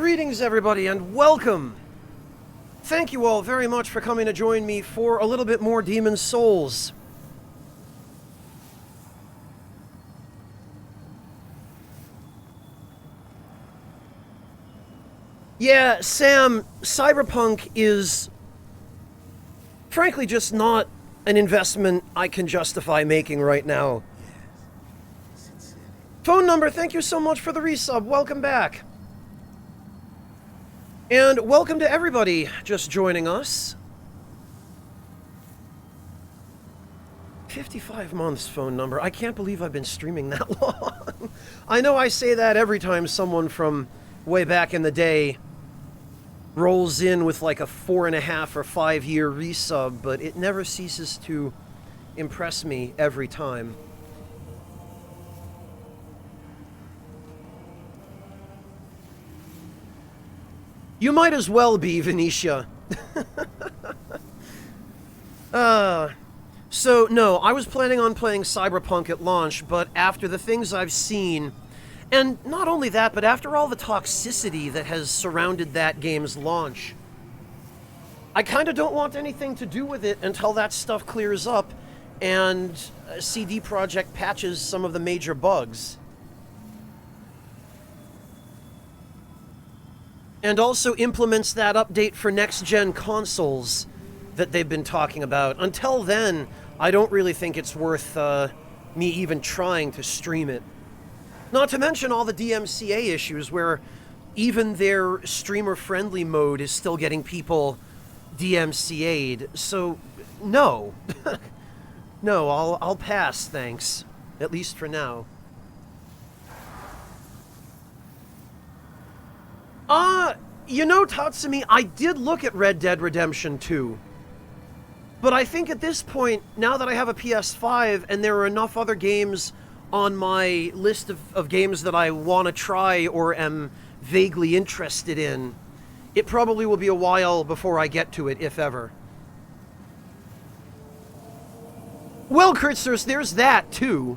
Greetings, everybody, and welcome! Thank you all very much for coming to join me for a little bit more Demon's Souls. Yeah, Sam, Cyberpunk is frankly just not an investment I can justify making right now. Phone number, thank you so much for the resub. Welcome back. And welcome to everybody just joining us. 55 months phone number. I can't believe I've been streaming that long. I know I say that every time someone from way back in the day rolls in with like a 4.5 or 5 year resub, but it never ceases to impress me every time. You might as well be, Venetia. So, no, I was planning on playing Cyberpunk at launch, but after the things I've seen, and not only that, but after all the toxicity that has surrounded that game's launch, I kind of don't want anything to do with it until that stuff clears up and CD Projekt patches some of the major bugs. And also implements that update for next-gen consoles that they've been talking about. Until then, I don't really think it's worth me even trying to stream it. Not to mention all the DMCA issues where even their streamer-friendly mode is still getting people DMCA'd. So, no. No, I'll pass, thanks. At least for now. You know, Tatsumi, I did look at Red Dead Redemption 2. But I think at this point, now that I have a PS5 and there are enough other games on my list of games that I want to try or am vaguely interested in, it probably will be a while before I get to it, if ever. Well, Kurtzers, there's that, too.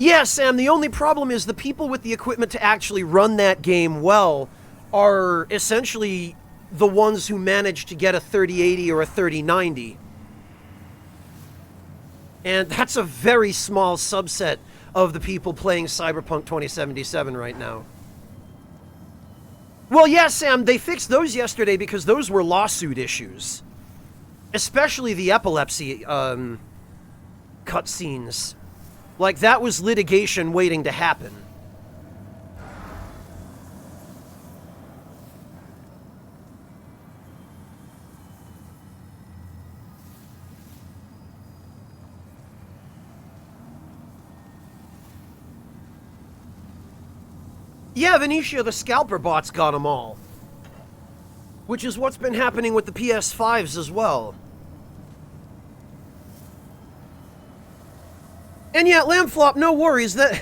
Yeah, Sam, the only problem is the people with the equipment to actually run that game well are essentially the ones who manage to get a 3080 or a 3090. And that's a very small subset of the people playing Cyberpunk 2077 right now. Well, yeah, Sam, they fixed those yesterday because those were lawsuit issues. Especially the epilepsy cutscenes. Like, that was litigation waiting to happen. Yeah, Venetia, the scalper bots got them all. Which is what's been happening with the PS5s as well. And yet, Lamflop, no worries. That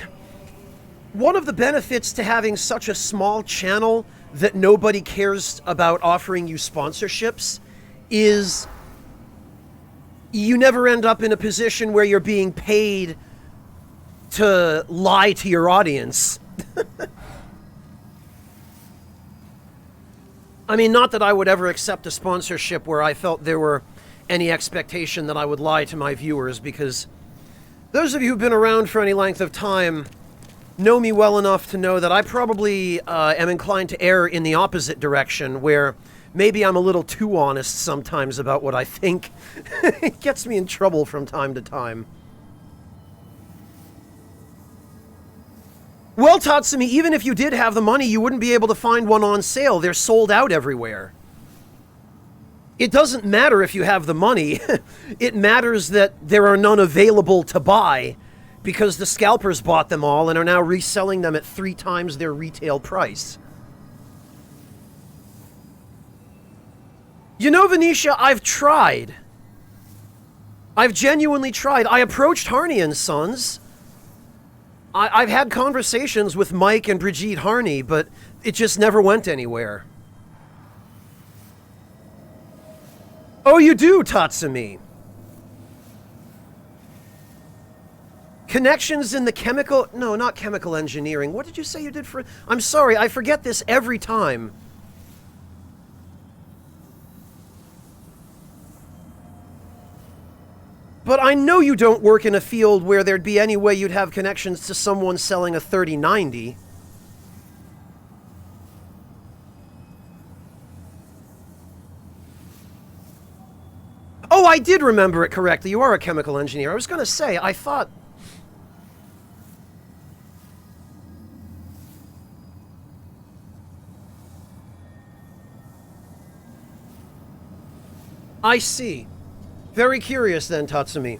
one of the benefits to having such a small channel that nobody cares about offering you sponsorships is you never end up in a position where you're being paid to lie to your audience. I mean, not that I would ever accept a sponsorship where I felt there were any expectation that I would lie to my viewers, because those of you who've been around for any length of time know me well enough to know that I probably am inclined to err in the opposite direction, where maybe I'm a little too honest sometimes about what I think. It gets me in trouble from time to time. Well, Tatsumi, even if you did have the money, you wouldn't be able to find one on sale. They're sold out everywhere. It doesn't matter if you have the money. It matters that there are none available to buy because the scalpers bought them all and are now reselling them at 3 times their retail price. You know, Venetia, I've tried. I've genuinely tried. I approached Harney and Sons. I've had conversations with Mike and Brigitte Harney, but it just never went anywhere. Oh, you do, Tatsumi. Connections in the chemical... No, not chemical engineering. What did you say you did for... I'm sorry, I forget this every time. But I know you don't work in a field where there'd be any way you'd have connections to someone selling a 3090. Oh, I did remember it correctly. You are a chemical engineer. I was going to say, I thought... I see. Very curious then, Tatsumi.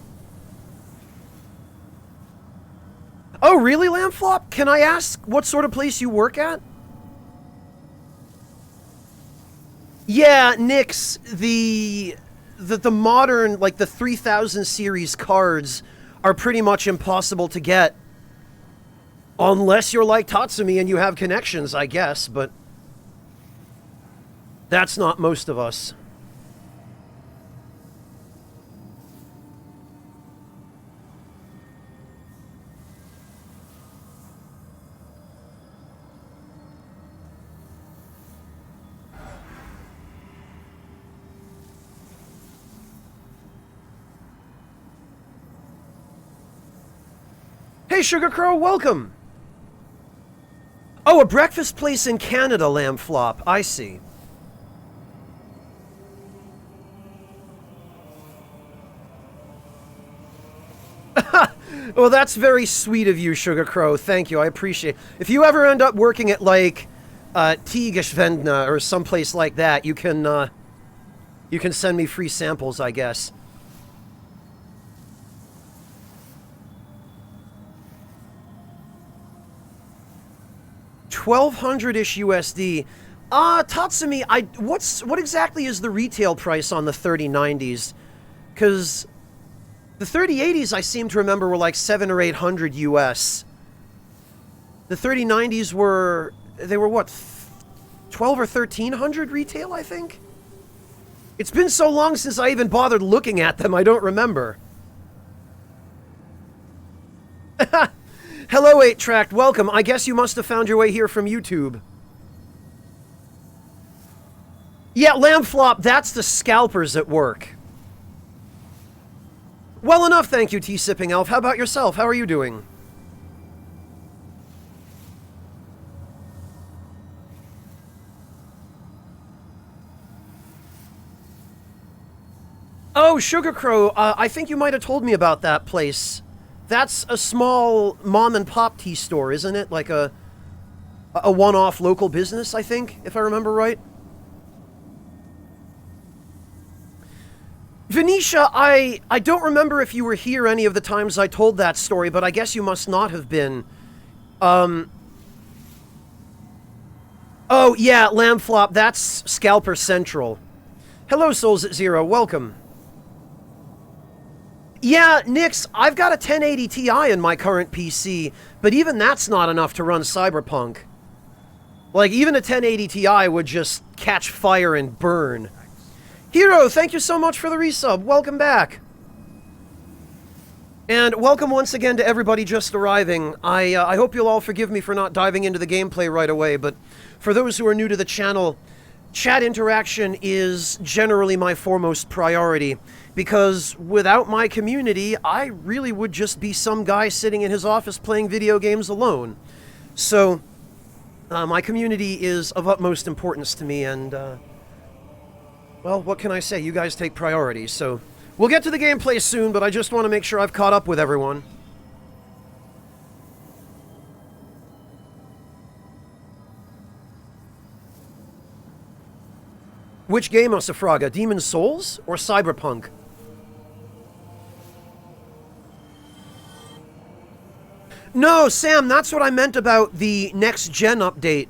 Oh, really, Lampflop? Can I ask what sort of place you work at? Yeah, Nix, the modern, like the 3000 series cards are pretty much impossible to get. Unless you're like Tatsumi and you have connections, I guess, but that's not most of us. Hey, Sugar Crow, welcome! Oh, a breakfast place in Canada, Lampflop. I see. Well, that's very sweet of you, Sugar Crow. Thank you, I appreciate it. If you ever end up working at, like, Tigersvendna or someplace like that, you can send me free samples, I guess. 1200-ish USD. Tatsumi, what exactly is the retail price on the 3090s? Because the 3080s I seem to remember were like 700 or 800 US. The 3090s were, they were what, 12 or 1300 retail, I think? It's been so long since I even bothered looking at them, I don't remember. Hello, 8-Tracked. Welcome. I guess you must have found your way here from YouTube. Yeah, Lampflop, that's the scalpers at work. Well enough, thank you, Tea-Sipping Elf. How about yourself? How are you doing? Oh, Sugar Crow, I think you might have told me about that place. That's a small mom-and-pop tea store, isn't it? Like a one-off local business, I think, if I remember right. Venetia, I don't remember if you were here any of the times I told that story, but I guess you must not have been. Oh, yeah, Lampflop, that's Scalper Central. Hello, Souls at Zero, welcome. Yeah, Nix, I've got a 1080 Ti in my current PC, but even that's not enough to run Cyberpunk. Like, even a 1080 Ti would just catch fire and burn. Hero, thank you so much for the resub. Welcome back. And welcome once again to everybody just arriving. I hope you'll all forgive me for not diving into the gameplay right away, but for those who are new to the channel, chat interaction is generally my foremost priority, because without my community, I really would just be some guy sitting in his office playing video games alone. So, my community is of utmost importance to me, and, well, what can I say? You guys take priority, so we'll get to the gameplay soon, but I just want to make sure I've caught up with everyone. Which game, Osafraga? Demon's Souls or Cyberpunk? No, Sam, that's what I meant about the next-gen update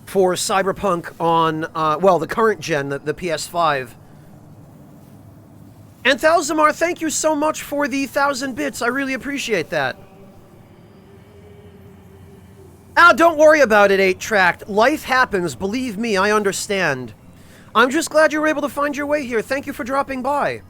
for Cyberpunk on, well, the current gen, the PS5. And Thalzamar, thank you so much for the 1,000 bits. I really appreciate that. Ah, don't worry about it, 8-Tracked. Life happens, believe me, I understand. I'm just glad you were able to find your way here. Thank you for dropping by.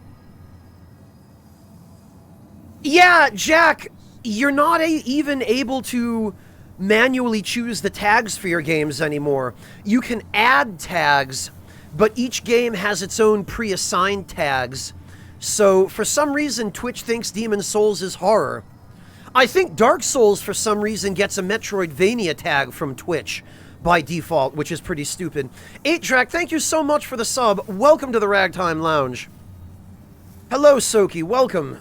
Yeah, Jack, you're not even able to manually choose the tags for your games anymore. You can add tags, but each game has its own pre-assigned tags. So for some reason, Twitch thinks Demon's Souls is horror. I think Dark Souls, for some reason, gets a Metroidvania tag from Twitch by default, which is pretty stupid. 8-Track, thank you so much for the sub. Welcome to the Ragtime Lounge. Hello, Soki. Welcome.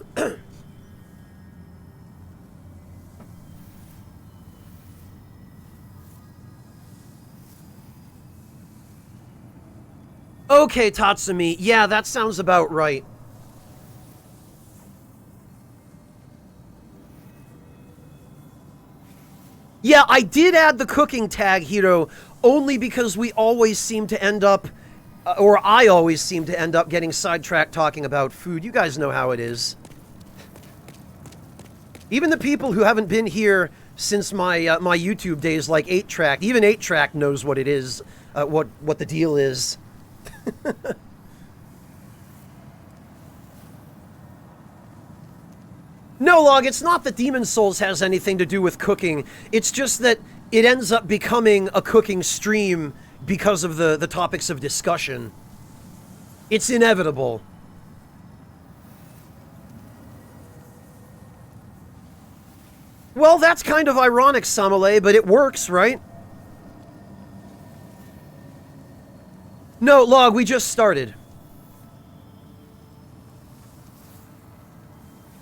Okay, Tatsumi. Yeah, that sounds about right. Yeah, I did add the cooking tag, Hiro, only because we always seem to end up, or I always seem to end up getting sidetracked talking about food. You guys know how it is. Even the people who haven't been here since my YouTube days, like 8-Track, even 8-Track knows what it is, what the deal is. No, Log, it's not that Demon's Souls has anything to do with cooking. It's just that it ends up becoming a cooking stream because of the topics of discussion. It's inevitable. Well, that's kind of ironic, Samale, but it works, right? No, Log, we just started.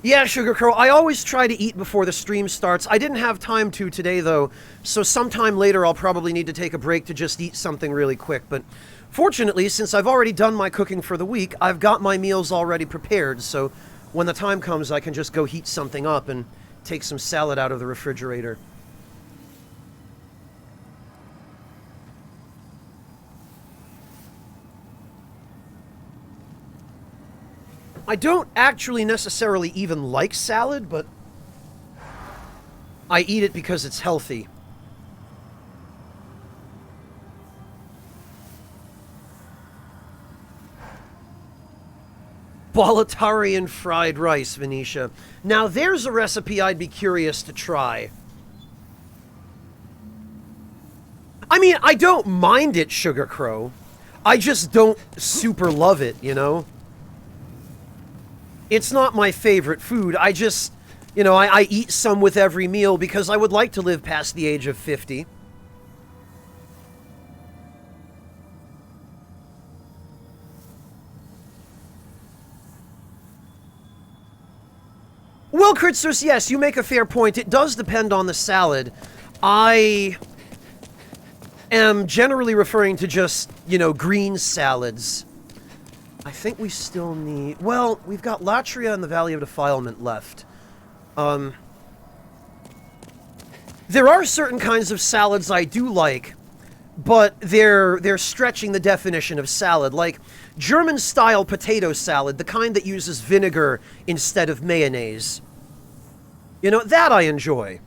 Yeah, Sugar Crow, I always try to eat before the stream starts. I didn't have time to today, though, so sometime later I'll probably need to take a break to just eat something really quick. But fortunately, since I've already done my cooking for the week, I've got my meals already prepared, so when the time comes, I can just go heat something up and take some salad out of the refrigerator. I don't actually necessarily even like salad, but I eat it because it's healthy. Bolitarian fried rice, Venetia. Now there's a recipe I'd be curious to try. I mean, I don't mind it, Sugar Crow. I just don't super love it, you know? It's not my favorite food. I just, you know, I eat some with every meal because I would like to live past the age of 50. Well, Kritzers, yes, you make a fair point. It does depend on the salad. I am generally referring to just, you know, green salads. I think we still need... Well, we've got Latria and the Valley of Defilement left. There are certain kinds of salads I do like, but they're stretching the definition of salad. Like German-style potato salad, the kind that uses vinegar instead of mayonnaise. You know, that I enjoy.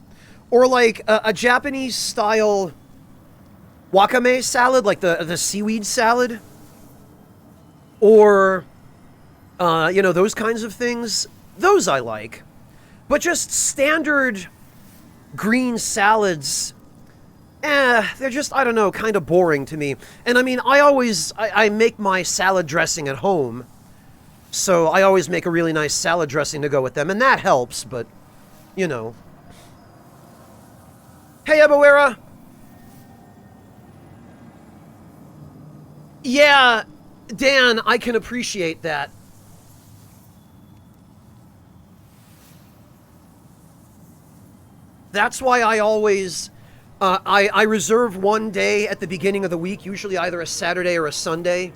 Or like a Japanese-style wakame salad, like the seaweed salad. Or, you know, those kinds of things. Those I like. But just standard green salads, they're just, I don't know, kind of boring to me. And I mean, I make my salad dressing at home. So I always make a really nice salad dressing to go with them. And that helps, but, you know. Hey, Ebawera! Yeah, Dan, I can appreciate that. That's why I always, I reserve one day at the beginning of the week, usually either a Saturday or a Sunday,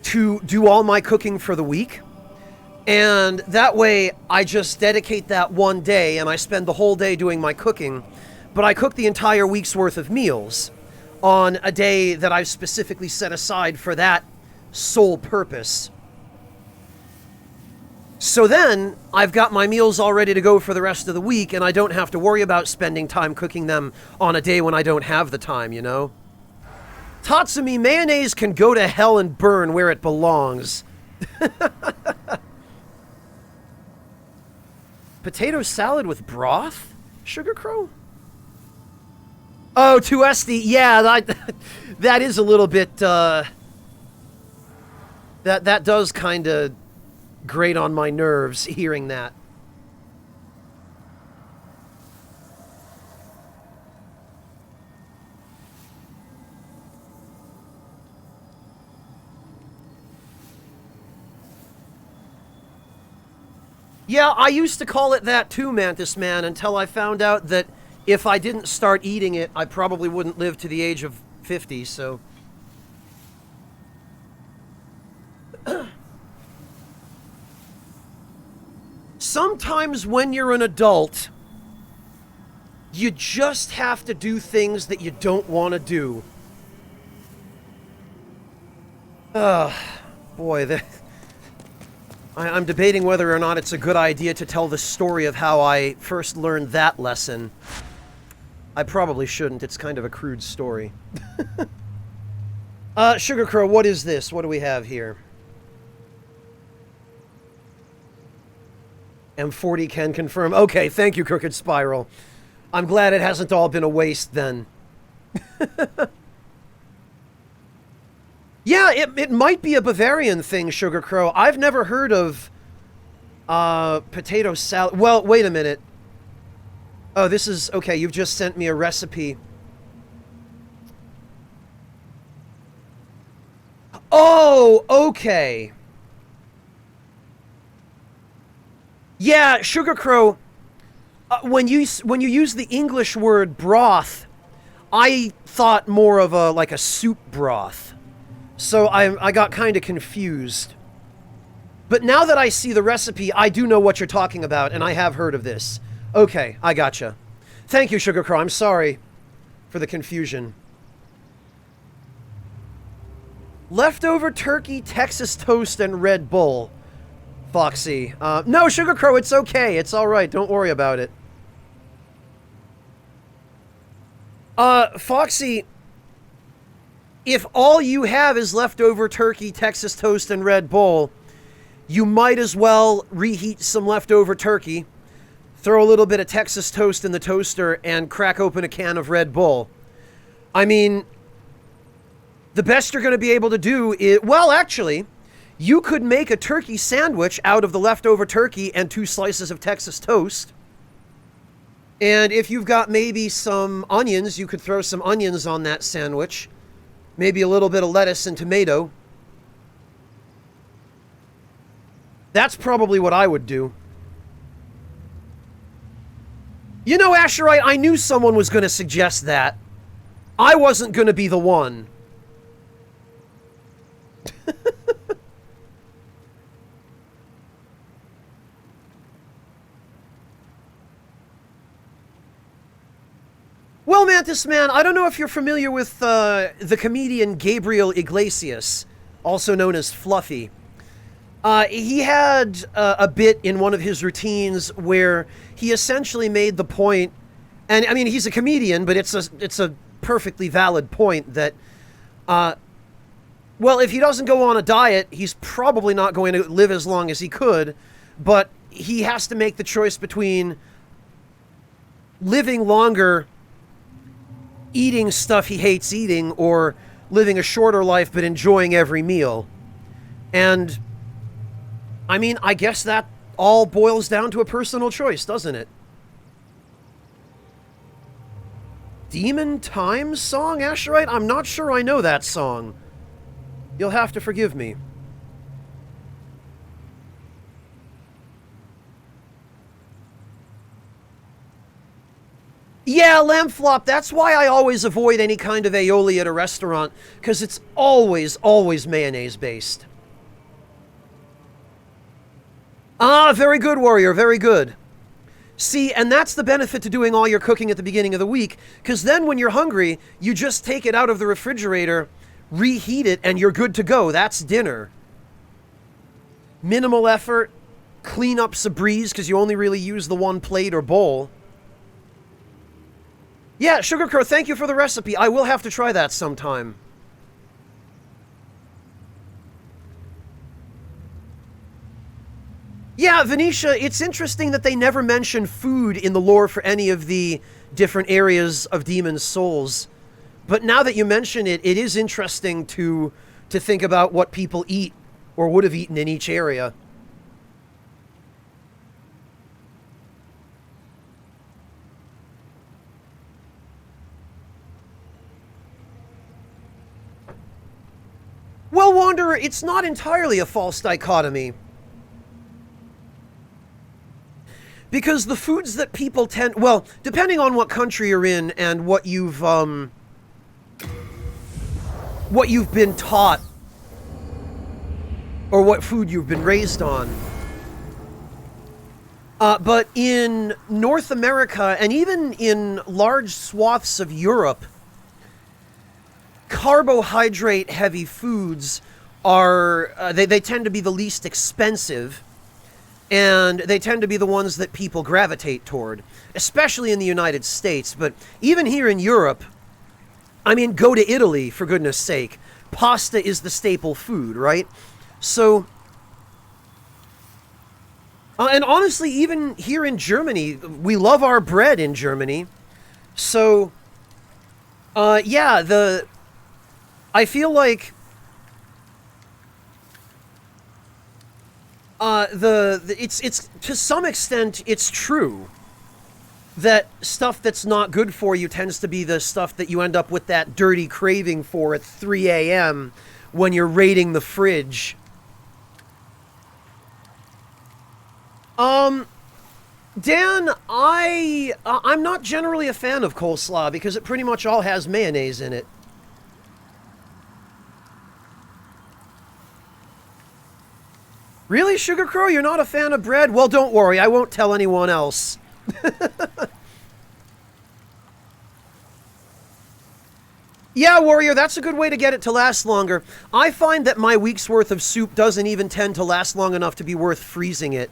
to do all my cooking for the week. And that way, I just dedicate that one day, and I spend the whole day doing my cooking, but I cook the entire week's worth of meals on a day that I've specifically set aside for that sole purpose. So then, I've got my meals all ready to go for the rest of the week, and I don't have to worry about spending time cooking them on a day when I don't have the time, you know? Tatsumi, mayonnaise can go to hell and burn where it belongs. Potato salad with broth? Sugar Crow? Oh, Tuesti. Yeah, that is a little bit, that does kind of grate on my nerves, hearing that. Yeah, I used to call it that too, Mantis Man, until I found out that if I didn't start eating it, I probably wouldn't live to the age of 50, so... Sometimes when you're an adult, you just have to do things that you don't want to do. Boy, I'm debating whether or not it's a good idea to tell the story of how I first learned that lesson. I probably shouldn't. It's kind of a crude story. Sugar Crow, what is this? What do we have here? M40 can confirm. Okay, thank you, Crooked Spiral. I'm glad it hasn't all been a waste then. Yeah, it might be a Bavarian thing, Sugar Crow. I've never heard of potato salad. Well, wait a minute. Oh, this is... Okay, you've just sent me a recipe. Oh, okay. Yeah, Sugar Crow, when you use the English word broth, I thought more of a soup broth. So I got kind of confused. But now that I see the recipe, I do know what you're talking about, and I have heard of this. Okay, I gotcha. Thank you, Sugar Crow. I'm sorry for the confusion. Leftover turkey, Texas toast, and Red Bull. Foxy. No, Sugar Crow, it's okay. It's alright. Don't worry about it. Foxy, if all you have is leftover turkey, Texas toast, and Red Bull, you might as well reheat some leftover turkey, throw a little bit of Texas toast in the toaster, and crack open a can of Red Bull. I mean, the best you're going to be able to do is... Well, actually... You could make a turkey sandwich out of the leftover turkey and 2 slices of Texas toast. And if you've got maybe some onions, you could throw some onions on that sandwich. Maybe a little bit of lettuce and tomato. That's probably what I would do. You know, Asherite, I knew someone was going to suggest that. I wasn't going to be the one. Well, Mantis Man, I don't know if you're familiar with the comedian Gabriel Iglesias, also known as Fluffy. He had a bit in one of his routines where he essentially made the point, and I mean, he's a comedian, but it's a perfectly valid point that, well, if he doesn't go on a diet, he's probably not going to live as long as he could, but he has to make the choice between living longer eating stuff he hates eating, or living a shorter life but enjoying every meal. And, I mean, I guess that all boils down to a personal choice, doesn't it? Demon Times song, Asherite? I'm not sure I know that song. You'll have to forgive me. Yeah, lamb flop, that's why I always avoid any kind of aioli at a restaurant, because it's always, always mayonnaise-based. Ah, very good, Warrior, very good. See, and that's the benefit to doing all your cooking at the beginning of the week, because then when you're hungry, you just take it out of the refrigerator, reheat it, and you're good to go. That's dinner. Minimal effort, clean up a breeze, because you only really use the one plate or bowl. Yeah, Sugar Crow, thank you for the recipe. I will have to try that sometime. Yeah, Venetia, it's interesting that they never mention food in the lore for any of the different areas of Demon's Souls. But now that you mention it, it is interesting to think about what people eat or would have eaten in each area. Well, Wanderer, it's not entirely a false dichotomy. Because the foods that people tend, well, depending on what country you're in and what you've been taught or what food you've been raised on. But in North America and even in large swaths of Europe, carbohydrate heavy foods are they tend to be the least expensive, and they tend to be the ones that people gravitate toward, especially in the United States. But even here in Europe, I mean, go to Italy, for goodness sake. Pasta is the staple food, right? So, and honestly, even here in Germany, we love our bread in Germany. So, yeah, I feel like it's to some extent it's true that stuff that's not good for you tends to be the stuff that you end up with that dirty craving for at 3 a.m. when you're raiding the fridge. Dan, I'm not generally a fan of coleslaw because it pretty much all has mayonnaise in it. Really, Sugar Crow? You're not a fan of bread? Well, don't worry. I won't tell anyone else. Yeah, Warrior, that's a good way to get it to last longer. I find that my week's worth of soup doesn't even tend to last long enough to be worth freezing it.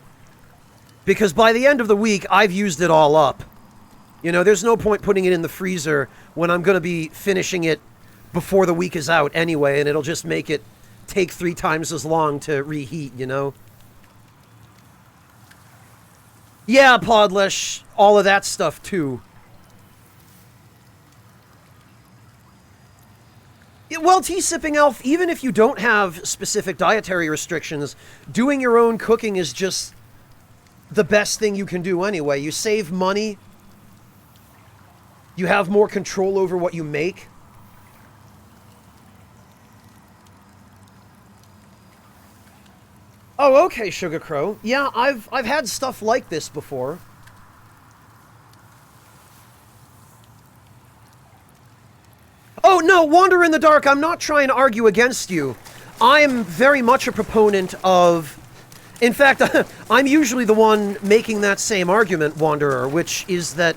Because by the end of the week, I've used it all up. You know, there's no point putting it in the freezer when I'm going to be finishing it before the week is out anyway, and it'll just make it take 3 times as long to reheat, you know? Yeah, Podlesh, all of that stuff too. Well, Tea-Sipping Elf, even if you don't have specific dietary restrictions, doing your own cooking is just the best thing you can do anyway. You save money. You have more control over what you make. Oh, okay, Sugar Crow. Yeah, I've had stuff like this before. Oh, no, Wander in the Dark, I'm not trying to argue against you. I'm very much a proponent of... In fact, I'm usually the one making that same argument, Wanderer, which is that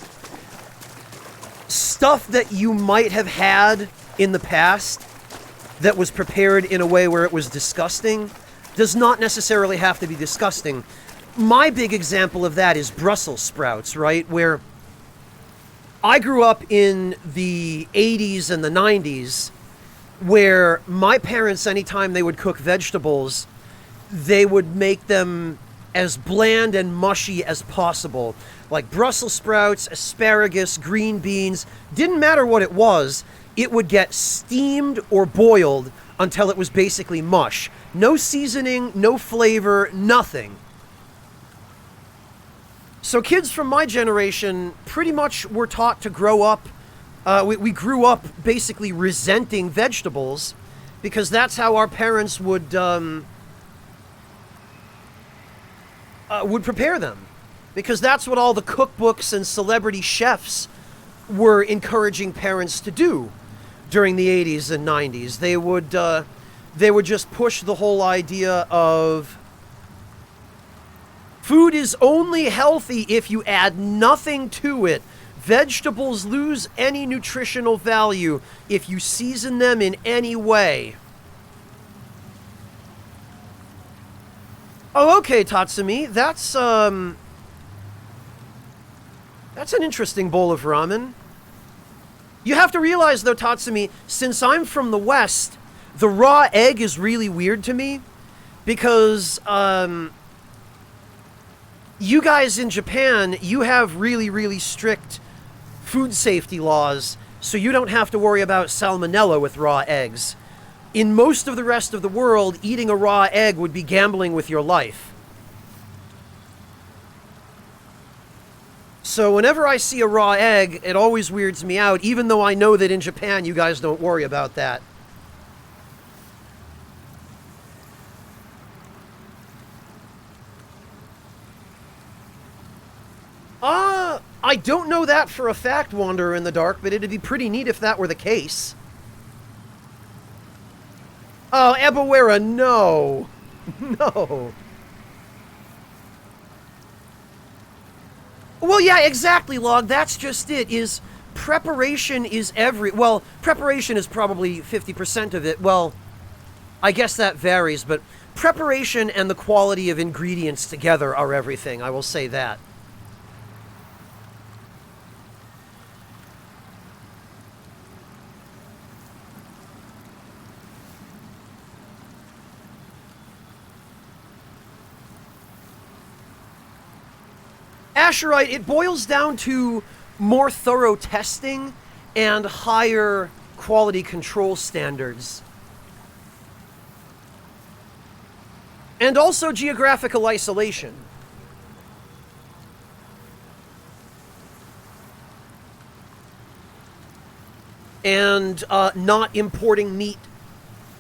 stuff that you might have had in the past that was prepared in a way where it was disgusting does not necessarily have to be disgusting. My big example of that is Brussels sprouts, right? Where I grew up in the 80s and the 90s, where my parents, anytime they would cook vegetables, they would make them as bland and mushy as possible. Like Brussels sprouts, asparagus, green beans, didn't matter what it would get steamed or boiled until it was basically mush. No seasoning, no flavor, nothing. So kids from my generation pretty much were taught to grow up, we grew up basically resenting vegetables because that's how our parents would prepare them. Because that's what all the cookbooks and celebrity chefs were encouraging parents to do during the 80s and 90s. They would just push the whole idea of food is only healthy if you add nothing to it. Vegetables lose any nutritional value if you season them in any way. Oh, okay, Tatsumi. That's an interesting bowl of ramen. You have to realize, though, Tatsumi, since I'm from the West, the raw egg is really weird to me because, You guys in Japan, you have really, really strict food safety laws, so you don't have to worry about salmonella with raw eggs. In most of the rest of the world, eating a raw egg would be gambling with your life. So whenever I see a raw egg, it always weirds me out, even though I know that in Japan you guys don't worry about that. I don't know that for a fact, Wanderer in the Dark, but it'd be pretty neat if that were the case. Oh, Ebawera, no. No. Well, yeah, exactly, Log. That's just it, is preparation is well, preparation is probably 50% of it. Well, I guess that varies, but preparation and the quality of ingredients together are everything, I will say that. Asherite, it boils down to more thorough testing and higher quality control standards. And also geographical isolation. And not importing meat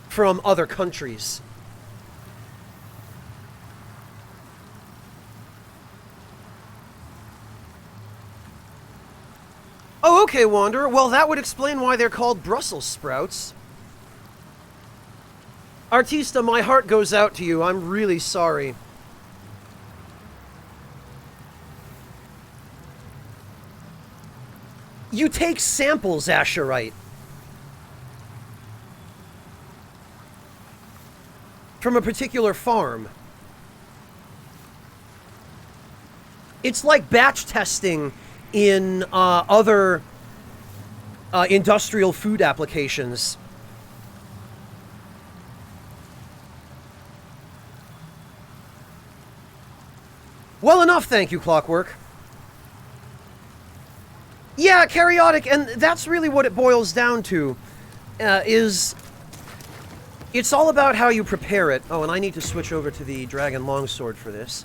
from other countries. Oh, okay, Wanderer. Well, that would explain why they're called Brussels sprouts. Artista, my heart goes out to you. I'm really sorry. You take samples, Asherite. From a particular farm. It's like batch testing in other industrial food applications. Well enough, thank you, Clockwork. Yeah, karyotic, and that's really what it boils down to, is it's all about how you prepare it. Oh, and I need to switch over to the Dragon Longsword for this.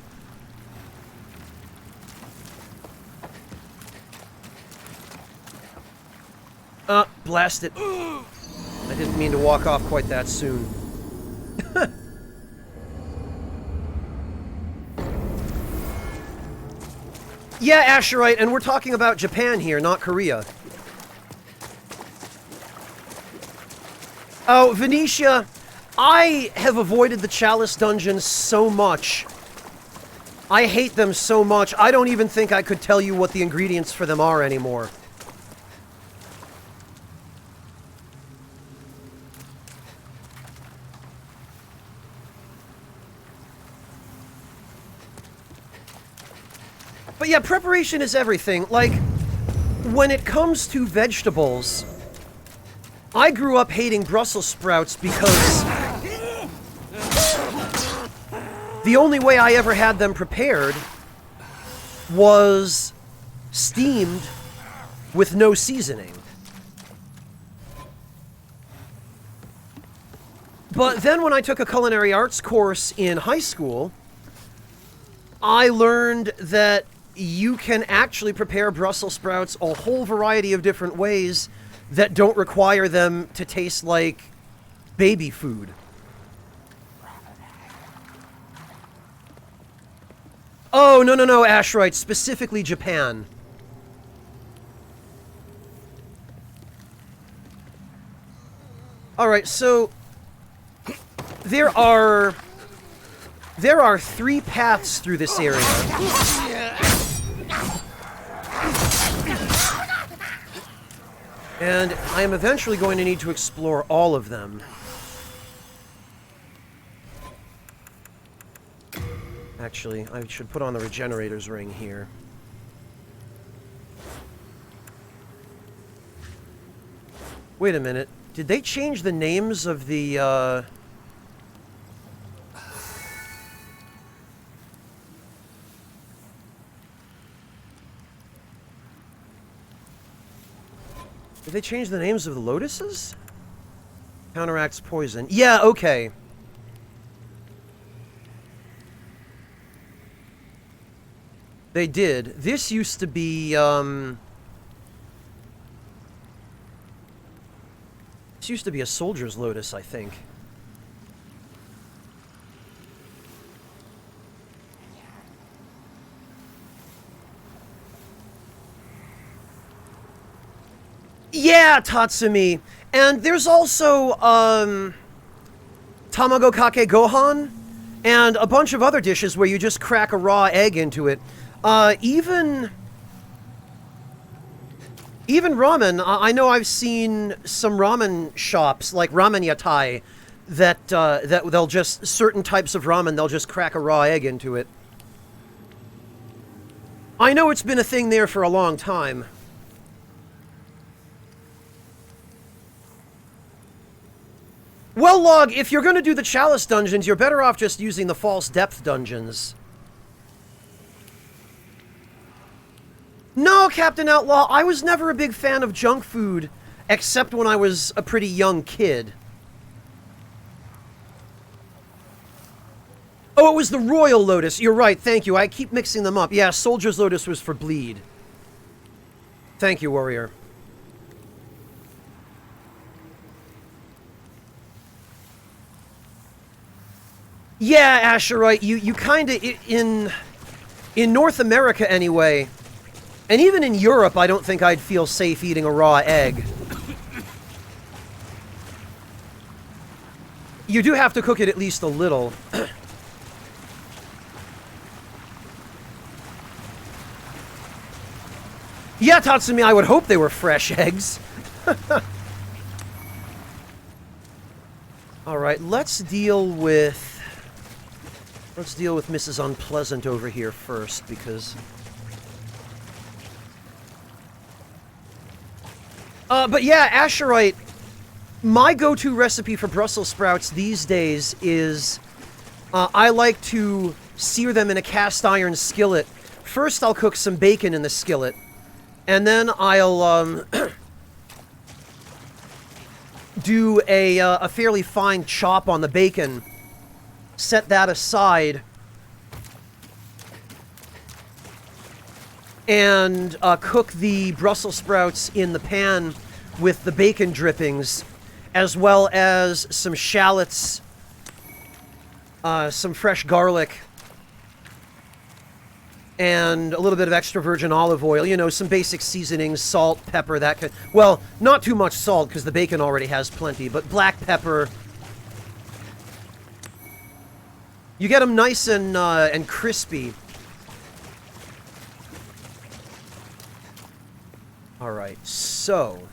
Blast it. I didn't mean to walk off quite that soon. Yeah, Asherite, and we're talking about Japan here, not Korea. Oh, Venetia, I have avoided the Chalice dungeons so much. I hate them so much, I don't even think I could tell you what the ingredients for them are anymore. But yeah, preparation is everything. Like, when it comes to vegetables, I grew up hating Brussels sprouts because the only way I ever had them prepared was steamed with no seasoning. But then when I took a culinary arts course in high school, I learned that you can actually prepare Brussels sprouts a whole variety of different ways that don't require them to taste like baby food. Oh, no, Asherite, specifically Japan. Alright, so there are 3 paths through this area. And I am eventually going to need to explore all of them. Actually, I should put on the regenerator's ring here. Wait a minute. Did they change the names of the, Did they change the names of the lotuses? Counteracts poison. Yeah, okay. They did. This used to be, this used to be a soldier's lotus, I think. Yeah, Tatsumi. And there's also, Tamago Kake Gohan, and a bunch of other dishes where you just crack a raw egg into it. Even ramen, I know I've seen some ramen shops, like ramen yatai, that they'll just, certain types of ramen, they'll just crack a raw egg into it. I know it's been a thing there for a long time. Well, Log, if you're going to do the Chalice dungeons, you're better off just using the False Depth dungeons. No, Captain Outlaw, I was never a big fan of junk food, except when I was a pretty young kid. Oh, it was the Royal Lotus. You're right, thank you. I keep mixing them up. Yeah, Soldier's Lotus was for bleed. Thank you, Warrior. Yeah, Asherite, you kinda, in North America anyway, and even in Europe, I don't think I'd feel safe eating a raw egg. You do have to cook it at least a little. Yeah, Tatsumi, I would hope they were fresh eggs. Alright, let's deal with Mrs. Unpleasant over here first, because... but yeah, Asherite, my go-to recipe for Brussels sprouts these days is... I like to sear them in a cast iron skillet. First, I'll cook some bacon in the skillet, and then I'll, do a fairly fine chop on the bacon, set that aside, and cook the Brussels sprouts in the pan with the bacon drippings, as well as some shallots, some fresh garlic, and a little bit of extra virgin olive oil, you know, some basic seasonings, salt, pepper, that kind. Well, not too much salt, because the bacon already has plenty, but black pepper. You get them nice and crispy. Alright, so...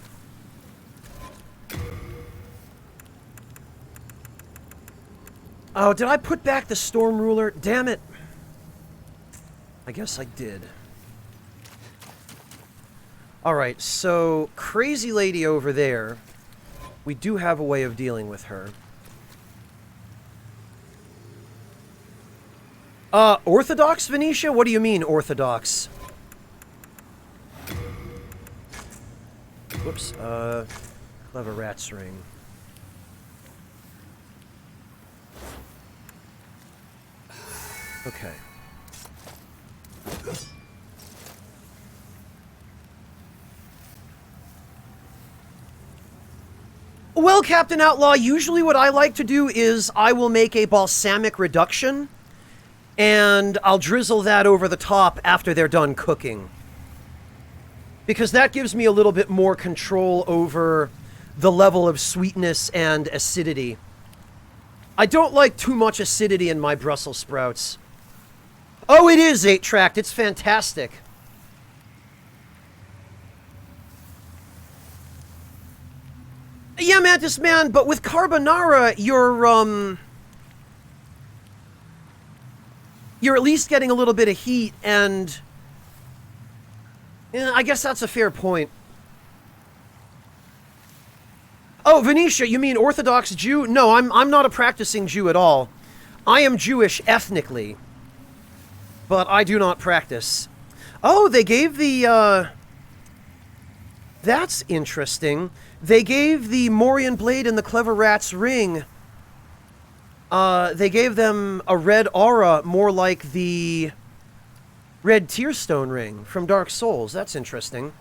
Oh, did I put back the Storm Ruler? Damn it. I guess I did. Alright, so Crazy Lady over there, we do have a way of dealing with her. Orthodox, Venetia? What do you mean, orthodox? Whoops, Clever Rat's Ring. Okay. Well, Captain Outlaw, usually what I like to do is I will make a balsamic reduction, and I'll drizzle that over the top after they're done cooking. Because that gives me a little bit more control over the level of sweetness and acidity. I don't like too much acidity in my Brussels sprouts. Oh, it is 8-tracked. It's fantastic. Yeah, Mantis Man, but with carbonara, you're at least getting a little bit of heat, and yeah, I guess that's a fair point. Oh, Venetia, you mean Orthodox Jew? No, I'm not a practicing Jew at all. I am Jewish ethnically, but I do not practice. Oh, they gave the That's interesting. They gave the Morian Blade and the Clever Rat's ring... they gave them a red aura, more like the red Tearstone ring from Dark Souls. That's interesting.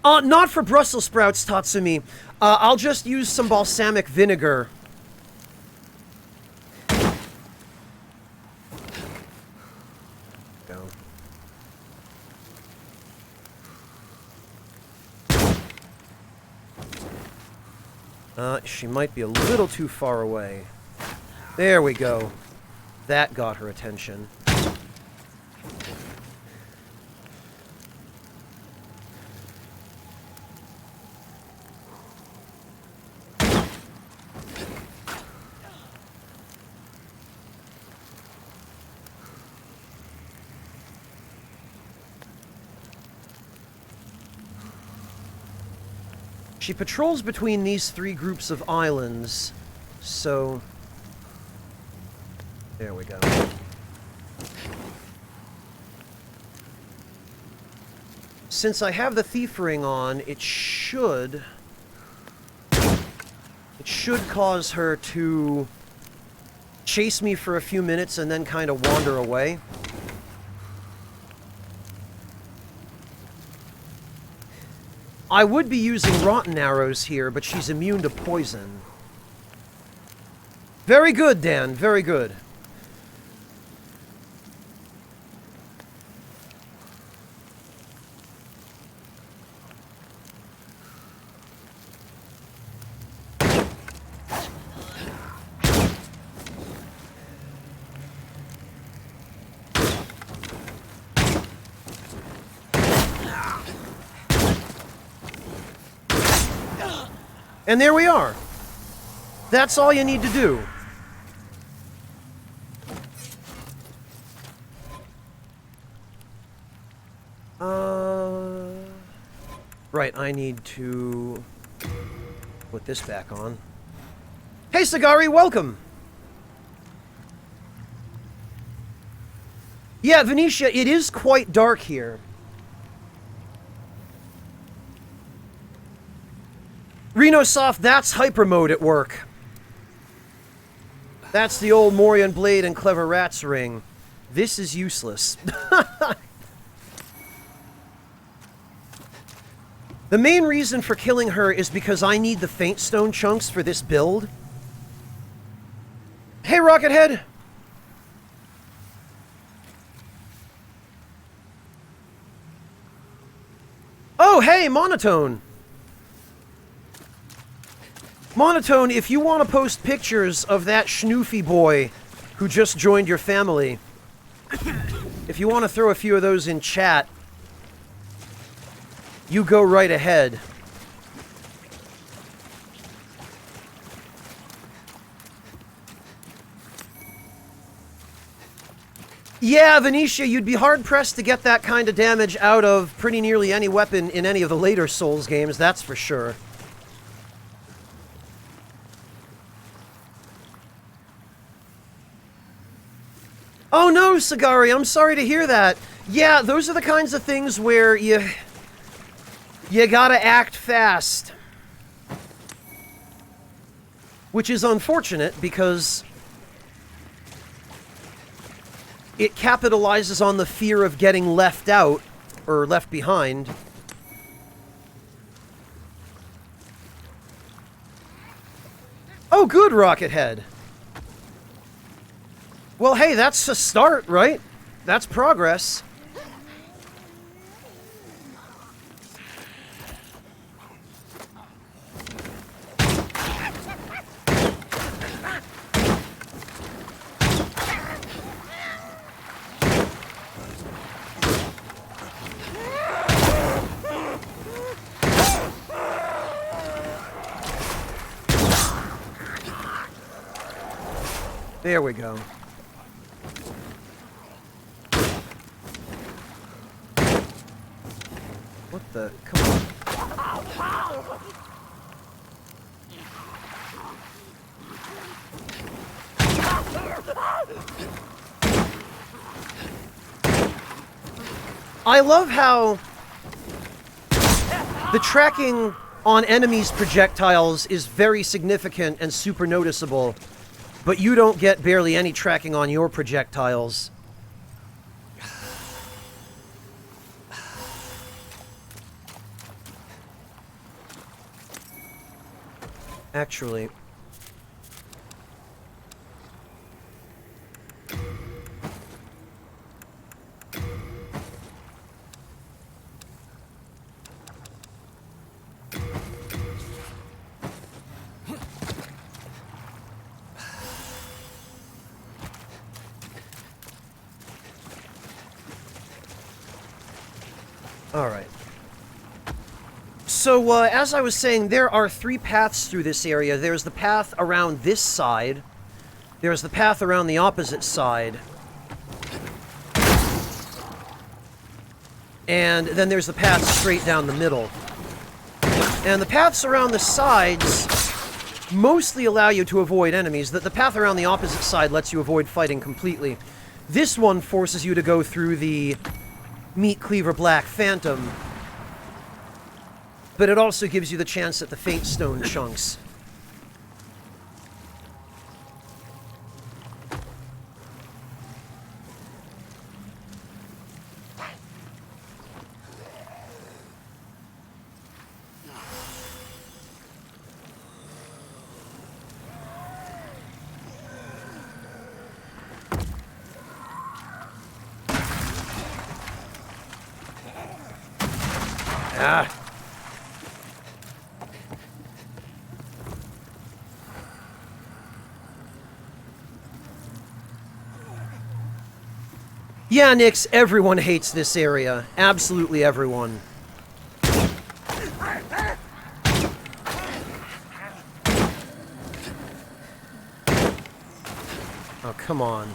Not for Brussels sprouts, Tatsumi. I'll just use some balsamic vinegar. Go. She might be a little too far away. There we go. That got her attention. She patrols between these three groups of islands, so... There we go. Since I have the Thief Ring on, it should cause her to chase me for a few minutes and then kind of wander away. I would be using Rotten Arrows here, but she's immune to poison. Very good, Dan. Very good. And there we are. That's all you need to do. Right, I need to put this back on. Hey, Sagari, welcome! Yeah, Venetia, it is quite dark here. Renosoft, that's hyper mode at work. That's the old Morian Blade and Clever Rat's ring. This is useless. The main reason for killing her is because I need the Faint Stone chunks for this build. Hey, Rockethead! Oh, hey, Monotone! Monotone, if you want to post pictures of that schnoofy boy who just joined your family, if you want to throw a few of those in chat, you go right ahead. Yeah, Venetia, you'd be hard-pressed to get that kind of damage out of pretty nearly any weapon in any of the later Souls games, that's for sure. Oh no, Sagari, I'm sorry to hear that. Yeah, those are the kinds of things where you gotta act fast. Which is unfortunate, because it capitalizes on the fear of getting left out, or left behind. Oh, good, Rockethead. Well, hey, that's a start, right? That's progress. There we go. What the? Come on. I love how The tracking on enemies' projectiles is very significant and super noticeable, but you don't get barely any tracking on your projectiles. Actually... Alright. So, as I was saying, there are 3 paths through this area. There's the path around this side. There's the path around the opposite side. And then there's the path straight down the middle. And the paths around the sides mostly allow you to avoid enemies. The path around the opposite side lets you avoid fighting completely. This one forces you to go through the Meat Cleaver Black Phantom, but it also gives you the chance at the Faint Stone chunks. Ah. Yeah, Nix, everyone hates this area. Absolutely everyone. Oh, come on.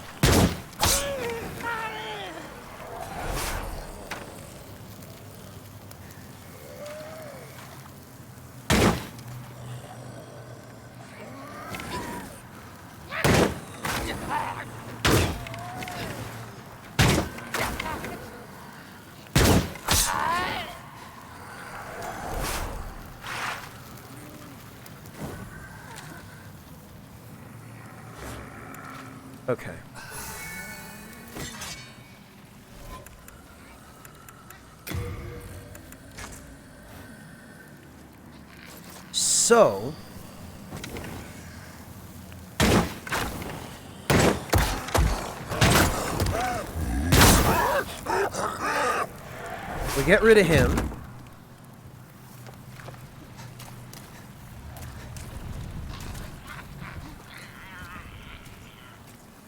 Okay. So... we get rid of him.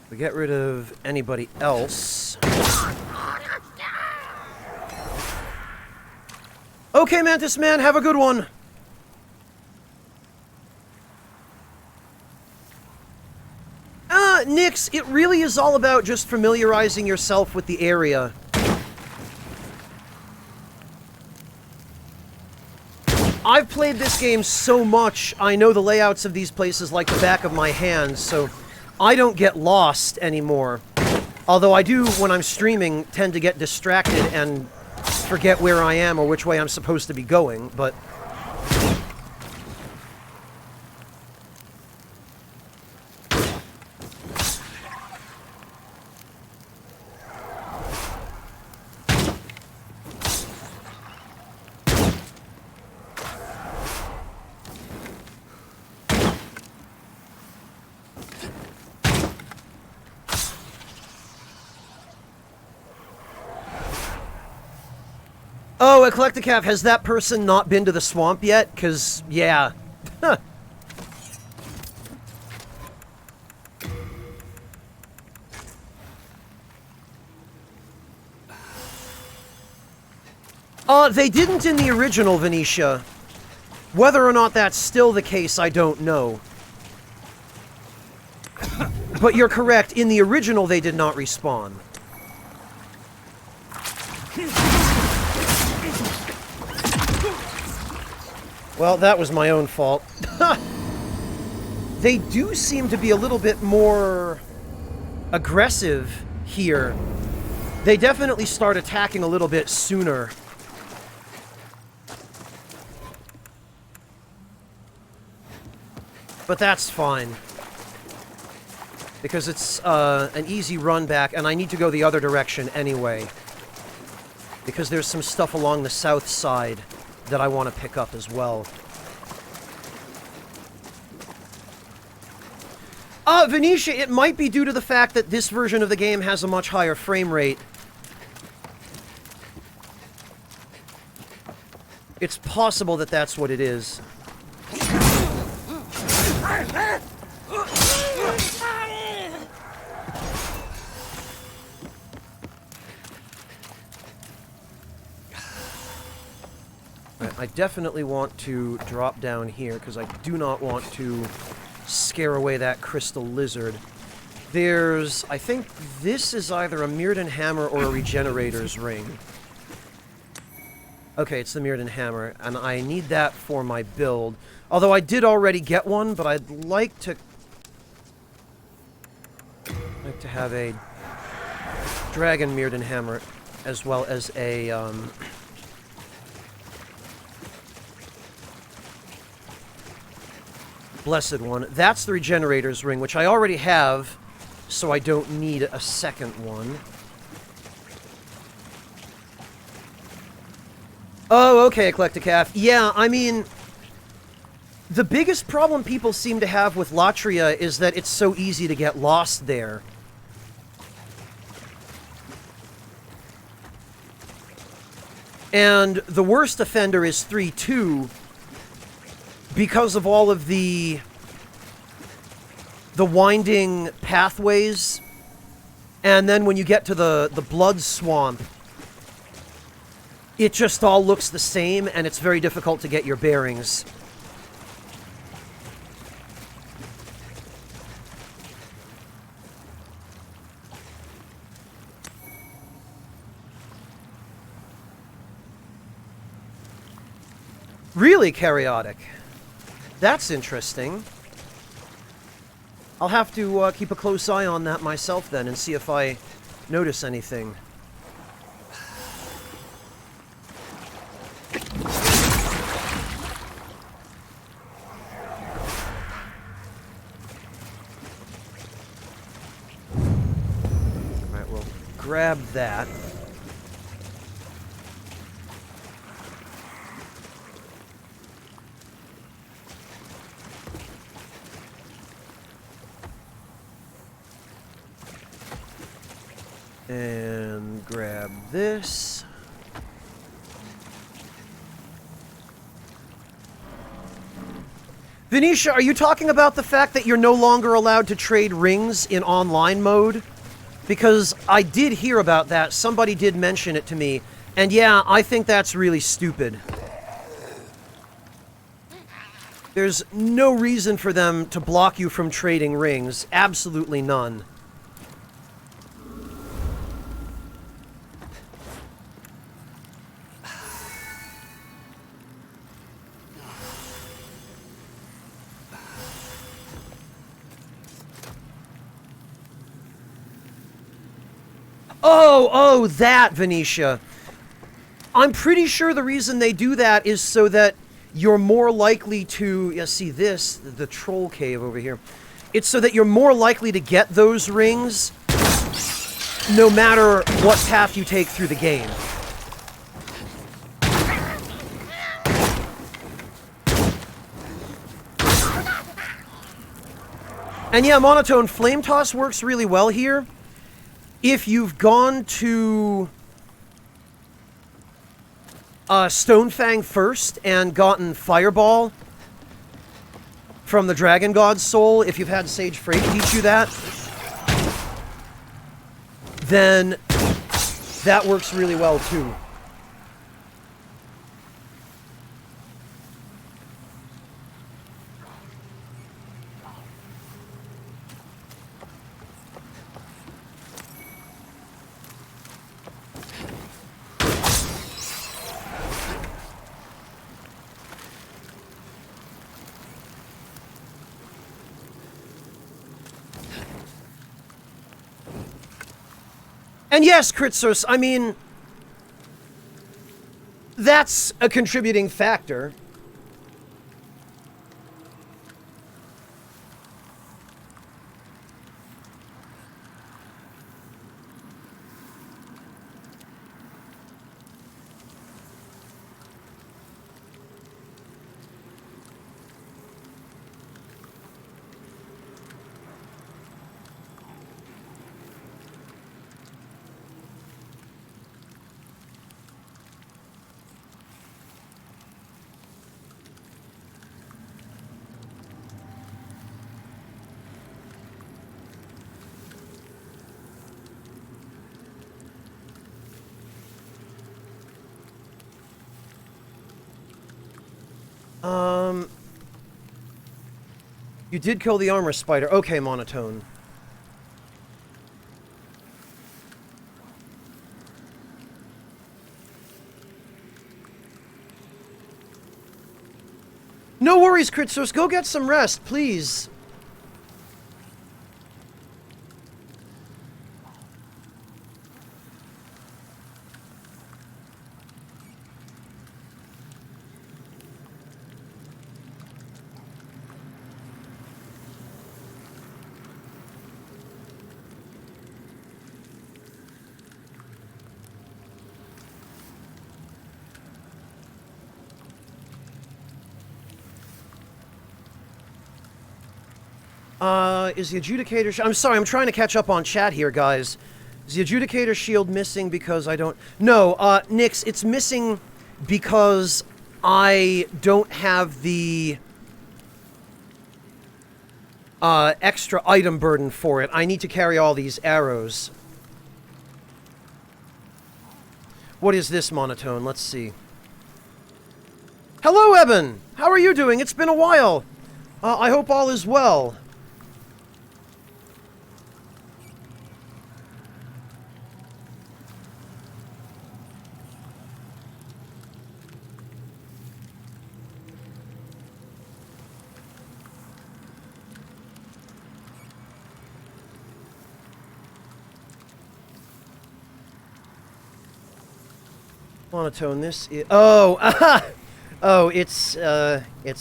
We get rid of anybody else. Okay, Mantis Man, have a good one. Nix, it really is all about just familiarizing yourself with the area. I've played this game so much, I know the layouts of these places like the back of my hand, so I don't get lost anymore. Although I do, when I'm streaming, tend to get distracted and forget where I am or which way I'm supposed to be going, but... Oh, Eclecticav, has that person not been to the swamp yet? 'Cause, yeah. Huh. They didn't in the original Venetia. Whether or not that's still the case, I don't know. But you're correct, in the original they did not respawn. Well, that was my own fault. They do seem to be a little bit more aggressive here. They definitely start attacking a little bit sooner. But that's fine. Because it's an easy run back, and I need to go the other direction anyway. Because there's some stuff along the south side that I want to pick up as well. Venetia, it might be due to the fact that this version of the game has a much higher frame rate. It's possible that that's what it is. I definitely want to drop down here, because I do not want to scare away that crystal lizard. There's... I think this is either a Mirrodin hammer or a regenerator's ring. Okay, it's the Mirrodin hammer, and I need that for my build. Although I did already get one, but I'd like to have a dragon Mirrodin hammer, as well as a, blessed one. That's the regenerator's ring, which I already have, so I don't need a second one. Oh, okay, Eclecticaf. Yeah, I mean, the biggest problem people seem to have with Latria is that it's so easy to get lost there. And the worst offender is 3-2 because of all of the winding pathways, and then when you get to the blood swamp, it just all looks the same, and it's very difficult to get your bearings. Really chaotic. That's interesting. I'll have to keep a close eye on that myself then and see if I notice anything. Alright, we'll grab that. And grab this. Venetia, are you talking about the fact that you're no longer allowed to trade rings in online mode? Because I did hear about that. Somebody did mention it to me. And yeah, I think that's really stupid. There's no reason for them to block you from trading rings. Absolutely none. Oh, that, Venetia. I'm pretty sure the reason they do that is so that you're more likely to... Yeah, see this? The troll cave over here. It's so that you're more likely to get those rings no matter what path you take through the game. And yeah, Monotone Flame Toss works really well here. If you've gone to Stonefang first and gotten Fireball from the Dragon God's Soul, if you've had Sage Frey teach you that, then that works really well too. And yes, Kritsos, I mean, that's a contributing factor. You did kill the armor spider. Okay, Monotone. No worries, Kritsos. Go get some rest, please. Is the adjudicator... I'm sorry, I'm trying to catch up on chat here, guys. Is the adjudicator shield missing because I don't... No, Nix, it's missing because I don't have the extra item burden for it. I need to carry all these arrows. What is this, Monotone? Let's see. Hello, Eben! How are you doing? It's been a while. I hope all is well. Monotone, this is... Oh! Oh, it's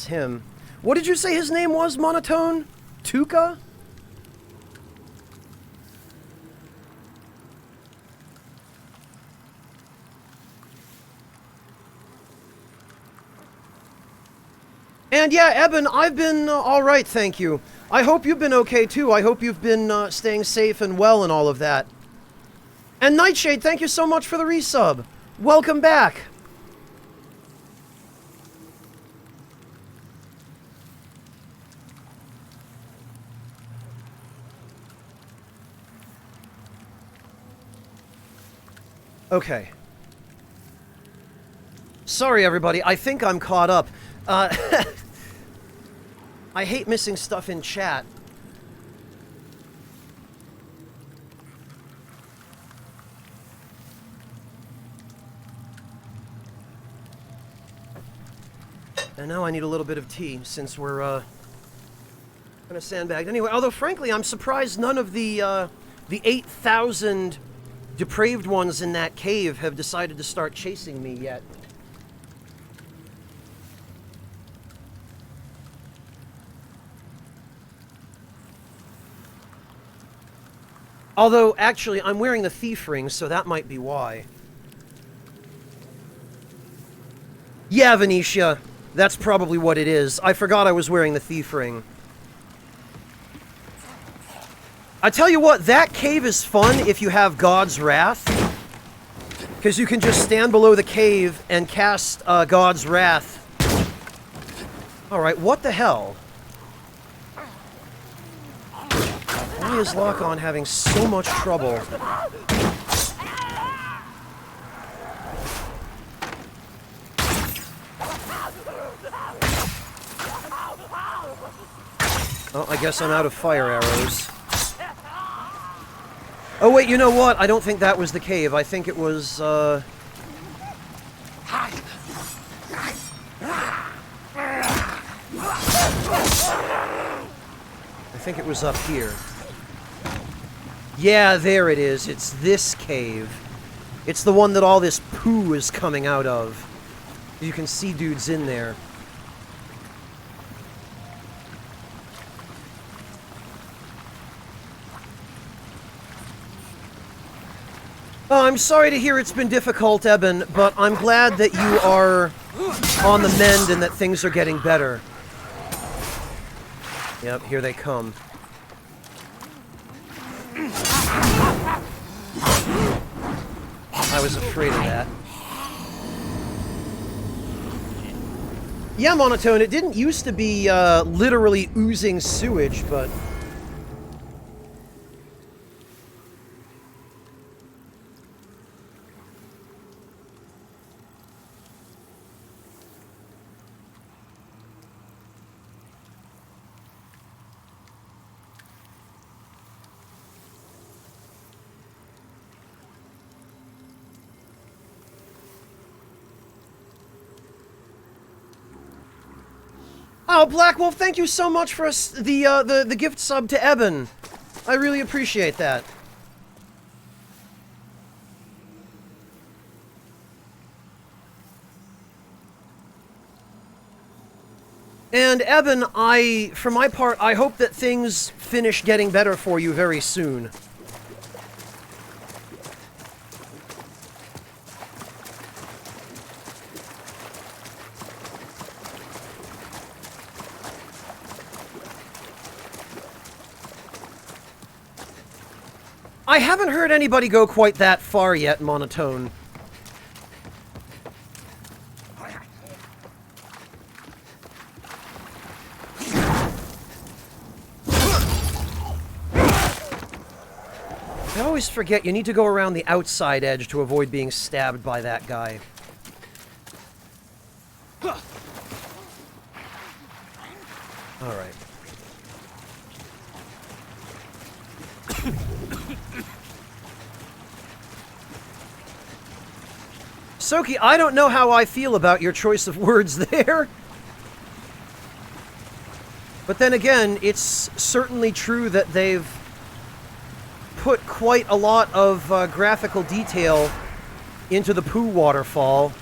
him. What did you say his name was, Monotone? Tuka? And yeah, Eben, I've been alright, thank you. I hope you've been okay, too. I hope you've been staying safe and well and all of that. And Nightshade, thank you so much for the resub. Welcome back. Okay. Sorry, everybody. I think I'm caught up. I hate missing stuff in chat. And now I need a little bit of tea, since we're, kind of sandbagged. Anyway, although, frankly, I'm surprised none of the 8,000 depraved ones in that cave have decided to start chasing me yet. Although, actually, I'm wearing the thief ring, so that might be why. Yeah, Venetia. That's probably what it is. I forgot I was wearing the thief ring. I tell you what, that cave is fun if you have God's Wrath. Because you can just stand below the cave and cast God's Wrath. Alright, what the hell? Why is Lock-On having so much trouble? Well, I guess I'm out of fire arrows. Oh wait, you know what? I don't think that was the cave. I think it was, I think it was up here. Yeah, there it is. It's this cave. It's the one that all this poo is coming out of. You can see dudes in there. Oh, I'm sorry to hear it's been difficult, Eben, but I'm glad that you are on the mend and that things are getting better. Yep, here they come. I was afraid of that. Yeah, Monotone, it didn't used to be literally oozing sewage, but... Oh, Black Wolf, thank you so much for the gift sub to Eben. I really appreciate that. And Eben, for my part, I hope that things finish getting better for you very soon. I haven't heard anybody go quite that far yet, Monotone. I always forget you need to go around the outside edge to avoid being stabbed by that guy. Alright. Soki, I don't know how I feel about your choice of words there. But then again, it's certainly true that they've put quite a lot of graphical detail into the poo waterfall.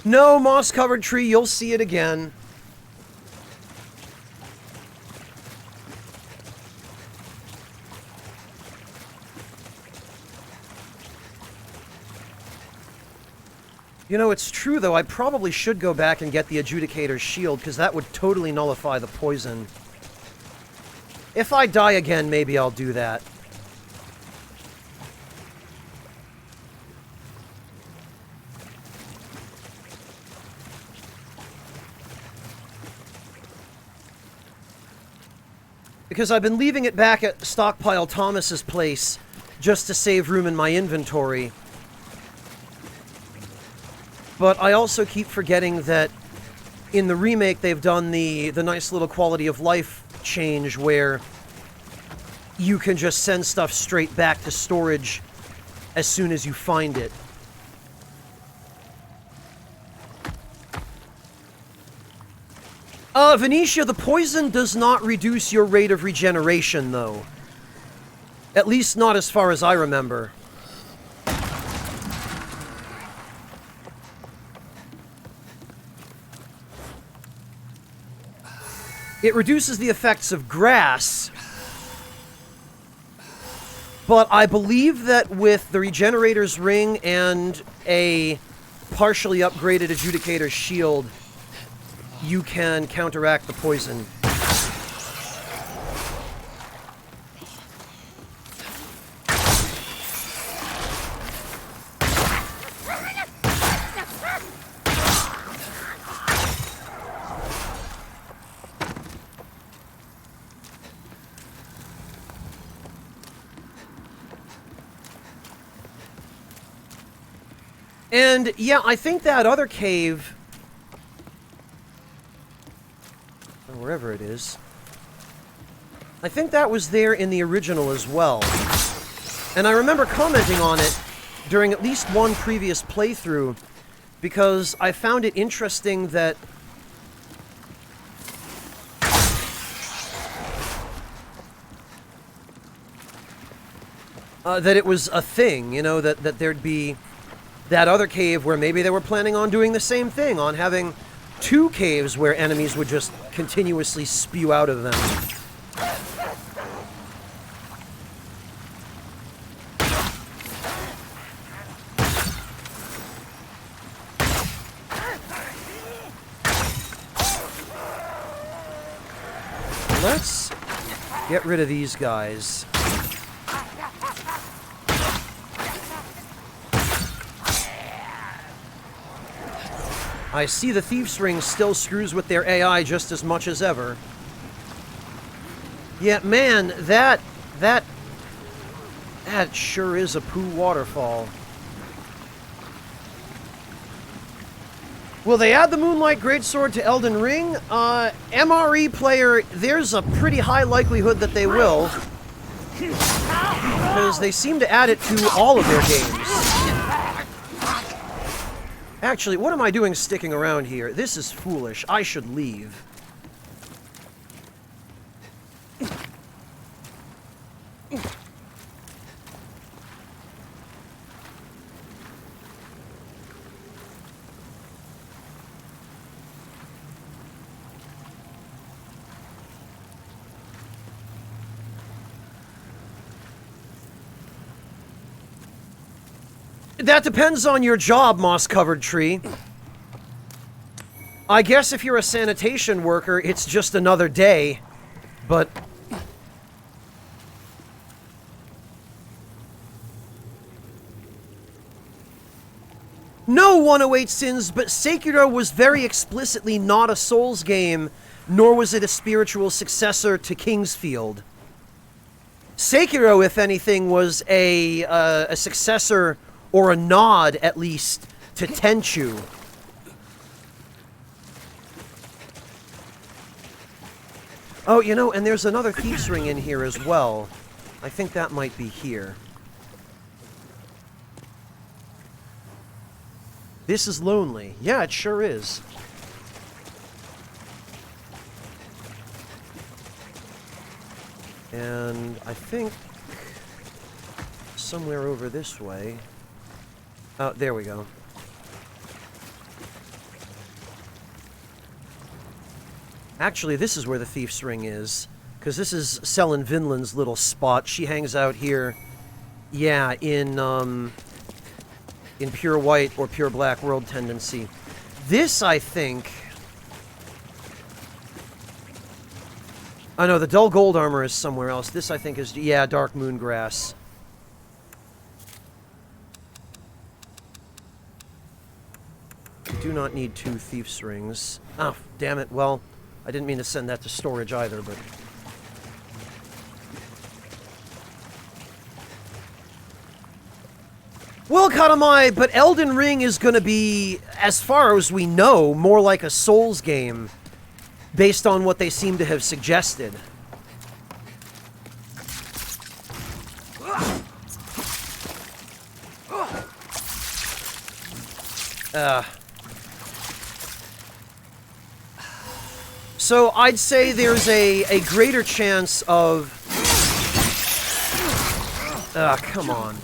No, moss-covered tree, you'll see it again. You know, it's true, though. I probably should go back and get the Adjudicator's shield, because that would totally nullify the poison. If I die again, maybe I'll do that. Because I've been leaving it back at Stockpile Thomas's place just to save room in my inventory. But I also keep forgetting that in the remake they've done the nice little quality of life change where you can just send stuff straight back to storage as soon as you find it. Venetia, the poison does not reduce your rate of regeneration, though. At least not as far as I remember. It reduces the effects of grass, but I believe that with the Regenerator's Ring and a partially upgraded Adjudicator's Shield, you can counteract the poison. And yeah, I think that other cave, or wherever it is, I think that was there in the original as well. And I remember commenting on it during at least one previous playthrough, because I found it interesting that that it was a thing, you know, that there'd be that other cave where maybe they were planning on doing the same thing, on having two caves where enemies would just continuously spew out of them. Let's get rid of these guys. I see the Thief's Ring still screws with their AI just as much as ever. Yeah, man, that sure is a poo waterfall. Will they add the Moonlight Greatsword to Elden Ring? MRE player, there's a pretty high likelihood that they will. Because they seem to add it to all of their games. Actually, what am I doing sticking around here? This is foolish. I should leave. That depends on your job, moss-covered tree. I guess if you're a sanitation worker, it's just another day, but... No 108 Sins, but Sekiro was very explicitly not a Souls game, nor was it a spiritual successor to Kingsfield. Sekiro, if anything, was a successor... or a nod, at least, to Tenchu. Oh, you know, and there's another Thief's Ring in here as well. I think that might be here. This is lonely. Yeah, it sure is. And I think somewhere over this way... Oh, there we go. Actually, this is where the Thief's Ring is. Because this is Selin Vinland's little spot. She hangs out here, yeah, in Pure White or Pure Black World Tendency. This, I think... Oh no, the Dull Gold Armor is somewhere else. This, I think, is, yeah, Dark Moongrass. Do not need 2 Thief's Rings. Oh, damn it. Well, I didn't mean to send that to storage either, but... Well, Katamai, but Elden Ring is going to be, as far as we know, more like a Souls game, based on what they seem to have suggested. So I'd say there's a greater chance of... come on.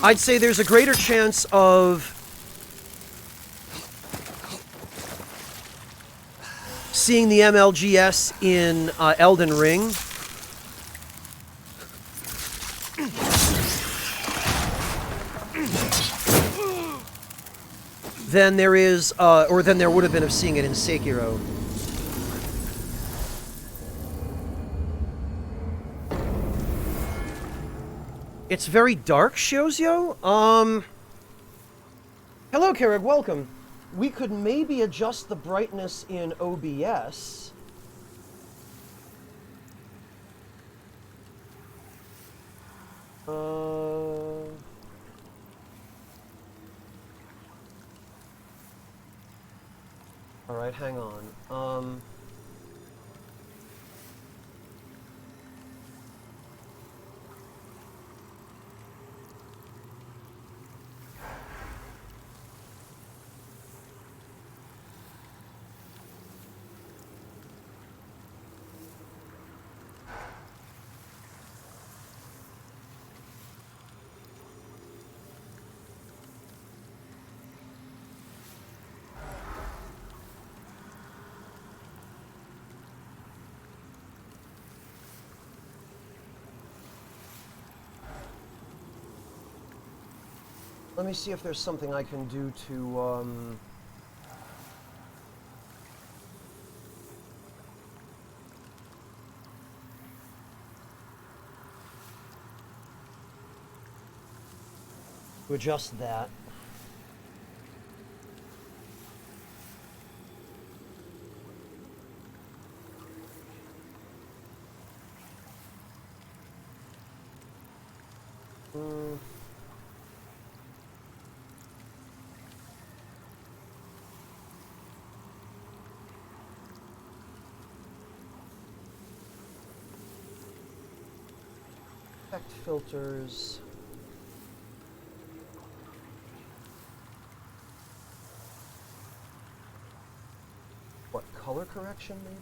I'd say there's a greater chance of... seeing the MLGS in Elden Ring. Than there is, or than there would have been of seeing it in Sekiro. It's very dark, Shiozyo? Hello, Kerrig, welcome. We could maybe adjust the brightness in OBS. Alright, hang on. Let me see if there's something I can do to, to adjust that. Effect filters. What, color correction maybe?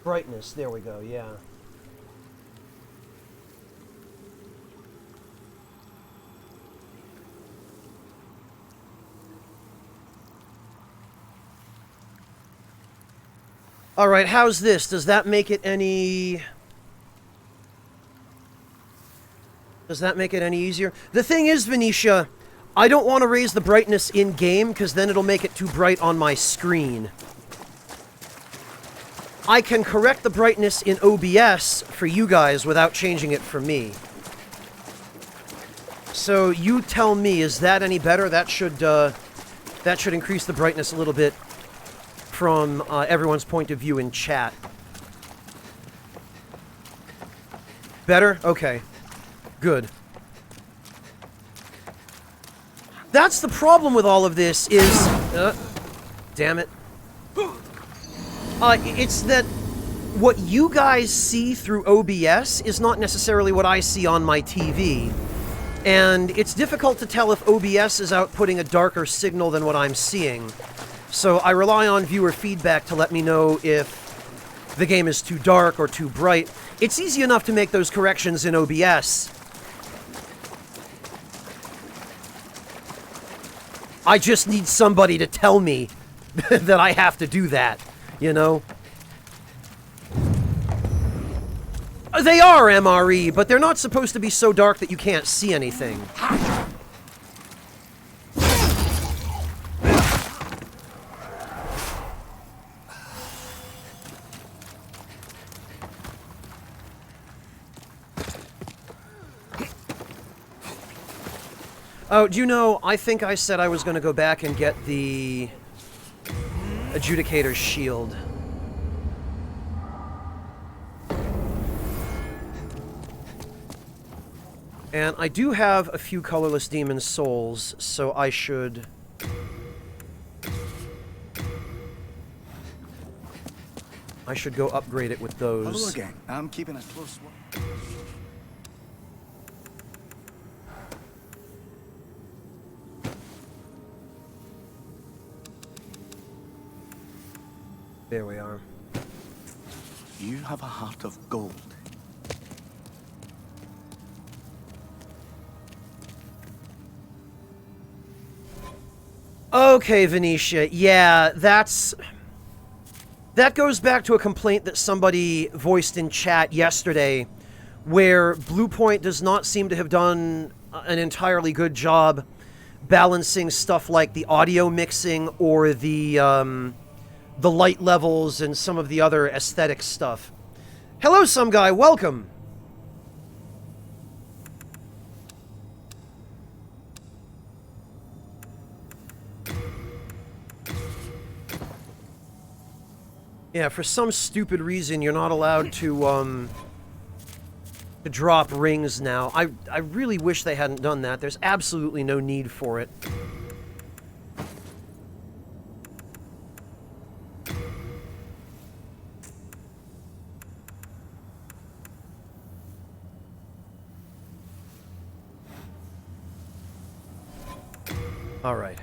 Brightness, there we go, yeah. All right, how's this? Does that make it any... Does that make it any easier? The thing is, Venetia, I don't want to raise the brightness in-game, because then it'll make it too bright on my screen. I can correct the brightness in OBS for you guys without changing it for me. So you tell me, is that any better? That should increase the brightness a little bit from everyone's point of view in chat. Better? Okay. Good. That's the problem with all of this is... damn it. It's that what you guys see through OBS is not necessarily what I see on my TV. And it's difficult to tell if OBS is outputting a darker signal than what I'm seeing. So I rely on viewer feedback to let me know if the game is too dark or too bright. It's easy enough to make those corrections in OBS. I just need somebody to tell me that I have to do that, you know? They are MRE, but they're not supposed to be so dark that you can't see anything. Oh, do you know, I think I said I was going to go back and get the Adjudicator's shield. And I do have a few colorless demon souls, so I should... go upgrade it with those. Hello again. I'm keeping a close watch. There we are. You have a heart of gold. Okay, Venetia. Yeah, that goes back to a complaint that somebody voiced in chat yesterday, where Bluepoint does not seem to have done an entirely good job balancing stuff like the audio mixing or the light levels and some of the other aesthetic stuff. Hello, some guy. Welcome. Yeah, for some stupid reason, you're not allowed to drop rings now. I really wish they hadn't done that. There's absolutely no need for it. All right.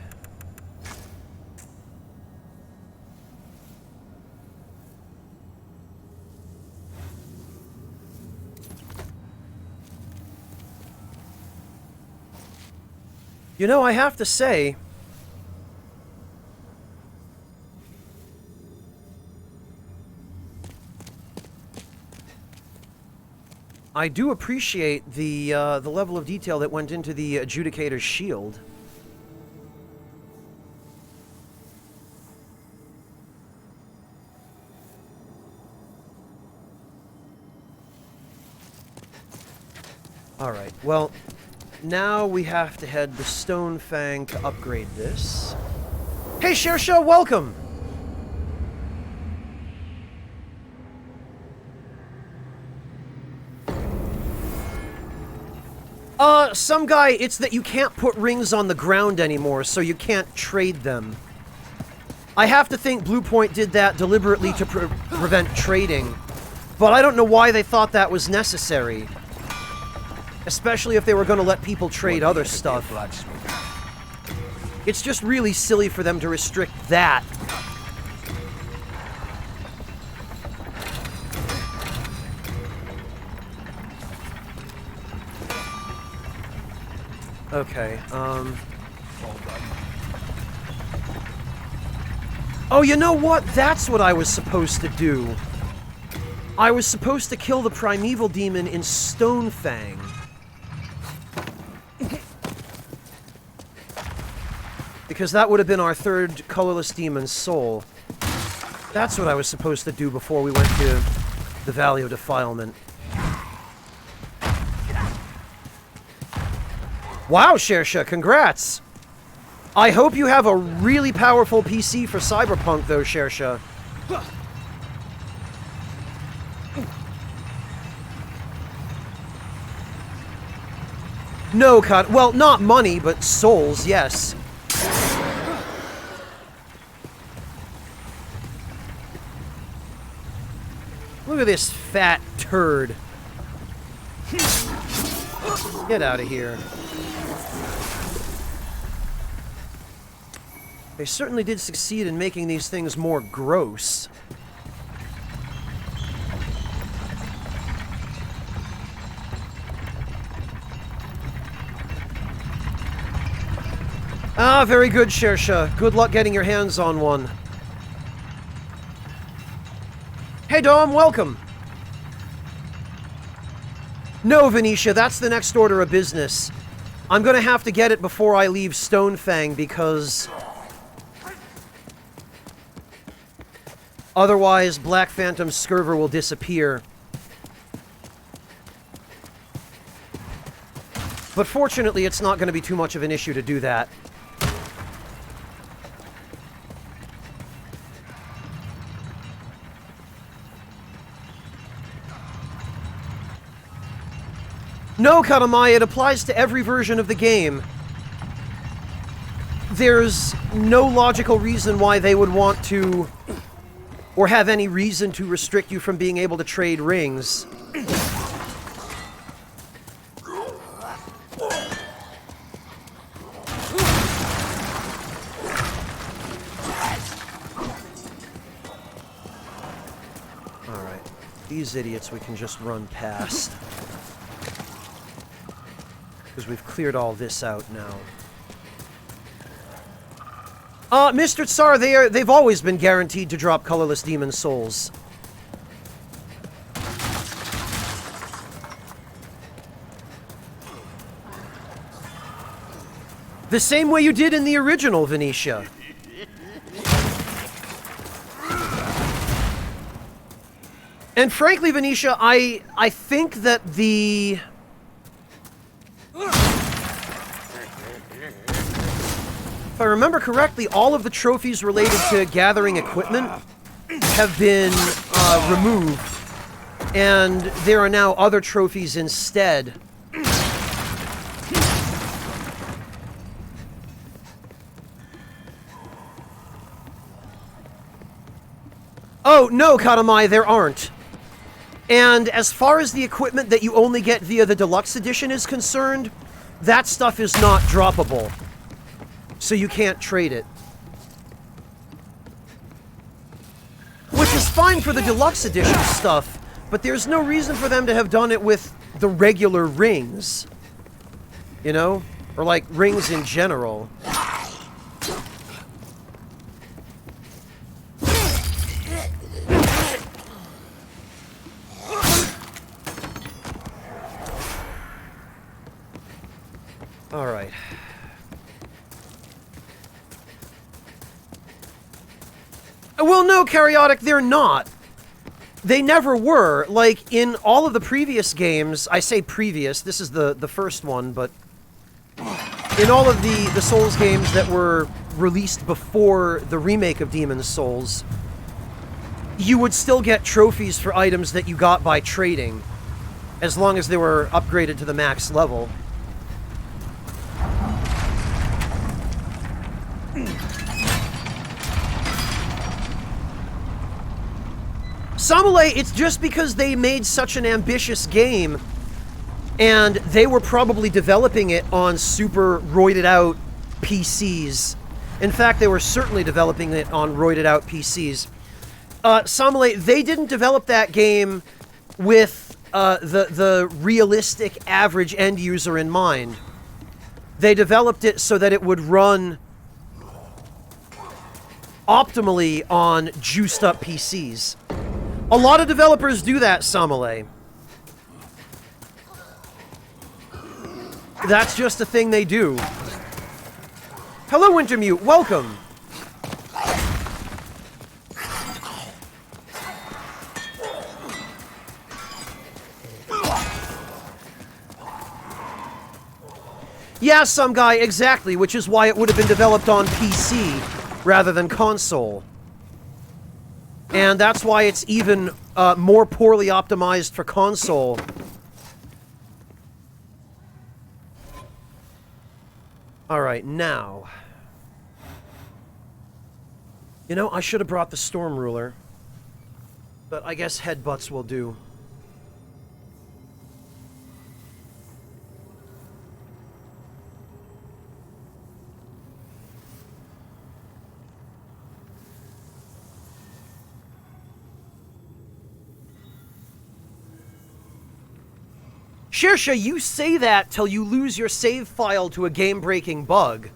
You know, I have to say, I do appreciate the level of detail that went into the Adjudicator's shield. Alright, well, now we have to head to Stonefang to upgrade this. Hey, Shersha, welcome! Some guy, it's that you can't put rings on the ground anymore, so you can't trade them. I have to think Bluepoint did that deliberately to prevent trading, but I don't know why they thought that was necessary. Especially if they were going to let people trade other stuff. It's just really silly for them to restrict that. Okay, Oh, you know what? That's what I was supposed to do. I was supposed to kill the primeval demon in Stonefang. Because that would have been our third colorless demon's soul. That's what I was supposed to do before we went to the Valley of Defilement. Wow, Shersha, congrats! I hope you have a really powerful PC for Cyberpunk, though, Shersha. No, cut. Well, not money, but souls, yes. Look at this fat turd. Get out of here. They certainly did succeed in making these things more gross. Ah, very good, Shersha. Good luck getting your hands on one. Hey, Dom, welcome. No, Venetia, that's the next order of business. I'm gonna have to get it before I leave Stonefang, because otherwise, Black Phantom's Scurver will disappear. But fortunately, it's not going to be too much of an issue to do that. No, Katamai, it applies to every version of the game. There's no logical reason why they would want to, or have any reason to restrict you from being able to trade rings. Alright, these idiots we can just run past. Because we've cleared all this out now. Mr. Tsar, they've always been guaranteed to drop colorless demon souls. The same way you did in the original, Venetia. And frankly, Venetia, I think that the... If I remember correctly, all of the trophies related to gathering equipment have been removed, and there are now other trophies instead. Oh, no, Katamai, there aren't. And as far as the equipment that you only get via the Deluxe Edition is concerned, that stuff is not droppable. So you can't trade it. Which is fine for the Deluxe Edition stuff, but there's no reason for them to have done it with the regular rings. You know? Or like, rings in general. Alright. Well, no, Karyotic, they're not. They never were. Like, in all of the previous games, I say previous, this is the first one, but in all of the Souls games that were released before the remake of Demon's Souls, you would still get trophies for items that you got by trading, as long as they were upgraded to the max level. Samale, it's just because they made such an ambitious game, and they were probably developing it on super roided out PCs. In fact, they were certainly developing it on roided out PCs. Samale, they didn't develop that game with the realistic average end user in mind. They developed it so that it would run optimally on juiced up PCs. A lot of developers do that, Samale. That's just a thing they do. Hello, Wintermute. Welcome. Yeah, some guy, exactly, which is why it would have been developed on PC rather than console. And that's why it's even more poorly optimized for console. Alright, now... You know, I should have brought the Storm Ruler. But I guess headbutts will do. Shersha, you say that till you lose your save file to a game-breaking bug.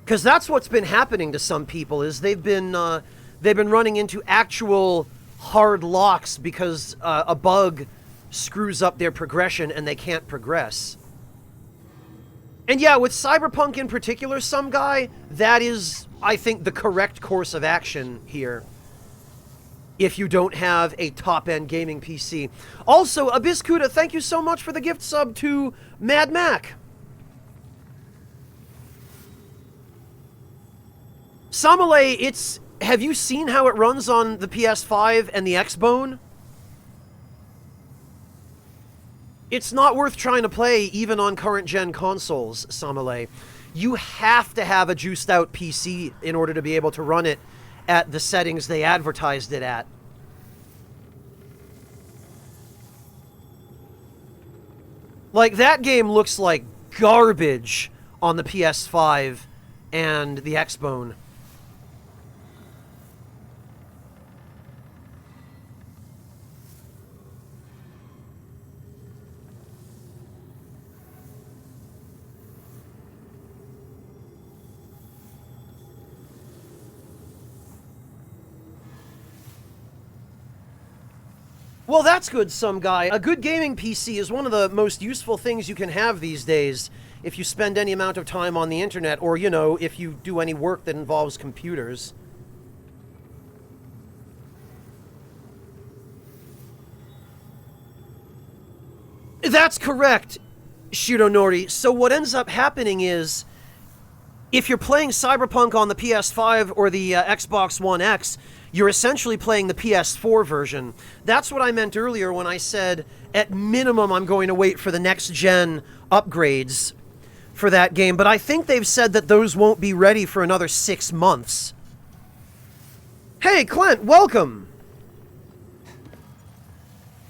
Because that's what's been happening to some people, is they've been running into actual hard locks because a bug screws up their progression and they can't progress. And yeah, with Cyberpunk in particular, some guy, that is, I think, the correct course of action here. If you don't have a top-end gaming PC. Also, Abiscuda, thank you so much for the gift sub to Mad Mac. Samale, it's... Have you seen how it runs on the PS5 and the Xbone? It's not worth trying to play even on current-gen consoles, Samale. You have to have a juiced-out PC in order to be able to run it at the settings they advertised it at. Like, that game looks like garbage on the PS5 and the Xbone. Well, that's good, some guy. A good gaming PC is one of the most useful things you can have these days if you spend any amount of time on the internet, or, you know, if you do any work that involves computers. That's correct, Shironori. So what ends up happening is, if you're playing Cyberpunk on the PS5 or the Xbox One X, you're essentially playing the PS4 version. That's what I meant earlier when I said, at minimum, I'm going to wait for the next-gen upgrades for that game. But I think they've said that those won't be ready for another 6 months. Hey, Clint, welcome!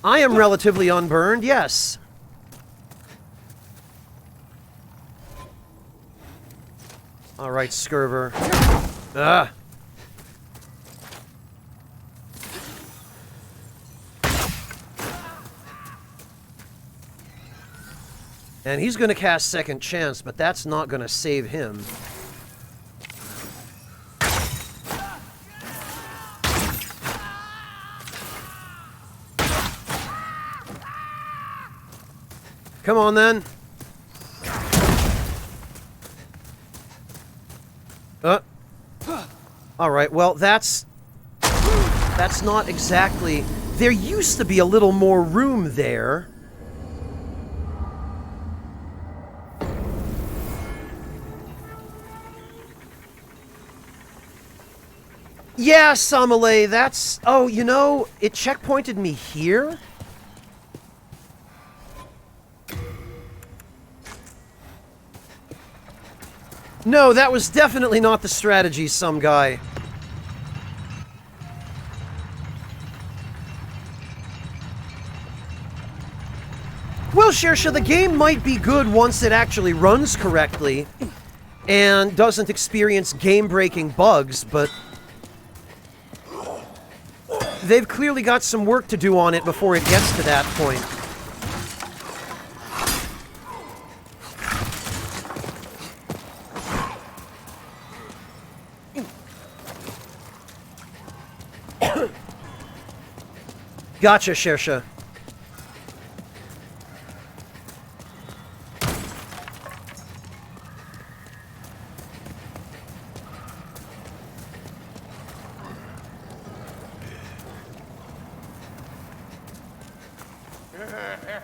I am relatively unburned, yes. Alright, Scurver. Ah. And he's going to cast Second Chance, but that's not going to save him. Come on, then. Alright, well, that's not exactly... There used to be a little more room there. Yeah, Samale, that's... Oh, you know, it checkpointed me here? No, that was definitely not the strategy, some guy. Well, Shersha, the game might be good once it actually runs correctly and doesn't experience game-breaking bugs, but they've clearly got some work to do on it before it gets to that point. Gotcha, Shersha.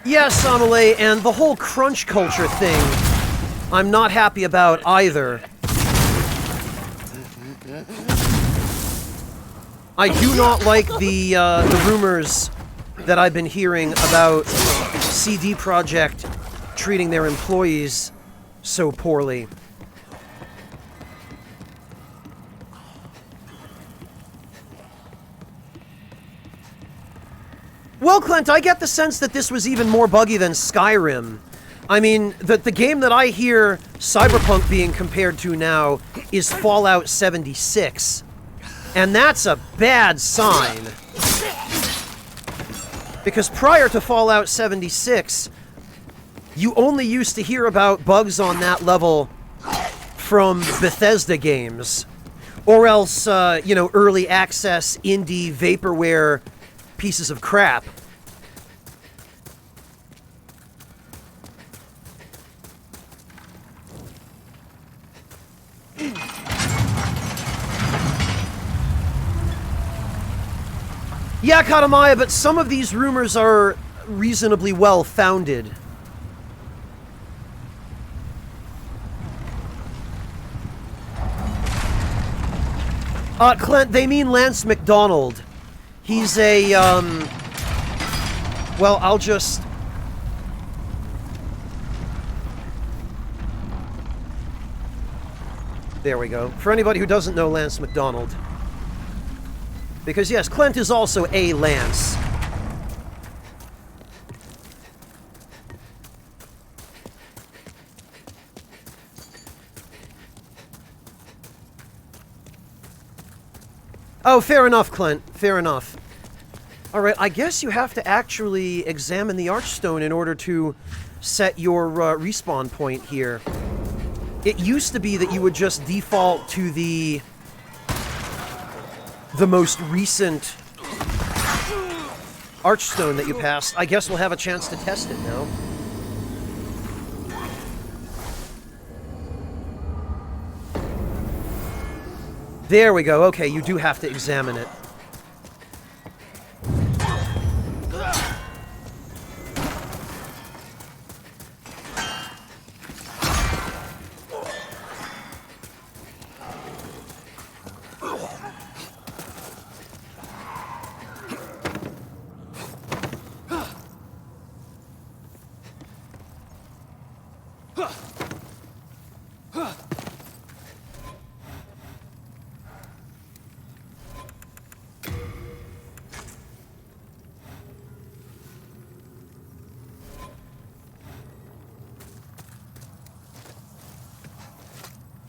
Yes, Amelie, and the whole crunch culture thing, I'm not happy about either. I do not like the rumors that I've been hearing about CD Projekt treating their employees so poorly. Well, Clint, I get the sense that this was even more buggy than Skyrim. I mean, the game that I hear Cyberpunk being compared to now is Fallout 76. And that's a bad sign. Because prior to Fallout 76, you only used to hear about bugs on that level from Bethesda games. Or else, you know, early access, indie, vaporware pieces of crap. Yeah, Katamaya, but some of these rumors are reasonably well-founded. Clint, they mean Lance McDonald. He's a, well, I'll just... There we go. For anybody who doesn't know Lance McDonald. Because, yes, Clint is also a Lance. Oh, fair enough, Clint. Fair enough. Alright, I guess you have to actually examine the Archstone in order to set your respawn point here. It used to be that you would just default to the most recent Archstone that you passed. I guess we'll have a chance to test it now. There we go. Okay, you do have to examine it.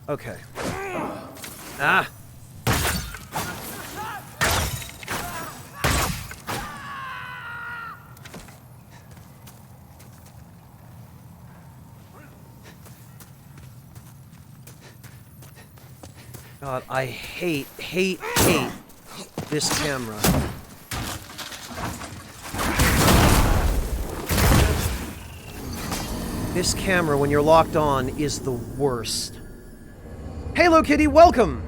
Okay. Ah! God, I hate this camera. This camera, when you're locked on, is the worst. Hello, Kitty, welcome!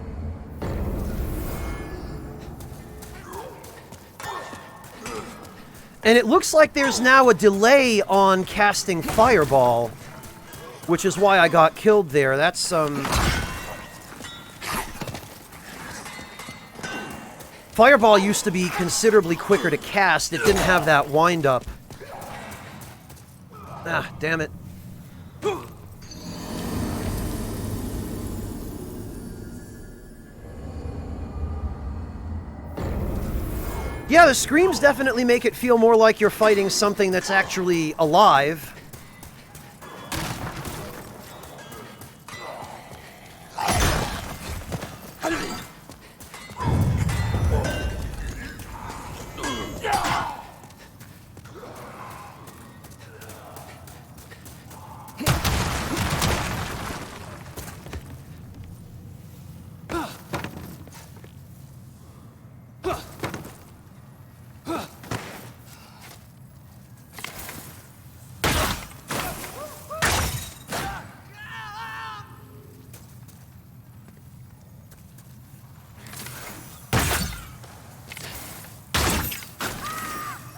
And it looks like there's now a delay on casting Fireball, which is why I got killed there. That's, Fireball used to be considerably quicker to cast. It didn't have that wind-up. Ah, damn it. Yeah, the screams definitely make it feel more like you're fighting something that's actually alive.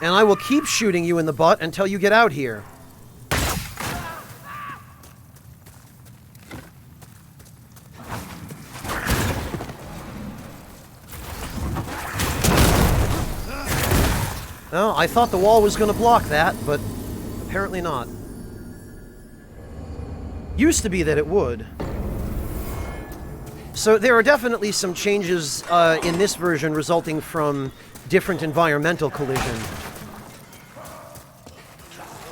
And I will keep shooting you in the butt until you get out here. Well, I thought the wall was going to block that, but apparently not. Used to be that it would. So there are definitely some changes in this version resulting from different environmental collision.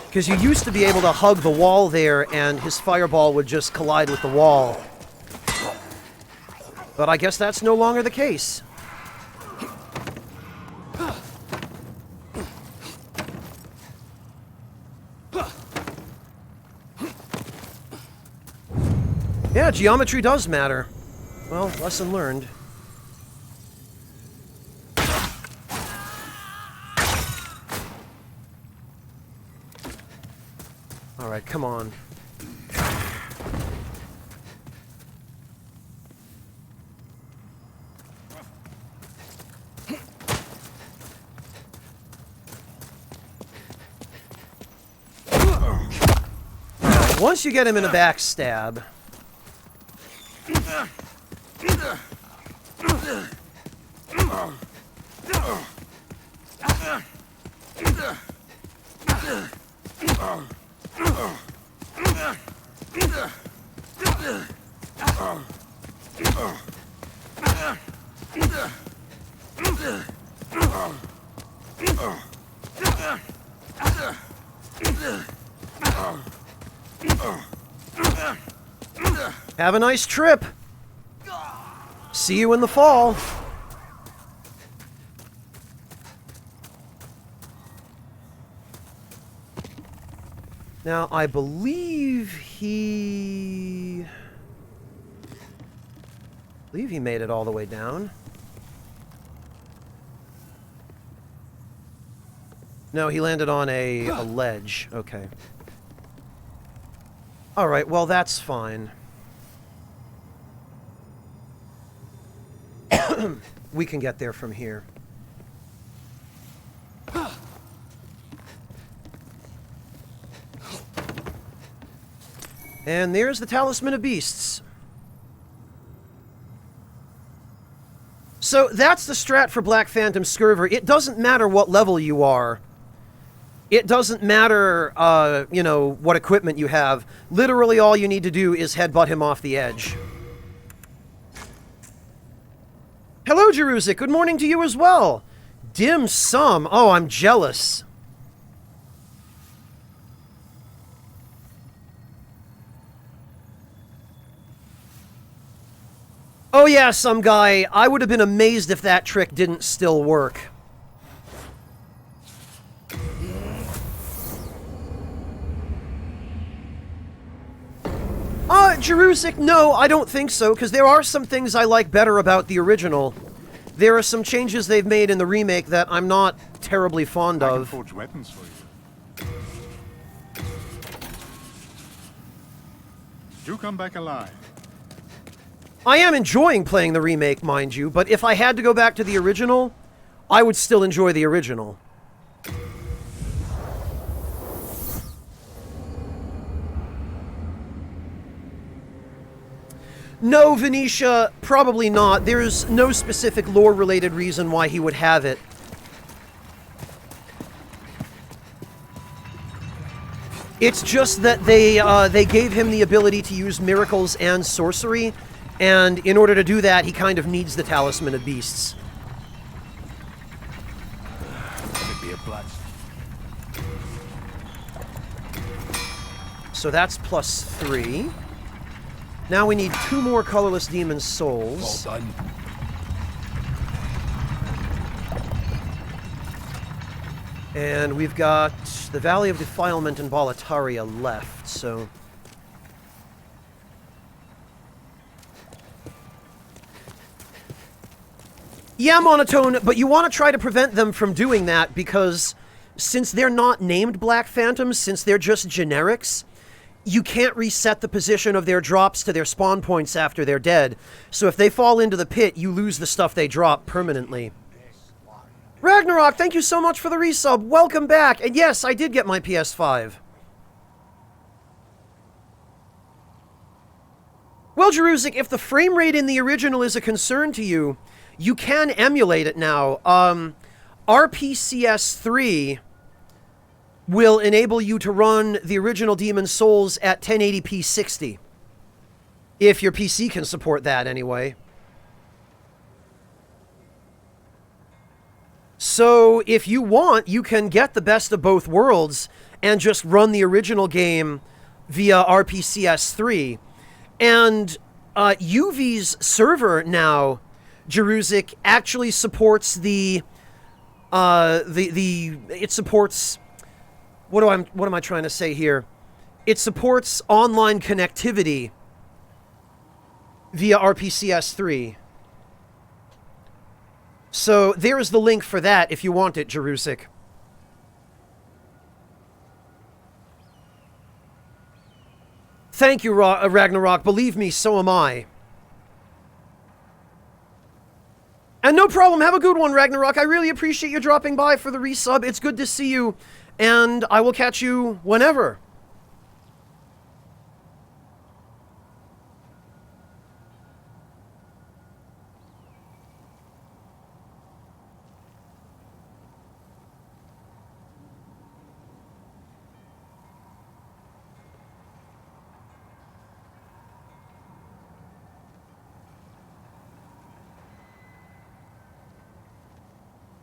Because you used to be able to hug the wall there and his fireball would just collide with the wall. But I guess that's no longer the case. Yeah, geometry does matter. Well, lesson learned. Alright, come on. Alright, once you get him in a backstab... Have a nice trip. See you in the fall. Now, I believe he made it all the way down. No, he landed on a ledge. Okay. All right, well, that's fine. We can get there from here. And there's the Talisman of Beasts. So that's the strat for Black Phantom Scurver. It doesn't matter what level you are. It doesn't matter, you know, what equipment you have. Literally all you need to do is headbutt him off the edge. Hello, Jeruzik. Good morning to you as well. Dim sum. Oh, I'm jealous. Oh yeah, some guy. I would have been amazed if that trick didn't still work. Jeruzik, no, I don't think so, because there are some things I like better about the original. There are some changes they've made in the remake that I'm not terribly fond of. I can forge weapons for you. Do come back alive. I am enjoying playing the remake, mind you, but if I had to go back to the original, I would still enjoy the original. No, Venetia, probably not. There's no specific lore-related reason why he would have it. It's just that they gave him the ability to use miracles and sorcery, and in order to do that, he kind of needs the Talisman of Beasts. Be obliged. So that's +3. Now we need 2 more colorless demon souls. All done. And we've got the Valley of Defilement and Boletaria left, so... Yeah, Monotone, but you want to try to prevent them from doing that because since they're not named Black Phantoms, since they're just generics, you can't reset the position of their drops to their spawn points after they're dead. So if they fall into the pit, you lose the stuff they drop permanently. Ragnarok, thank you so much for the resub. Welcome back. And yes, I did get my PS5. Well, Jeruzik, if the frame rate in the original is a concern to you, you can emulate it now. RPCS 3 will enable you to run the original Demon's Souls at 1080p 60. If your PC can support that, anyway. So, if you want, you can get the best of both worlds and just run the original game via RPCS 3. And UV's server now, Jeruzik, actually supports it supports, what am I trying to say here? It supports online connectivity via RPCS 3. So there is the link for that if you want it, Jeruzik. Thank you, Ragnarok. Believe me, so am I. And no problem. Have a good one, Ragnarok. I really appreciate you dropping by for the resub. It's good to see you, and I will catch you whenever.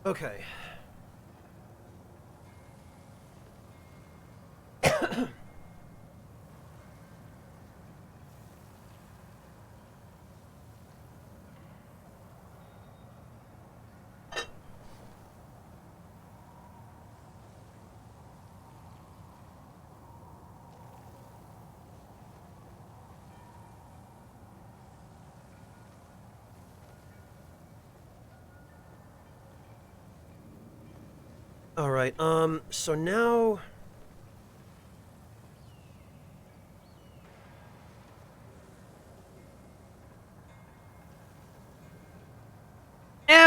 Okay. Alright, so now...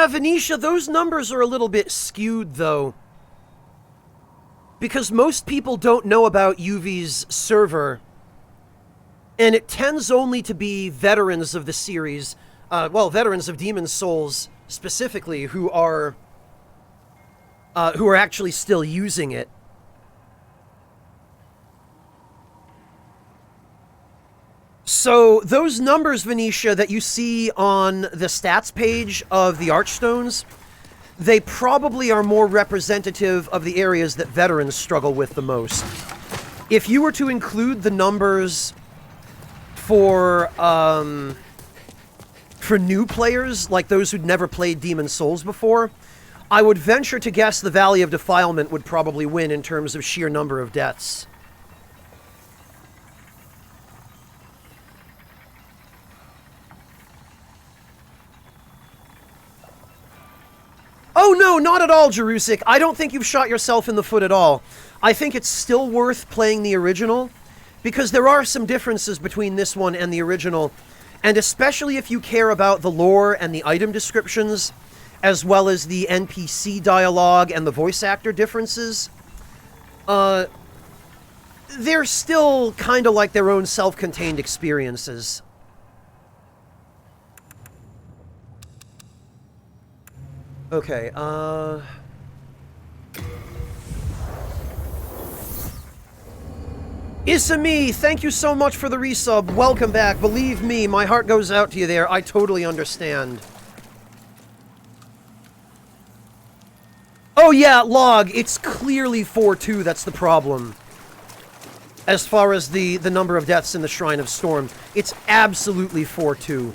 Venetia, those numbers are a little bit skewed, though. Because most people don't know about UV's server. And it tends only to be veterans of the series, well, veterans of Demon's Souls, specifically, who are actually still using it. So those numbers, Venetia, that you see on the stats page of the Archstones, they probably are more representative of the areas that veterans struggle with the most. If you were to include the numbers for new players, like those who'd never played Demon's Souls before, I would venture to guess the Valley of Defilement would probably win in terms of sheer number of deaths. Oh no, not at all, Jeruzik. I don't think you've shot yourself in the foot at all. I think it's still worth playing the original, because there are some differences between this one and the original, and especially if you care about the lore and the item descriptions, as well as the NPC dialogue and the voice actor differences, they're still kind of like their own self-contained experiences. Okay, Isami, thank you so much for the resub. Welcome back. Believe me, my heart goes out to you there. I totally understand. Oh yeah, log. It's clearly 4-2. That's the problem. As far as the number of deaths in the Shrine of Storm, it's absolutely 4-2.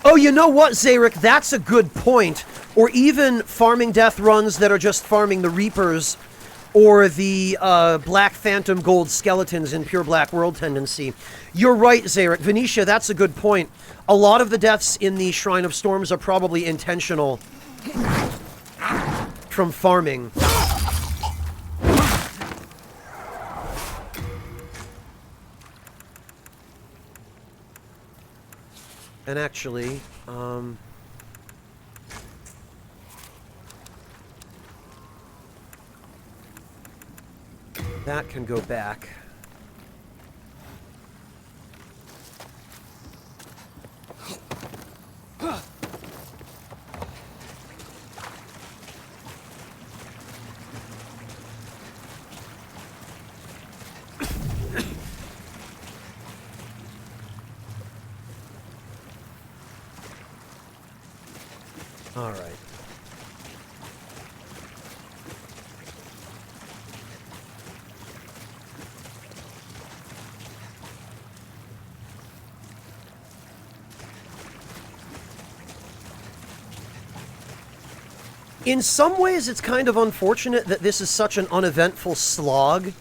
Oh, you know what, Zarek? That's a good point. Or even farming death runs that are just farming the Reapers or the Black Phantom Gold Skeletons in Pure Black World Tendency. You're right, Zarek. Venetia, that's a good point. A lot of the deaths in the Shrine of Storms are probably intentional from farming. And actually, that can go back. All right. In some ways, it's kind of unfortunate that this is such an uneventful slog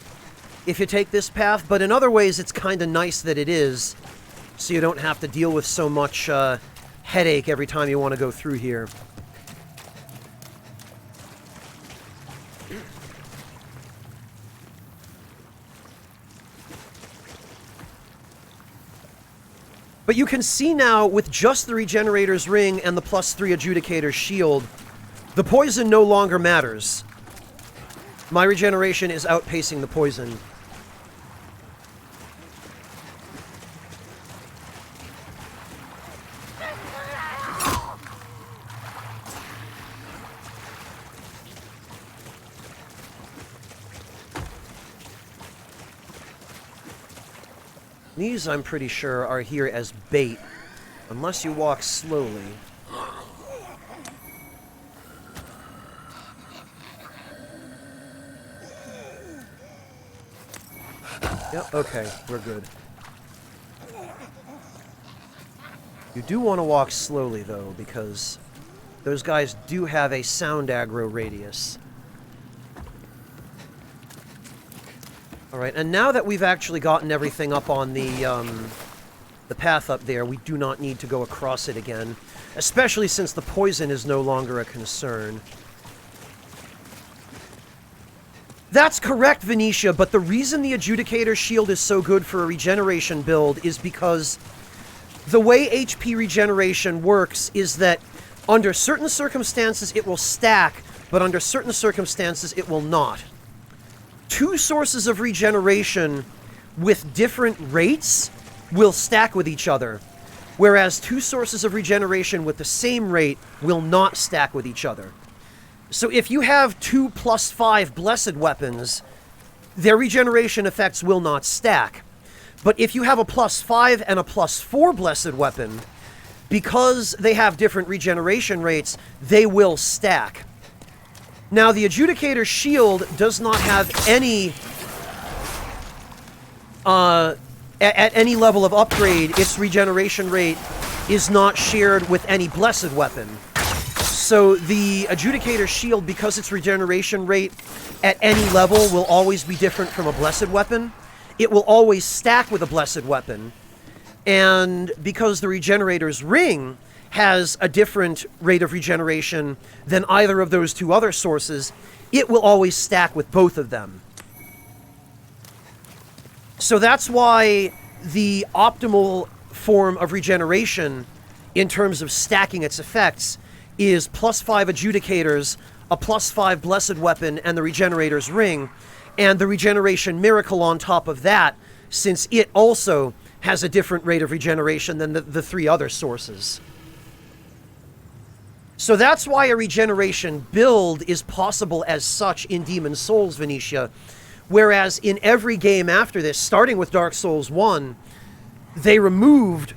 if you take this path, but in other ways, it's kind of nice that it is, so you don't have to deal with so much headache every time you want to go through here. But you can see now, with just the Regenerator's Ring and the +3 Adjudicator's Shield, the poison no longer matters. My regeneration is outpacing the poison. These, I'm pretty sure, are here as bait, unless you walk slowly. Yep, okay, we're good. You do want to walk slowly, though, because those guys do have a sound aggro radius. Alright, and now that we've actually gotten everything up on the path up there, we do not need to go across it again, especially since the poison is no longer a concern. That's correct, Venetia, but the reason the Adjudicator Shield is so good for a regeneration build is because the way HP regeneration works is that under certain circumstances it will stack, but under certain circumstances it will not. Two sources of regeneration with different rates will stack with each other, whereas two sources of regeneration with the same rate will not stack with each other. So if you have two +5 blessed weapons, their regeneration effects will not stack. But if you have a +5 and a +4 blessed weapon, because they have different regeneration rates, they will stack. Now, the Adjudicator Shield does not have any... at any level of upgrade, its regeneration rate is not shared with any blessed weapon. So the Adjudicator Shield, because its regeneration rate at any level will always be different from a blessed weapon, it will always stack with a blessed weapon. And because the Regenerator's Ring has a different rate of regeneration than either of those two other sources, it will always stack with both of them. So that's why the optimal form of regeneration in terms of stacking its effects is +5 Adjudicators, a +5 Blessed Weapon, and the Regenerator's Ring, and the Regeneration Miracle on top of that, since it also has a different rate of regeneration than the three other sources. So that's why a regeneration build is possible as such in Demon Souls, Venetia, whereas in every game after this, starting with Dark Souls 1, they removed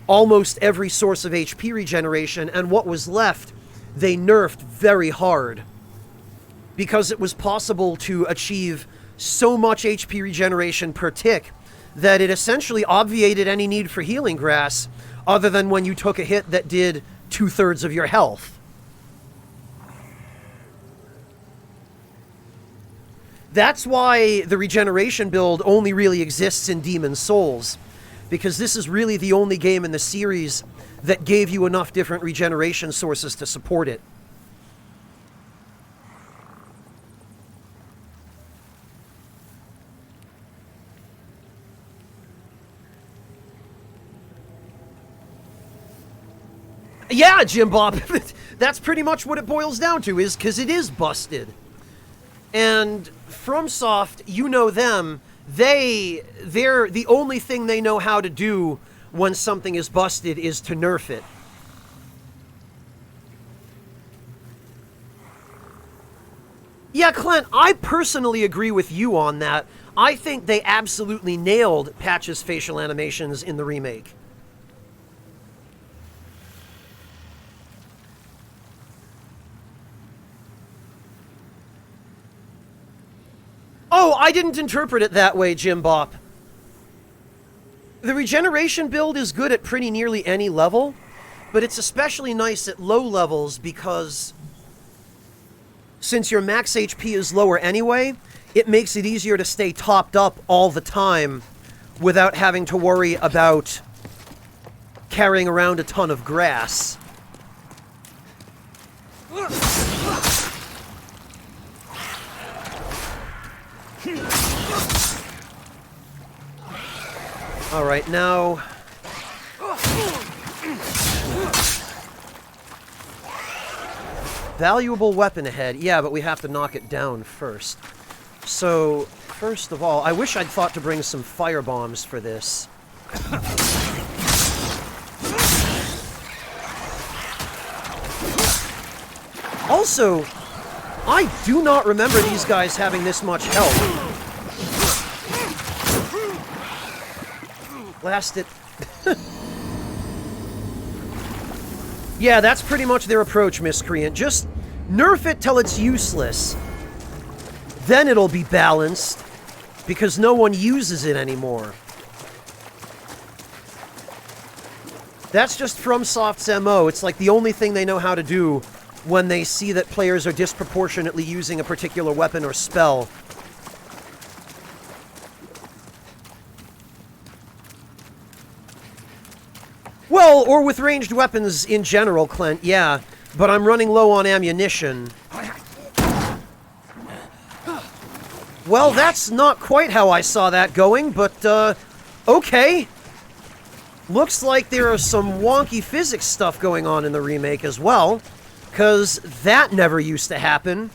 almost every source of HP regeneration, and what was left, they nerfed very hard. Because it was possible to achieve so much HP regeneration per tick that it essentially obviated any need for healing grass, other than when you took a hit that did 2/3 of your health. That's why the regeneration build only really exists in Demon's Souls, because this is really the only game in the series that gave you enough different regeneration sources to support it. Yeah, Jim Bob, that's pretty much what it boils down to, is because it is busted. And FromSoft, you know them, they're the only thing they know how to do when something is busted is to nerf it. Yeah, Clint, I personally agree with you on that. I think they absolutely nailed Patch's facial animations in the remake. Oh, I didn't interpret it that way, Jim Bop. The regeneration build is good at pretty nearly any level, but it's especially nice at low levels because since your max HP is lower anyway, it makes it easier to stay topped up all the time without having to worry about carrying around a ton of grass. Alright, now... Valuable weapon ahead. Yeah, but we have to knock it down first. So, first of all, I wish I'd thought to bring some fire bombs for this. Also, I do not remember these guys having this much health. Blast it. Yeah, that's pretty much their approach, Miscreant. Just nerf it till it's useless. Then it'll be balanced, because no one uses it anymore. That's just FromSoft's MO. It's like the only thing they know how to do when they see that players are disproportionately using a particular weapon or spell. Well, or with ranged weapons in general, Clint, yeah. But I'm running low on ammunition. Well, that's not quite how I saw that going, but, okay. Looks like there are some wonky physics stuff going on in the remake as well, because that never used to happen.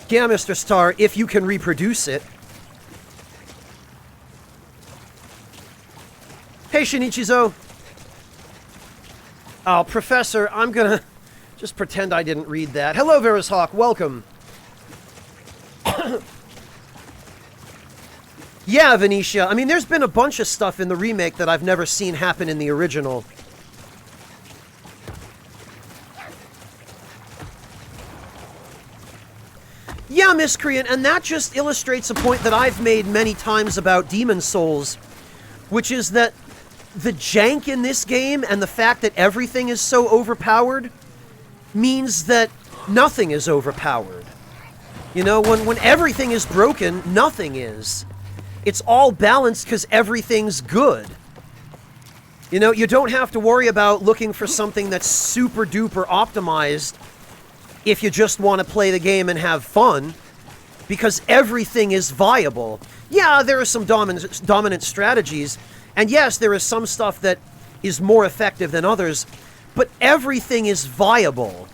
Yeah, Mr. Star, if you can reproduce it. Hey, Shinichizo. Oh, Professor, I'm gonna just pretend I didn't read that. Hello, Verishawk, welcome. Yeah, Venetia, I mean, there's been a bunch of stuff in the remake that I've never seen happen in the original. Yeah, Miscreant, and that just illustrates a point that I've made many times about Demon's Souls, which is that the jank in this game and the fact that everything is so overpowered means that nothing is overpowered. You know, when everything is broken, nothing is. It's all balanced because everything's good. You know, you don't have to worry about looking for something that's super duper optimized if you just want to play the game and have fun, because everything is viable. Yeah, there are some dominant strategies, and yes, there is some stuff that is more effective than others, but everything is viable.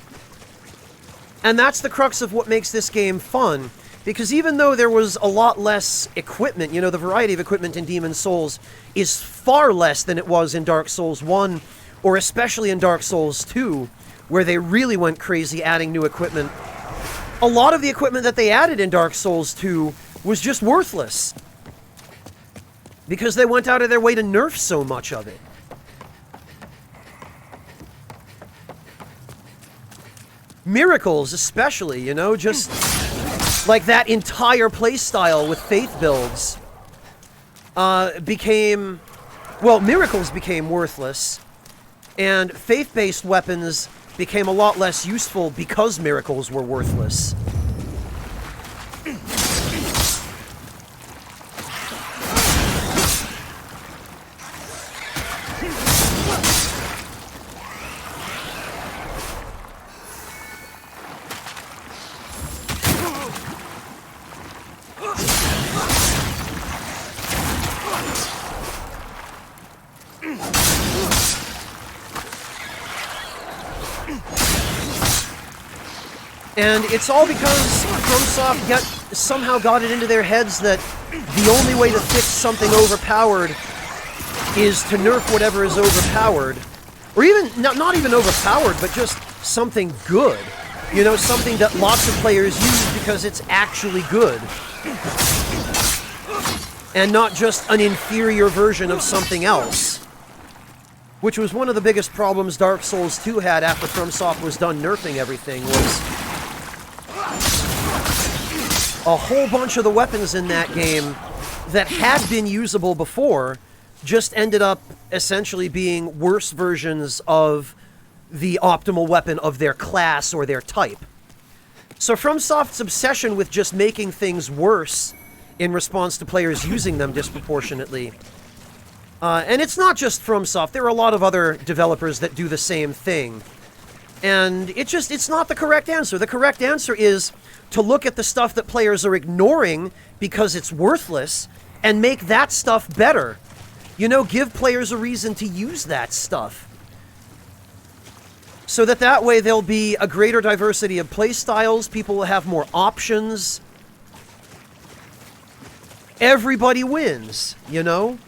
And that's the crux of what makes this game fun, because even though there was a lot less equipment, you know, the variety of equipment in Demon's Souls is far less than it was in Dark Souls 1, or especially in Dark Souls 2, where they really went crazy adding new equipment. A lot of the equipment that they added in Dark Souls 2 was just worthless. Because they went out of their way to nerf so much of it. Miracles, especially, you know, just like that entire playstyle with faith builds became... Well, miracles became worthless, and faith-based weapons became a lot less useful because miracles were worthless. And it's all because FromSoft somehow got it into their heads that the only way to fix something overpowered is to nerf whatever is overpowered. Or even, not even overpowered, but just something good. You know, something that lots of players use because it's actually good. And not just an inferior version of something else. Which was one of the biggest problems Dark Souls 2 had after FromSoft was done nerfing everything, was a whole bunch of the weapons in that game that had been usable before just ended up essentially being worse versions of the optimal weapon of their class or their type. So FromSoft's obsession with just making things worse in response to players using them disproportionately. And it's not just FromSoft, there are a lot of other developers that do the same thing. And it's not the correct answer. The correct answer is to look at the stuff that players are ignoring because it's worthless and make that stuff better. You know, give players a reason to use that stuff. So that way there'll be a greater diversity of playstyles, people will have more options. Everybody wins, you know?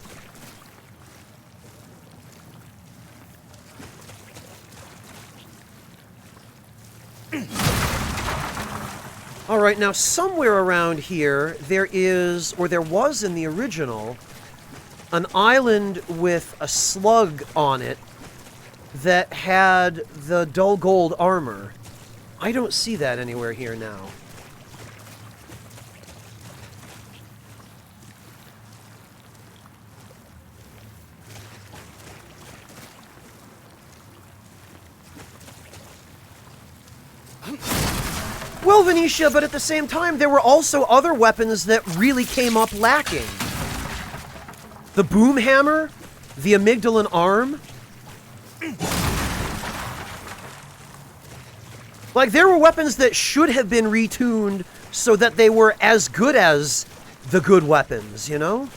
Alright, now somewhere around here, there is, or there was in the original, an island with a slug on it that had the dull gold armor. I don't see that anywhere here now. Well, Venetia, but at the same time, there were also other weapons that really came up lacking. The boom hammer, the amygdalin arm. Like, there were weapons that should have been retuned so that they were as good as the good weapons, you know?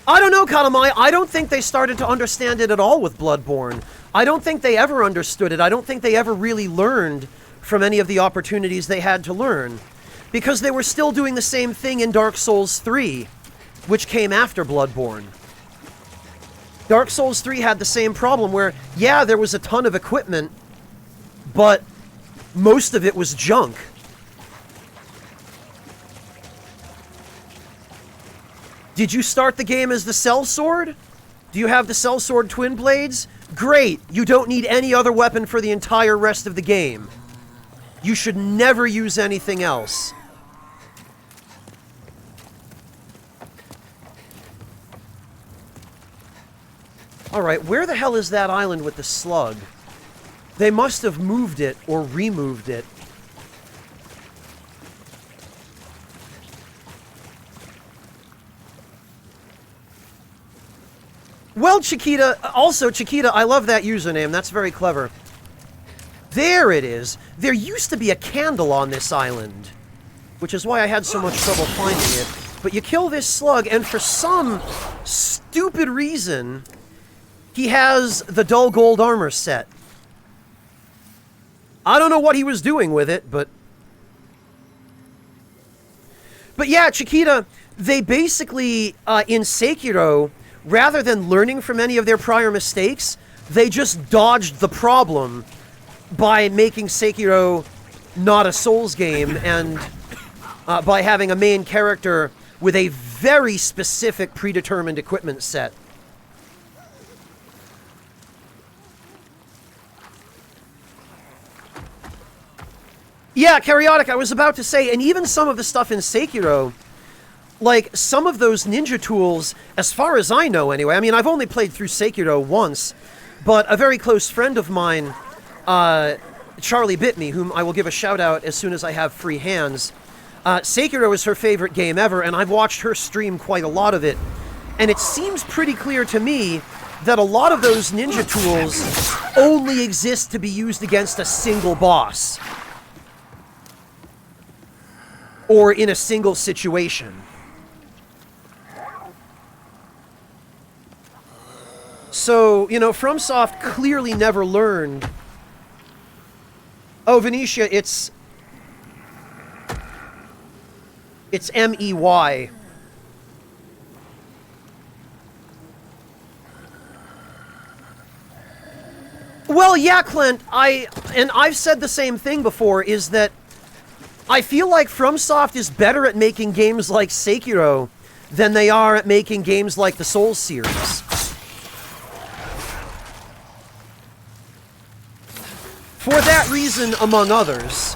I don't know, Katamai. I don't think they started to understand it at all with Bloodborne. I don't think they ever understood it. I don't think they ever really learned from any of the opportunities they had to learn. Because they were still doing the same thing in Dark Souls 3, which came after Bloodborne. Dark Souls 3 had the same problem where, yeah, there was a ton of equipment, but most of it was junk. Did you start the game as the sellsword? Do you have the sellsword twin blades? Great! You don't need any other weapon for the entire rest of the game. You should never use anything else. Alright, where the hell is that island with the slug? They must have moved it or removed it. Well, Chiquita, I love that username. That's very clever. There it is. There used to be a candle on this island, which is why I had so much trouble finding it. But you kill this slug, and for some stupid reason, he has the dull gold armor set. I don't know what he was doing with it, but yeah, Chiquita, they basically, in Sekiro, rather than learning from any of their prior mistakes, they just dodged the problem by making Sekiro not a Souls game, and by having a main character with a very specific predetermined equipment set. Yeah, Karyotic, I was about to say, and even some of the stuff in Sekiro, like, some of those ninja tools, as far as I know anyway, I mean, I've only played through Sekiro once, but a very close friend of mine, Charlie Bitme, whom I will give a shout out as soon as I have free hands, Sekiro is her favorite game ever, and I've watched her stream quite a lot of it, and it seems pretty clear to me that a lot of those ninja tools only exist to be used against a single boss. Or in a single situation. So, you know, FromSoft clearly never learned. Oh, Venetia, it's M-E-Y. Well, yeah, Clint, I've said the same thing before, is that I feel like FromSoft is better at making games like Sekiro than they are at making games like the Souls series. For that reason, among others.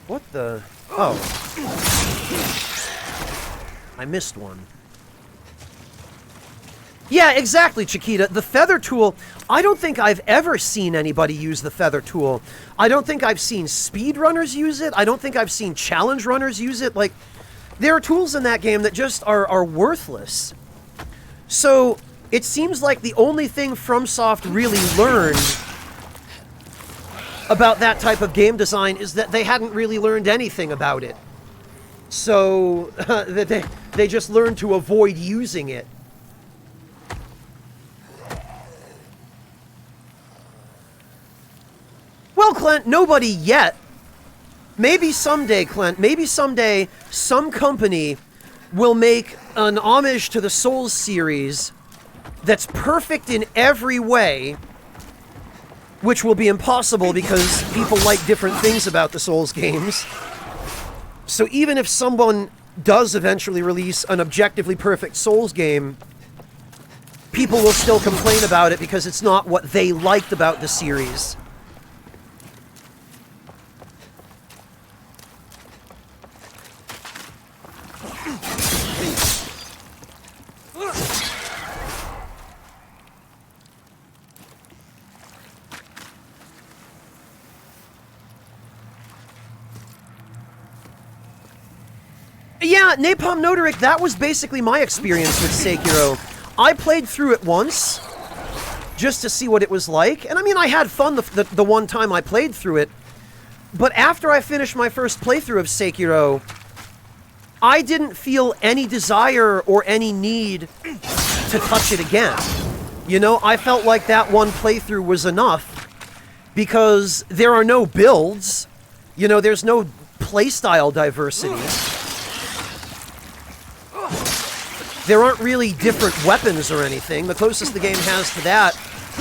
What the? Oh. I missed one. Yeah, exactly, Chiquita. The feather tool, I don't think I've ever seen anybody use the feather tool. I don't think I've seen speedrunners use it. I don't think I've seen challenge runners use it. Like, there are tools in that game that just are worthless. So, it seems like the only thing FromSoft really learned about that type of game design is that they hadn't really learned anything about it. So, they just learned to avoid using it. Well, Clint, nobody yet. Maybe someday, Clint, maybe someday some company will make an homage to the Souls series that's perfect in every way, which will be impossible because people like different things about the Souls games. So even if someone does eventually release an objectively perfect Souls game, people will still complain about it because it's not what they liked about the series. Yeah, Napalm Notaric, that was basically my experience with Sekiro. I played through it once, just to see what it was like, and I mean, I had fun the one time I played through it, but after I finished my first playthrough of Sekiro, I didn't feel any desire or any need to touch it again. You know, I felt like that one playthrough was enough, because there are no builds, you know, there's no playstyle diversity. There aren't really different weapons or anything. The closest the game has to that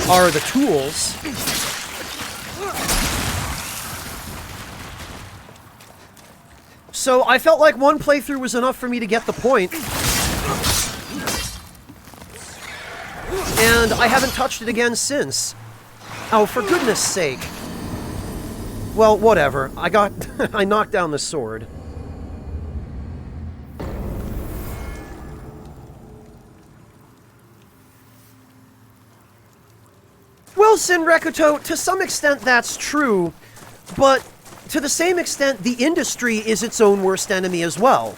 are the tools. So I felt like one playthrough was enough for me to get the point. And I haven't touched it again since. Oh, for goodness sake. Well, whatever. I knocked down the sword. Well, Sinrekuto, to some extent that's true, but to the same extent, the industry is its own worst enemy as well.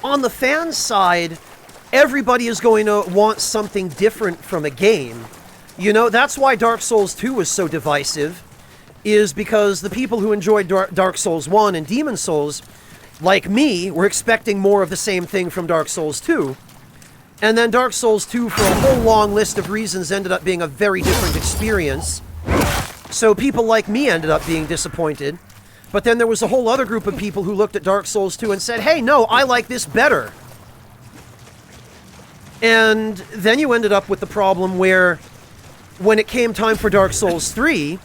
On the fan side, everybody is going to want something different from a game. You know, that's why Dark Souls 2 was so divisive, is because the people who enjoyed Dark Souls 1 and Demon Souls, like me, were expecting more of the same thing from Dark Souls 2. And then Dark Souls 2, for a whole long list of reasons, ended up being a very different experience. So people like me ended up being disappointed. But then there was a whole other group of people who looked at Dark Souls 2 and said, hey, no, I like this better. And then you ended up with the problem where, when it came time for Dark Souls 3,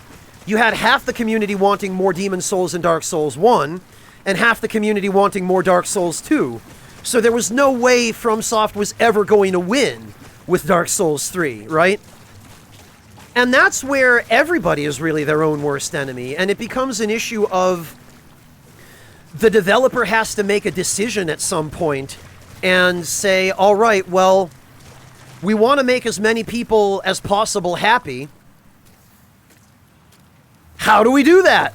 you had half the community wanting more Demon Souls in Dark Souls 1, and half the community wanting more Dark Souls 2. So there was no way FromSoft was ever going to win with Dark Souls 3, right? And that's where everybody is really their own worst enemy, and it becomes an issue of the developer has to make a decision at some point and say, all right, well, we want to make as many people as possible happy. How do we do that?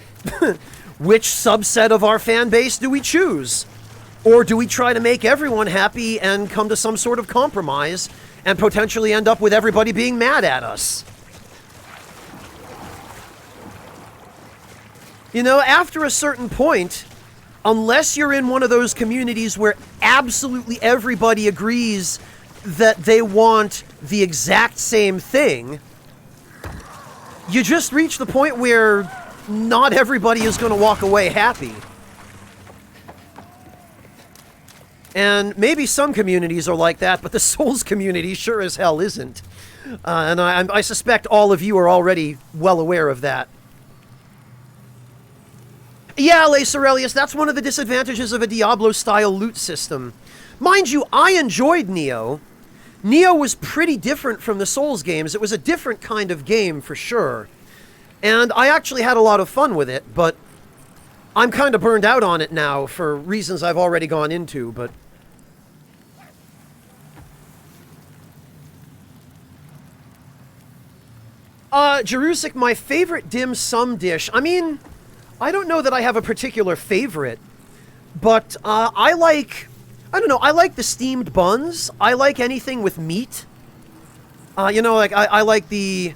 Which subset of our fan base do we choose? Or do we try to make everyone happy and come to some sort of compromise and potentially end up with everybody being mad at us? You know, after a certain point, unless you're in one of those communities where absolutely everybody agrees that they want the exact same thing, you just reach the point where not everybody is going to walk away happy. And maybe some communities are like that, but the Souls community sure as hell isn't. And I suspect all of you are already well aware of that. Yeah, Lace Aurelius, that's one of the disadvantages of a Diablo-style loot system. Mind you, I enjoyed Neo. Neo was pretty different from the Souls games. It was a different kind of game, for sure. And I actually had a lot of fun with it, but I'm kind of burned out on it now for reasons I've already gone into, but... Jerusik, my favorite dim sum dish. I mean, I don't know that I have a particular favorite, but I like the steamed buns. I like anything with meat. You know, like I like the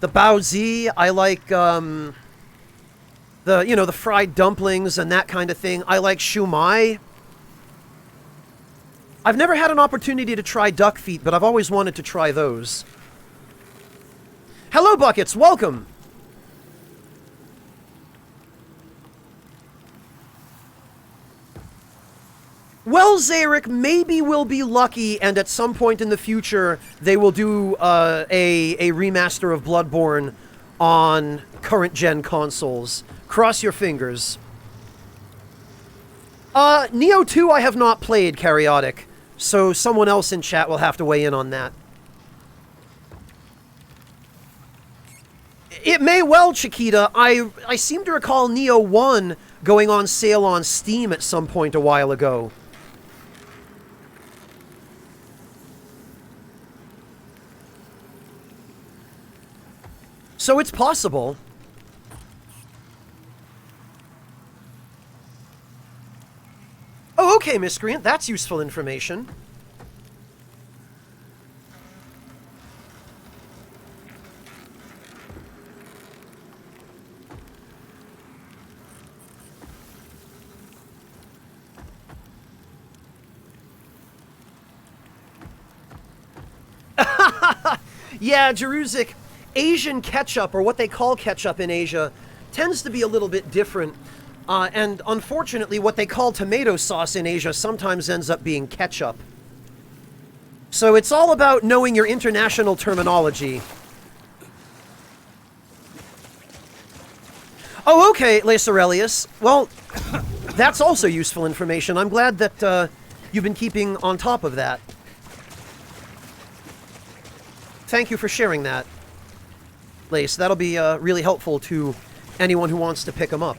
baozi. I like the fried dumplings and that kind of thing. I like shumai. I've never had an opportunity to try duck feet, but I've always wanted to try those. Hello, Buckets. Welcome. Well, Zarek, maybe we'll be lucky, and at some point in the future, they will do a remaster of Bloodborne on current-gen consoles. Cross your fingers. Neo 2 I have not played, Karyotic, so someone else in chat will have to weigh in on that. It may well, Chiquita. I seem to recall Neo 1 going on sale on Steam at some point a while ago. So it's possible. Oh, okay, Miscreant. That's useful information. Yeah, Jerusik, Asian ketchup, or what they call ketchup in Asia, tends to be a little bit different. And unfortunately, what they call tomato sauce in Asia sometimes ends up being ketchup. So it's all about knowing your international terminology. Oh, okay, Lace Aurelius. Well, that's also useful information. I'm glad that you've been keeping on top of that. Thank you for sharing that, Lace. That'll be really helpful to anyone who wants to pick them up.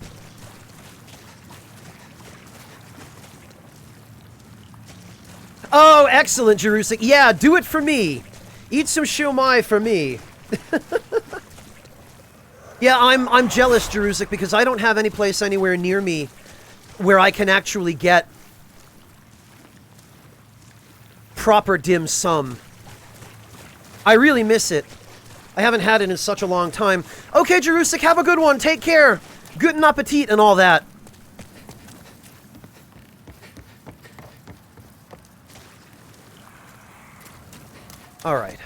Oh, excellent, Jerusik. Yeah, do it for me. Eat some shumai for me. Yeah, I'm jealous, Jerusik, because I don't have any place anywhere near me where I can actually get proper dim sum. I really miss it. I haven't had it in such a long time. Okay, Jerusik, have a good one. Take care. Guten Appetit and all that. All right.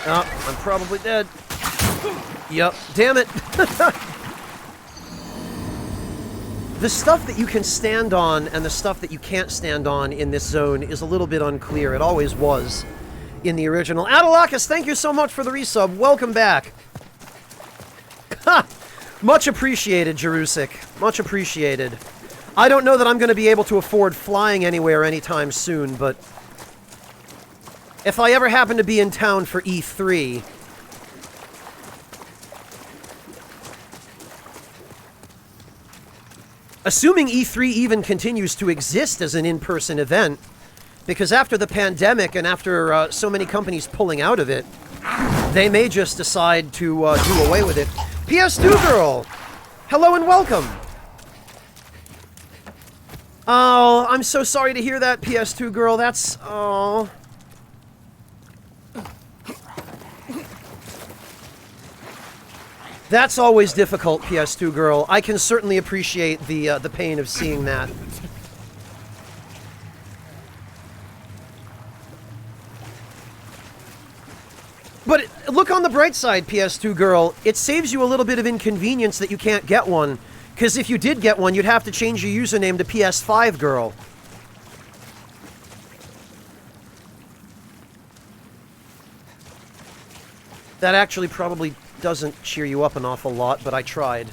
Oh, I'm probably dead. Yup. Damn it. The stuff that you can stand on and the stuff that you can't stand on in this zone is a little bit unclear. It always was in the original. Adalakis, thank you so much for the resub. Welcome back. Ha! Much appreciated, Jerusik. Much appreciated. I don't know that I'm going to be able to afford flying anywhere anytime soon, but if I ever happen to be in town for E3... Assuming E3 even continues to exist as an in-person event, because after the pandemic and after so many companies pulling out of it, they may just decide to do away with it. PS2 Girl! Hello and welcome! Oh, I'm so sorry to hear that, PS2 Girl. That's... oh... That's always difficult, PS2 Girl. I can certainly appreciate the pain of seeing that. But look on the bright side, PS2 Girl. It saves you a little bit of inconvenience that you can't get one. Because if you did get one, you'd have to change your username to PS5 Girl. That actually probably doesn't cheer you up an awful lot, but I tried.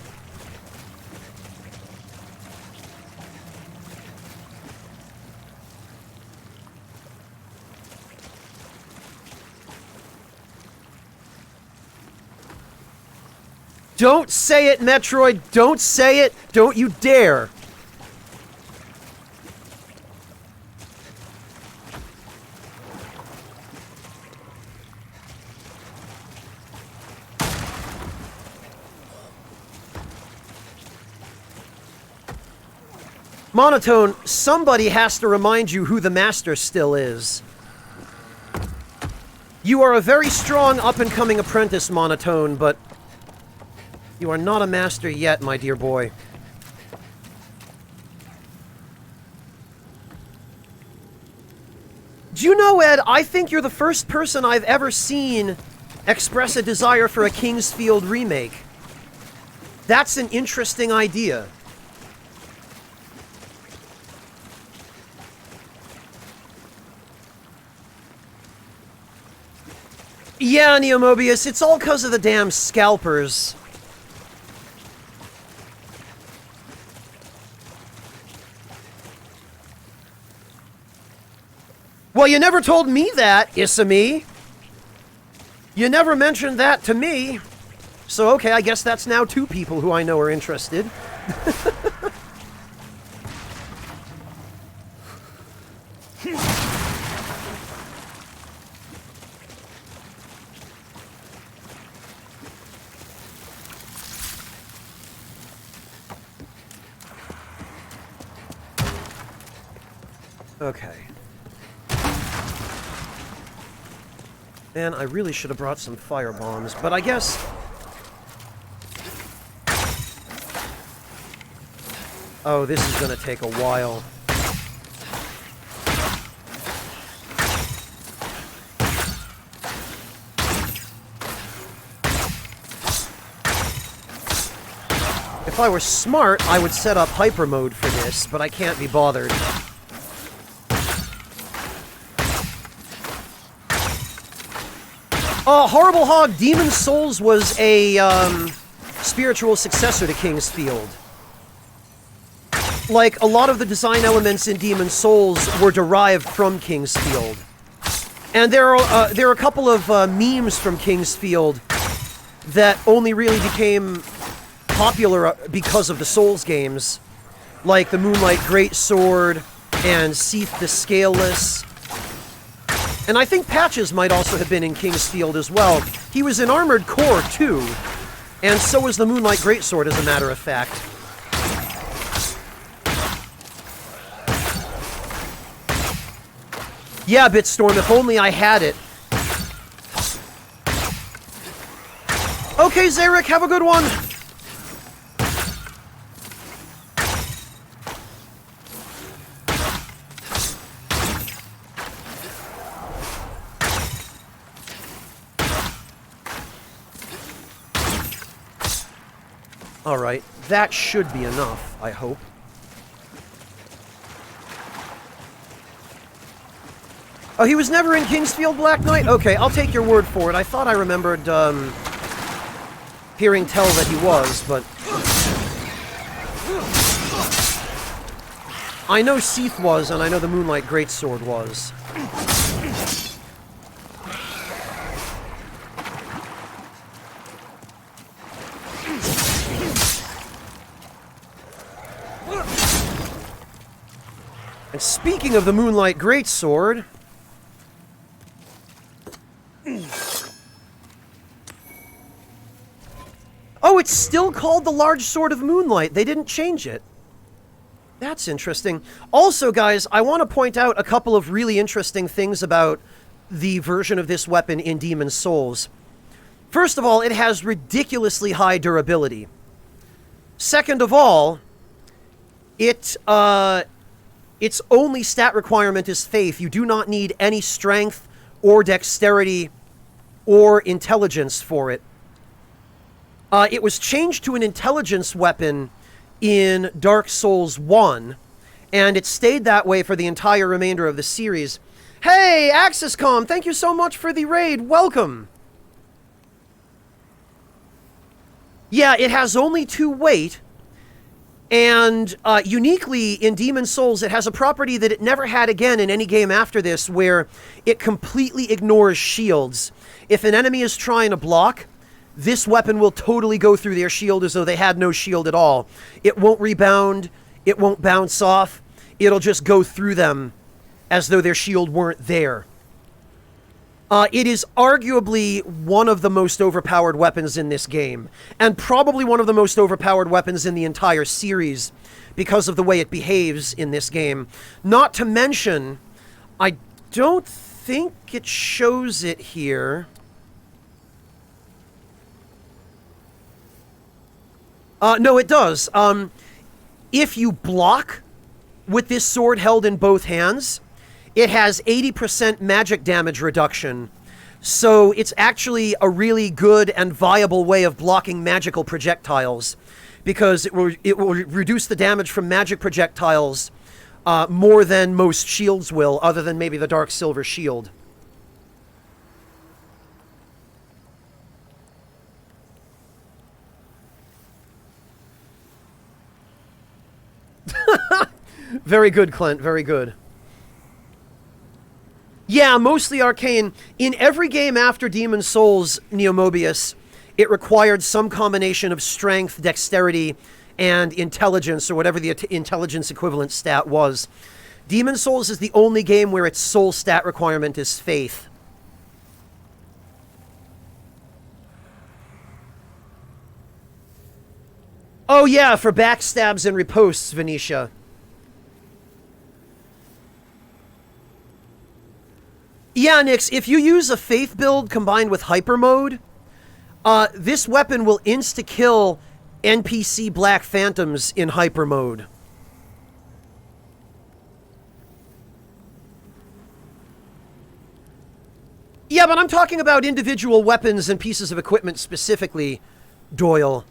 Don't say it, Metroid! Don't say it! Don't you dare! Monotone, somebody has to remind you who the master still is. You are a very strong up-and-coming apprentice, Monotone, but you are not a master yet, my dear boy. Do you know, Ed, I think you're the first person I've ever seen express a desire for a Kingsfield remake. That's an interesting idea. Yeah, Neomobius, it's all because of the damn scalpers. Well, you never told me that, Isami. You never mentioned that to me. So, okay, I guess that's now two people who I know are interested. Okay. Man, I really should have brought some fire bombs, but I guess... Oh, this is gonna take a while. If I were smart, I would set up hyper mode for this, but I can't be bothered. Horrible Hog, Demon's Souls was a spiritual successor to Kingsfield. Like, a lot of the design elements in Demon's Souls were derived from Kingsfield. And there are a couple of memes from Kingsfield that only really became popular because of the Souls games. Like the Moonlight Greatsword and Seath the Scaleless. And I think Patches might also have been in Kingsfield as well. He was in Armored Core, too. And so was the Moonlight Greatsword, as a matter of fact. Yeah, Bitstorm, if only I had it. Okay, Zarek, have a good one! Alright, that should be enough, I hope. Oh, he was never in Kingsfield, Black Knight? Okay, I'll take your word for it. I thought I remembered, hearing tell that he was, but... I know Seath was, and I know the Moonlight Greatsword was. And speaking of the Moonlight Greatsword... Oh, it's still called the Large Sword of Moonlight. They didn't change it. That's interesting. Also, guys, I want to point out a couple of really interesting things about the version of this weapon in Demon's Souls. First of all, it has ridiculously high durability. Second of all, its only stat requirement is faith. You do not need any strength or dexterity or intelligence for it. It was changed to an intelligence weapon in Dark Souls 1, and it stayed that way for the entire remainder of the series. Hey, AxisCom, thank you so much for the raid. Welcome. Yeah, it has only 2 weight, and uniquely in Demon's Souls, it has a property that it never had again in any game after this, where it completely ignores shields. If an enemy is trying to block, this weapon will totally go through their shield as though they had no shield at all. It won't rebound, it won't bounce off, it'll just go through them as though their shield weren't there. It is arguably one of the most overpowered weapons in this game, and probably one of the most overpowered weapons in the entire series because of the way it behaves in this game. Not to mention, I don't think it shows it here. No, it does. If you block with this sword held in both hands, it has 80% magic damage reduction. So it's actually a really good and viable way of blocking magical projectiles, because it will reduce the damage from magic projectiles more than most shields will, other than maybe the Dark Silver Shield. Very good, Clint. Very good. Yeah, mostly arcane. In every game after Demon's Souls, Neomobius, it required some combination of strength, dexterity, and intelligence, or whatever the intelligence equivalent stat was. Demon's Souls is the only game where its sole stat requirement is faith. Oh yeah, for backstabs and riposts, Venetia. Yeah, Nix, if you use a faith build combined with hyper mode, this weapon will insta-kill NPC Black Phantoms in hyper mode. Yeah, but I'm talking about individual weapons and pieces of equipment specifically, Doyle.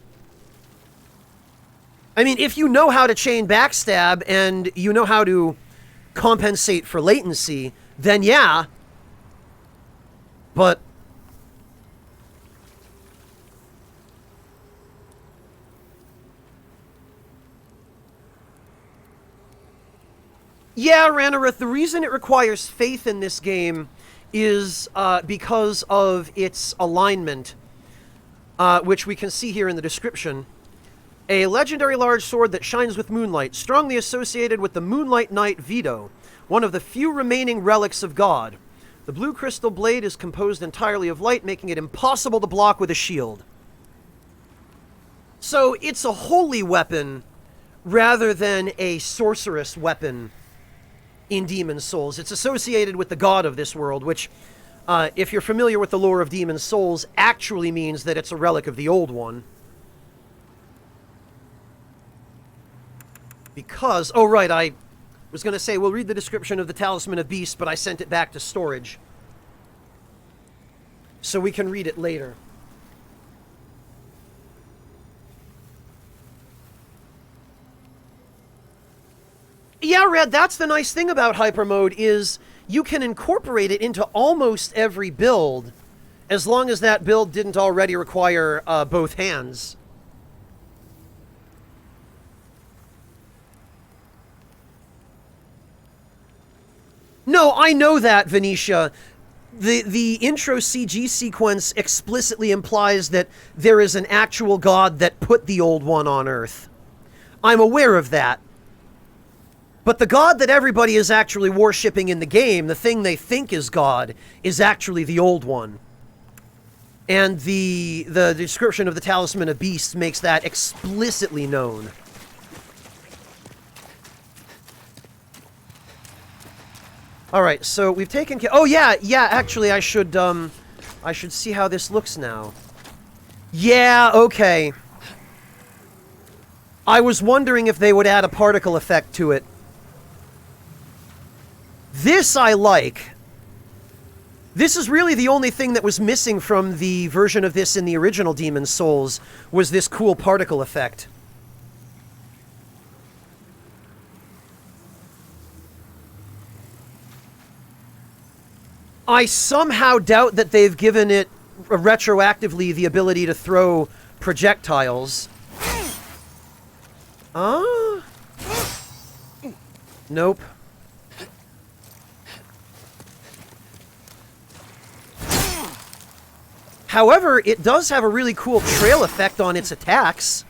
I mean, if you know how to chain backstab and you know how to compensate for latency, then yeah. But yeah, Ranarith, the reason it requires faith in this game is because of its alignment, which we can see here in the description. A legendary large sword that shines with moonlight, strongly associated with the Moonlight Knight Vito, one of the few remaining relics of God. The blue crystal blade is composed entirely of light, making it impossible to block with a shield. So it's a holy weapon rather than a sorceress weapon in Demon's Souls. It's associated with the god of this world, which if you're familiar with the lore of Demon Souls, actually means that it's a relic of the old one. Because, oh right, I was going to say, we'll read the description of the Talisman of Beasts, but I sent it back to storage. So we can read it later. Yeah, Red, that's the nice thing about Hyper Mode, is you can incorporate it into almost every build, as long as that build didn't already require both hands. No, I know that, Venetia. The intro CG sequence explicitly implies that there is an actual god that put the old one on Earth. I'm aware of that. But the god that everybody is actually worshipping in the game, the thing they think is God, is actually the old one. And the description of the Talisman of Beasts makes that explicitly known. Alright, so we've taken care... Oh, yeah, actually, I should see how this looks now. Yeah, okay. I was wondering if they would add a particle effect to it. This I like. This is really the only thing that was missing from the version of this in the original Demon Souls, was this cool particle effect. I somehow doubt that they've given it retroactively the ability to throw projectiles. Nope. However, it does have a really cool trail effect on its attacks.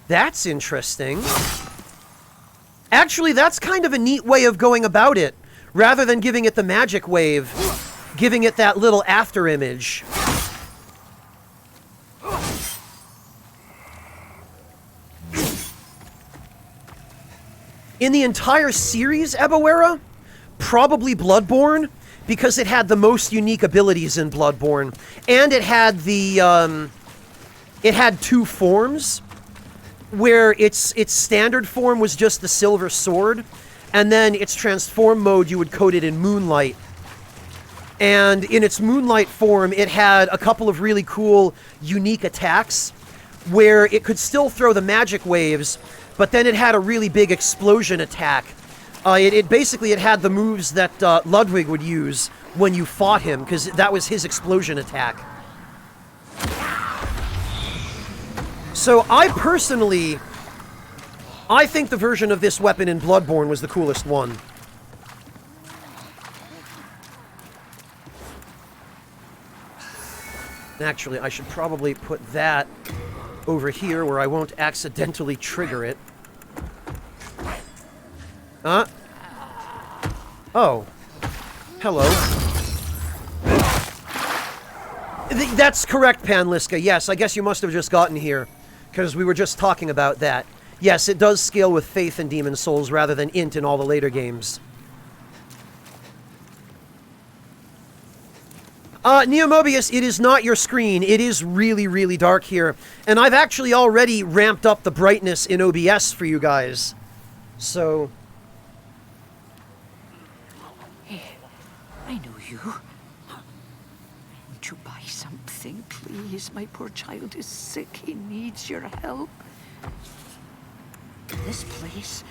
That's interesting. Actually, that's kind of a neat way of going about it. Rather than giving it the magic wave, giving it that little after image. In the entire series, Ebawera, probably Bloodborne, because it had the most unique abilities in Bloodborne. And it had the, it had two forms, where its standard form was just the silver sword, and then its transform mode, you would code it in Moonlight. And in its Moonlight form, it had a couple of really cool, unique attacks, where it could still throw the magic waves, but then it had a really big explosion attack. It basically had the moves that Ludwig would use when you fought him, because that was his explosion attack. So I personally, I think the version of this weapon in Bloodborne was the coolest one. Actually, I should probably put that over here where I won't accidentally trigger it. Oh. Hello. That's correct, Panliska. Yes, I guess you must have just gotten here, because we were just talking about that. Yes, it does scale with Faith in Demon Souls rather than Int in all the later games. Neomobius, it is not your screen. It is really, really dark here. And I've actually already ramped up the brightness in OBS for you guys. So... Hey, I know you. Won't you buy something, please? My poor child is sick. He needs your help. This place,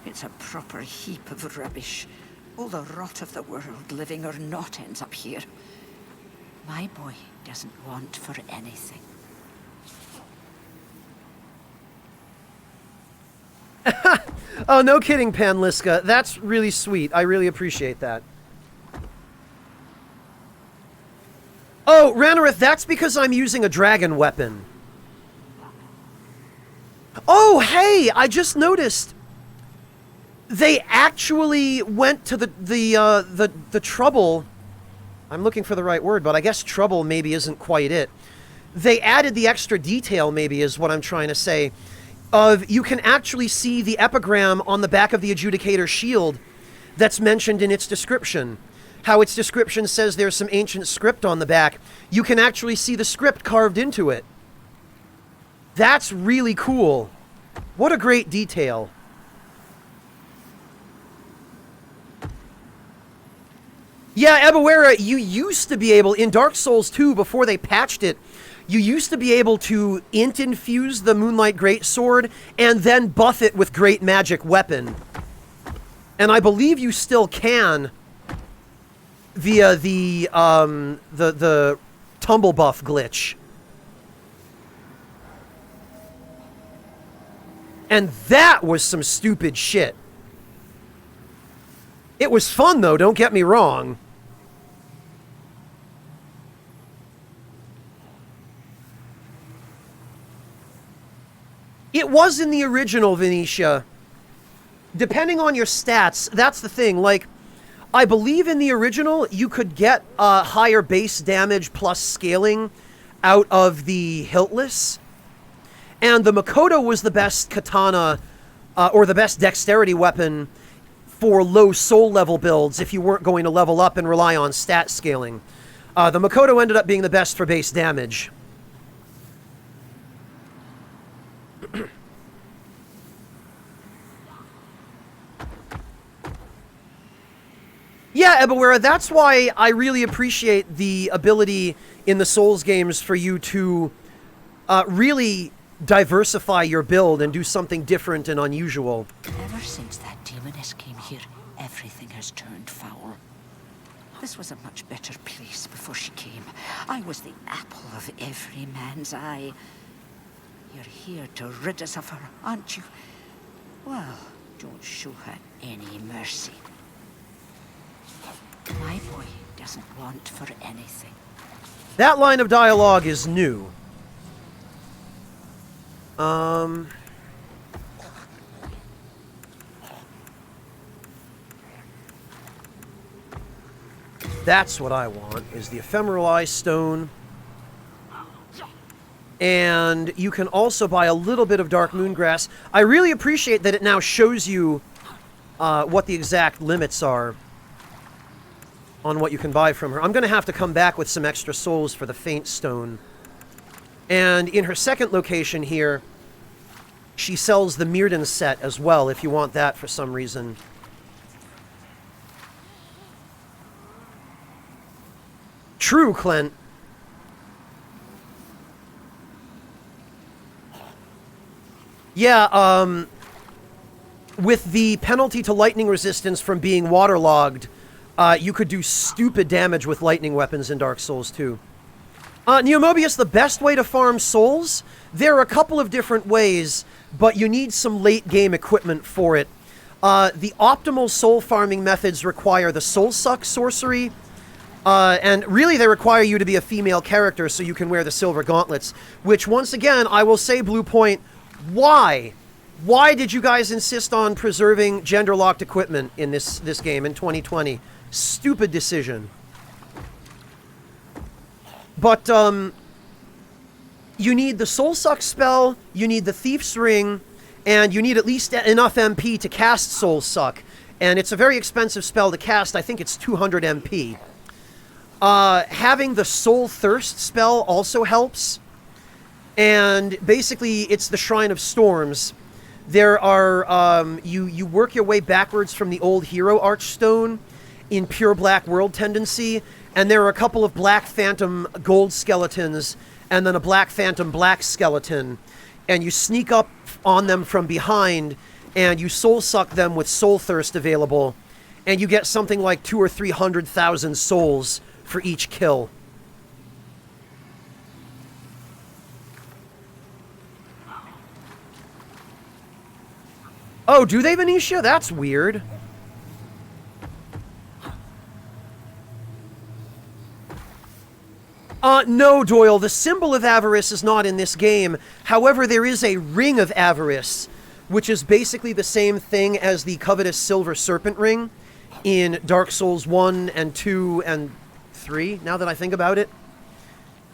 it's a proper heap of rubbish. All the rot of the world, living or not, ends up here. My boy doesn't want for anything. Oh, no kidding, Panliska. That's really sweet. I really appreciate that. Oh, Ranarith, that's because I'm using a dragon weapon. Oh, hey! I just noticed. They actually went to the trouble... I'm looking for the right word, but I guess trouble maybe isn't quite it. they added the extra detail, maybe, is what I'm trying to say, of you can actually see the epigram on the back of the Adjudicator shield that's mentioned in its description. How its description says there's some ancient script on the back. You can actually see the script carved into it. That's really cool. What a great detail. Yeah, Ebawera, you used to be able, in Dark Souls 2, before they patched it, you used to be able to int infuse the Moonlight Greatsword and then buff it with Great Magic Weapon. And I believe you still can via the tumble buff glitch. And that was some stupid shit. It was fun, though, don't get me wrong. It was in the original, Venetia. Depending on your stats, that's the thing. Like, I believe in the original, you could get higher base damage plus scaling out of the Hiltless. And the Makoto was the best katana, or the best dexterity weapon for low soul level builds if you weren't going to level up and rely on stat scaling. The Makoto ended up being the best for base damage. Yeah, Ebawera, that's why I really appreciate the ability in the Souls games for you to really diversify your build and do something different and unusual. Ever since that demoness came here, everything has turned foul. This was a much better place before she came. I was the apple of every man's eye. You're here to rid us of her, aren't you? Well, don't show her any mercy. My boy doesn't want for anything. That line of dialogue is new. That's what I want, is the Ephemeral Eye Stone. And you can also buy a little bit of Dark Moongrass. I really appreciate that it now shows you what the exact limits are on what you can buy from her. I'm going to have to come back with some extra souls for the Faint Stone. And in her second location here, she sells the Mirrodin set as well, if you want that for some reason. True, Clint. Yeah, with the penalty to lightning resistance from being waterlogged, you could do stupid damage with lightning weapons in Dark Souls 2. Neomobius, the best way to farm souls? There are a couple of different ways, but you need some late-game equipment for it. The optimal soul farming methods require the Soul Suck sorcery, and really they require you to be a female character so you can wear the silver gauntlets, which, once again, I will say, Blue Point, why? Why did you guys insist on preserving gender-locked equipment in this game in 2020? Stupid decision. But, you need the Soul Suck spell, you need the Thief's Ring, and you need at least enough MP to cast Soul Suck. And it's a very expensive spell to cast. I think it's 200 MP. Having the Soul Thirst spell also helps. And basically, it's the Shrine of Storms. There are, you work your way backwards from the old Hero Archstone in pure Black World tendency, and there are a couple of Black Phantom gold skeletons, and then a Black Phantom black skeleton, and you sneak up on them from behind, and you soul suck them with Soul Thirst available, and you get something like 200,000 or 300,000 souls for each kill. Oh, do they, Venetia? That's weird. No, Doyle, the symbol of avarice is not in this game. However, there is a ring of avarice, which is basically the same thing as the covetous silver serpent ring in Dark Souls 1 and 2 and 3, now that I think about it.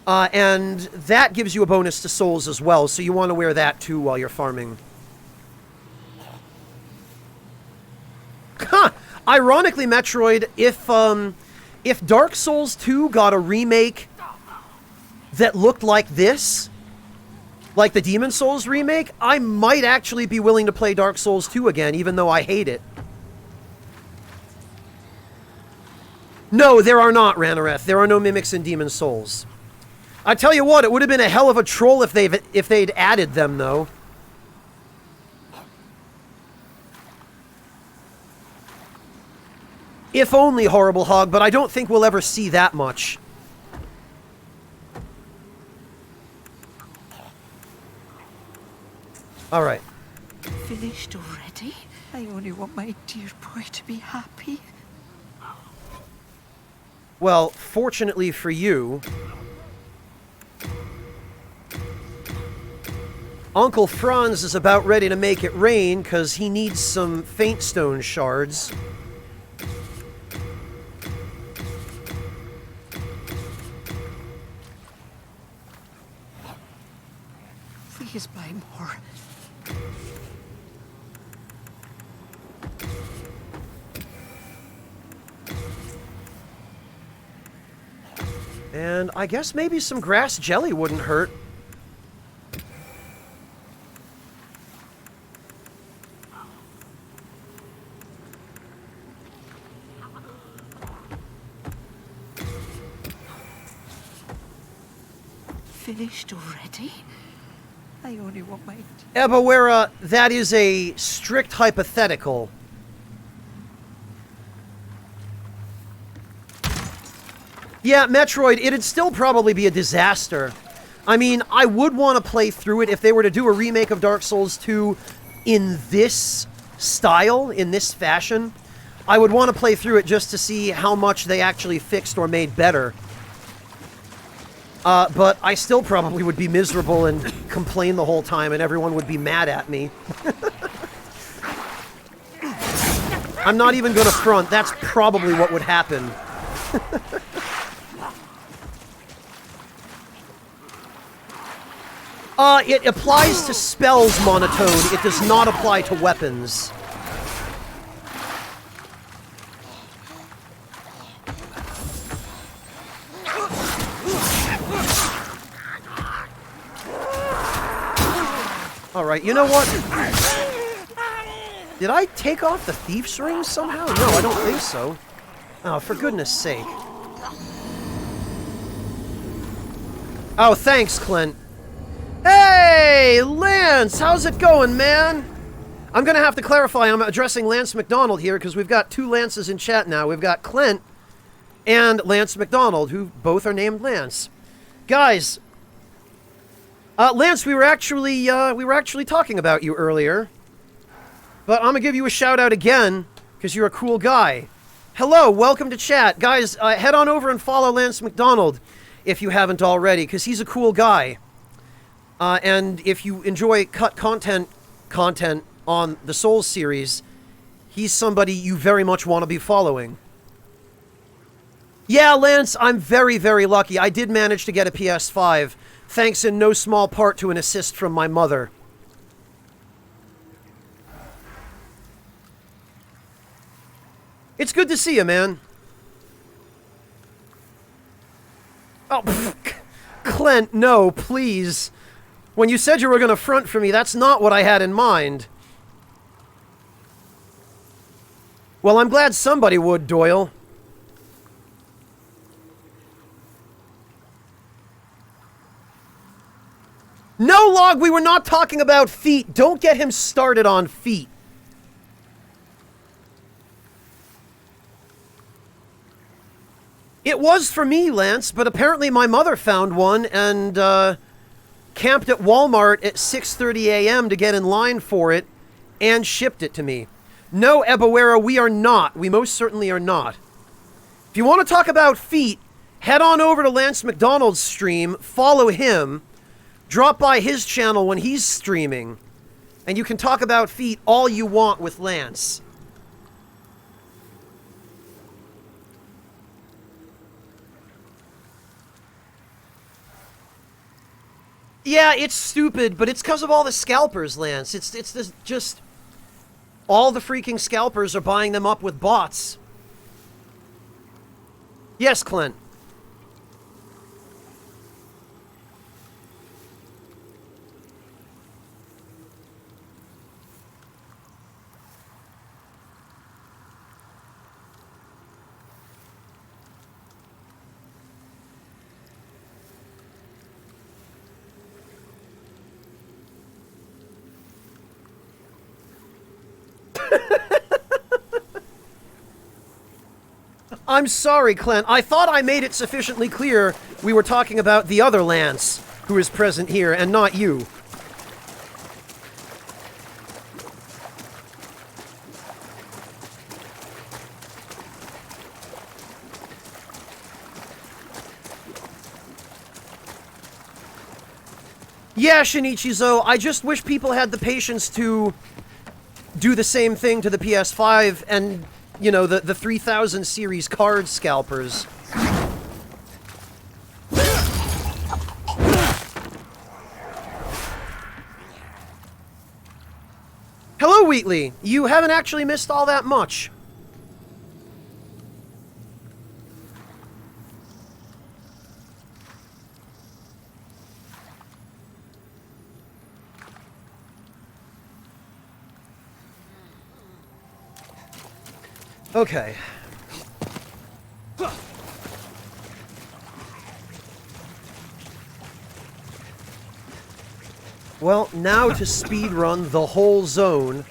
And that gives you a bonus to souls as well, so you want to wear that too while you're farming. Huh! Ironically, Metroid, if Dark Souls 2 got a remake that looked like this, like the Demon Souls remake, I might actually be willing to play Dark Souls 2 again, even though I hate it. No, there are not, Ranareth. There are no mimics in Demon Souls. I tell you what, it would have been a hell of a troll if they'd added them, though. If only, Horrible Hog, but I don't think we'll ever see that much. Alright. Finished already? I only want my dear boy to be happy. Well, fortunately for you, Uncle Franz is about ready to make it rain because he needs some Faintstone shards. Please buy more. And I guess maybe some grass jelly wouldn't hurt. Finished already? I only want my... Ebawera, that is a strict hypothetical. Yeah, Metroid, it'd still probably be a disaster. I mean, I would want to play through it if they were to do a remake of Dark Souls 2 in this style, in this fashion. I would want to play through it just to see how much they actually fixed or made better. But I still probably would be miserable and complain the whole time, and everyone would be mad at me. I'm not even going to front. That's probably what would happen. It applies to spells monotone. It does not apply to weapons. Alright, you know what? Did I take off the thief's ring somehow? No, I don't think so. Oh, for goodness sake. Oh, thanks, Clint. Hey, Lance! How's it going, man? I'm gonna have to clarify, I'm addressing Lance McDonald here, because we've got two Lances in chat now. We've got Clint and Lance McDonald, who both are named Lance. Guys, Lance, we were actually talking about you earlier, but I'm gonna give you a shout out again because you're a cool guy. Hello, welcome to chat, guys. Head on over and follow Lance McDonald if you haven't already, because he's a cool guy. And if you enjoy cut content on the Souls series, he's somebody you very much want to be following. Yeah, Lance, I'm very, very lucky. I did manage to get a PS5. Thanks in no small part to an assist from my mother. It's good to see you, man. Oh, Clint, no, please. When you said you were going to front for me, that's not what I had in mind. Well, I'm glad somebody would, Doyle. No, Log, we were not talking about feet. Don't get him started on feet. It was for me, Lance, but apparently my mother found one and camped at Walmart at 6:30 a.m. to get in line for it and shipped it to me. No, Ebawera, we are not. We most certainly are not. If you want to talk about feet, head on over to Lance McDonald's stream, follow him, drop by his channel when he's streaming, and you can talk about feet all you want with Lance. Yeah, it's stupid, but it's because of all the scalpers, Lance. It's this, just all the freaking scalpers are buying them up with bots. Yes, Clint. I'm sorry, Clint. I thought I made it sufficiently clear we were talking about the other Lance who is present here and not you. Yeah, Shinichizo, I just wish people had the patience to do the same thing to the PS5 and, you know, the 3000 series card scalpers. Hello, Wheatley. You haven't actually missed all that much. Okay. Well, now to speedrun the whole zone.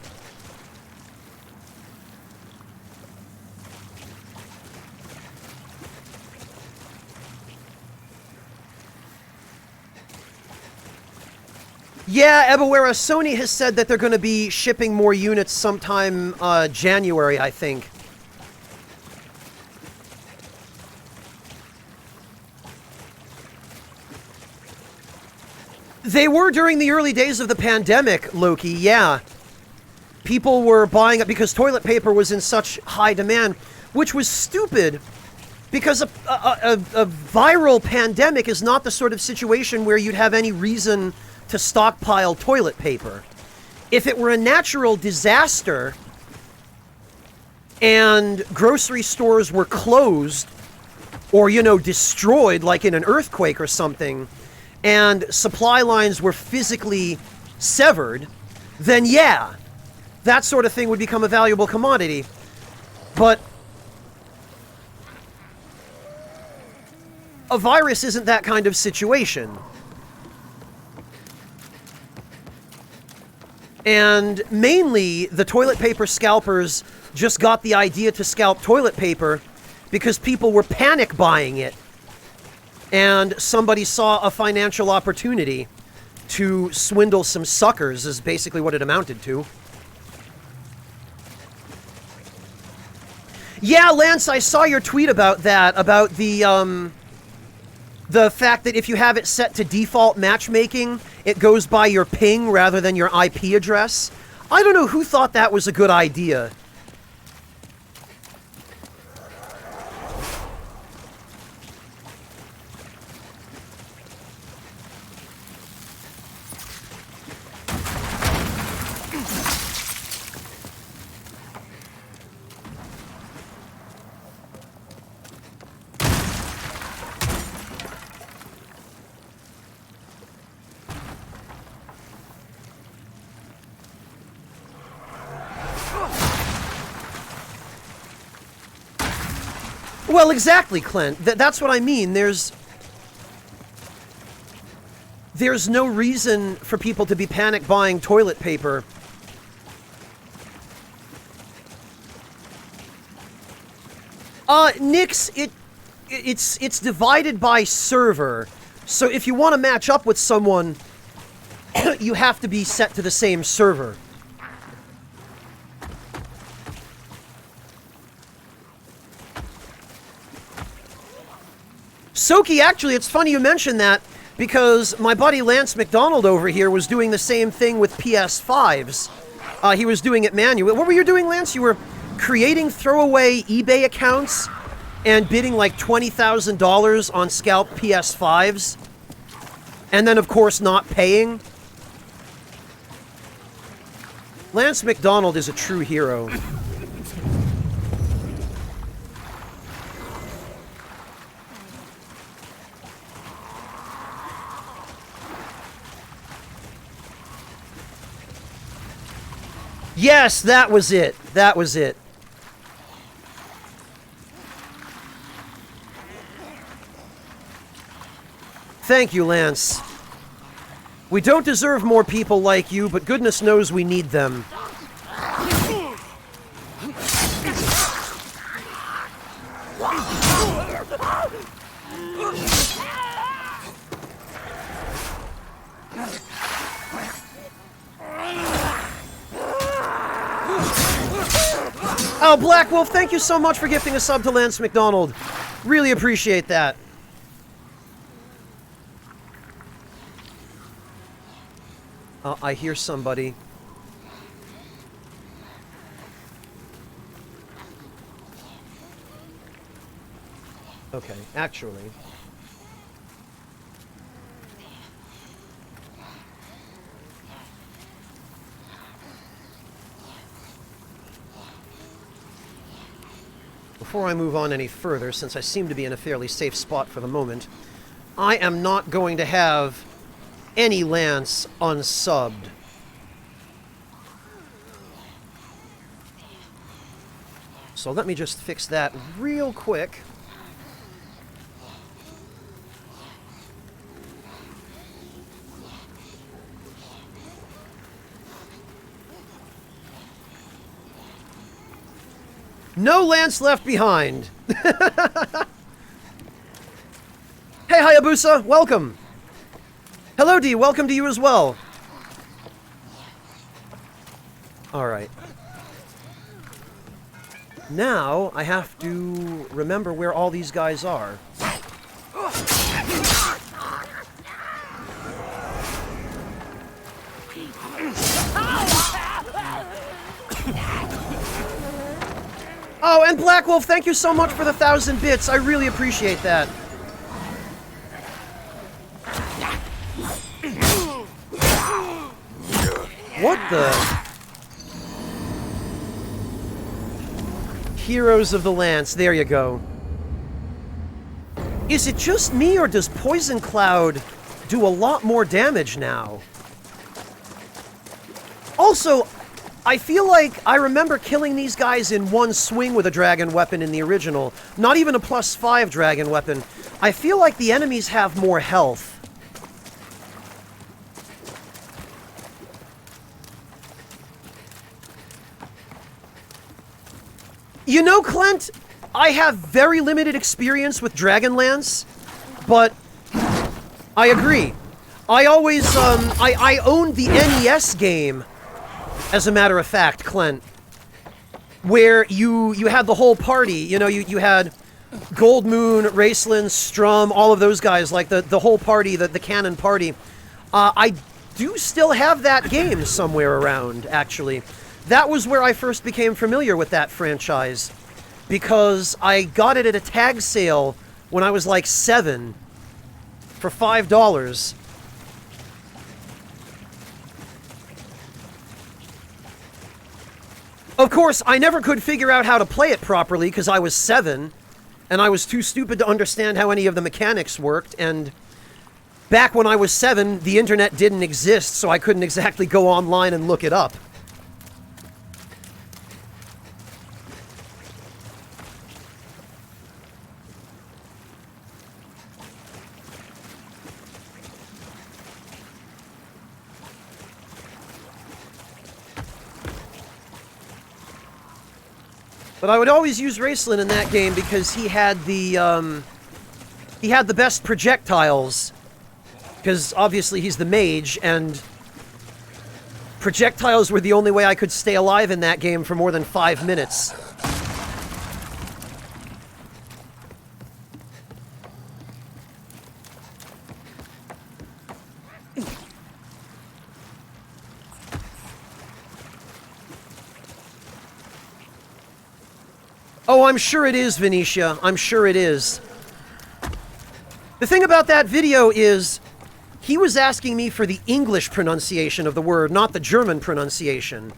Yeah, Ebawera, Sony has said that they're going to be shipping more units sometime January, I think. They were during the early days of the pandemic, Loki, yeah. People were buying it because toilet paper was in such high demand, which was stupid, because a viral pandemic is not the sort of situation where you'd have any reason to stockpile toilet paper. If it were a natural disaster and grocery stores were closed or, you know, destroyed, like in an earthquake or something, and supply lines were physically severed, then yeah, that sort of thing would become a valuable commodity. But a virus isn't that kind of situation. And mainly, the toilet paper scalpers just got the idea to scalp toilet paper because people were panic buying it. And somebody saw a financial opportunity to swindle some suckers, is basically what it amounted to. Yeah, Lance, I saw your tweet about that, about the fact that if you have it set to default matchmaking, it goes by your ping rather than your IP address. I don't know who thought that was a good idea. Well, exactly, Clint. That's what I mean. There's no reason for people to be panic buying toilet paper. Nix, it's divided by server. So if you want to match up with someone, you have to be set to the same server. Soki, actually, it's funny you mentioned that, because my buddy Lance McDonald over here was doing the same thing with PS5s. He was doing it manually. What were you doing, Lance? You were creating throwaway eBay accounts and bidding like $20,000 on scalped PS5s. And then, of course, not paying. Lance McDonald is a true hero. Yes, that was it. That was it. Thank you, Lance. We don't deserve more people like you, but goodness knows we need them. Oh, Black Wolf, thank you so much for gifting a sub to Lance McDonald. Really appreciate that. I hear somebody. Okay, actually. Before I move on any further, since I seem to be in a fairly safe spot for the moment, I am not going to have any Lance unsubbed. So let me just fix that real quick. No Lance left behind. Hey, Hayabusa, welcome. Hello, D, welcome to you as well. Alright. Now, I have to remember where all these guys are. Oh, and Black Wolf, thank you so much for the 1,000 bits. I really appreciate that. What the? Heroes of the Lance, there you go. Is it just me, or does Poison Cloud do a lot more damage now? Also, I feel like I remember killing these guys in one swing with a dragon weapon in the original. Not even a +5 dragon weapon. I feel like the enemies have more health. You know, Clint, I have very limited experience with Dragonlance, but I agree. I always, I owned the NES game, as a matter of fact, Clint, where you had the whole party. You know, you had Gold Moon, Raceland, Strum, all of those guys, like the whole party, the canon party. I do still have that game somewhere around, actually. That was where I first became familiar with that franchise, because I got it at a tag sale when I was like 7 for $5. Of course, I never could figure out how to play it properly because I was 7, and I was too stupid to understand how any of the mechanics worked, and back when I was 7, the internet didn't exist, so I couldn't exactly go online and look it up. But I would always use Raceland in that game because he had the best projectiles. Because obviously he's the mage, and projectiles were the only way I could stay alive in that game for more than 5 minutes. Oh, I'm sure it is, Venetia. I'm sure it is. The thing about that video is, he was asking me for the English pronunciation of the word, not the German pronunciation.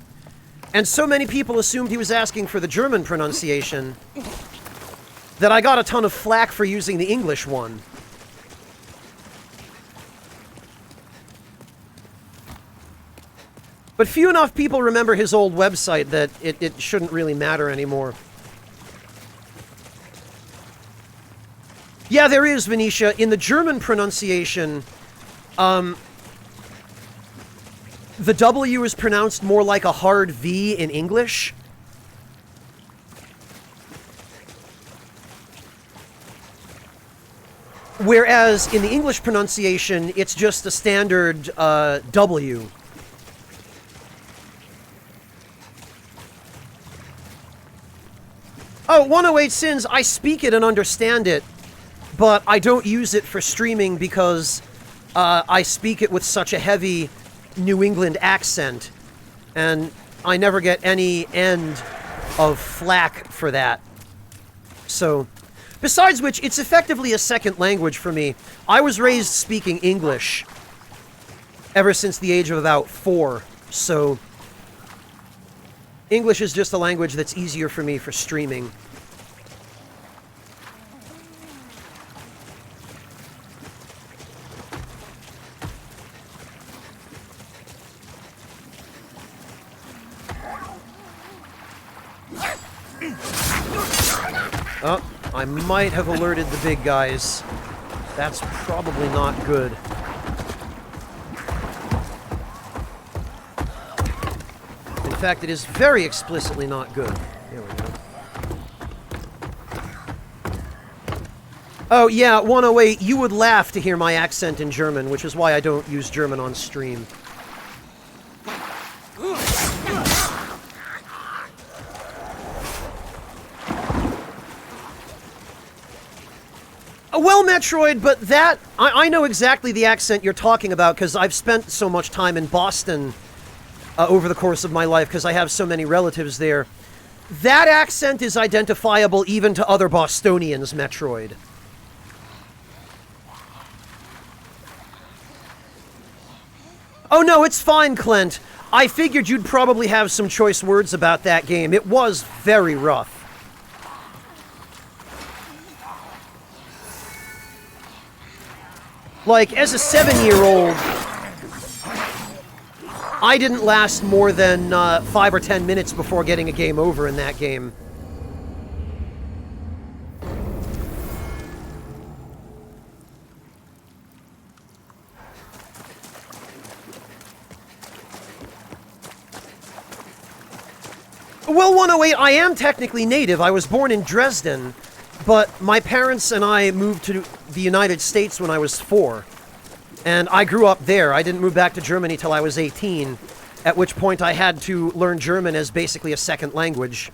And so many people assumed he was asking for the German pronunciation that I got a ton of flack for using the English one. But few enough people remember his old website that it shouldn't really matter anymore. Yeah, there is, Venetia. In the German pronunciation, the W is pronounced more like a hard V in English. Whereas in the English pronunciation, it's just a standard W. Oh, 108 Sins, I speak it and understand it, but I don't use it for streaming because I speak it with such a heavy New England accent, and I never get any end of flack for that. So, besides which, it's effectively a second language for me. I was raised speaking English ever since the age of about 4, so English is just a language that's easier for me for streaming. Oh, I might have alerted the big guys. That's probably not good. In fact, it is very explicitly not good. There we go. Oh, yeah, 108, you would laugh to hear my accent in German, which is why I don't use German on stream. Well, Metroid, but that... I know exactly the accent you're talking about, because I've spent so much time in Boston over the course of my life, because I have so many relatives there. That accent is identifiable even to other Bostonians, Metroid. Oh no, it's fine, Clint. I figured you'd probably have some choice words about that game. It was very rough. Like, as a 7-year-old, I didn't last more than 5 or 10 minutes before getting a game over in that game. Well, 108, I am technically native. I was born in Dresden. But my parents and I moved to the United States when I was 4. And I grew up there. I didn't move back to Germany till I was 18, at which point I had to learn German as basically a second language.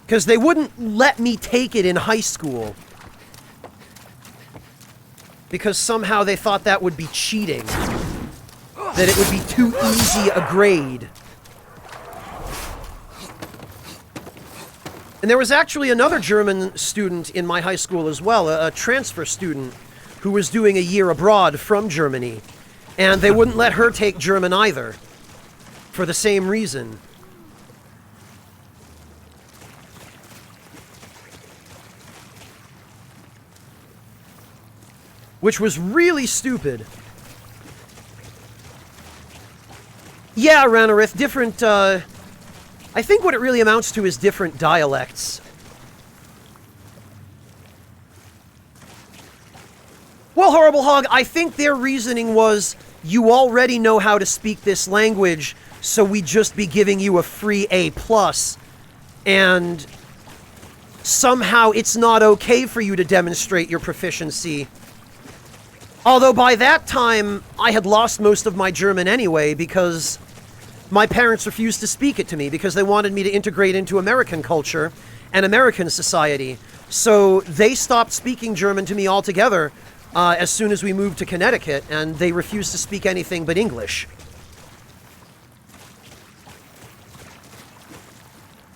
Because they wouldn't let me take it in high school. Because somehow they thought that would be cheating. That it would be too easy a grade. And there was actually another German student in my high school as well, a transfer student, who was doing a year abroad from Germany. And they wouldn't let her take German either, for the same reason. Which was really stupid. Yeah, Ranarith, different, I think what it really amounts to is different dialects. Well, Horrible Hog, I think their reasoning was, you already know how to speak this language, so we'd just be giving you a free A+, and somehow it's not okay for you to demonstrate your proficiency. Although by that time, I had lost most of my German anyway, because my parents refused to speak it to me because they wanted me to integrate into American culture and American society. So they stopped speaking German to me altogether as soon as we moved to Connecticut, and they refused to speak anything but English.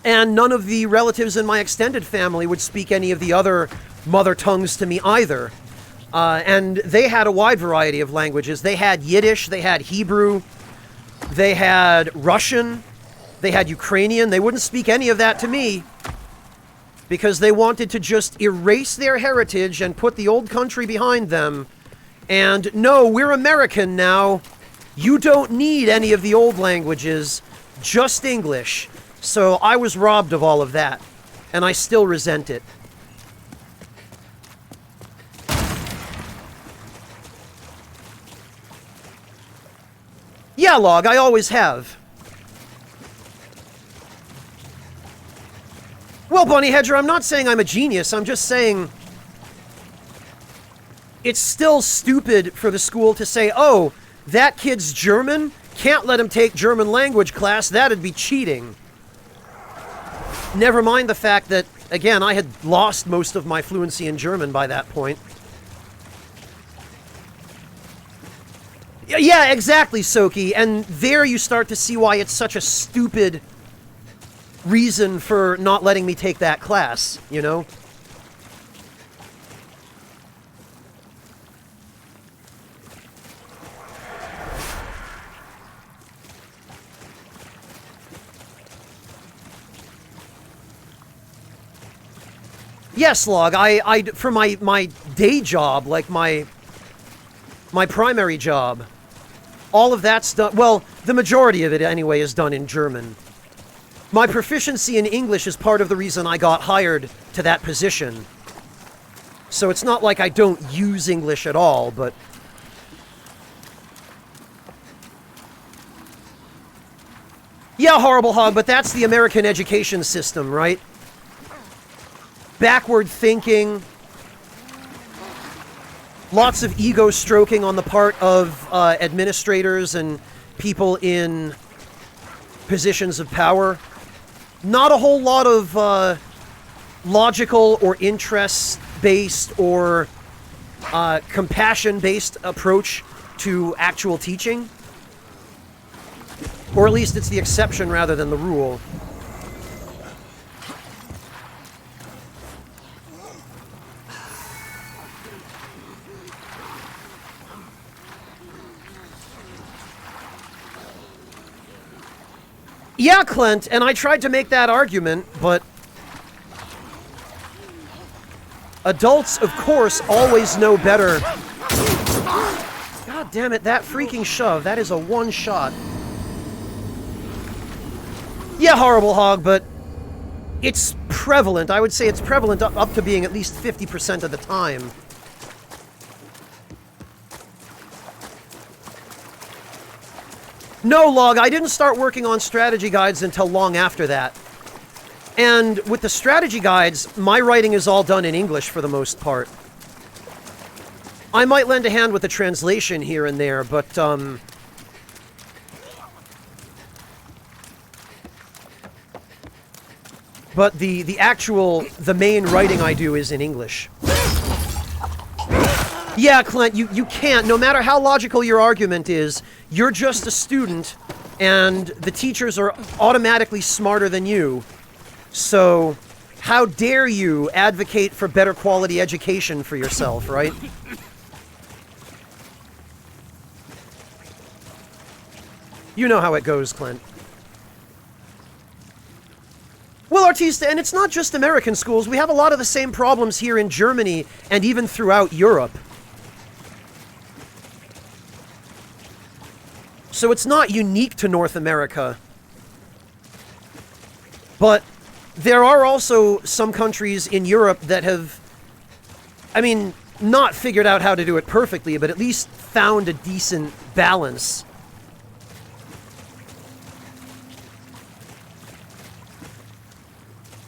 And none of the relatives in my extended family would speak any of the other mother tongues to me either. And they had a wide variety of languages. They had Yiddish, they had Hebrew, they had Russian, they had Ukrainian. They wouldn't speak any of that to me because they wanted to just erase their heritage and put the old country behind them. And no, we're American now. You don't need any of the old languages, just English. So I was robbed of all of that, and I still resent it. Yeah, Log, I always have. Well, Bunny Hedger, I'm not saying I'm a genius. I'm just saying it's still stupid for the school to say, oh, that kid's German? Can't let him take German language class. That'd be cheating. Never mind the fact that, again, I had lost most of my fluency in German by that point. Yeah, exactly, Soki. And there you start to see why it's such a stupid reason for not letting me take that class, you know? Yes, Log, I for my day job, like my primary job, all of that's done, well, the majority of it anyway is done in German. My proficiency in English is part of the reason I got hired to that position. So it's not like I don't use English at all, but... Yeah, Horrible Hog, but that's the American education system, right? Backward thinking, lots of ego stroking on the part of administrators and people in positions of power. Not a whole lot of logical or interest-based or compassion-based approach to actual teaching. Or at least it's the exception rather than the rule. Yeah, Clint, and I tried to make that argument, but adults, of course, always know better. God damn it, that freaking shove. That is a one shot. Yeah, Horrible Hog, but it's prevalent. I would say it's prevalent up to being at least 50% of the time. No, Log, I didn't start working on strategy guides until long after that. And with the strategy guides, my writing is all done in English for the most part. I might lend a hand with the translation here and there, but, but the main writing I do is in English. Yeah, Clint, you can't. No matter how logical your argument is, you're just a student, and the teachers are automatically smarter than you. So, how dare you advocate for better quality education for yourself, right? You know how it goes, Clint. Well, Artista, and it's not just American schools. We have a lot of the same problems here in Germany and even throughout Europe. So it's not unique to North America. But there are also some countries in Europe that have, I mean, not figured out how to do it perfectly, but at least found a decent balance.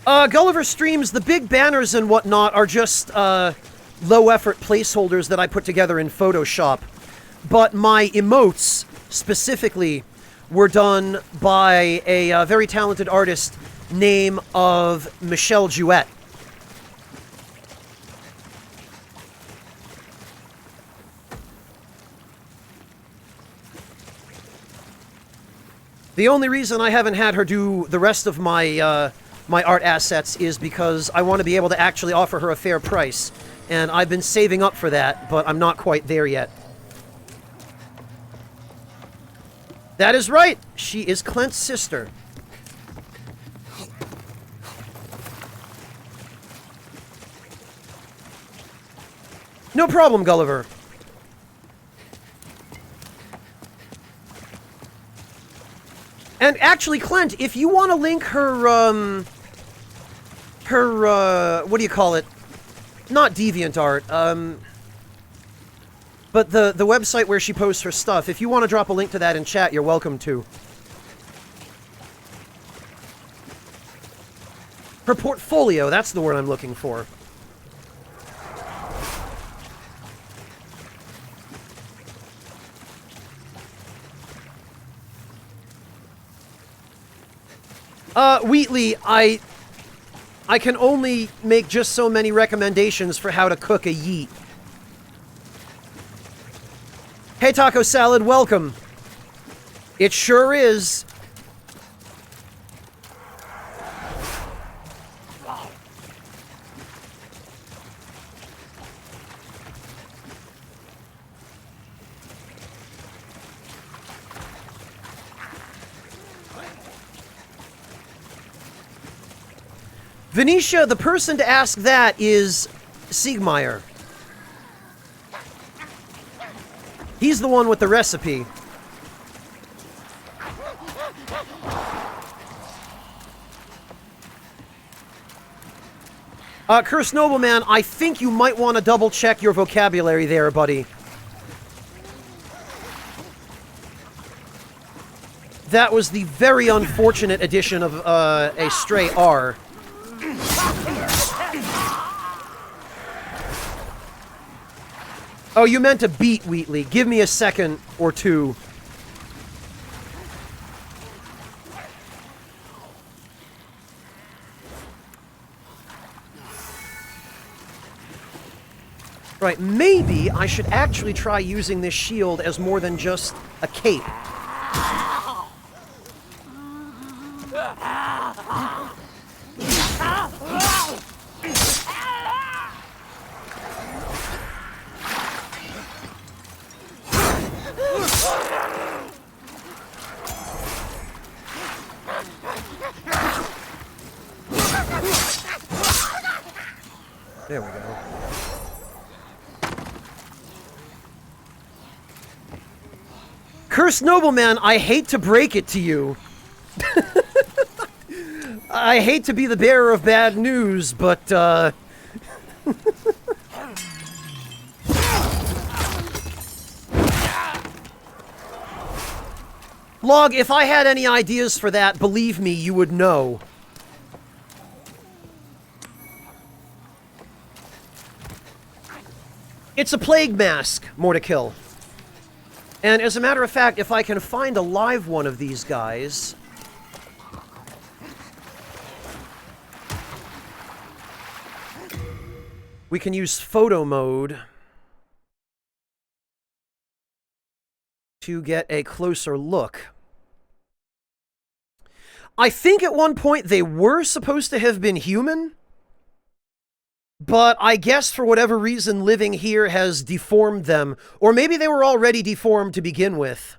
Gulliver Streams, the big banners and whatnot are just low-effort placeholders that I put together in Photoshop. But my emotes, specifically, were done by a very talented artist name of Michelle Jouet. The only reason I haven't had her do the rest of my my art assets is because I want to be able to actually offer her a fair price. and I've been saving up for that, but I'm not quite there yet. That is right! She is Clint's sister. No problem, Gulliver. And actually, Clint, if you want to link her, what do you call it? Not DeviantArt, but the website where she posts her stuff, if you want to drop a link to that in chat, you're welcome to. Her portfolio, that's the word I'm looking for. Wheatley, I can only make just so many recommendations for how to cook a yeet. Hey, Taco Salad, welcome. It sure is. Venetia, the person to ask that is Siegmeyer. He's the one with the recipe. Cursed Nobleman, I think you might want to double check your vocabulary there, buddy. That was the very unfortunate addition of a stray R. Oh, you meant to beat Wheatley. Give me a second or two. Right, maybe I should actually try using this shield as more than just a cape. There we go. Cursed Nobleman, I hate to break it to you. I hate to be the bearer of bad news, but, Log, if I had any ideas for that, believe me, you would know. It's a plague mask, more to kill. And as a matter of fact, if I can find a live one of these guys... we can use photo mode to get a closer look. I think at one point they were supposed to have been human, but I guess for whatever reason living here has deformed them, or maybe they were already deformed to begin with.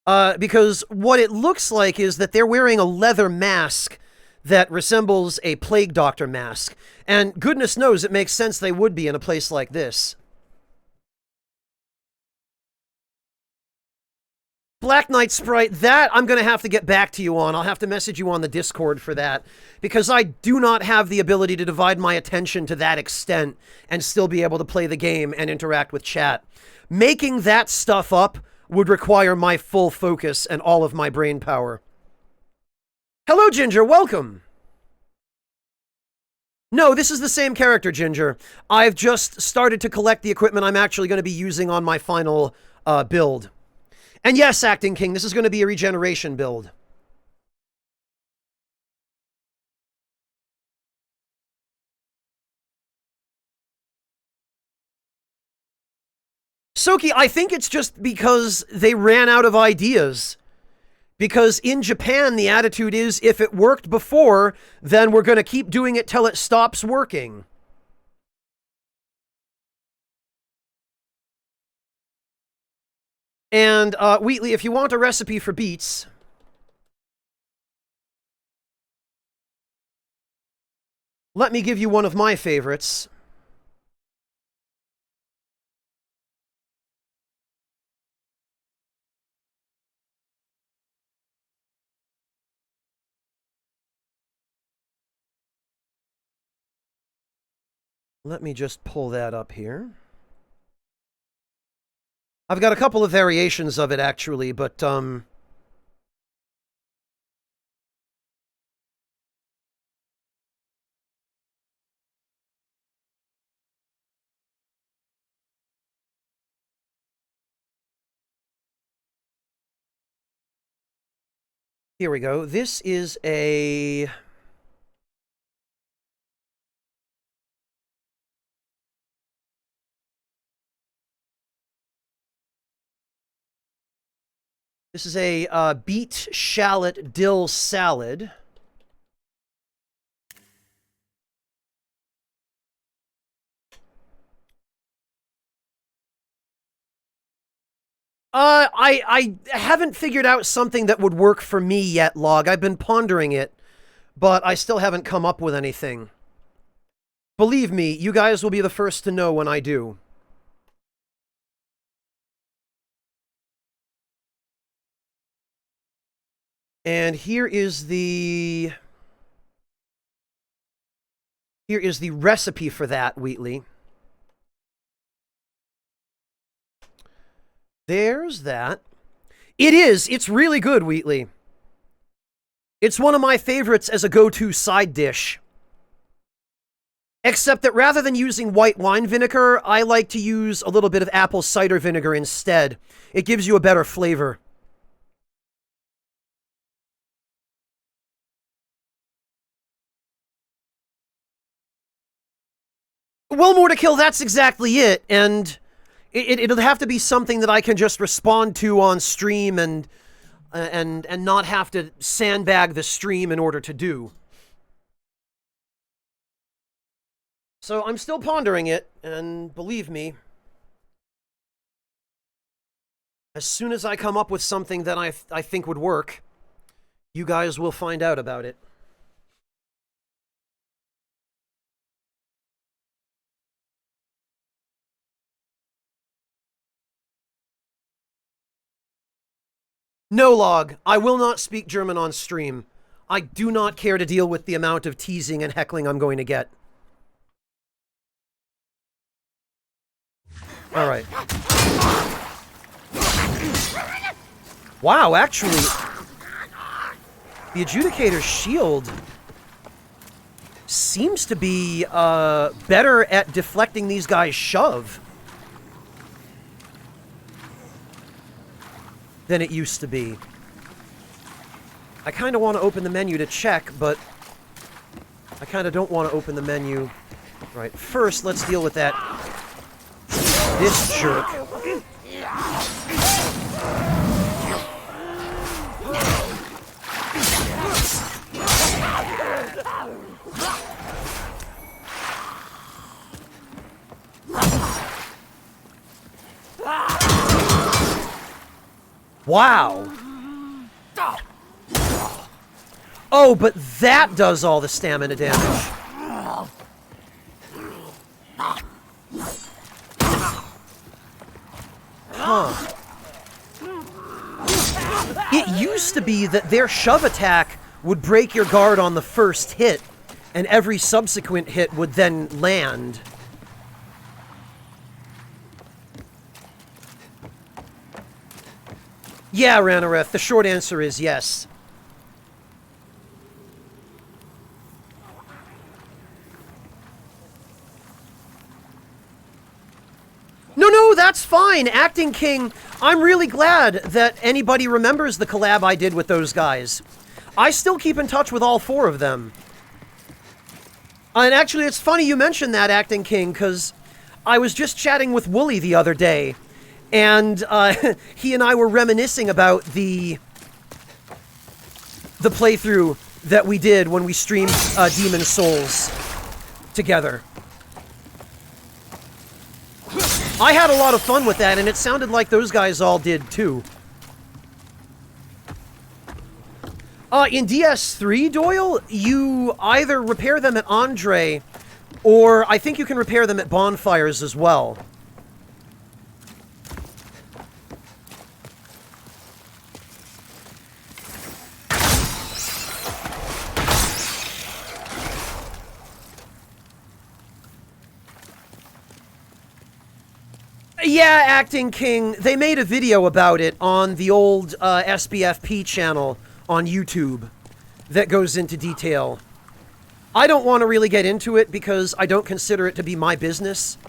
Because what it looks like is that they're wearing a leather mask that resembles a plague doctor mask. And goodness knows it makes sense they would be in a place like this. Black Knight Sprite, that I'm going to have to get back to you on. I'll have to message you on the Discord for that, because I do not have the ability to divide my attention to that extent and still be able to play the game and interact with chat. Making that stuff up would require my full focus and all of my brain power. Hello, Ginger, welcome! No, this is the same character, Ginger. I've just started to collect the equipment I'm actually going to be using on my final build. And yes, Acting King, this is going to be a regeneration build. Soki, I think it's just because they ran out of ideas. Because in Japan, the attitude is, if it worked before, then we're going to keep doing it till it stops working. And, Wheatley, if you want a recipe for beets... let me give you one of my favorites. Let me just pull that up here. I've got a couple of variations of it, actually, but, here we go. This is a... this is a beet shallot dill salad. I haven't figured out something that would work for me yet, Log. I've been pondering it, but I still haven't come up with anything. Believe me, you guys will be the first to know when I do. And here is the recipe for that, Wheatley. There's that. It's really good, Wheatley. It's one of my favorites as a go-to side dish. Except that rather than using white wine vinegar, I like to use a little bit of apple cider vinegar instead. It gives you a better flavor. Well, more to kill, that's exactly it, and it'll have to be something that I can just respond to on stream and not have to sandbag the stream in order to do. So I'm still pondering it, and believe me, as soon as I come up with something that I think would work, you guys will find out about it. No, Log, I will not speak German on stream. I do not care to deal with the amount of teasing and heckling I'm going to get. Alright. Wow, actually, the Adjudicator's shield seems to be better at deflecting these guys' shove than it used to be. I kind of want to open the menu to check, but I kind of don't want to open the menu. Right, first, let's deal with that. This jerk. Wow. Oh, but that does all the stamina damage. Huh. It used to be that their shove attack would break your guard on the first hit, and every subsequent hit would then land. Yeah, Ranareth, the short answer is yes. No, that's fine, Acting King. I'm really glad that anybody remembers the collab I did with those guys. I still keep in touch with all four of them. And actually, it's funny you mentioned that, Acting King, because I was just chatting with Wooly the other day, and he and I were reminiscing about the the playthrough that we did when we streamed Demon Souls together. I had a lot of fun with that, and it sounded like those guys all did too. In DS3, Doyle, you either repair them at Andre, or I think you can repair them at bonfires as well. Yeah, Acting King, they made a video about it on the old SBFP channel on YouTube that goes into detail. I don't want to really get into it because I don't consider it to be my business.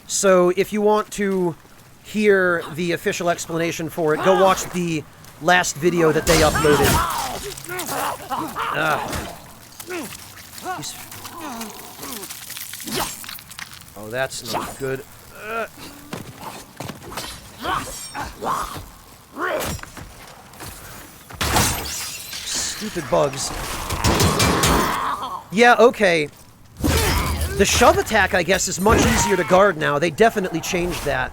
So if you want to hear the official explanation for it, go watch the last video that they uploaded. Oh, that's not good. Stupid bugs. Yeah, okay. The shove attack, I guess, is much easier to guard now. They definitely changed that.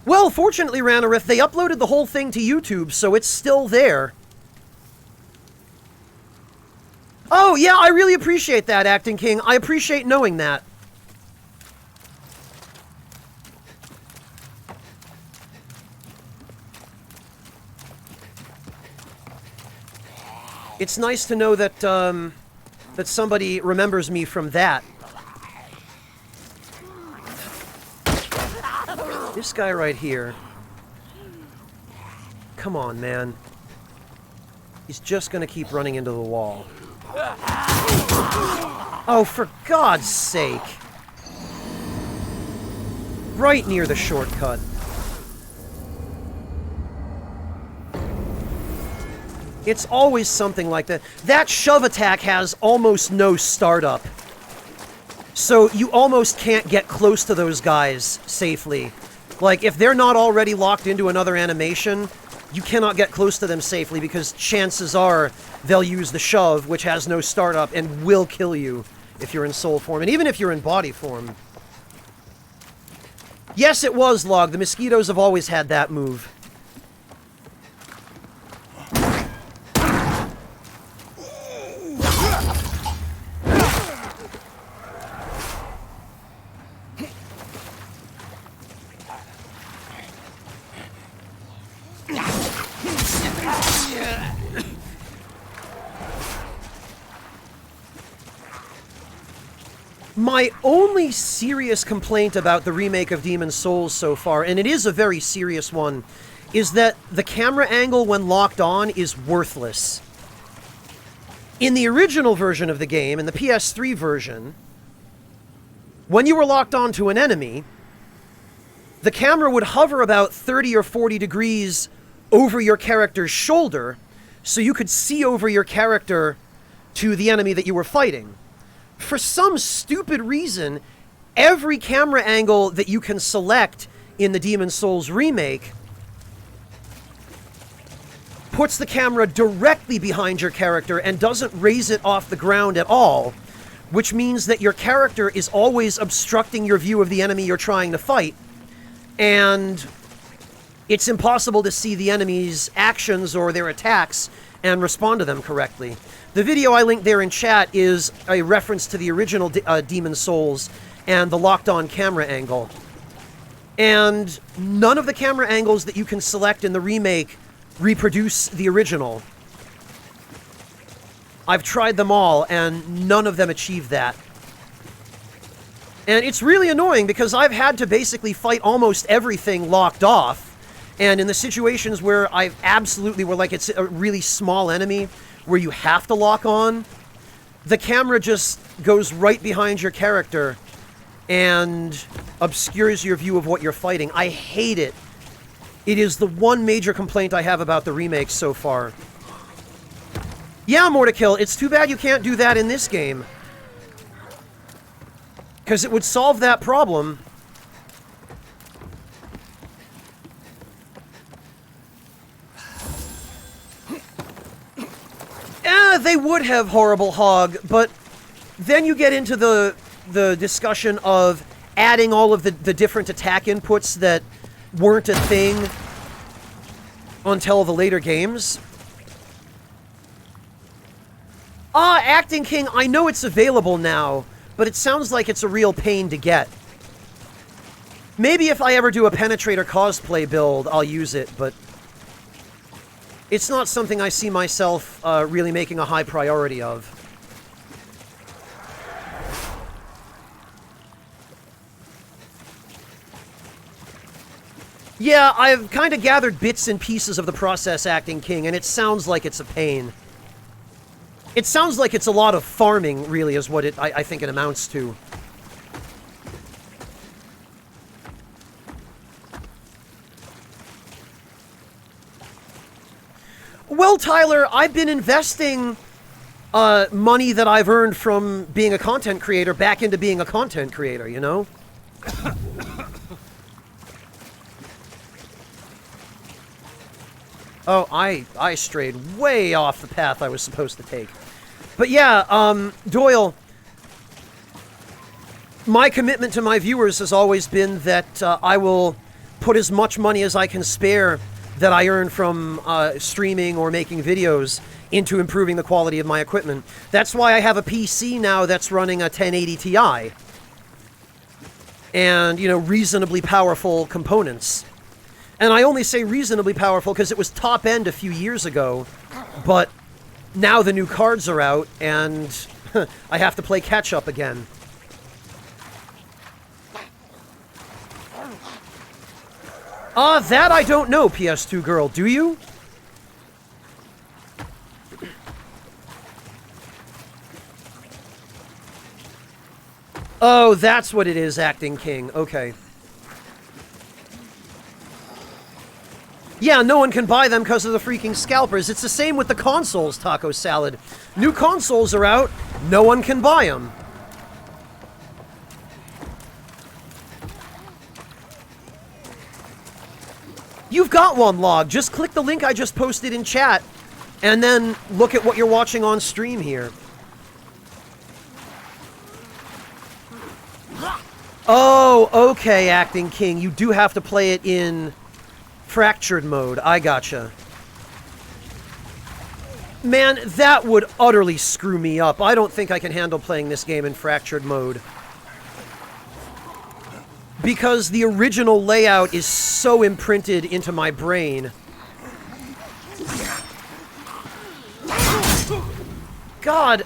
Well, fortunately, Ranarith, they uploaded the whole thing to YouTube, so it's still there. Oh, yeah, I really appreciate that, Acting King. I appreciate knowing that. It's nice to know that, that somebody remembers me from that. This guy right here. Come on, man. He's just gonna keep running into the wall. Oh, for God's sake. Right near the shortcut. It's always something like that. That shove attack has almost no startup. So you almost can't get close to those guys safely. Like, if they're not already locked into another animation, you cannot get close to them safely because chances are they'll use the shove, which has no startup, and will kill you if you're in soul form, and even if you're in body form. Yes, it was, Log. The mosquitoes have always had that move. My only serious complaint about the remake of Demon's Souls so far, and it is a very serious one, is that the camera angle when locked on is worthless. In the original version of the game, in the PS3 version, when you were locked onto an enemy, the camera would hover about 30 or 40 degrees over your character's shoulder, so you could see over your character to the enemy that you were fighting. For some stupid reason, every camera angle that you can select in the Demon's Souls remake puts the camera directly behind your character and doesn't raise it off the ground at all, which means that your character is always obstructing your view of the enemy you're trying to fight, and it's impossible to see the enemy's actions or their attacks and respond to them correctly. The video I linked there in chat is a reference to the original Demon's Souls and the locked-on camera angle. And none of the camera angles that you can select in the remake reproduce the original. I've tried them all, and none of them achieve that. And it's really annoying because I've had to basically fight almost everything locked off. And in the situations where I've absolutely, where like it's a really small enemy, where you have to lock on, the camera just goes right behind your character and obscures your view of what you're fighting. I hate it. It is the one major complaint I have about the remake so far. Yeah, Mortakill, it's too bad you can't do that in this game. Because it would solve that problem. Yeah, they would have Horrible Hog, but then you get into the discussion of adding all of the different attack inputs that weren't a thing until the later games. Acting King, I know it's available now, but it sounds like it's a real pain to get. Maybe if I ever do a Penetrator cosplay build, I'll use it, but it's not something I see myself really making a high priority of. Yeah, I've kind of gathered bits and pieces of the process, Acting King, and it sounds like it's a pain. It sounds like it's a lot of farming, really, is what I think it amounts to. Well, Tyler, I've been investing money that I've earned from being a content creator back into being a content creator, you know? Oh, I strayed way off the path I was supposed to take. But yeah, Doyle, my commitment to my viewers has always been that I will put as much money as I can spare that I earn from streaming or making videos into improving the quality of my equipment. That's why I have a PC now that's running a 1080 Ti. And, you know, reasonably powerful components. And I only say reasonably powerful because it was top end a few years ago, but now the new cards are out, and I have to play catch up again. That I don't know, PS2 girl. Do you? Oh, that's what it is, Acting King. Okay. Yeah, no one can buy them because of the freaking scalpers. It's the same with the consoles, Taco Salad. New consoles are out, no one can buy them. You've got one, Log. Just click the link I just posted in chat, and then look at what you're watching on stream here. Oh, okay, Acting King. You do have to play it in fractured mode. I gotcha. Man, that would utterly screw me up. I don't think I can handle playing this game in fractured mode. Because the original layout is so imprinted into my brain. God.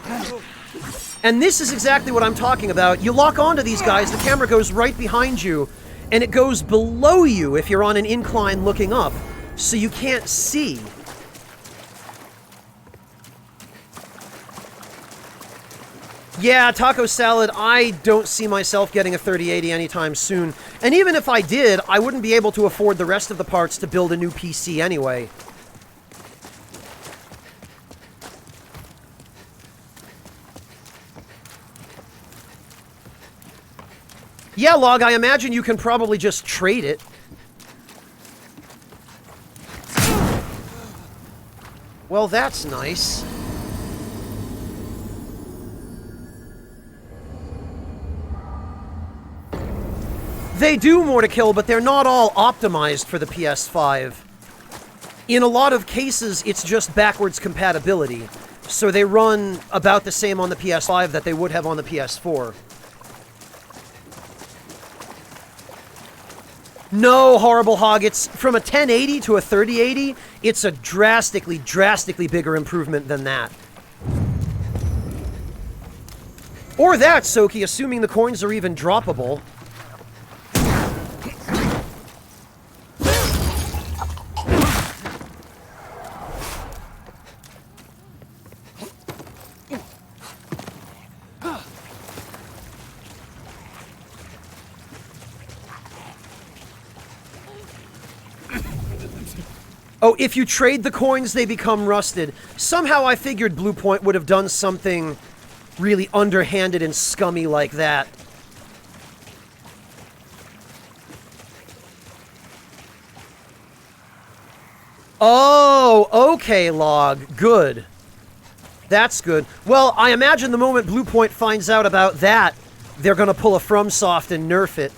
And this is exactly what I'm talking about. You lock onto these guys, the camera goes right behind you, and it goes below you if you're on an incline looking up, so you can't see. Yeah, Taco Salad, I don't see myself getting a 3080 anytime soon. And even if I did, I wouldn't be able to afford the rest of the parts to build a new PC anyway. Yeah, Log, I imagine you can probably just trade it. Well, that's nice. They do more to kill, but they're not all optimized for the PS5. In a lot of cases, it's just backwards compatibility. So they run about the same on the PS5 that they would have on the PS4. No, Horrible Hog, it's from a 1080 to a 3080, it's a drastically bigger improvement than that. Or that, Soki, assuming the coins are even droppable. Oh, if you trade the coins, they become rusted. Somehow I figured Bluepoint would have done something really underhanded and scummy like that. Oh, okay, Log. Good. That's good. Well, I imagine the moment Bluepoint finds out about that, they're gonna pull a FromSoft and nerf it.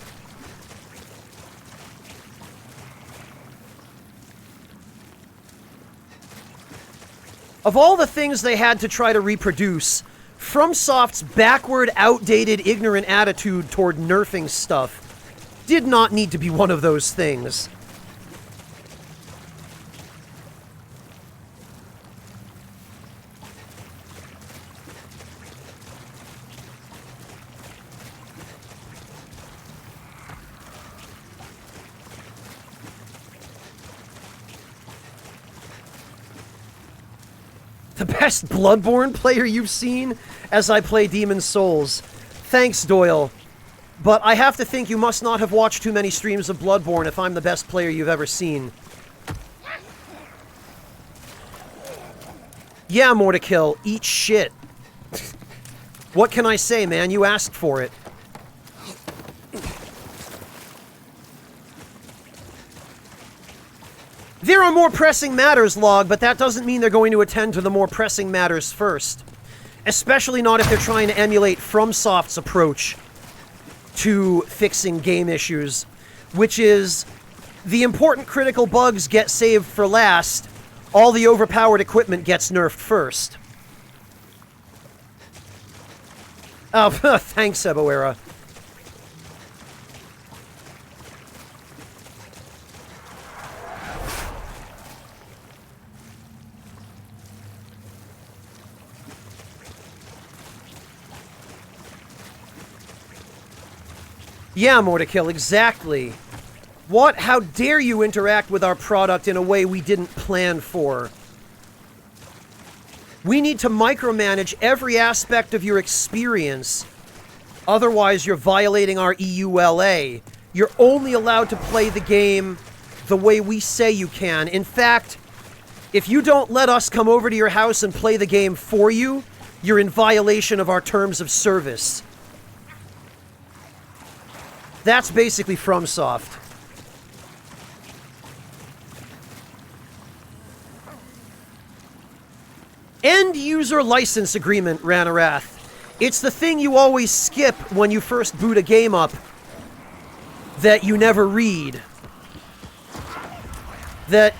Of all the things they had to try to reproduce, FromSoft's backward, outdated, ignorant attitude toward nerfing stuff did not need to be one of those things. The best Bloodborne player you've seen as I play Demon's Souls. Thanks, Doyle. But I have to think you must not have watched too many streams of Bloodborne if I'm the best player you've ever seen. Yeah, more to kill. Eat shit. What can I say, man? You asked for it. There are more pressing matters, Log, but that doesn't mean they're going to attend to the more pressing matters first. Especially not if they're trying to emulate FromSoft's approach to fixing game issues, which is the important critical bugs get saved for last, all the overpowered equipment gets nerfed first. Oh, thanks, Eboera. Yeah, more to kill, exactly. What? How dare you interact with our product in a way we didn't plan for? We need to micromanage every aspect of your experience. Otherwise, you're violating our EULA. You're only allowed to play the game the way we say you can. In fact, if you don't let us come over to your house and play the game for you, you're in violation of our terms of service. That's basically FromSoft. End user license agreement, Ranarath. It's the thing you always skip when you first boot a game up that you never read. That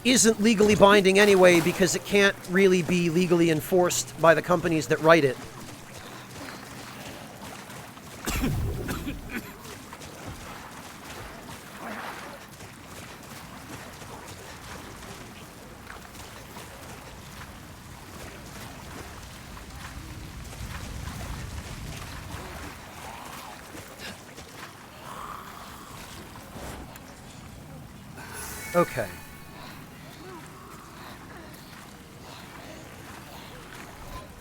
isn't legally binding anyway because it can't really be legally enforced by the companies that write it. Okay.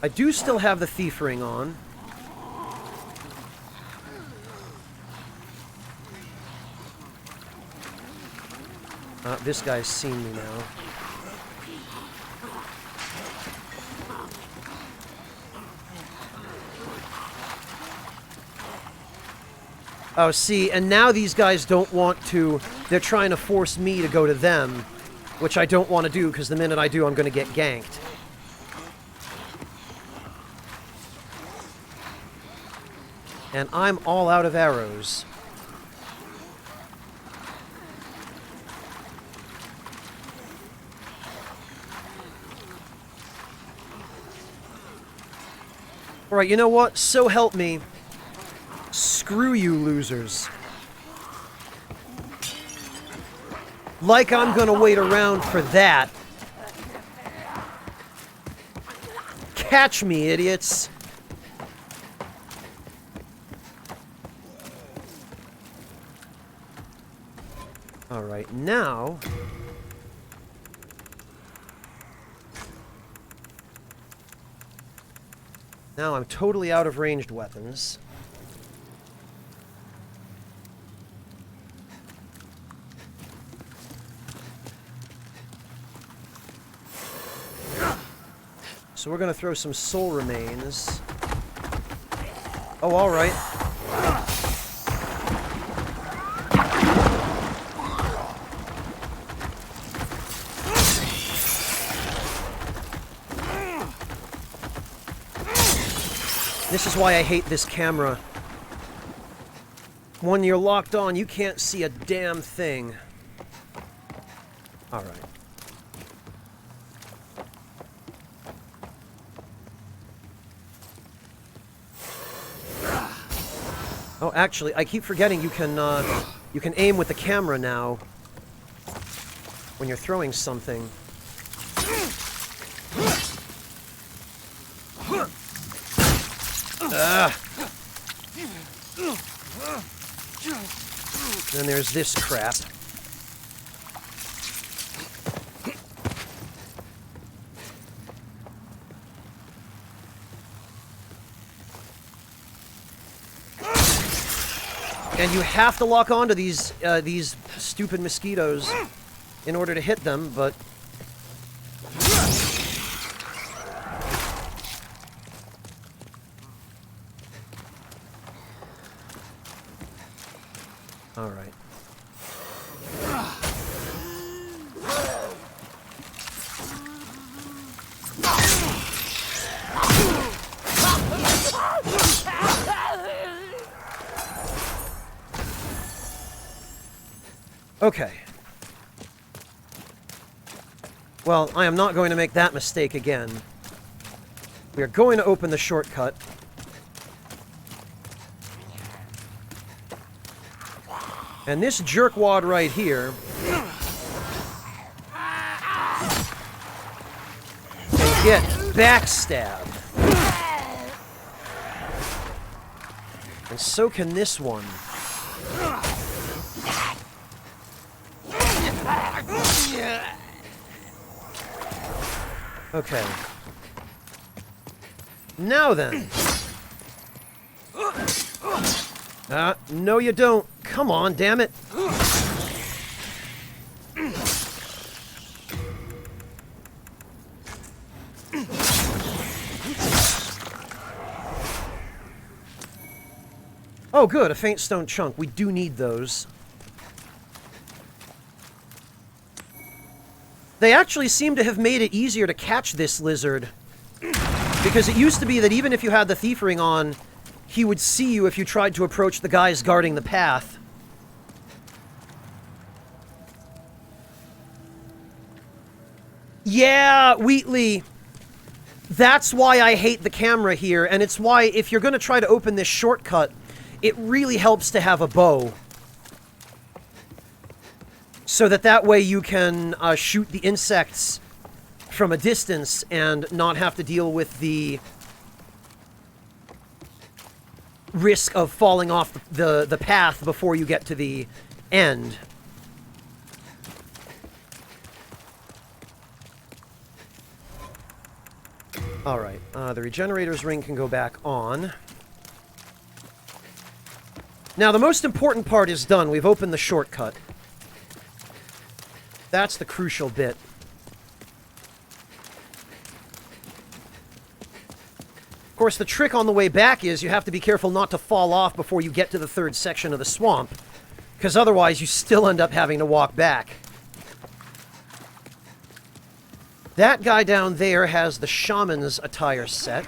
I do still have the thief ring on. This guy's seen me now. Oh, see, and now these guys don't want to... They're trying to force me to go to them, which I don't want to do, because the minute I do, I'm going to get ganked. And I'm all out of arrows. Alright, you know what? So help me. Screw you, losers. Like I'm gonna wait around for that. Catch me, idiots. Alright, now... Now I'm totally out of ranged weapons. So we're gonna throw some soul remains. Oh, alright. This is why I hate this camera. When you're locked on, you can't see a damn thing. Alright. Oh, actually, I keep forgetting you can aim with the camera now when you're throwing something. Then there's this crap. And you have to lock onto these stupid mosquitoes in order to hit them, but... Alright. Okay. Well, I am not going to make that mistake again. We are going to open the shortcut. And this jerkwad right here can get backstabbed. And so can this one. Okay. Now then. No you don't. Come on, damn it. Oh good, a faint stone chunk. We do need those. They actually seem to have made it easier to catch this lizard. Because it used to be that even if you had the thief ring on, he would see you if you tried to approach the guys guarding the path. Yeah, Wheatley. That's why I hate the camera here, and it's why if you're going to try to open this shortcut, it really helps to have a bow. So that way you can shoot the insects from a distance and not have to deal with the risk of falling off the path before you get to the end. Alright, the regenerator's ring can go back on. Now, the most important part is done. We've opened the shortcut. That's the crucial bit. Of course, the trick on the way back is you have to be careful not to fall off before you get to the third section of the swamp, because otherwise you still end up having to walk back. That guy down there has the shaman's attire set.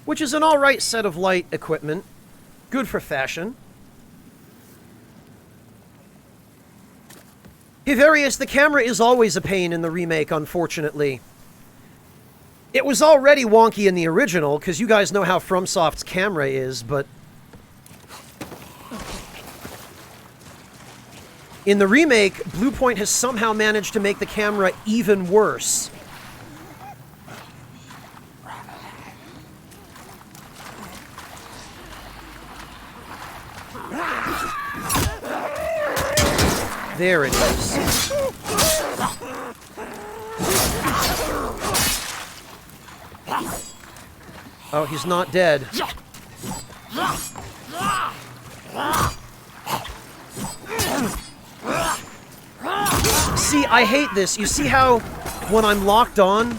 Which is an alright set of light equipment. Good for fashion. Hivarius, the camera is always a pain in the remake, unfortunately. It was already wonky in the original, because you guys know how FromSoft's camera is, but... in the remake, Bluepoint has somehow managed to make the camera even worse. There it is. Oh, he's not dead. See, I hate this. You see how when I'm locked on,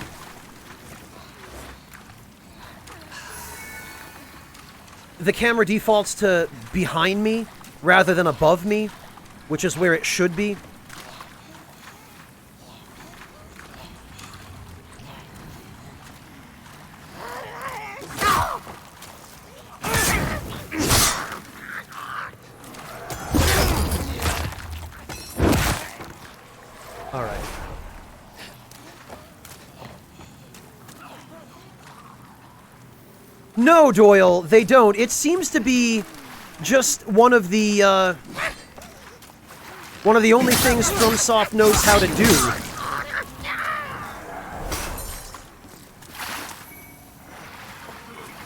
the camera defaults to behind me rather than above me? which is where it should be. All right. No, Doyle, they don't. It seems to be just one of the only things FromSoft knows how to do.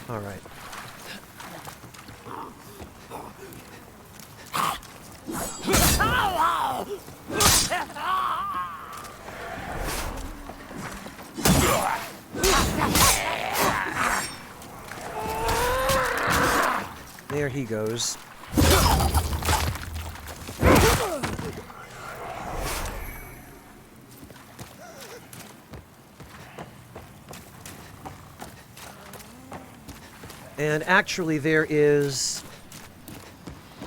All right. There he goes. And actually there is,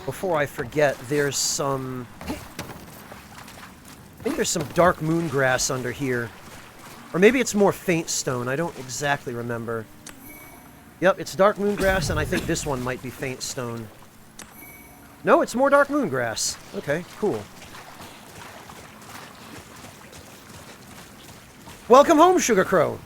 before I forget, there's some, I think there's some dark moon grass under here. Or maybe it's more faint stone, I don't exactly remember. Yep, it's dark moon grass, and I think this one might be faint stone. No, it's more dark moon grass. Okay, cool. Welcome home, Sugar Crow.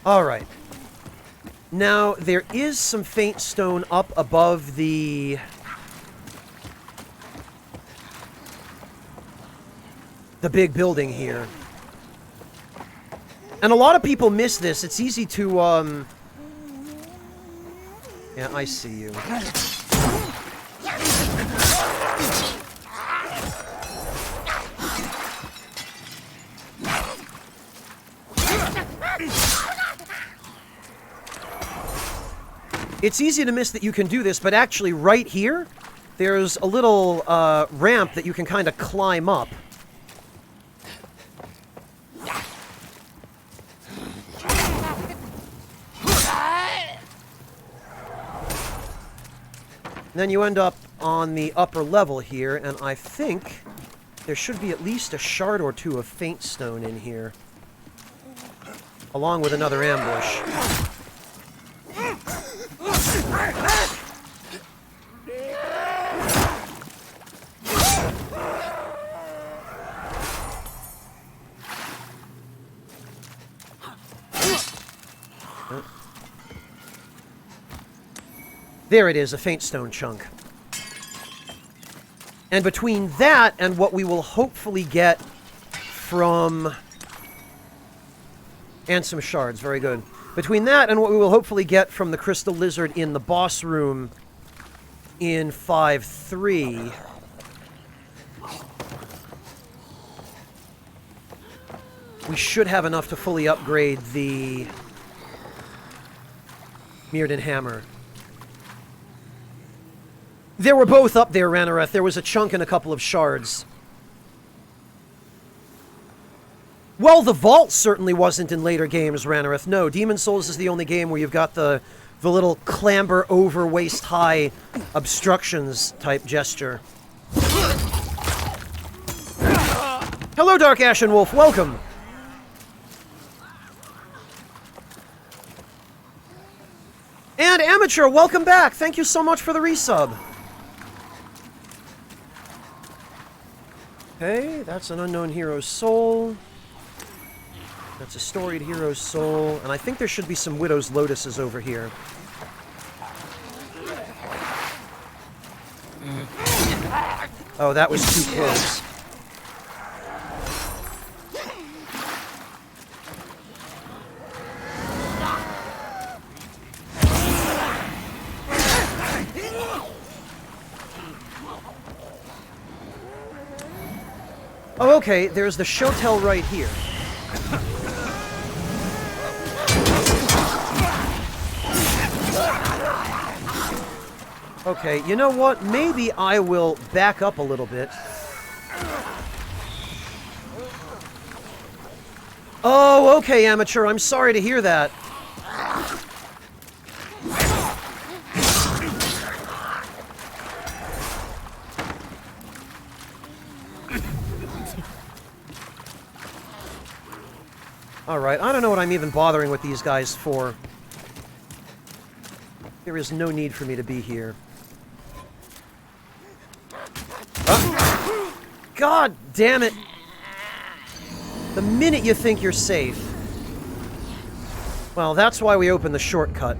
All right. Now, there is some faint stone up above the big building here. And a lot of people miss this. It's easy to, yeah, I see you. It's easy to miss that you can do this, but actually right here, there's a little ramp that you can kind of climb up. Then you end up on the upper level here, and I think there should be at least a shard or two of faint stone in here, along with another ambush. There it is, a faint stone chunk. And between that and what we will hopefully get from... And some shards, very good. Between that and what we will hopefully get from the Crystal Lizard in the boss room in 5.3... we should have enough to fully upgrade the Mirrodin Hammer. They were both up there, Ranareth. There was a chunk and a couple of shards. Well, the vault certainly wasn't in later games, Ranareth. No, Demon's Souls is the only game where you've got the little clamber over waist-high obstructions type gesture. Hello, Dark Ashen Wolf. Welcome. And Amateur, welcome back. Thank you so much for the resub. Okay, that's an unknown hero's soul. That's a storied hero's soul. And I think there should be some Widow's Lotuses over here. Oh, that was too close. Oh, okay, there's the Shotel right here. Okay, you know what? Maybe I will back up a little bit. Oh, okay, amateur. I'm sorry to hear that. Alright, I don't know what I'm even bothering with these guys for. There is no need for me to be here. God damn it! The minute you think you're safe. Well, that's why we opened the shortcut.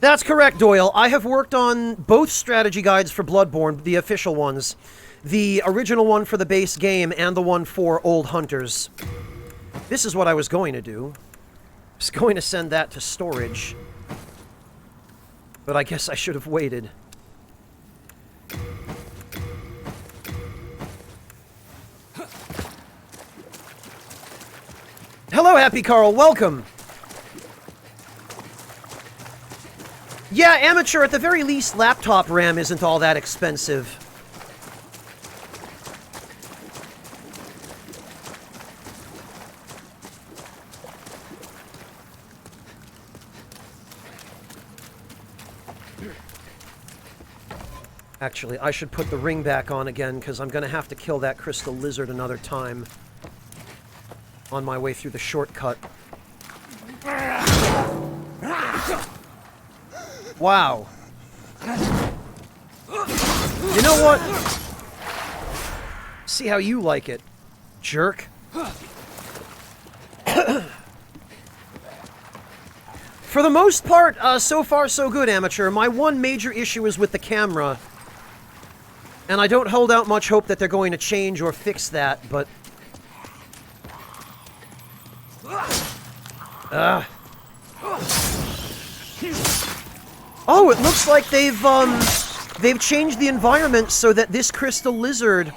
That's correct, Doyle. I have worked on both strategy guides for Bloodborne, the official ones. The original one for the base game and the one for Old Hunters. This is what I was going to do. I was going to send that to storage. But I guess I should have waited. Hello, Happy Carl. Welcome. Yeah, amateur. At the very least, laptop RAM isn't all that expensive. Actually, I should put the ring back on again, because I'm going to have to kill that crystal lizard another time. On my way through the shortcut. Wow. You know what? See how you like it, jerk. For the most part, so far so good, amateur. My one major issue is with the camera. And I don't hold out much hope that they're going to change or fix that, but... Oh, it looks like they've changed the environment so that this crystal lizard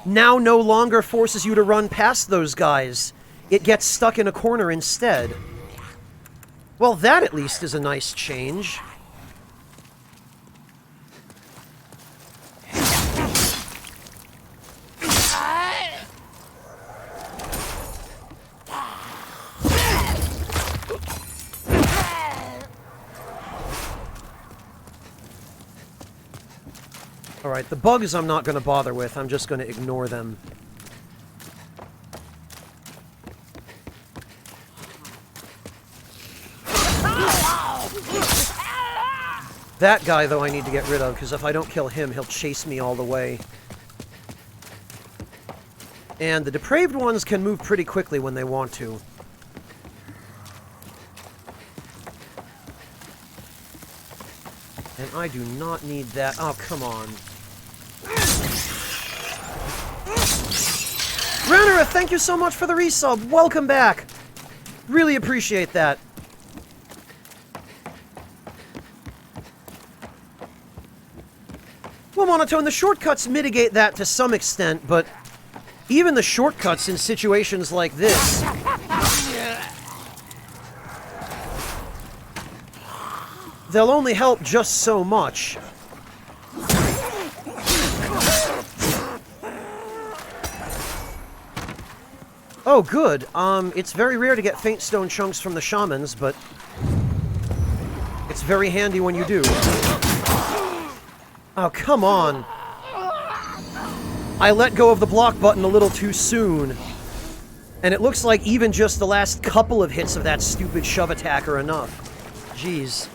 now no longer forces you to run past those guys. It gets stuck in a corner instead. Well, that at least is a nice change. Alright, the bugs I'm not going to bother with. I'm just going to ignore them. That guy, though, I need to get rid of, because if I don't kill him, he'll chase me all the way. And the depraved ones can move pretty quickly when they want to. And I do not need that. Oh, come on. Renera, thank you so much for the resub. Welcome back. Really appreciate that. Well, Monotone, the shortcuts mitigate that to some extent, but even the shortcuts in situations like this... they'll only help just so much. Oh, good. It's very rare to get faint stone chunks from the shamans, but it's very handy when you do. Oh, come on. I let go of the block button a little too soon. And it looks like even just the last couple of hits of that stupid shove attack are enough. Jeez.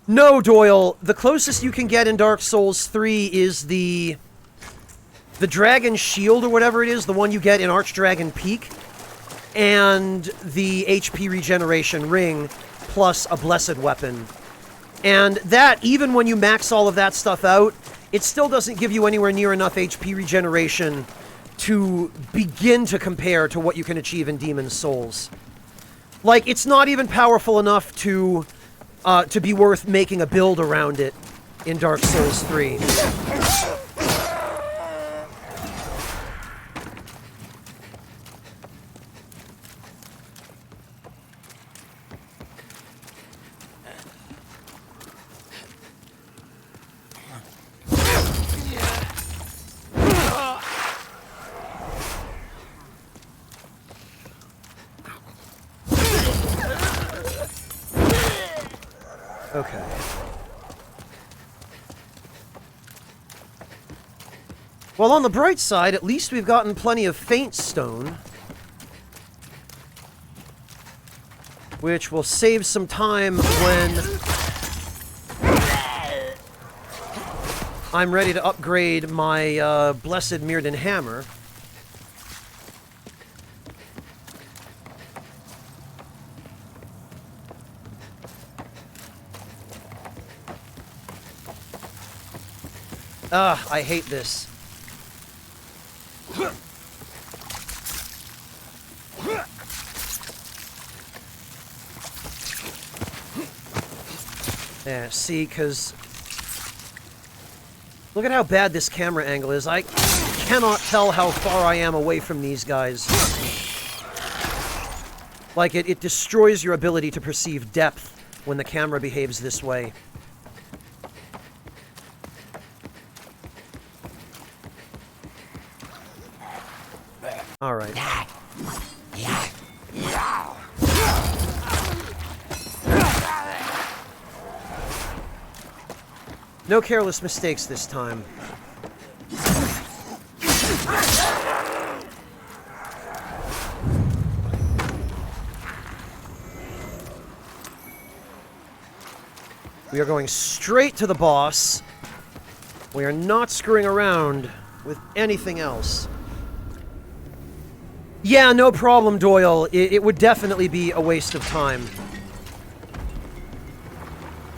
No, Doyle. The closest you can get in Dark Souls 3 is the Dragon Shield or whatever it is, the one you get in Archdragon Peak, and the HP regeneration ring, plus a blessed weapon. And that, even when you max all of that stuff out, it still doesn't give you anywhere near enough HP regeneration to begin to compare to what you can achieve in Demon's Souls. Like, it's not even powerful enough to be worth making a build around it in Dark Souls 3. Okay. Well, on the bright side, at least we've gotten plenty of faint stone, which will save some time when I'm ready to upgrade my Blessed Mirrodin hammer. Ah, I hate this. Yeah, see, because look at how bad this camera angle is. I cannot tell how far I am away from these guys. Like, it destroys your ability to perceive depth when the camera behaves this way. All right. No careless mistakes this time. We are going straight to the boss. We are not screwing around with anything else. Yeah, no problem, Doyle. It would definitely be a waste of time.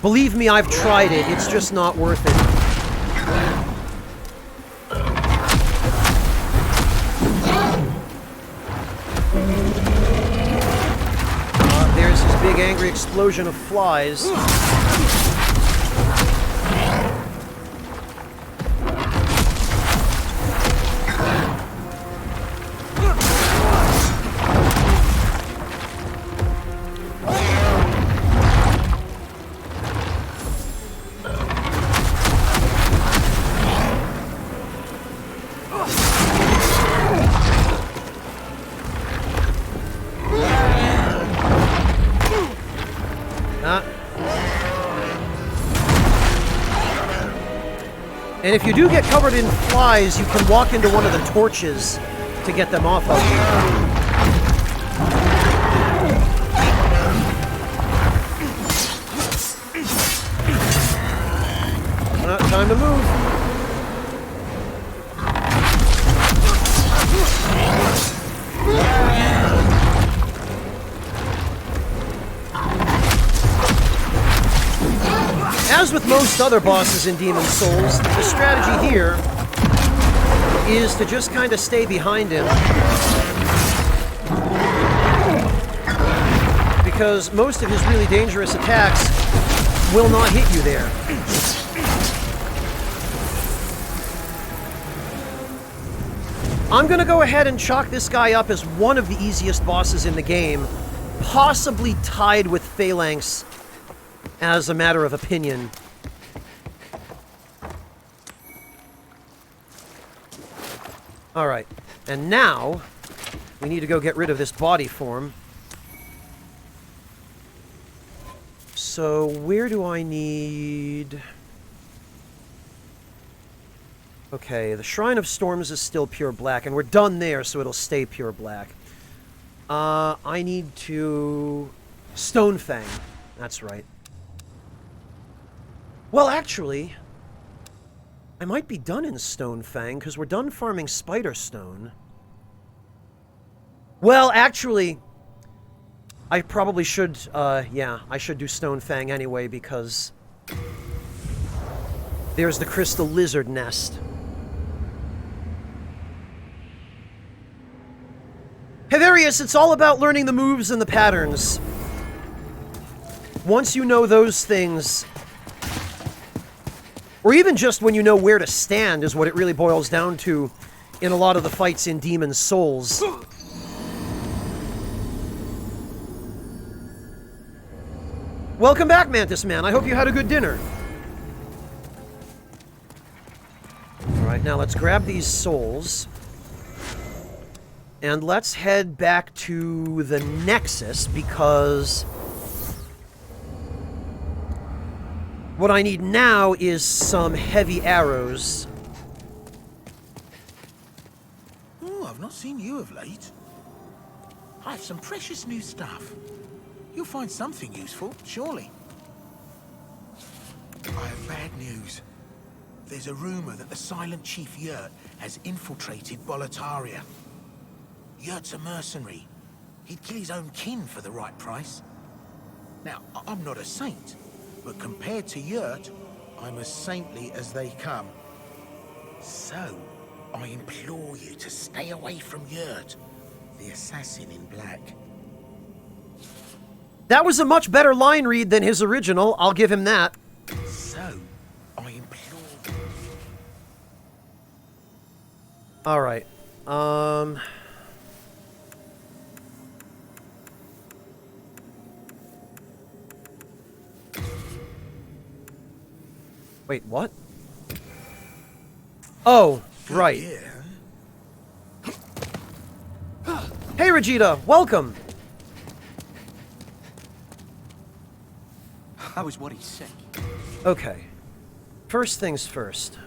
Believe me, I've tried it. It's just not worth it. There's this big angry explosion of flies. And if you do get covered in flies, you can walk into one of the torches to get them off of you. Time to move. As with most other bosses in Demon's Souls, the strategy here is to just kind of stay behind him. Because most of his really dangerous attacks will not hit you there. I'm going to go ahead and chalk this guy up as one of the easiest bosses in the game, possibly tied with Phalanx as a matter of opinion. Alright, and now we need to go get rid of this body form. So where do I need... Okay, the Shrine of Storms is still pure black, and we're done there, so it'll stay pure black. I need to... Stonefang. That's right. Well, actually, I might be done in Stonefang, because we're done farming Spider Stone. Well, actually, I probably should, yeah, I should do Stonefang anyway, because there's the Crystal Lizard Nest. Heverius, it's all about learning the moves and the patterns. Once you know those things, or even just when you know where to stand is what it really boils down to in a lot of the fights in Demon's Souls. Welcome back, Mantis Man. I hope you had a good dinner. Alright, now let's grab these souls. And let's head back to the Nexus, because What I need now is some heavy arrows. Oh, I've not seen you of late. I have some precious new stuff. You'll find something useful, surely. I have bad news. There's a rumor that the silent Chief Yurt has infiltrated Boletaria. Yurt's a mercenary. He'd kill his own kin for the right price. Now, I'm not a saint, but compared to Yurt, I'm as saintly as they come. So, I implore you to stay away from Yurt, the assassin in black. That was a much better line read than his original, I'll give him that. So, I implore you. Alright. Wait, what? Oh, right. Yeah. Hey, Regita, welcome! I was worried sick. Okay. First things first.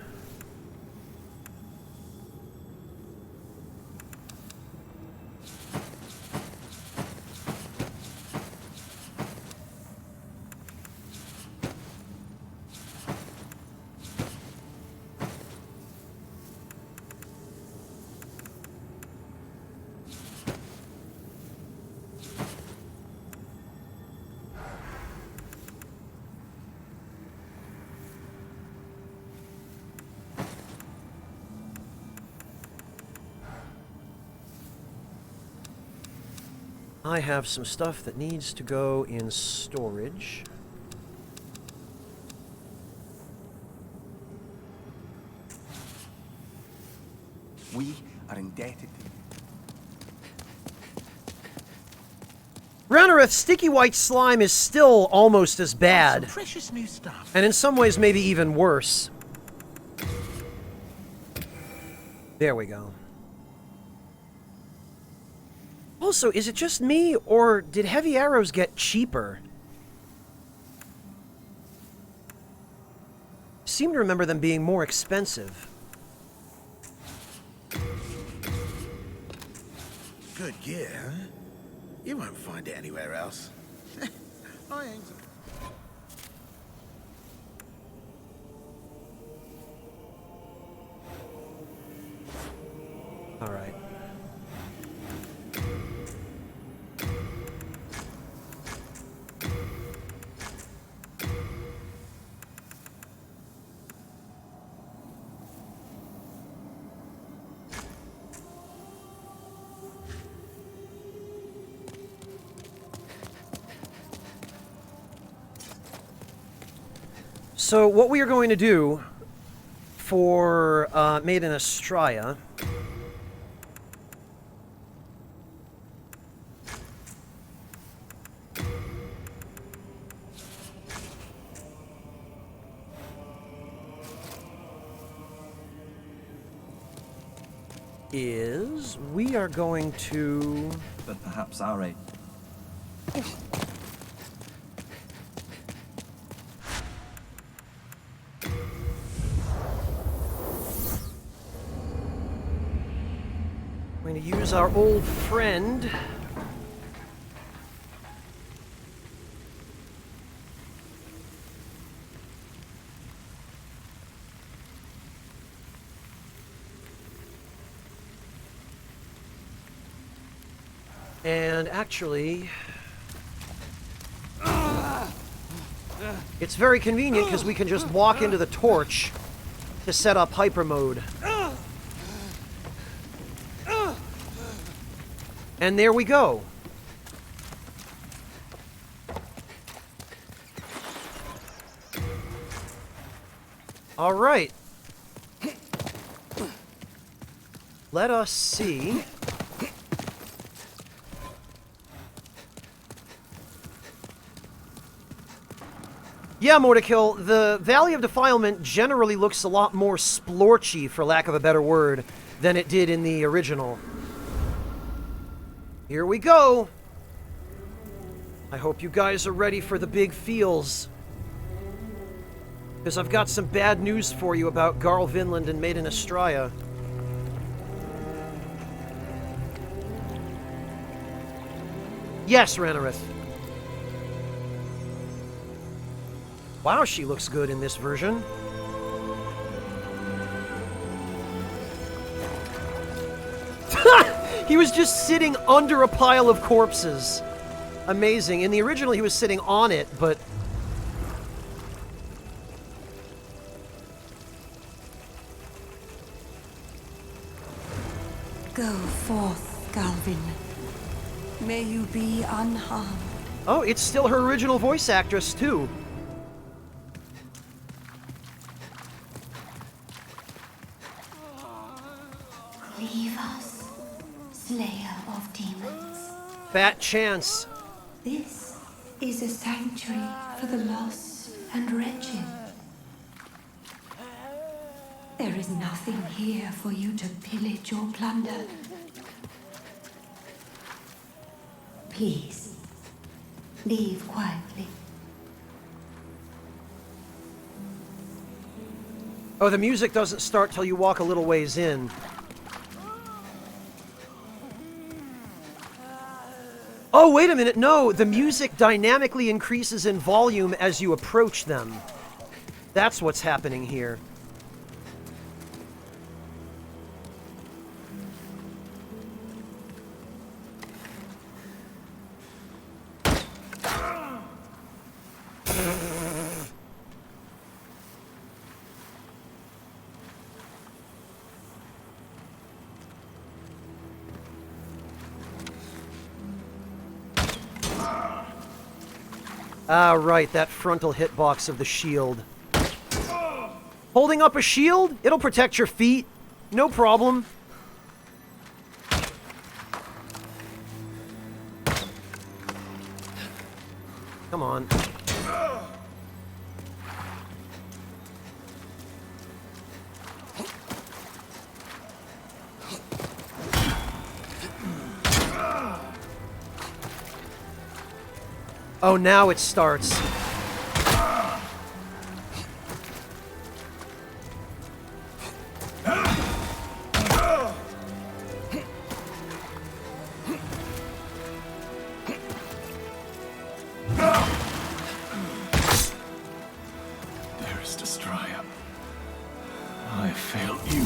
I have some stuff that needs to go in storage. We are indebted to you. Ranareth, sticky white slime is still almost as Some bad, precious new stuff. and in some ways maybe even worse. There we go. Also, is it just me, or did heavy arrows get cheaper? I seem to remember them being more expensive. Good gear, huh? You won't find it anywhere else. I ain't. All right. So what we are going to do for Made in Astraea is we are going to... But perhaps our aid. Going to use our old friend. And actually, it's very convenient because we can just walk into the torch to set up hyper mode. And there we go. All right. Let us see. Yeah, Mortikill, the Valley of Defilement generally looks a lot more splorchy, for lack of a better word, than it did in the original. Here we go! I hope you guys are ready for the big feels. Because I've got some bad news for you about Garl Vinland and Maiden Estraya. Yes, Ranarith. Wow, she looks good in this version. He was just sitting under a pile of corpses. Amazing. In the original, he was sitting on it, but... Go forth, Galvin. May you be unharmed. Oh, it's still her original voice actress, too. Leave us, Slayer of Demons. Fat chance. This is a sanctuary for the lost and wretched. There is nothing here for you to pillage or plunder. Please, leave quietly. Oh, the music doesn't start till you walk a little ways in. Oh, wait a minute, no! The music dynamically increases in volume as you approach them. That's what's happening here. Ah, right, that frontal hitbox of the shield. Holding up a shield? It'll protect your feet. No problem. Come on. Oh, now it starts. Dearest Estraya, I failed you.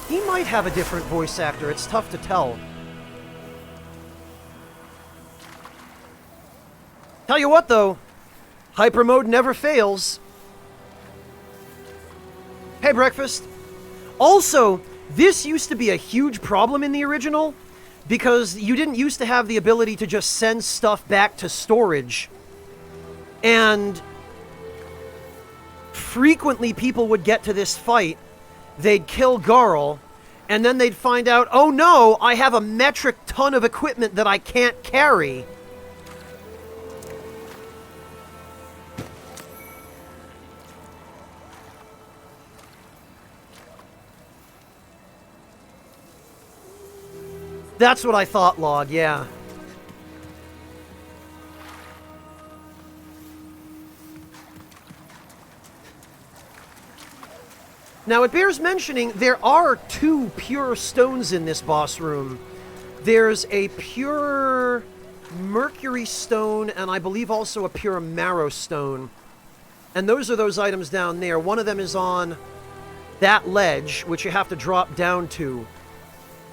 He might have a different voice actor. It's tough to tell. Tell you what, though, hyper mode never fails. Hey, breakfast. Also, this used to be a huge problem in the original because you didn't used to have the ability to just send stuff back to storage. And frequently people would get to this fight, they'd kill Garl, and then they'd find out, oh no, I have a metric ton of equipment that I can't carry. That's what I thought, Log, yeah. Now, it bears mentioning, there are 2 pure stones in this boss room. There's a pure mercury stone, and I believe also a pure marrow stone. And those are those items down there. One of them is on that ledge, which you have to drop down to.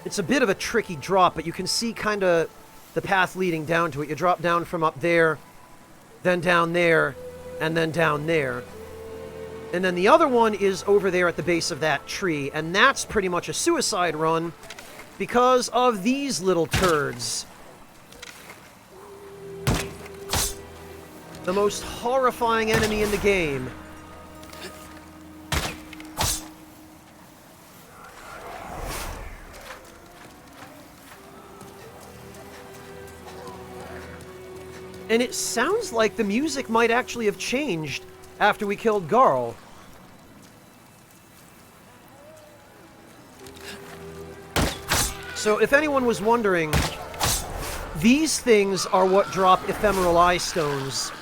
It's a bit of a tricky drop, but you can see kind of the path leading down to it. You drop down from up there, then down there, and then down there. And then the other one is over there at the base of that tree, and that's pretty much a suicide run because of these little turds. The most horrifying enemy in the game. And it sounds like the music might actually have changed after we killed Garl. So if anyone was wondering, these things are what drop ephemeral eye stones.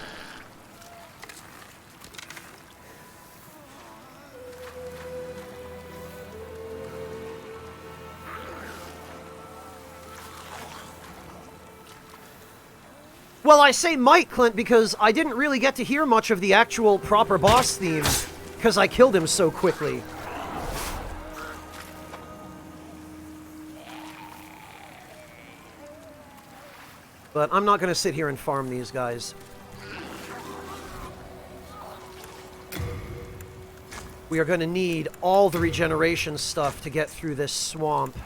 Well, I say might, Clint, because I didn't really get to hear much of the actual proper boss theme, because I killed him so quickly. But I'm not going to sit here and farm these guys. We are going to need all the regeneration stuff to get through this swamp.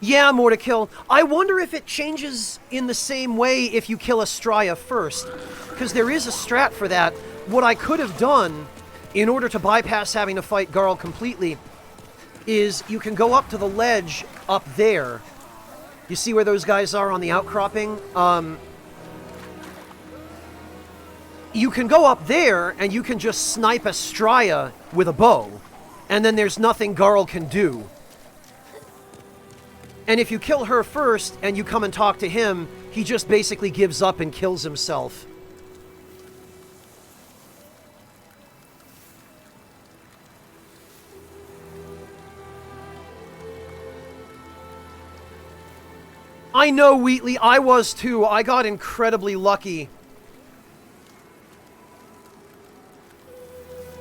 Yeah, more to kill. I wonder if it changes in the same way if you kill Astraea first, because there is a strat for that. What I could have done, in order to bypass having to fight Garl completely, is you can go up to the ledge up there. You see where those guys are on the outcropping? You can go up there, and you can just snipe Astraea with a bow, and then there's nothing Garl can do. And if you kill her first, and you come and talk to him, he just basically gives up and kills himself. I know, Wheatley, I was too. I got incredibly lucky.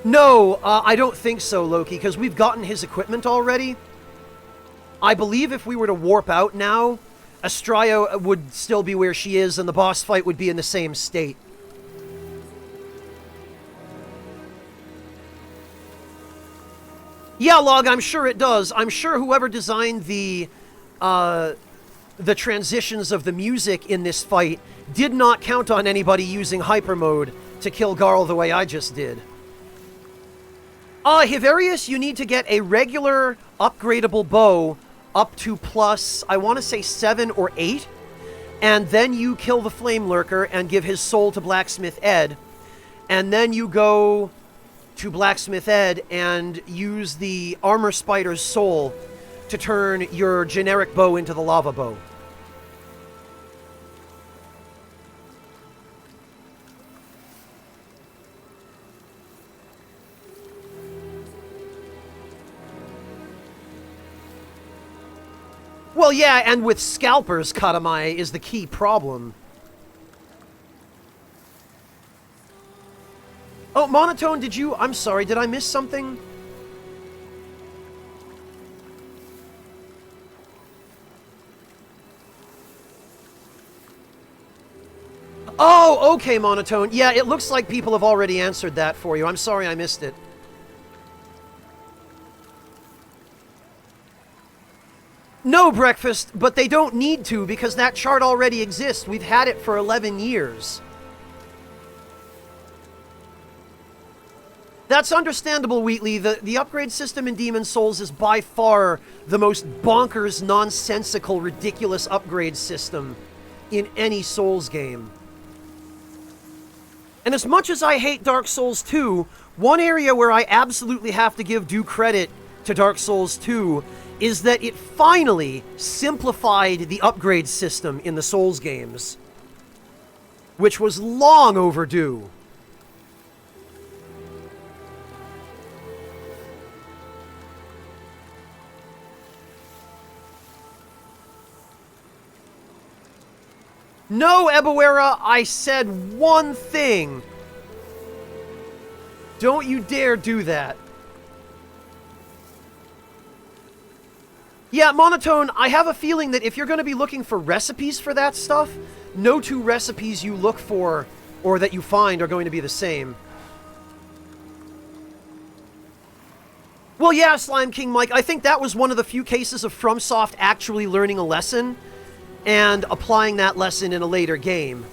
No, I don't think so, Loki, because we've gotten his equipment already. I believe if we were to warp out now, Astraea would still be where she is, and the boss fight would be in the same state. Yeah, Log, I'm sure it does. I'm sure whoever designed the transitions of the music in this fight did not count on anybody using hyper mode to kill Garl the way I just did. Hiverius, you need to get a regular upgradable bow up to plus, I want to say 7 or 8, and then you kill the Flame Lurker and give his soul to Blacksmith Ed, and then you go to Blacksmith Ed and use the Armor Spider's soul to turn your generic bow into the lava bow. Well, yeah, and with scalpers, Katamai is the key problem. Oh, Monotone, did you... I'm sorry, did I miss something? Oh, okay, Monotone. Yeah, it looks like people have already answered that for you. I'm sorry I missed it. No, Breakfast, but they don't need to because that chart already exists. We've had it for 11 years. That's understandable, Wheatley. The upgrade system in Demon's Souls is by far the most bonkers, nonsensical, ridiculous upgrade system in any Souls game. And as much as I hate Dark Souls 2, one area where I absolutely have to give due credit to Dark Souls 2 is that it finally simplified the upgrade system in the Souls games, which was long overdue. No, Ebuera, I said one thing. Don't you dare do that. Yeah, Monotone, I have a feeling that if you're going to be looking for recipes for that stuff, no two recipes you look for or that you find are going to be the same. Well, yeah, Slime King Mike, I think that was one of the few cases of FromSoft actually learning a lesson and applying that lesson in a later game.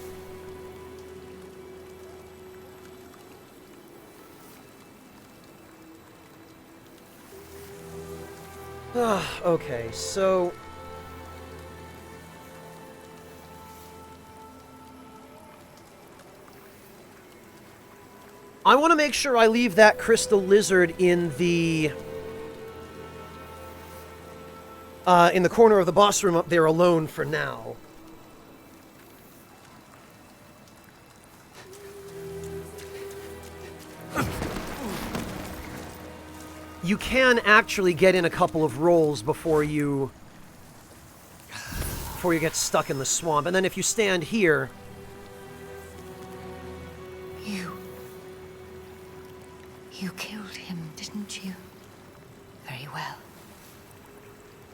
Okay, so... I want to make sure I leave that crystal lizard in the corner of the boss room up there alone for now. you can actually get in a couple of rolls before you get stuck in the swamp. And then if you stand here... You killed him, didn't you? Very well.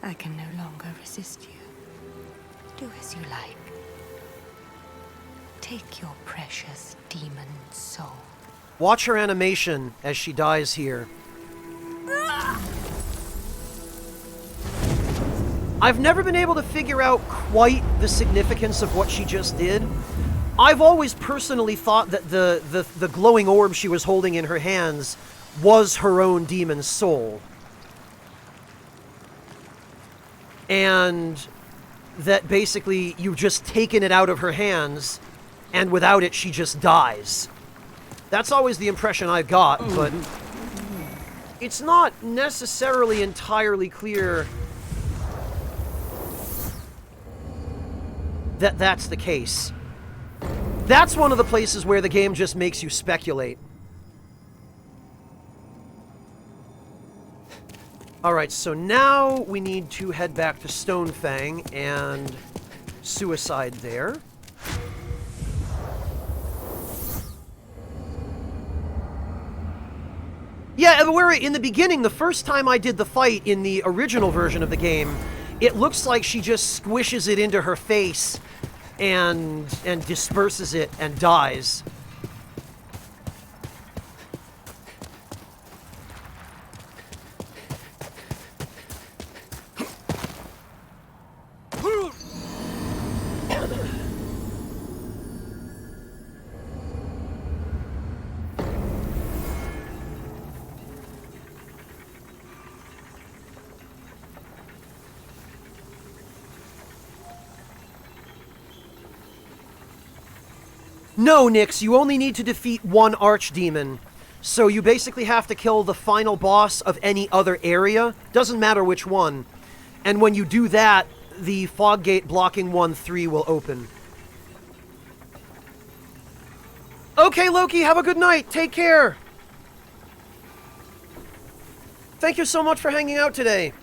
I can no longer resist you. Do as you like. Take your precious demon soul. Watch her animation as she dies here. I've never been able to figure out quite the significance of what she just did. I've always personally thought that the glowing orb she was holding in her hands was her own demon soul. And that basically you've just taken it out of her hands, and without it she just dies. That's always the impression I've got, but it's not necessarily entirely clear that that's the case. That's one of the places where the game just makes you speculate. Alright, so now we need to head back to Stonefang and suicide there. Yeah, where in the beginning, the first time I did the fight in the original version of the game, it looks like she just squishes it into her face and disperses it and dies. No, Nyx, you only need to defeat one archdemon. So you basically have to kill the final boss of any other area. Doesn't matter which one. And when you do that, the fog gate blocking 1-3 will open. Okay, Loki, have a good night. Take care. Thank you so much for hanging out today.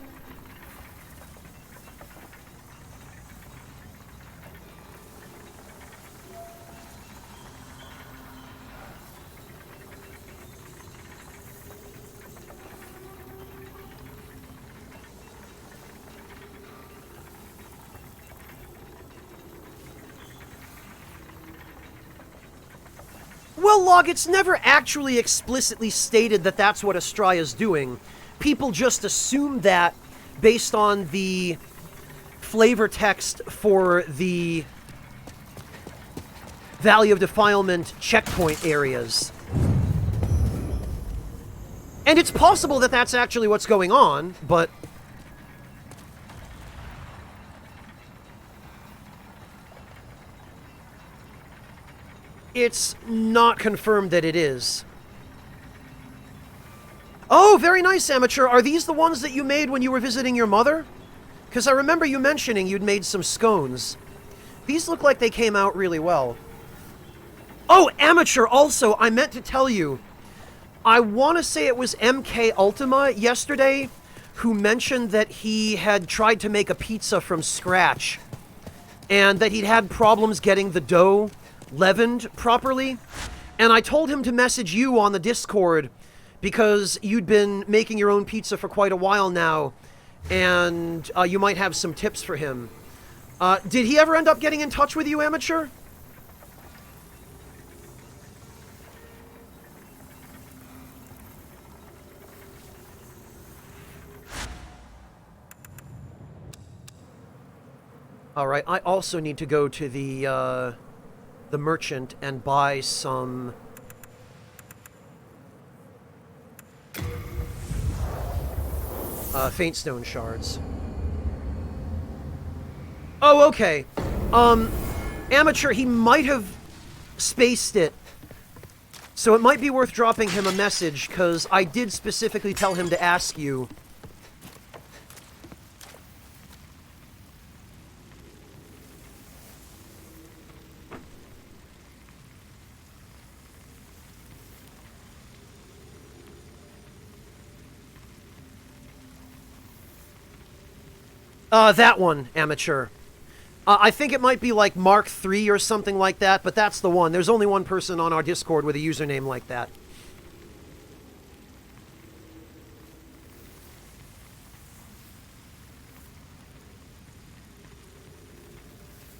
Well, Log, it's never actually explicitly stated that that's what Astraya's doing. People just assume that based on the flavor text for the Valley of Defilement checkpoint areas. And it's possible that that's actually what's going on, but... it's not confirmed that it is. Oh, very nice, Amateur. Are these the ones that you made when you were visiting your mother? Because I remember you mentioning you'd made some scones. These look like they came out really well. Oh, Amateur, also, I meant to tell you, I want to say it was MK Ultima yesterday who mentioned that he had tried to make a pizza from scratch and that he'd had problems getting the dough leavened properly, and I told him to message you on the Discord because you'd been making your own pizza for quite a while now, and you might have some tips for him. Did he ever end up getting in touch with you, Amateur? Alright, I also need to go to the merchant and buy some faintstone shards. Oh, okay. Amateur, he might have spaced it, so it might be worth dropping him a message, because I did specifically tell him to ask you. That one, amateur. I think it might be like Mark III or something like that, but that's the one. There's only one person on our Discord with a username like that.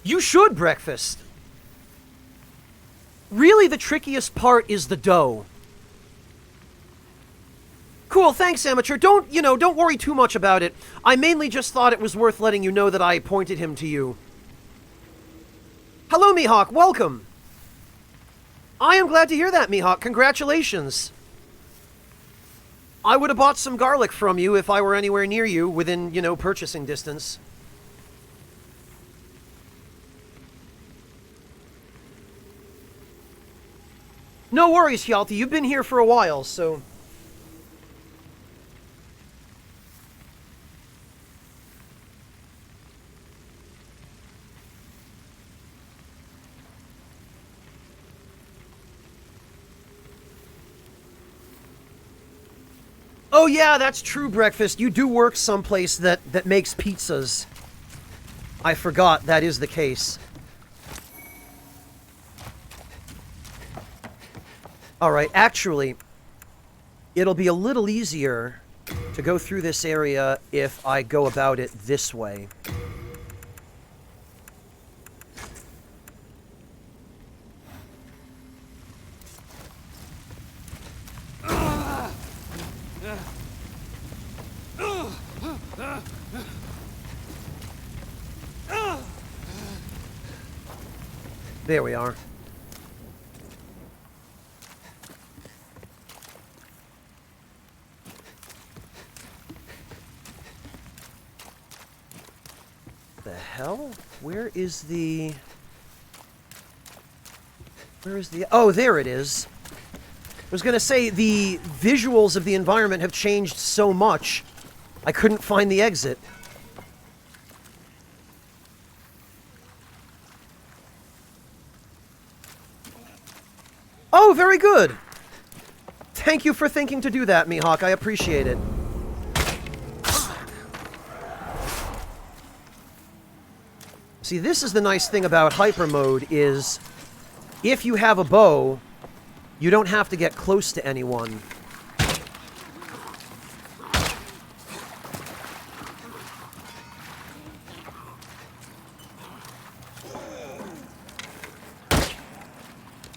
You should breakfast. Really, the trickiest part is the dough. Cool, thanks, amateur. Don't worry too much about it. I mainly just thought it was worth letting you know that I pointed him to you. Hello, Mihawk. Welcome. I am glad to hear that, Mihawk. Congratulations. I would have bought some garlic from you if I were anywhere near you within, purchasing distance. No worries, Hjalti. You've been here for a while, so... Oh yeah, that's true, Breakfast. You do work someplace that makes pizzas. I forgot that is the case. Alright, actually, it'll be a little easier to go through this area if I go about it this way. There we are. The hell? Where is the... Oh, there it is. I was gonna say, the visuals of the environment have changed so much, I couldn't find the exit. Oh, very good! Thank you for thinking to do that, Mihawk. I appreciate it. See, this is the nice thing about hyper mode is if you have a bow, you don't have to get close to anyone.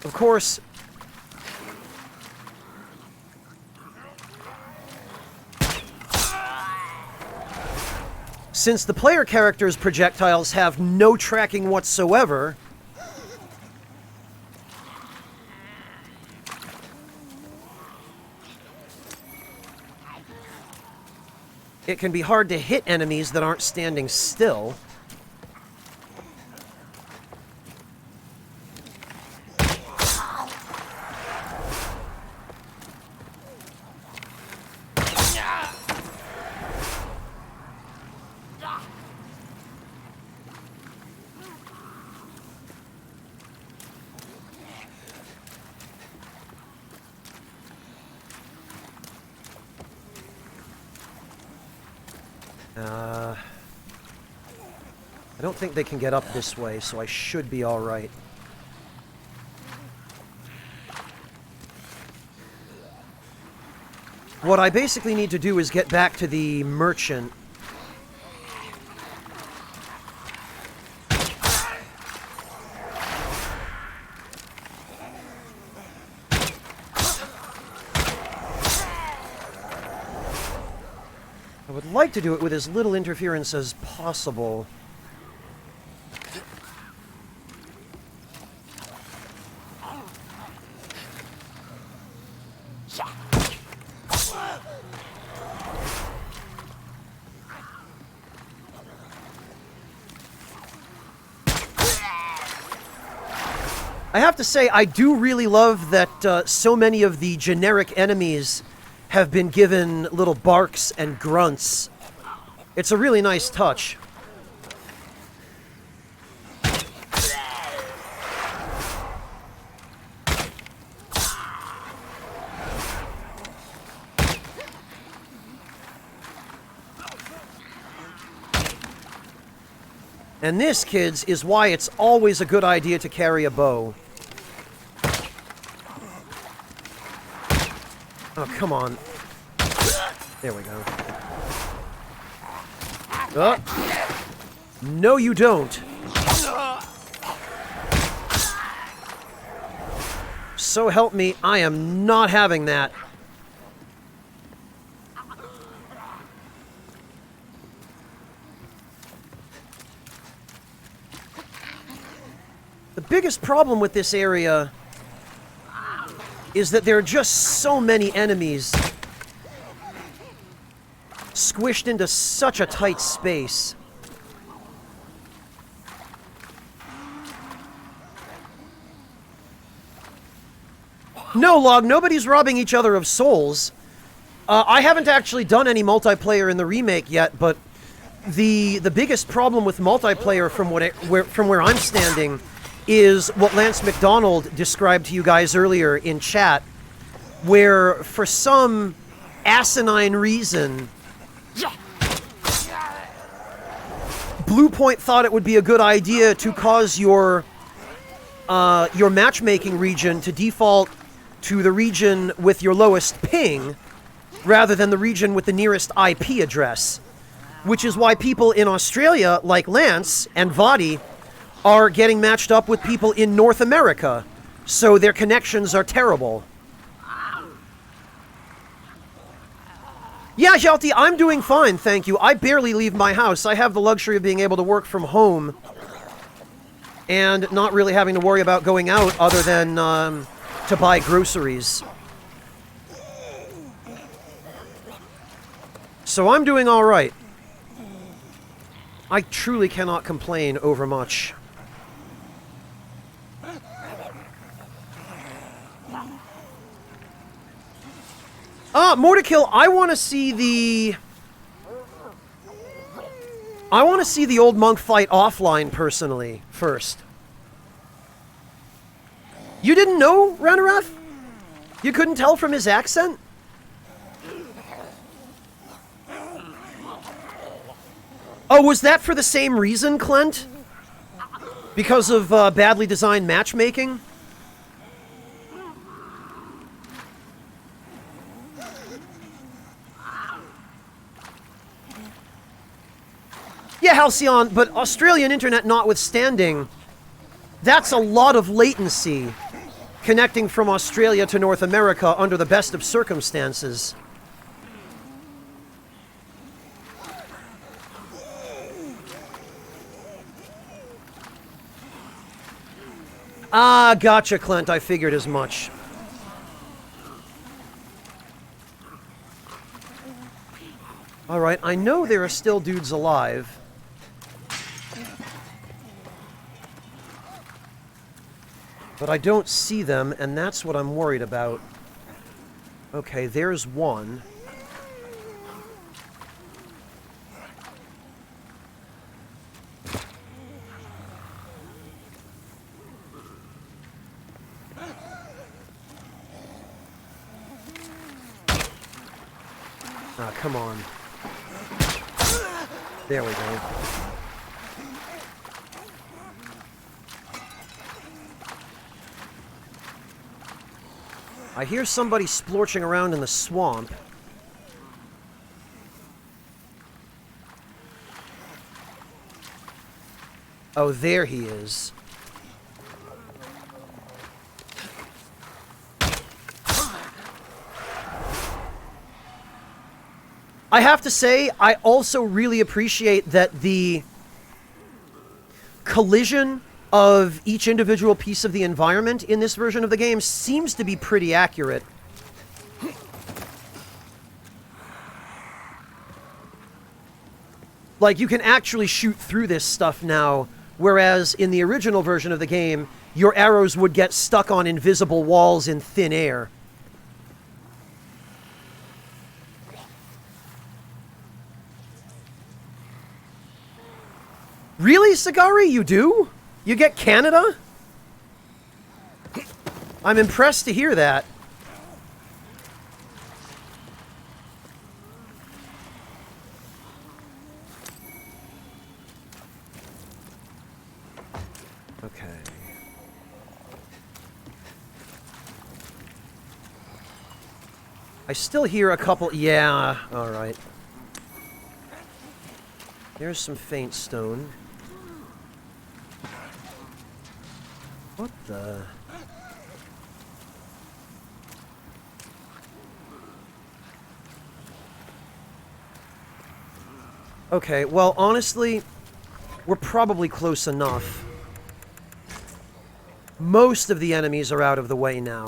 Of course, since the player character's projectiles have no tracking whatsoever, it can be hard to hit enemies that aren't standing still. I don't think they can get up this way, so I should be alright. What I basically need to do is get back to the merchant. I would like to do it with as little interference as possible. I have to say, I do really love that so many of the generic enemies have been given little barks and grunts. It's a really nice touch. And this, kids, is why it's always a good idea to carry a bow. Oh, come on. There we go. Oh. No, you don't. So help me, I am not having that. The biggest problem with this area is that there are just so many enemies squished into such a tight space. No, Log, nobody's robbing each other of souls. I haven't actually done any multiplayer in the remake yet, but the biggest problem with multiplayer from where I'm standing is what Lance McDonald described to you guys earlier in chat, where for some asinine reason, Bluepoint thought it would be a good idea to cause your matchmaking region to default to the region with your lowest ping, rather than the region with the nearest IP address. Which is why people in Australia, like Lance and Vadi, are getting matched up with people in North America, so their connections are terrible. Yeah, Jalti, I'm doing fine, thank you. I barely leave my house. I have the luxury of being able to work from home and not really having to worry about going out other than to buy groceries. So I'm doing all right. I truly cannot complain over much. More to kill. I want to see the old monk fight offline, personally, first. You didn't know, Ranarath? You couldn't tell from his accent? Oh, was that for the same reason, Clint? Because of badly designed matchmaking? Yeah, Halcyon, but Australian internet notwithstanding, that's a lot of latency connecting from Australia to North America under the best of circumstances. Ah, gotcha, Clint. I figured as much. Alright, I know there are still dudes alive. But I don't see them, and that's what I'm worried about. Okay, there's one. Ah, come on. There we go. I hear somebody splorching around in the swamp. Oh, there he is. I have to say, I also really appreciate that the collision of each individual piece of the environment in this version of the game seems to be pretty accurate. Like, you can actually shoot through this stuff now, whereas in the original version of the game, your arrows would get stuck on invisible walls in thin air. Really, Sagari, you do? You get Canada? I'm impressed to hear that. Okay. I still hear a couple... Yeah, alright. There's some faint stone. What the... Okay, well, honestly, we're probably close enough. Most of the enemies are out of the way now.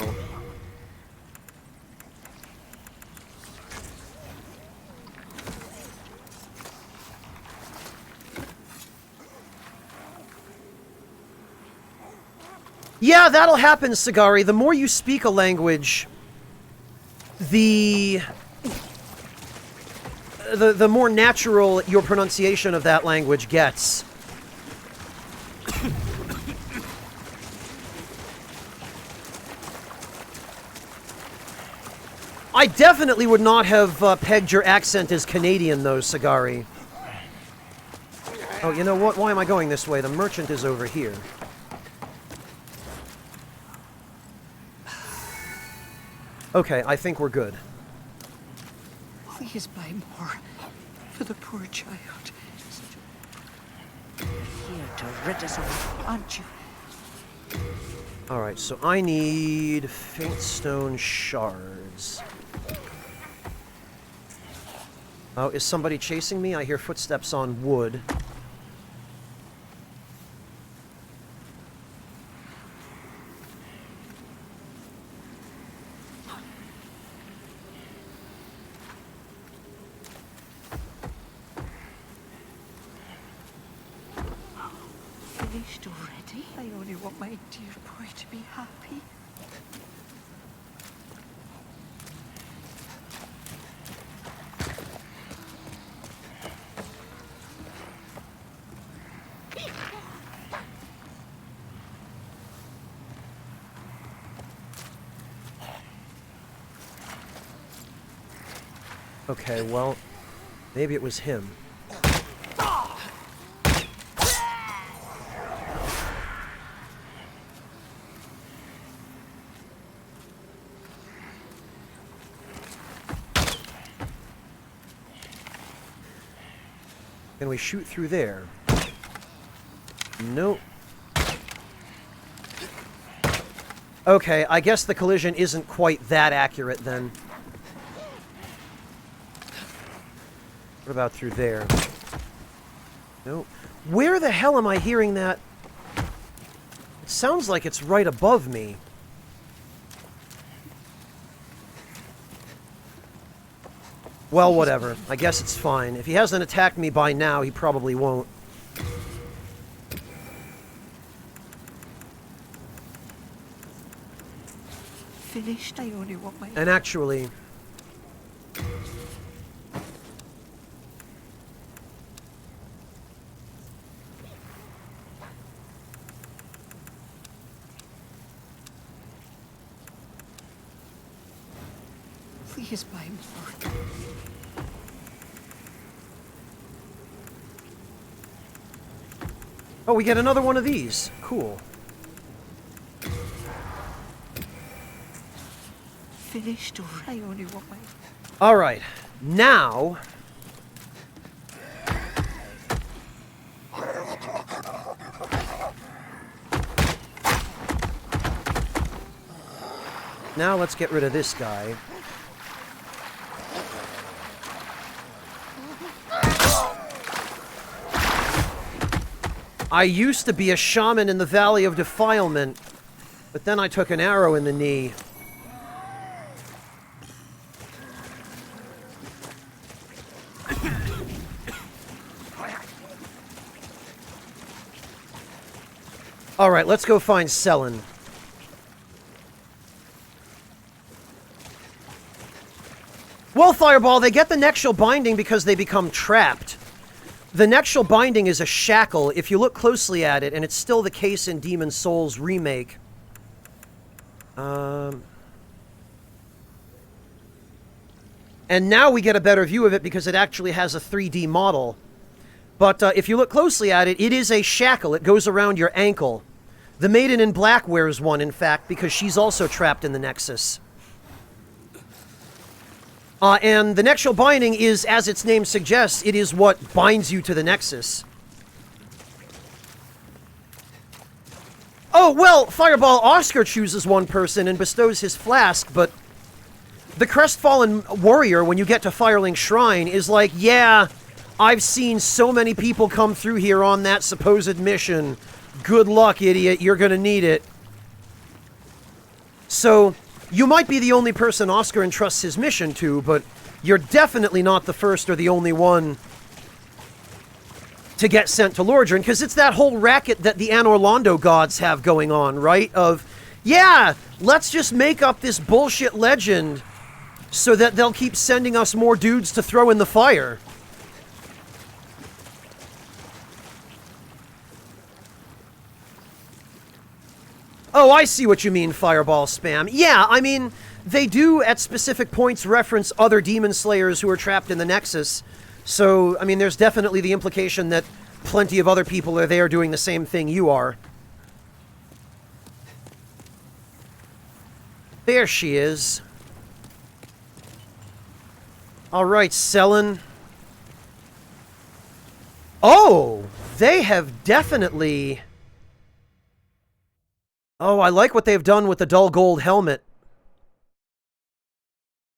Yeah, that'll happen, Sagari. The more you speak a language, the more natural your pronunciation of that language gets. I definitely would not have pegged your accent as Canadian, though, Sagari. Oh, you know what? Why am I going this way? The merchant is over here. Okay, I think we're good. Please buy more for the poor child. You're here to rid us of, aren't you? Alright, so I need faint stone shards. Oh, is somebody chasing me? I hear footsteps on wood. Finished already? I only want my dear boy to be happy. Okay, well, maybe it was him. Can we shoot through there? Nope. Okay, I guess the collision isn't quite that accurate then. What about through there? Nope. Where the hell am I hearing that? It sounds like it's right above me. Well, whatever. I guess it's fine. If he hasn't attacked me by now, he probably won't. Finished? I only want my... And actually... Please buy more. Oh, we get another one of these. Cool. Finished, or I only want my... Alright. Now... Now let's get rid of this guy. I used to be a shaman in the Valley of Defilement, but then I took an arrow in the knee. Alright, let's go find Selen. Well, Fireball, they get the nexual binding because they become trapped. The nexual binding is a shackle if you look closely at it, and it's still the case in Demon Souls Remake. And now we get a better view of it because it actually has a 3D model. But if you look closely at it, it is a shackle. It goes around your ankle. The Maiden in Black wears one, in fact, because she's also trapped in the Nexus. And the Nexual Binding is, as its name suggests, it is what binds you to the Nexus. Oh, well, Fireball Oscar chooses one person and bestows his flask, but the Crestfallen Warrior, when you get to Firelink Shrine, is like, yeah, I've seen so many people come through here on that supposed mission. Good luck, idiot, you're gonna need it. So, you might be the only person Oscar entrusts his mission to, but you're definitely not the first or the only one to get sent to Lordran, because it's that whole racket that the Anor Londo gods have going on, right? Of, yeah, let's just make up this bullshit legend so that they'll keep sending us more dudes to throw in the fire. Oh, I see what you mean, Fireball Spam. Yeah, I mean, they do at specific points reference other Demon Slayers who are trapped in the Nexus. So, I mean, there's definitely the implication that plenty of other people are there doing the same thing you are. There she is. Alright, Selen. Oh! They have definitely... Oh, I like what they've done with the dull gold helmet.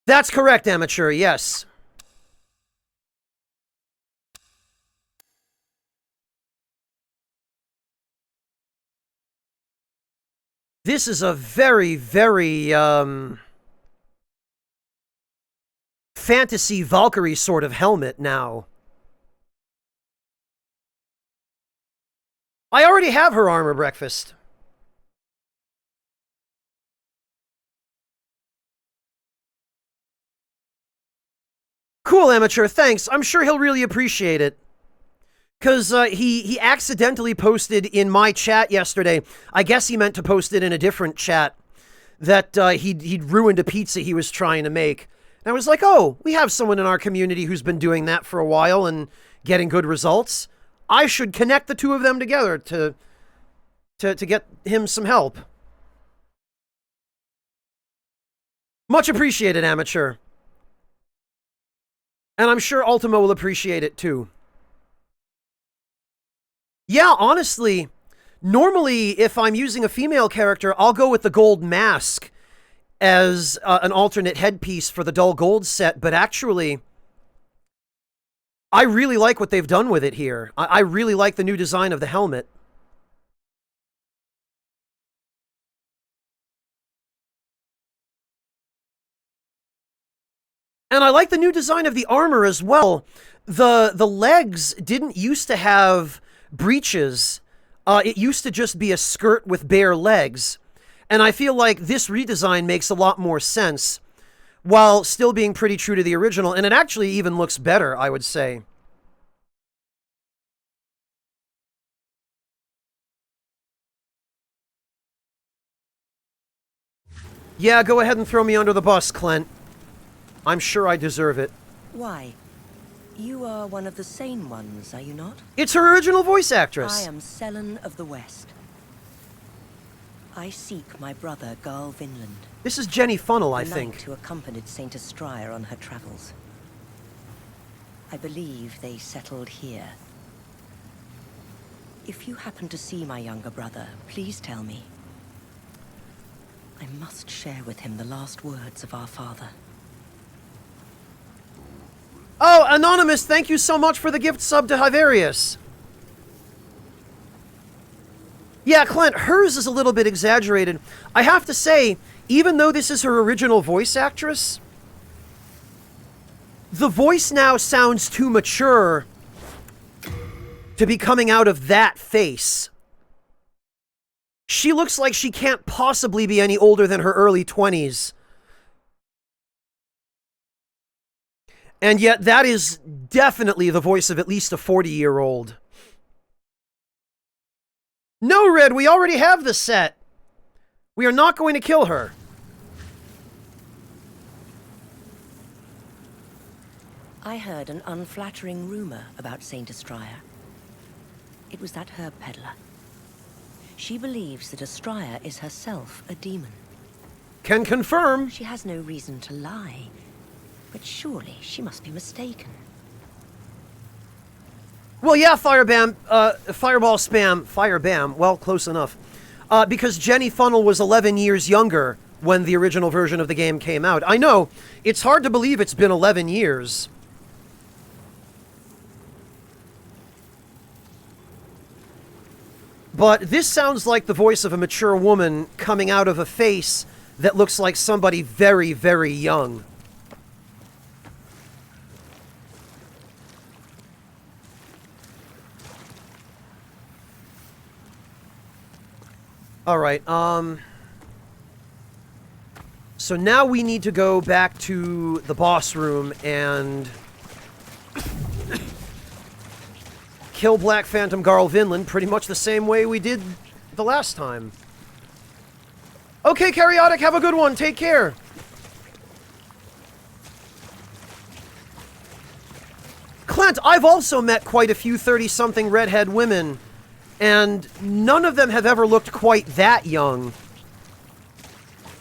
That's correct, Amateur, yes. This is a very, very, fantasy Valkyrie sort of helmet now. I already have her armor breakfast. Cool, Amateur, thanks. I'm sure he'll really appreciate it. Because he accidentally posted in my chat yesterday, I guess he meant to post it in a different chat, that he'd ruined a pizza he was trying to make. And I was like, oh, we have someone in our community who's been doing that for a while and getting good results. I should connect the two of them together to get him some help. Much appreciated, Amateur. And I'm sure Ultima will appreciate it too. Yeah, honestly, normally if I'm using a female character, I'll go with the gold mask as an alternate headpiece for the dull gold set, but actually, I really like what they've done with it here. I really like the new design of the helmet. And I like the new design of the armor as well. The legs didn't used to have breeches. It used to just be a skirt with bare legs. And I feel like this redesign makes a lot more sense, while still being pretty true to the original, and it actually even looks better, I would say. Yeah, go ahead and throw me under the bus, Clint. I'm sure I deserve it. Why? You are one of the sane ones, are you not? It's her original voice actress. I am Selen of the West. I seek my brother, Garl Vinland. This is Jenny Funnel, I the think. knight who accompanied Saint Estraya on her travels. I believe they settled here. If you happen to see my younger brother, please tell me. I must share with him the last words of our father. Oh, Anonymous, thank you so much for the gift sub to Hyverius. Yeah, Clint, hers is a little bit exaggerated. I have to say, even though this is her original voice actress, the voice now sounds too mature to be coming out of that face. She looks like she can't possibly be any older than her early 20s. And yet, that is definitely the voice of at least a 40-year-old. No, Red, we already have the set. We are not going to kill her. I heard an unflattering rumor about Saint Estraya. It was that herb peddler. She believes that Astraya is herself a demon. Can confirm. She has no reason to lie, but surely she must be mistaken. Well, yeah, Firebam, Fireball Spam, Firebam, well, close enough. Because Jenny Funnel was 11 years younger when the original version of the game came out. I know, it's hard to believe it's been 11 years. But this sounds like the voice of a mature woman coming out of a face that looks like somebody very, very young. Alright, so now we need to go back to the boss room and kill Black Phantom Garl Vinland pretty much the same way we did the last time. Okay, Karyotic, have a good one. Take care. Clint, I've also met quite a few 30-something redhead women, and none of them have ever looked quite that young.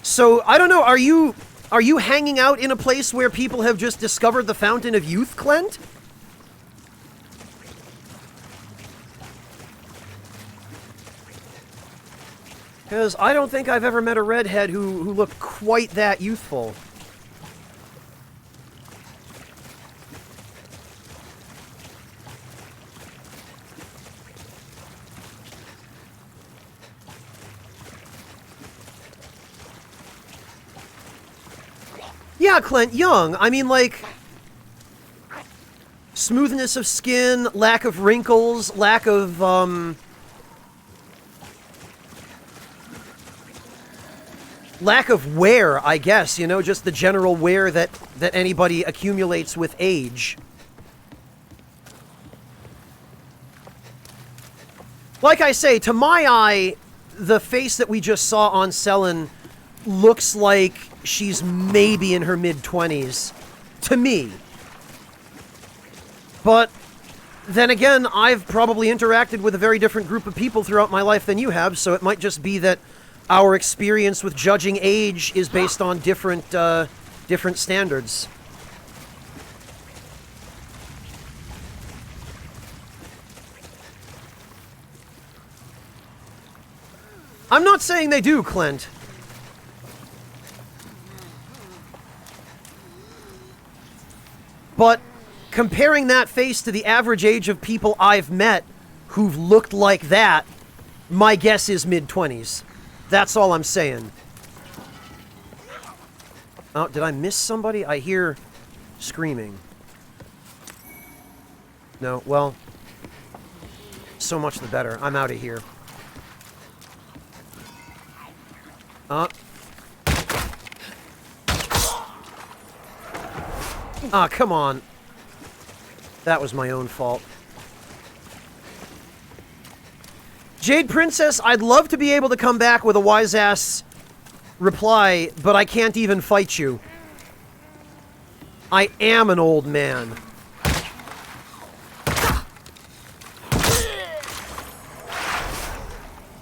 So, I don't know, are you hanging out in a place where people have just discovered the Fountain of Youth, Clint? Because I don't think I've ever met a redhead who looked quite that youthful. Yeah, Clint, young. I mean, like, smoothness of skin, lack of wrinkles, lack of, lack of wear, I guess, you know, just the general wear that anybody accumulates with age. Like I say, to my eye, the face that we just saw on Selen looks like she's maybe in her mid-20s. To me. But then again, I've probably interacted with a very different group of people throughout my life than you have, so it might just be that our experience with judging age is based on different standards. I'm not saying they do, Clint. But comparing that face to the average age of people I've met who've looked like that, my guess is mid-20s. That's all I'm saying. Oh, did I miss somebody? I hear screaming. No, well, so much the better. I'm out of here. Ah, come on. That was my own fault. Jade Princess, I'd love to be able to come back with a wise-ass reply, but I can't even fight you. I am an old man.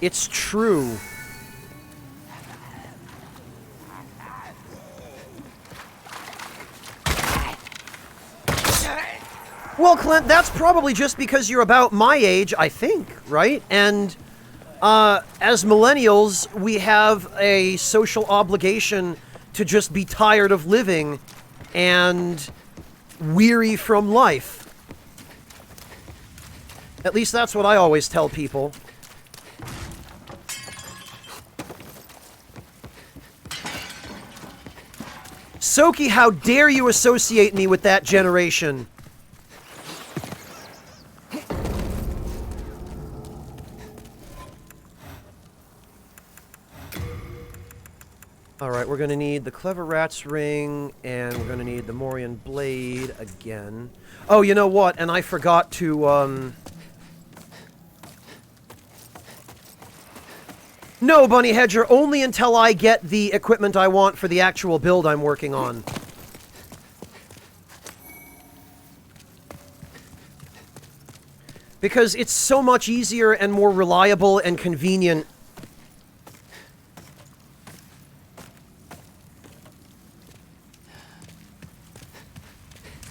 It's true. Well, Clint, that's probably just because you're about my age, I think, right? And as millennials, we have a social obligation to just be tired of living and weary from life. At least that's what I always tell people. Soki, how dare you associate me with that generation? Alright, we're going to need the Clever Rat's Ring, and we're going to need the Morian Blade again. Oh, you know what? And I forgot to, No, Bunny Hedger, only until I get the equipment I want for the actual build I'm working on. Because it's so much easier and more reliable and convenient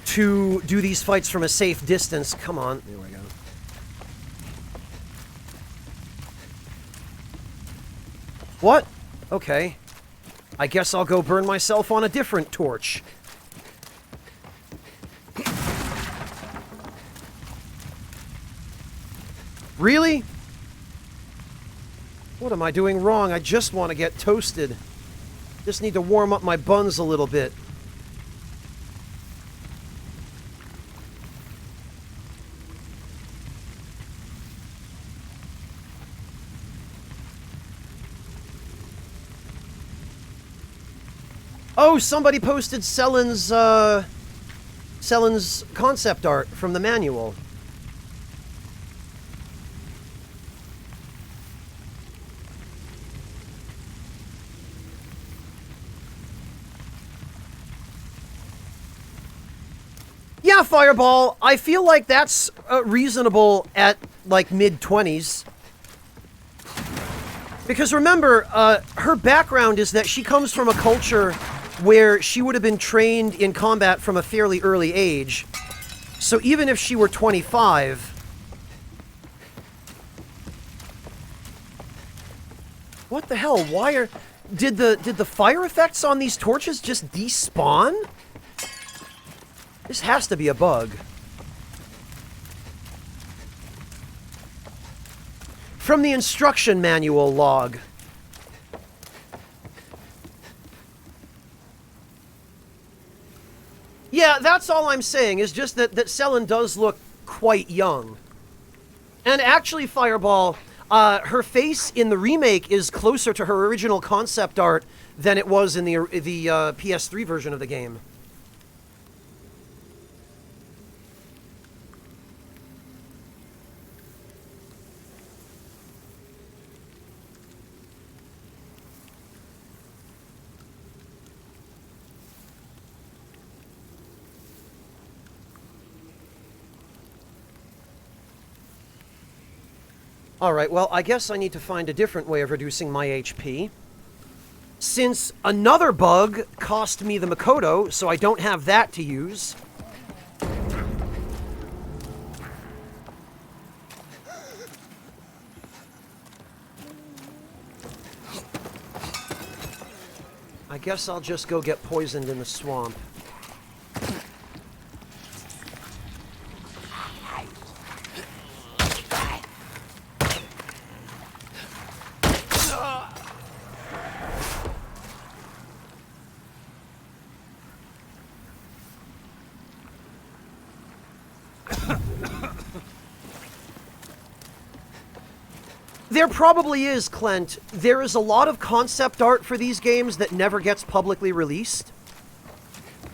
to do these fights from a safe distance. Come on. There we go. What? Okay. I guess I'll go burn myself on a different torch. Really? What am I doing wrong? I just want to get toasted. Just need to warm up my buns a little bit. Oh, somebody posted Sellen's concept art from the manual. Yeah, Fireball, I feel like that's reasonable at, like, mid-20s. Because remember, her background is that she comes from a culture where she would have been trained in combat from a fairly early age. So even if she were 25... What the hell? Why are... Did the fire effects on these torches just despawn? This has to be a bug. From the instruction manual log. Yeah, that's all I'm saying, is just that Sellen does look quite young. And actually, Fireball, her face in the remake is closer to her original concept art than it was in the PS3 version of the game. Alright, well, I guess I need to find a different way of reducing my HP. Since another bug cost me the Makoto, so I don't have that to use. I guess I'll just go get poisoned in the swamp. There probably is, Clint. There is a lot of concept art for these games that never gets publicly released.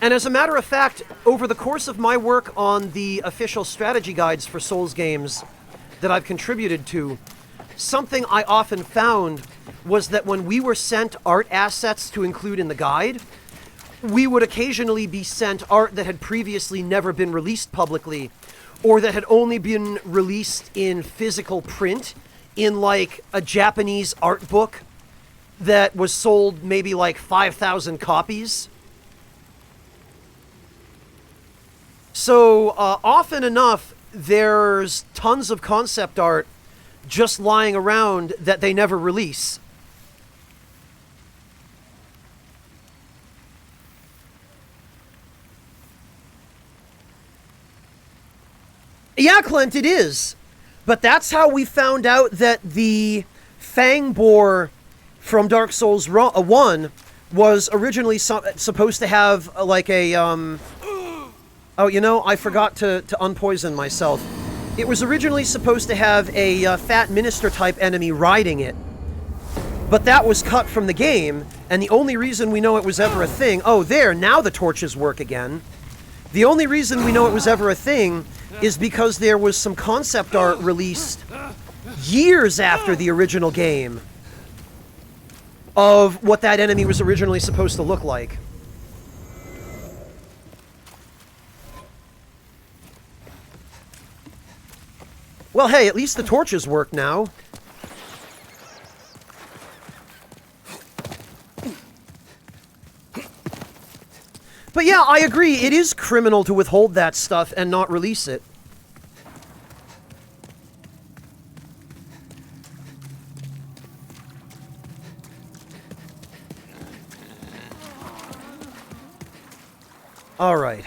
And as a matter of fact, over the course of my work on the official strategy guides for Souls games that I've contributed to, something I often found was that when we were sent art assets to include in the guide, we would occasionally be sent art that had previously never been released publicly, or that had only been released in physical print in, like, a Japanese art book that was sold maybe, like, 5,000 copies. So, often enough, there's tons of concept art just lying around that they never release. Yeah, Clint, it is. But that's how we found out that the Fang Boar from Dark Souls 1 was originally supposed to have, like, a, Oh, you know, I forgot to unpoison myself. It was originally supposed to have a fat minister-type enemy riding it. But that was cut from the game, and the only reason we know it was ever a thing... Oh, there, now the torches work again. The only reason we know it was ever a thing is because there was some concept art released years after the original game of what that enemy was originally supposed to look like. Well, hey, at least the torches work now. But yeah, I agree. It is criminal to withhold that stuff and not release it. All right.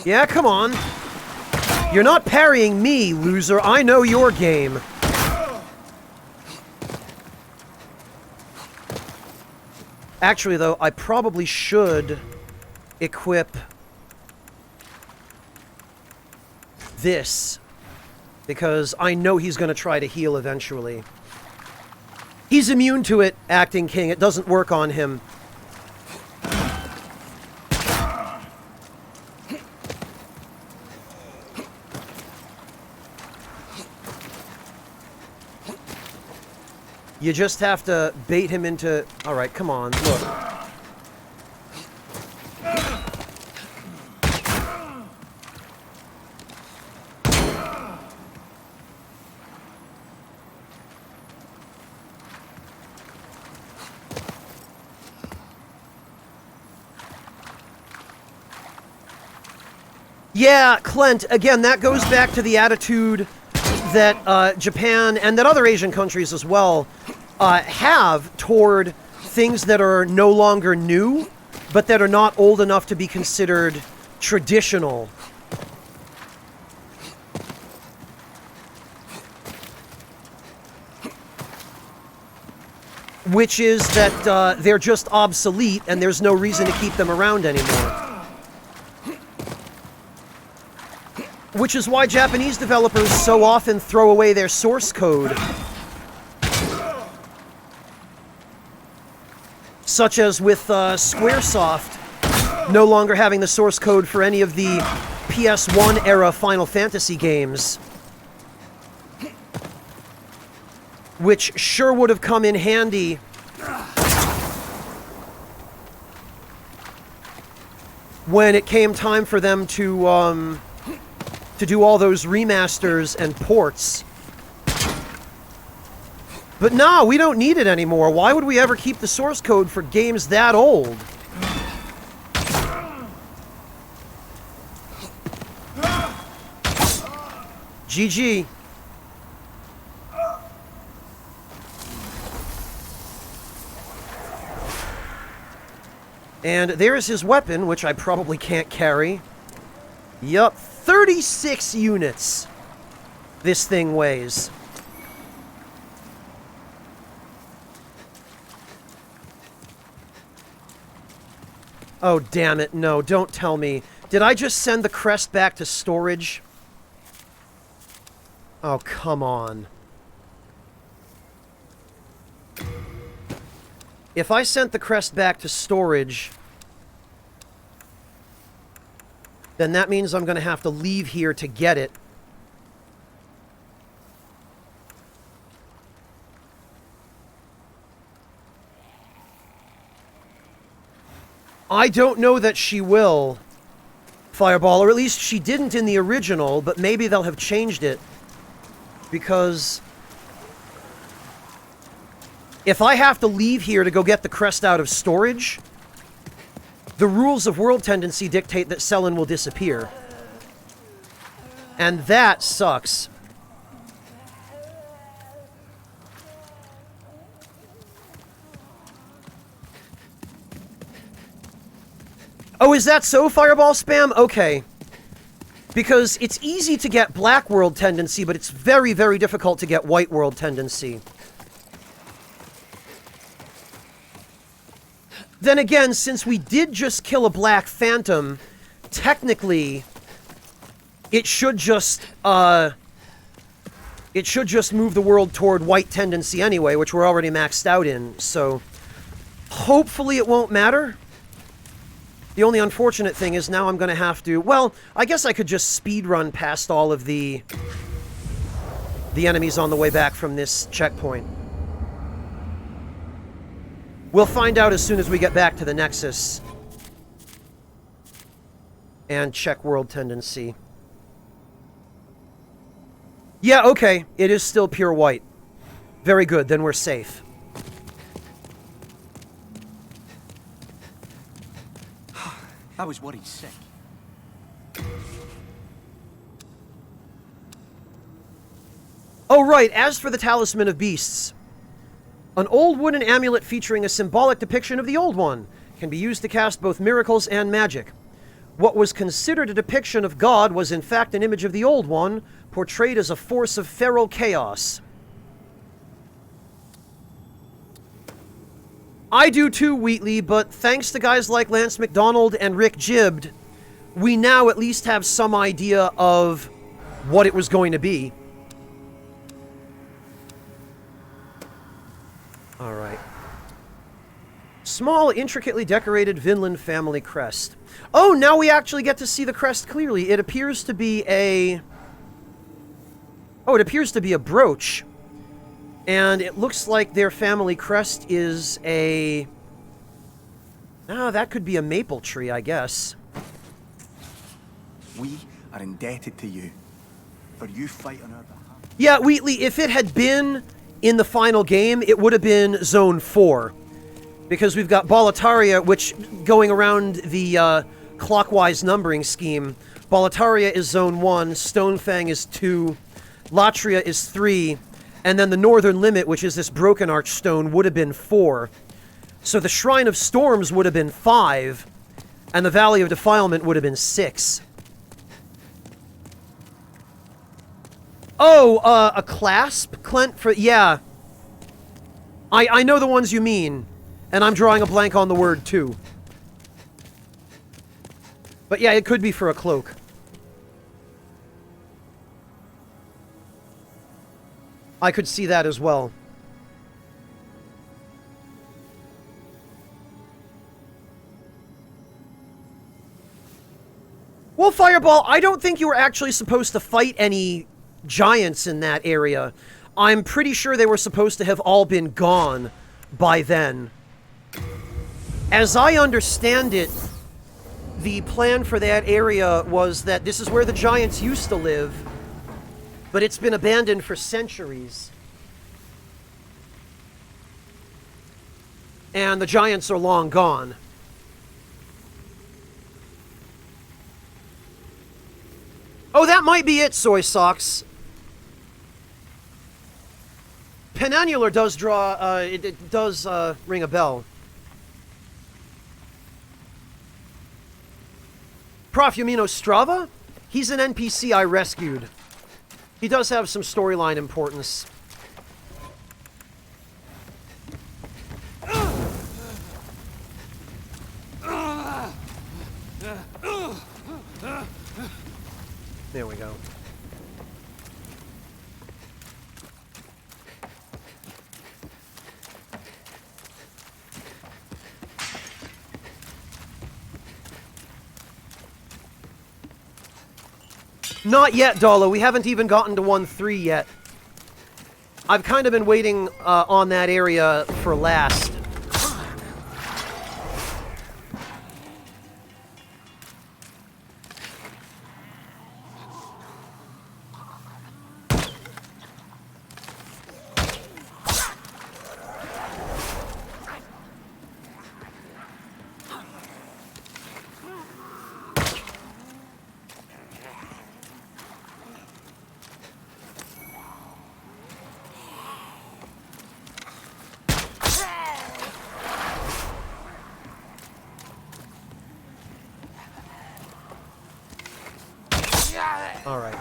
Yeah, come on. You're not parrying me, loser. I know your game. Actually, though, I probably should equip this, because I know he's going to try to heal eventually. He's immune to it, Acting King. It doesn't work on him. You just have to bait him into... Alright, come on, look. Yeah, Clint, again, that goes back to the attitude that Japan, and that other Asian countries as well, have toward things that are no longer new, but that are not old enough to be considered traditional. Which is that they're just obsolete and there's no reason to keep them around anymore. Which is why Japanese developers so often throw away their source code. Such as with Squaresoft no longer having the source code for any of the PS1 era Final Fantasy games. Which sure would have come in handy when it came time for them to do all those remasters and ports. But no, we don't need it anymore. Why would we ever keep the source code for games that old? GG. And there's his weapon, which I probably can't carry. Yup. 36 units this thing weighs. Oh, damn it. No, don't tell me. Did I just send the crest back to storage? Oh, come on. If I sent the crest back to storage, then that means I'm going to have to leave here to get it. I don't know that she will, Fireball, or at least she didn't in the original, but maybe they'll have changed it. Because if I have to leave here to go get the crest out of storage, the rules of world tendency dictate that Selen will disappear. And that sucks. Oh, is that so, Fireball Spam? Okay. Because it's easy to get black world tendency, but it's very, very difficult to get white world tendency. Then again, since we did just kill a Black Phantom, technically, it should just it should just move the world toward white tendency anyway, which we're already maxed out in, so hopefully it won't matter. The only unfortunate thing is now I'm going to have to... Well, I guess I could just speedrun past all of the enemies on the way back from this checkpoint. We'll find out as soon as we get back to the Nexus. And check world tendency. Yeah, okay. It is still pure white. Very good, then we're safe. I was worried sick. Oh, right. As for the Talisman of Beasts, an old wooden amulet featuring a symbolic depiction of the Old One can be used to cast both miracles and magic. What was considered a depiction of God was in fact an image of the Old One, portrayed as a force of feral chaos. I do too, Wheatley, but thanks to guys like Lance McDonald and Rick Jibbed, we now at least have some idea of what it was going to be. Alright. Small, intricately decorated Vinland family crest. Oh, now we actually get to see the crest clearly. It appears to be a... Oh, it appears to be a brooch. And it looks like their family crest is a... Oh, that could be a maple tree, I guess. We are indebted to you for you fighting our behalf. Yeah, Wheatley, if it had been in the final game, it would have been Zone 4. Because we've got Boletaria, which, going around the clockwise numbering scheme, Boletaria is Zone 1, Stonefang is 2, Latria is 3, and then the Northern Limit, which is this Broken Arch Stone, would have been 4. So the Shrine of Storms would have been 5, and the Valley of Defilement would have been 6. Oh, a clasp? Clint, for... Yeah. I know the ones you mean. And I'm drawing a blank on the word, too. But yeah, it could be for a cloak. I could see that as well. Well, Fireball, I don't think you were actually supposed to fight any giants in that area. I'm pretty sure they were supposed to have all been gone by then. As I understand it, the plan for that area was that this is where the giants used to live, but it's been abandoned for centuries. And the giants are long gone. Oh, that might be it, Soy Socks. Penannular does draw, it does ring a bell. Prof Yumino Strava? He's an NPC I rescued. He does have some storyline importance. There we go. Not yet, Dolo. We haven't even gotten to 1-3 yet. I've kind of been waiting on that area for last. All right.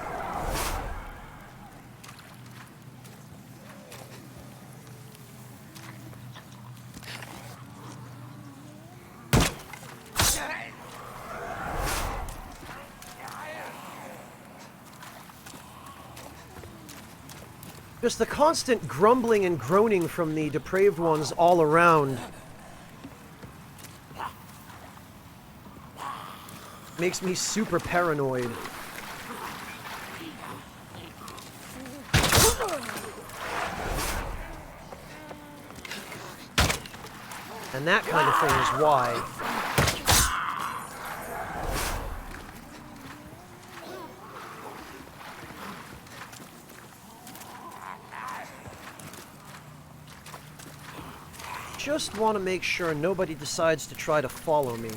Just the constant grumbling and groaning from the depraved ones all around makes me super paranoid. And that kind of thing is why. Just want to make sure nobody decides to try to follow me.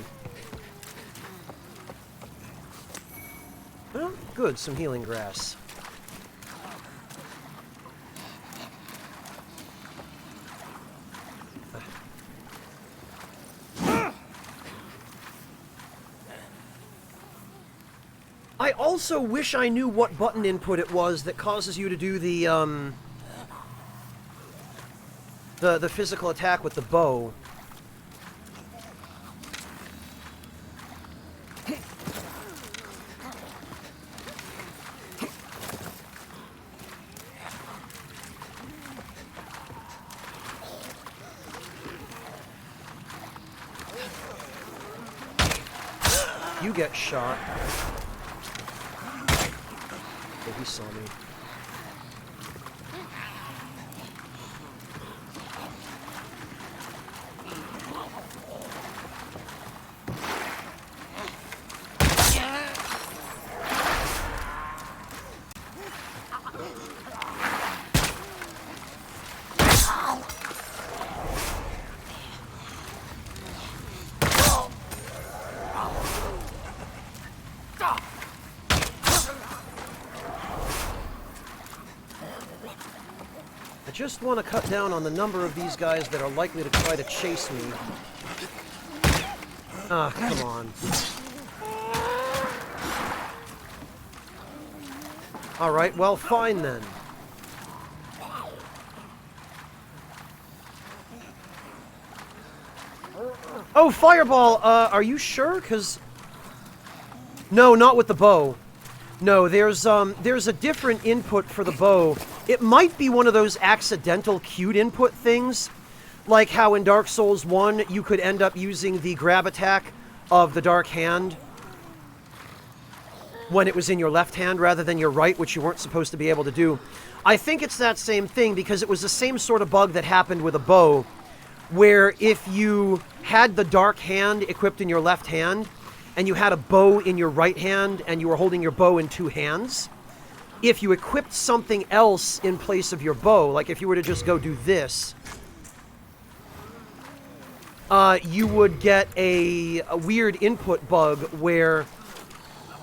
Well, good, some healing grass. I also wish I knew what button input it was that causes you to do the physical attack with the bow. You get shot. Oh, he saw me. I just want to cut down on the number of these guys that are likely to try to chase me. Ah, come on. Alright, well, fine then. Oh, Fireball! Are you sure? 'Cause... No, not with the bow. No, there's a different input for the bow. It might be one of those accidental cued input things, like how in Dark Souls 1 you could end up using the grab attack of the Dark Hand when it was in your left hand rather than your right, which you weren't supposed to be able to do. I think it's that same thing because it was the same sort of bug that happened with a bow, where if you had the Dark Hand equipped in your left hand, and you had a bow in your right hand, and you were holding your bow in two hands, if you equipped something else in place of your bow, like if you were to just go do this, you would get a weird input bug where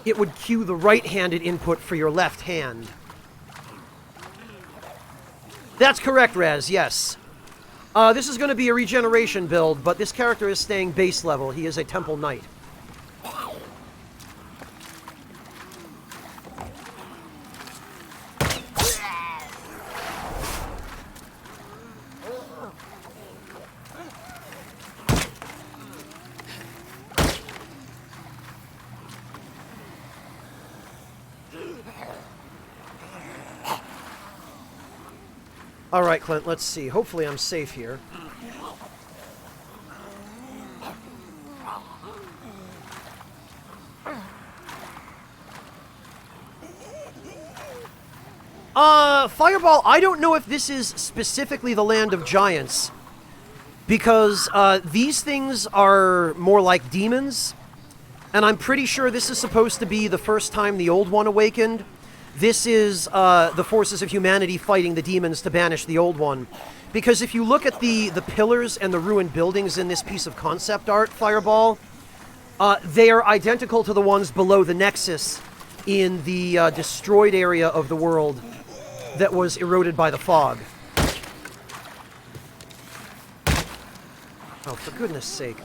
it would cue the right-handed input for your left hand. That's correct, Raz, yes. This is going to be a regeneration build, but this character is staying base level. He is a Temple Knight. Alright, Clint, let's see. Hopefully I'm safe here. Fireball, I don't know if this is specifically the Land of Giants, because these things are more like demons, and I'm pretty sure this is supposed to be the first time the Old One awakened. This is the forces of humanity fighting the demons to banish the Old One. Because if you look at the pillars and the ruined buildings in this piece of concept art, Fireball, they are identical to the ones below the Nexus in the destroyed area of the world that was eroded by the fog. Oh, for goodness sake.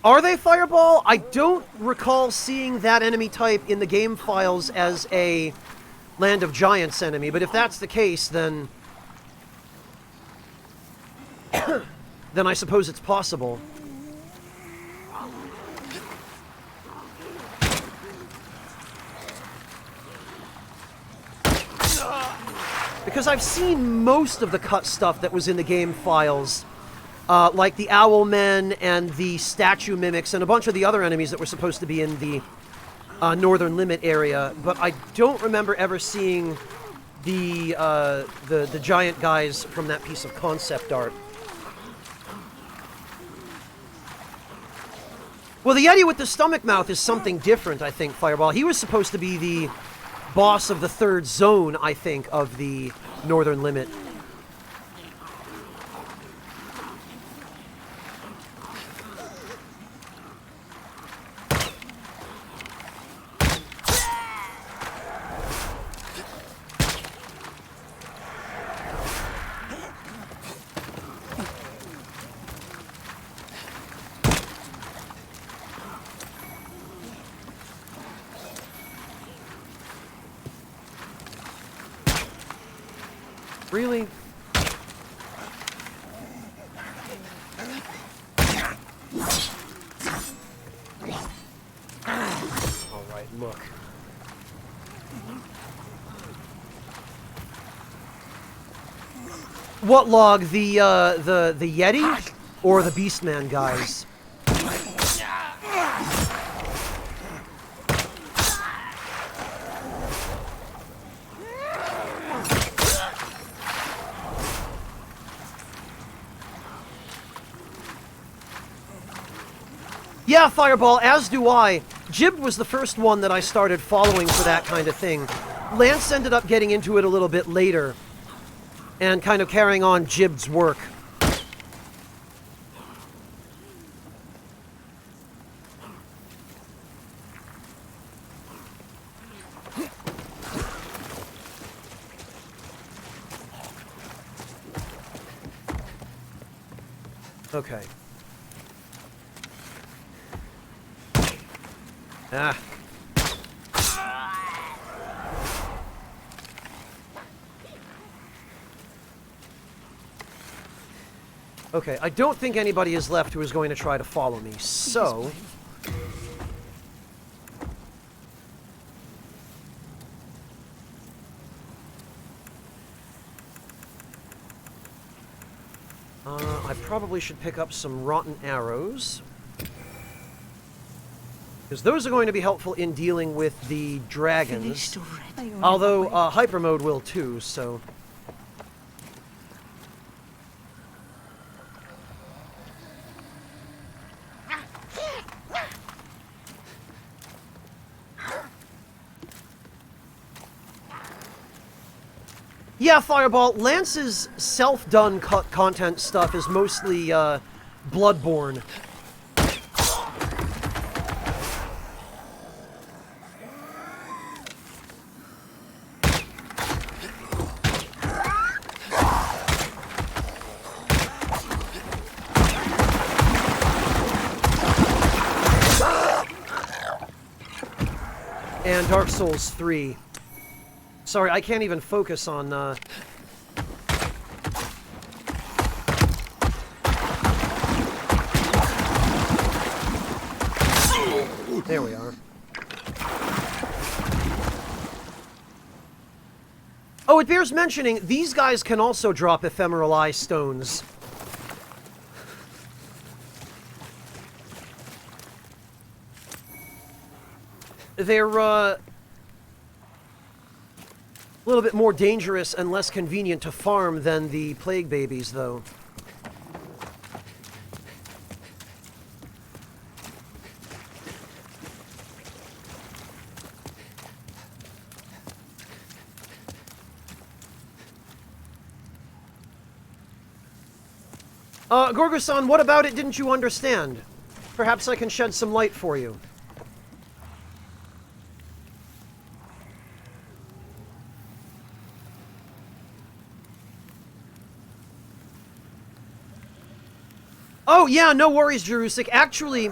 Are they Fireball? I don't recall seeing that enemy type in the game files as a Land of Giants enemy, but if that's the case, then... then I suppose it's possible. Because I've seen most of the cut stuff that was in the game files, like the owl men and the statue mimics and a bunch of the other enemies that were supposed to be in the Northern Limit area, but I don't remember ever seeing the giant guys from that piece of concept art. Well, the Yeti with the stomach mouth is something different, I think, Fireball. He was supposed to be the boss of the third zone, I think, of the Northern Limit. Really? All right, look. What log? The Yeti or the Beastman guys? Yeah, Fireball, as do I. Jib was the first one that I started following for that kind of thing. Lance ended up getting into it a little bit later and kind of carrying on Jib's work. Okay. Ah. Okay, I don't think anybody is left who is going to try to follow me, so... I probably should pick up some rotten arrows. Because those are going to be helpful in dealing with the dragons. Although, hyper mode will too, so... Yeah, Fireball, Lance's self-done content stuff is mostly, Bloodborne. And Dark Souls 3. Sorry, I can't even focus on, There we are. Oh, it bears mentioning, these guys can also drop ephemeral eye stones. They're, a little bit more dangerous and less convenient to farm than the plague babies, though. Gorgo-san, what about it didn't you understand? Perhaps I can shed some light for you. Oh, yeah, no worries, Jerusik. Actually,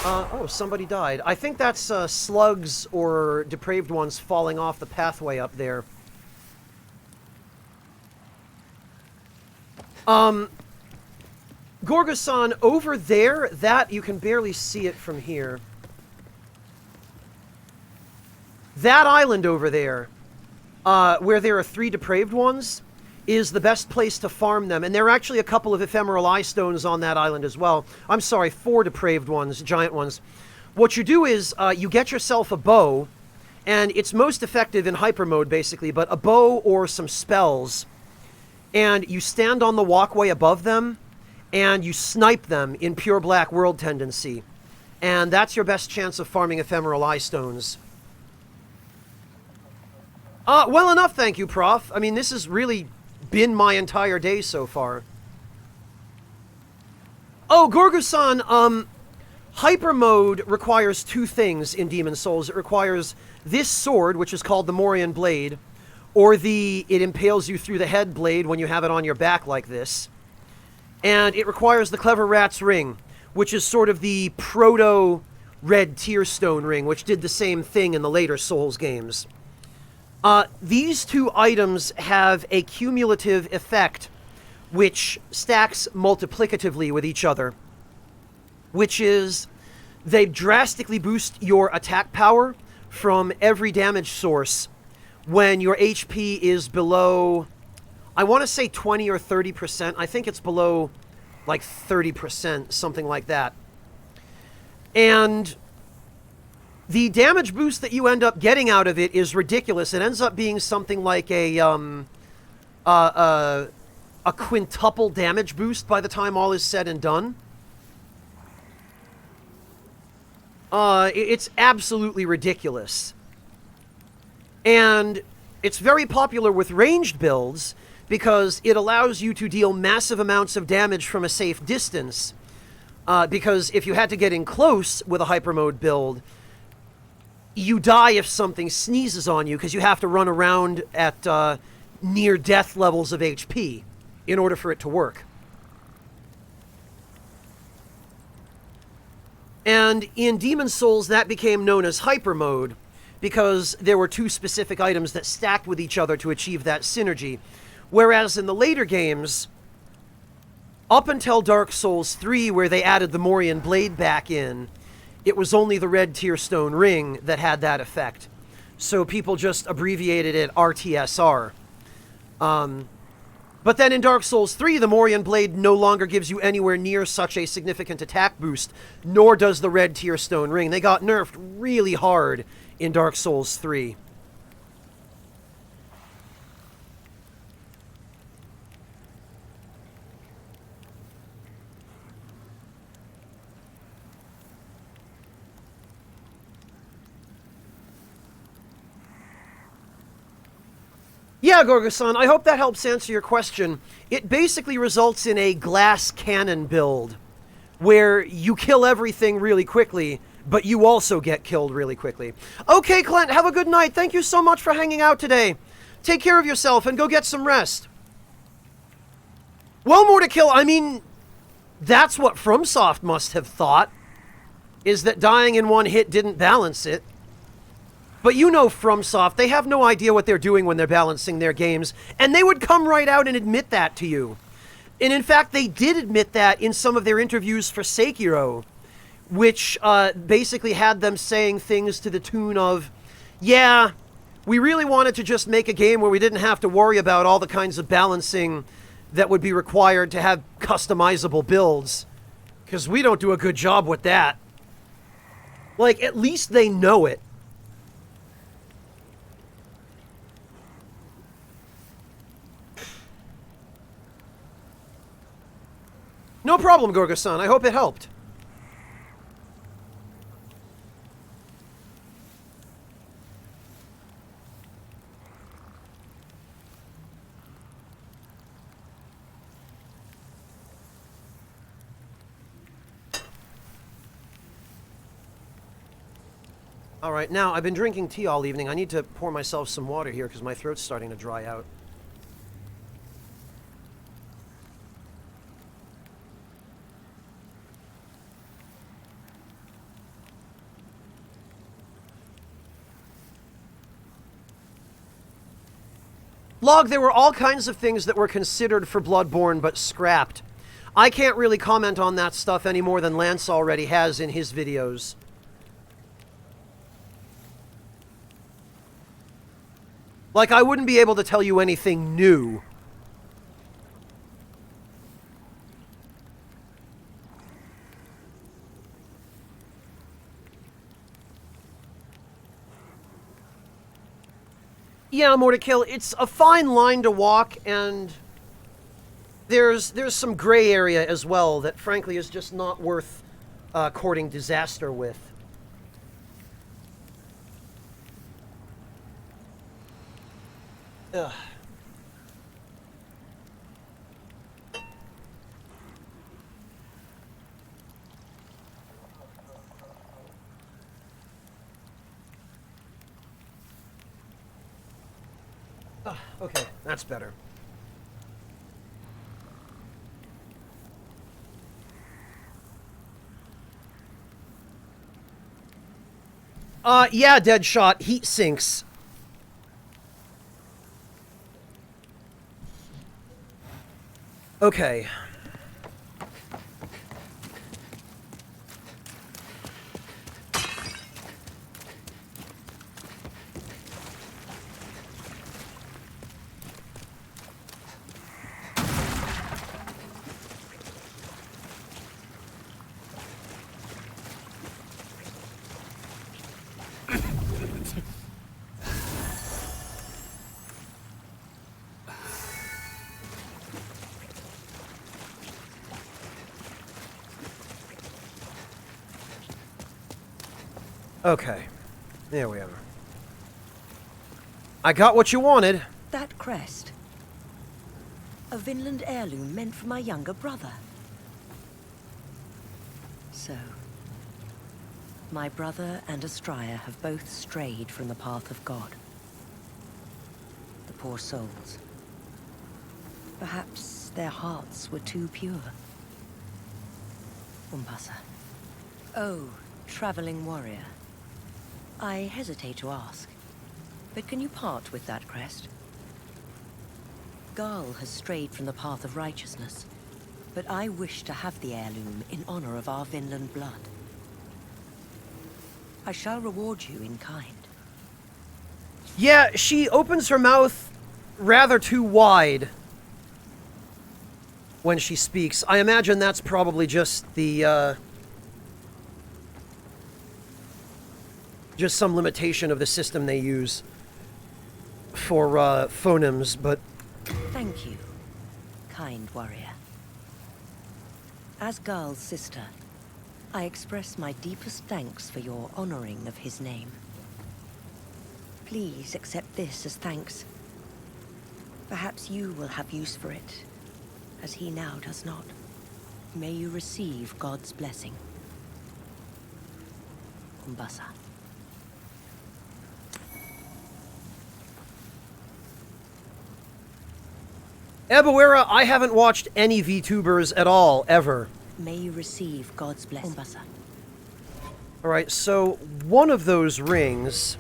oh, somebody died. I think that's, slugs or depraved ones falling off the pathway up there. Gorgo-san, over there, that, you can barely see it from here. That island over there, where there are 3 depraved ones, is the best place to farm them. And there are actually a couple of ephemeral eye stones on that island as well. I'm sorry, 4 depraved ones, giant ones. What you do is you get yourself a bow, and it's most effective in hyper mode, basically, but a bow or some spells, and you stand on the walkway above them, and you snipe them in pure black world tendency. And that's your best chance of farming ephemeral eye stones. Well enough, thank you, Prof. I mean, this has really been my entire day so far. Oh, Gorgusan, hyper mode requires 2 things in Demon Souls. It requires this sword, which is called the Morian Blade, or it impales you through the head blade when you have it on your back like this. And it requires the Clever Rat's Ring, which is sort of the proto-red Tearstone ring, which did the same thing in the later Souls games. These 2 items have a cumulative effect which stacks multiplicatively with each other, which is they drastically boost your attack power from every damage source when your HP is below, I want to say 20 or 30%. I think it's below like 30%, something like that. And the damage boost that you end up getting out of it is ridiculous. It ends up being something like a quintuple damage boost by the time all is said and done. It's absolutely ridiculous. And it's very popular with ranged builds because it allows you to deal massive amounts of damage from a safe distance. Because if you had to get in close with a hyper mode build, you die if something sneezes on you because you have to run around at near death levels of HP in order for it to work. And in Demon Souls, that became known as hyper mode because there were 2 specific items that stacked with each other to achieve that synergy. Whereas in the later games, up until Dark Souls 3, where they added the Morian Blade back in, it was only the red Tearstone ring that had that effect. So people just abbreviated it RTSR. But then in Dark Souls 3, the Morian Blade no longer gives you anywhere near such a significant attack boost, nor does the red Tearstone ring. They got nerfed really hard in Dark Souls 3. Yeah, Gorgusan, I hope that helps answer your question. It basically results in a glass cannon build, where you kill everything really quickly, but you also get killed really quickly. Okay, Clint, have a good night. Thank you so much for hanging out today. Take care of yourself and go get some rest. Well, more to kill. I mean, that's what FromSoft must have thought, is that dying in one hit didn't balance it. But you know FromSoft, they have no idea what they're doing when they're balancing their games, and they would come right out and admit that to you. And in fact, they did admit that in some of their interviews for Sekiro, which basically had them saying things to the tune of, yeah, we really wanted to just make a game where we didn't have to worry about all the kinds of balancing that would be required to have customizable builds, because we don't do a good job with that. Like, at least they know it. No problem, Gorgusan. I hope it helped. All right, now, I've been drinking tea all evening. I need to pour myself some water here because my throat's starting to dry out. Log, there were all kinds of things that were considered for Bloodborne but scrapped. I can't really comment on that stuff any more than Lance already has in his videos. Like, I wouldn't be able to tell you anything new. Yeah, more to kill. It's a fine line to walk, and there's some gray area as well that, frankly, is just not worth courting disaster with. Ugh. Okay, that's better. Yeah, Deadshot, heat sinks. Okay. Okay, there we are. I got what you wanted. That crest. A Vinland heirloom meant for my younger brother. So, my brother and Astraea have both strayed from the path of God. The poor souls. Perhaps their hearts were too pure. Umbasa. Oh, traveling warrior. I hesitate to ask, but can you part with that crest? Garl has strayed from the path of righteousness, but I wish to have the heirloom in honor of our Vinland blood. I shall reward you in kind. Yeah, she opens her mouth rather too wide when she speaks. I imagine that's probably just the, just some limitation of the system they use for, phonemes, but... Thank you, kind warrior. As Garl's sister, I express my deepest thanks for your honoring of his name. Please accept this as thanks. Perhaps you will have use for it, as he now does not. May you receive God's blessing. Umbasa. Ebawera, I haven't watched any VTubers at all, ever. May you receive God's blessing. Umbasa. Alright, so one of those rings...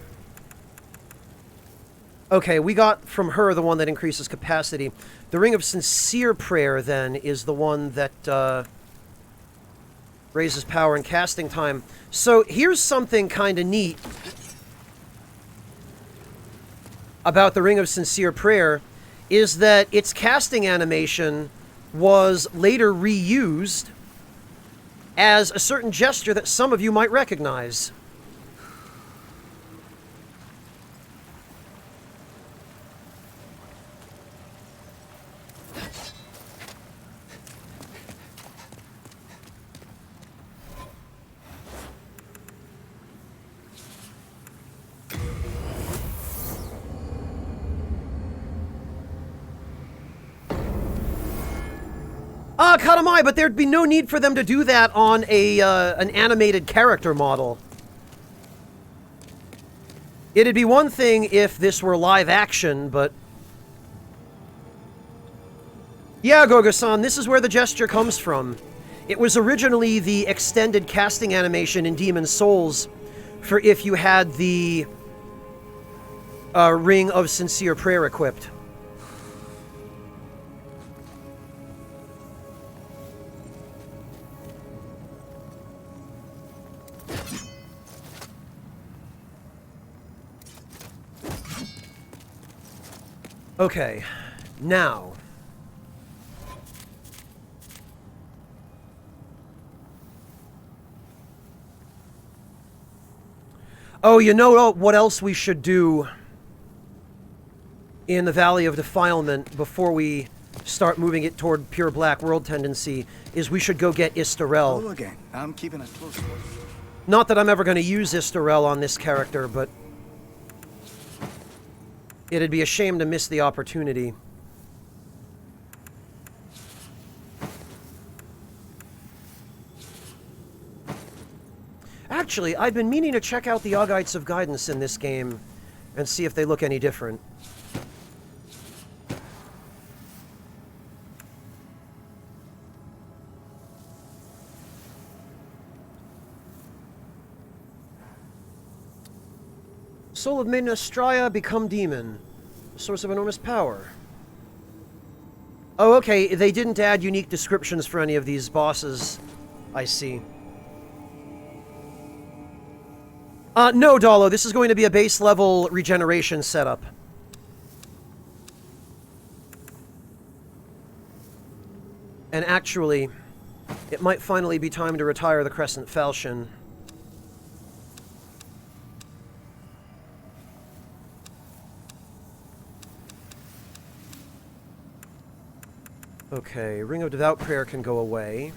Okay, we got from her the one that increases capacity. The Ring of Sincere Prayer, then, is the one that, raises power and casting time. So here's something kind of neat about the Ring of Sincere Prayer, is that its casting animation was later reused as a certain gesture that some of you might recognize. Katamai, but there'd be no need for them to do that on a, an animated character model. It'd be one thing if this were live action, but... Yeah, Gogo-san, this is where the gesture comes from. It was originally the extended casting animation in Demon's Souls for if you had the Ring of Sincere Prayer equipped. Okay, now... Oh, you know what else we should do in the Valley of Defilement before we start moving it toward pure Black World tendency, is we should go get Istarel. Hello again. I'm keeping a close watch. Not that I'm ever going to use Istarel on this character, but it'd be a shame to miss the opportunity. Actually, I've been meaning to check out the Augites of Guidance in this game and see if they look any different. Soul of Maiden Astraea, become demon. Source of enormous power. Oh, okay, they didn't add unique descriptions for any of these bosses. I see. No, Dalo, this is going to be a base level regeneration setup. And actually, it might finally be time to retire the Crescent Falchion. Okay, Ring of Devout Prayer can go away.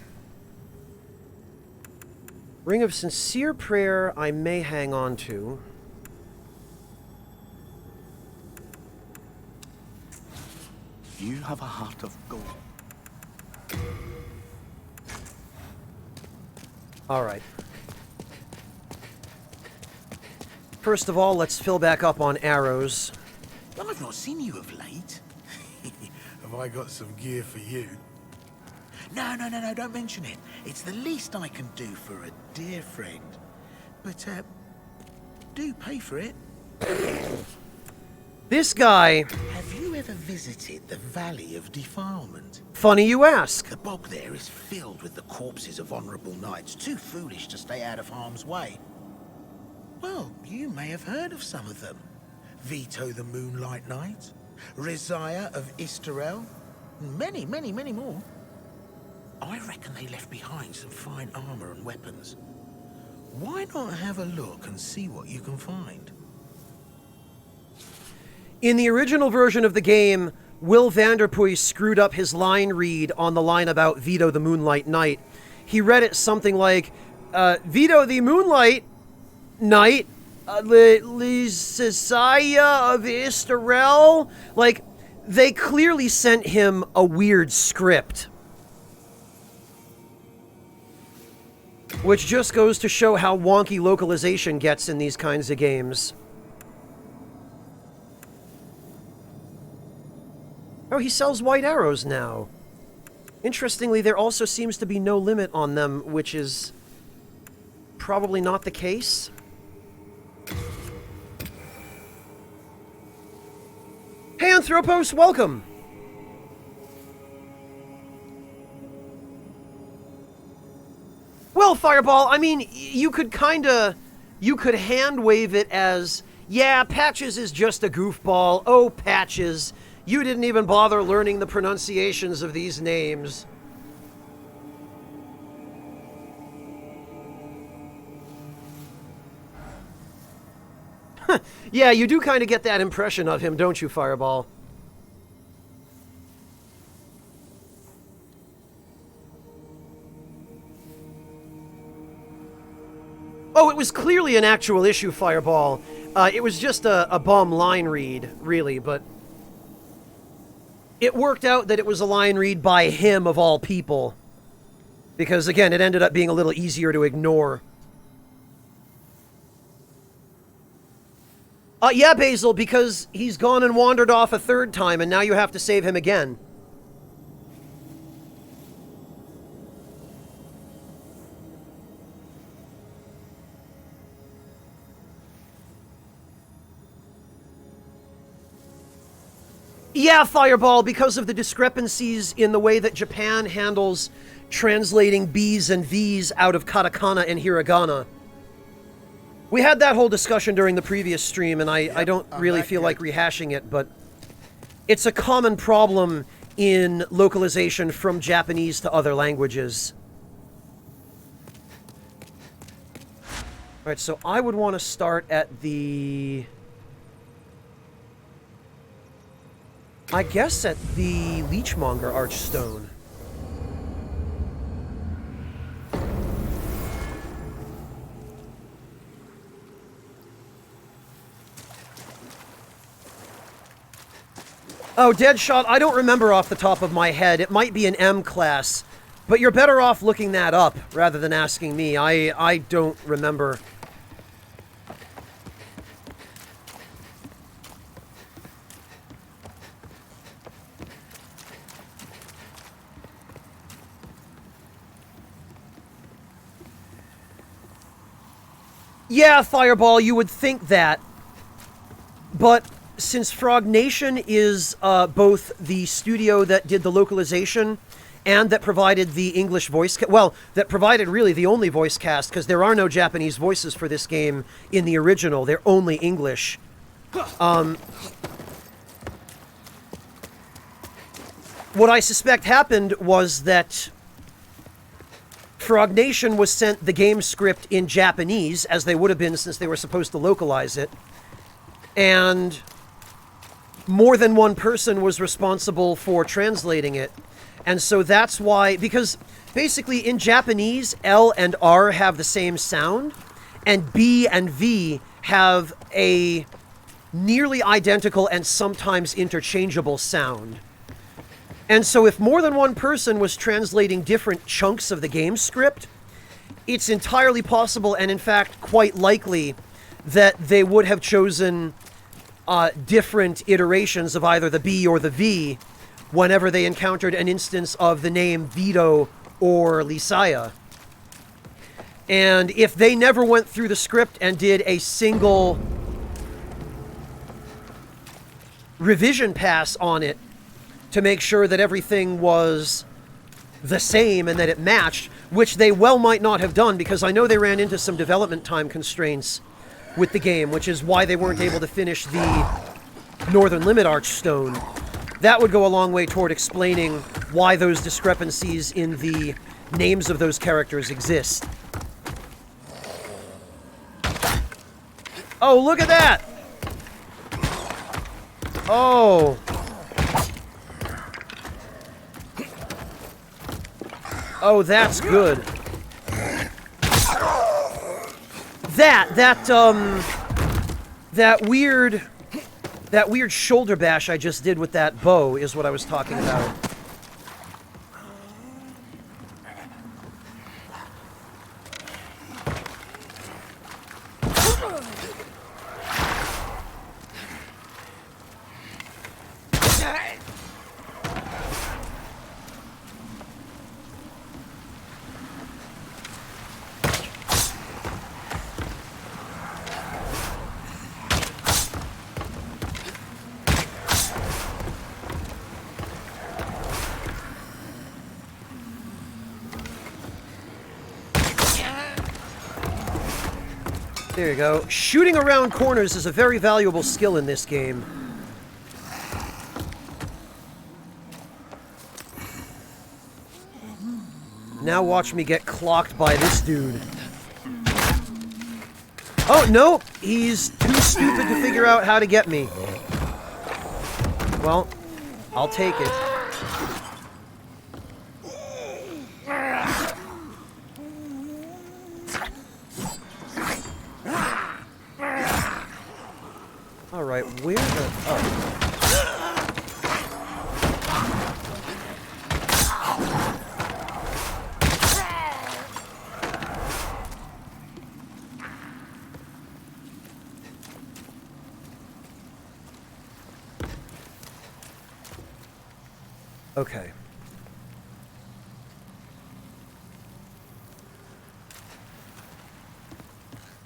Ring of Sincere Prayer I may hang on to. You have a heart of gold. Alright. First of all, let's fill back up on arrows. I've not seen you of late. Have I got some gear for you? No, don't mention it. It's the least I can do for a dear friend. But, do pay for it. This guy... Have you ever visited the Valley of Defilement? Funny you ask. The bog there is filled with the corpses of honorable knights, too foolish to stay out of harm's way. Well, you may have heard of some of them. Vito the Moonlight Knight, Rizaya of Istarel, and many more. I reckon they left behind some fine armor and weapons. Why not have a look and see what you can find? In the original version of the game, Will Vanderpuy screwed up his line read on the line about Vito the Moonlight Knight. He read it something like, Vito the Moonlight Knight, Rizaya of Istarel? Like, they clearly sent him a weird script. Which just goes to show how wonky localization gets in these kinds of games. Oh, he sells white arrows now. Interestingly, there also seems to be no limit on them, which is probably not the case. Hey, Anthropos, welcome! Well, Fireball, I mean, you could hand wave it as, yeah, Patches is just a goofball. Oh, Patches, you didn't even bother learning the pronunciations of these names. Yeah, you do kind of get that impression of him, don't you, Fireball? Oh, it was clearly an actual issue, Fireball. It was just a bum line read, really, but it worked out that it was a line read by him, of all people. Because, again, it ended up being a little easier to ignore. Yeah, Basil, because he's gone and wandered off a third time, and now you have to save him again. Yeah, Fireball, because of the discrepancies in the way that Japan handles translating B's and V's out of katakana and hiragana. We had that whole discussion during the previous stream, and I don't really feel like rehashing it, but It's a common problem in localization from Japanese to other languages. Alright, so I would want to start at the... I guess at the Leechmonger Archstone. Oh, Deadshot, I don't remember off the top of my head. It might be an M class, but you're better off looking that up rather than asking me. I don't remember. Yeah, Fireball, you would think that, but since Frog Nation is both the studio that did the localization and that provided the English voice well, that provided really the only voice cast, because there are no Japanese voices for this game in the original. They're only English. What I suspect happened was that Frog Nation was sent the game script in Japanese, as they would have been since they were supposed to localize it, and more than one person was responsible for translating it. And so that's why, because basically in Japanese, L and R have the same sound, and B and V have a nearly identical and sometimes interchangeable sound. And so if more than one person was translating different chunks of the game script, it's entirely possible, and in fact quite likely, that they would have chosen different iterations of either the B or the V whenever they encountered an instance of the name Vito or Lisaya. And if they never went through the script and did a single revision pass on it to make sure that everything was the same and that it matched, which they well might not have done, because I know they ran into some development time constraints with the game, which is why they weren't able to finish the Northern Limit Archstone. That would go a long way toward explaining why those discrepancies in the names of those characters exist. Oh, look at that! Oh. Oh, that's good. That weird shoulder bash I just did with that bow is what I was talking about. There you go. Shooting around corners is a very valuable skill in this game. Now watch me get clocked by this dude. Oh, no! He's too stupid to figure out how to get me. Well, I'll take it. Alright, where the... Oh. Okay.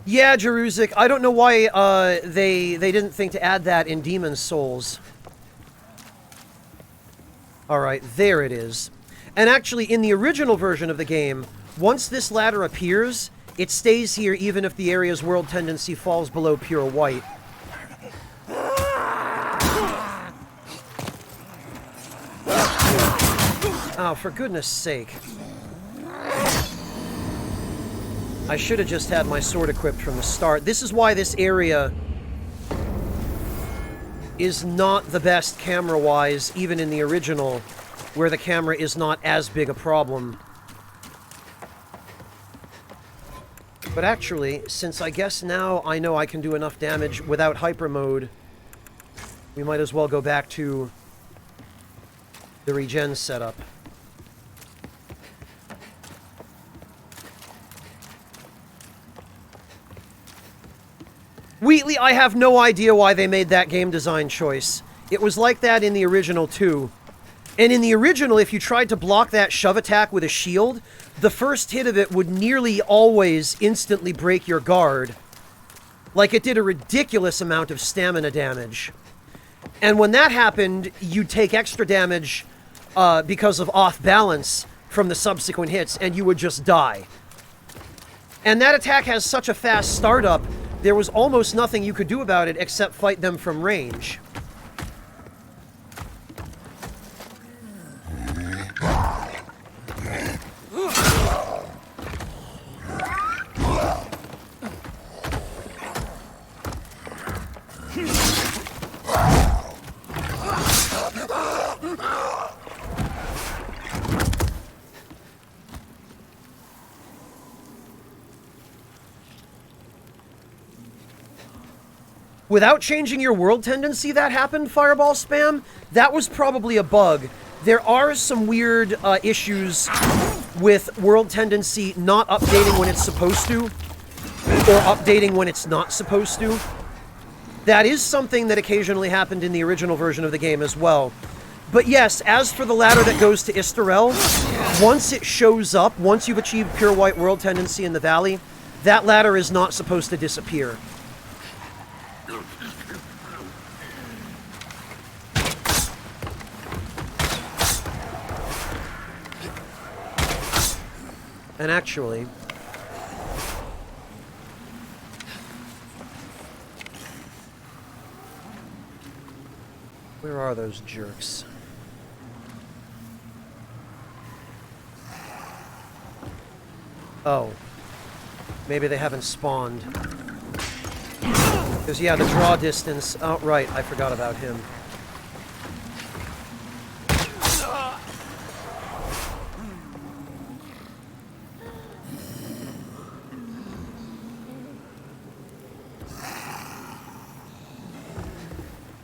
Yeah, Jeruzik, I don't know why they didn't think to add that in Demon's Souls. Alright, there it is. And actually, in the original version of the game, once this ladder appears, it stays here even if the area's world tendency falls below pure white. Oh, for goodness sake. I should have just had my sword equipped from the start. This is why this area is not the best camera-wise, even in the original, where the camera is not as big a problem. But actually, since I guess now I know I can do enough damage without hyper mode, we might as well go back to the regen setup. Wheatley, I have no idea why they made that game design choice. It was like that in the original too. And in the original, if you tried to block that shove attack with a shield, the first hit of it would nearly always instantly break your guard. Like, it did a ridiculous amount of stamina damage. And when that happened, you'd take extra damage because of off balance from the subsequent hits, and you would just die. And that attack has such a fast startup, there was almost nothing you could do about it except fight them from range. Without changing your world tendency that happened, Fireball Spam, that was probably a bug. There are some weird issues with world tendency not updating when it's supposed to, or updating when it's not supposed to. That is something that occasionally happened in the original version of the game as well. But yes, as for the ladder that goes to Istarel, once it shows up, once you've achieved pure white world tendency in the valley, that ladder is not supposed to disappear. And actually, where are those jerks? Oh, maybe they haven't spawned. Because, yeah, the draw distance... Oh, right, I forgot about him.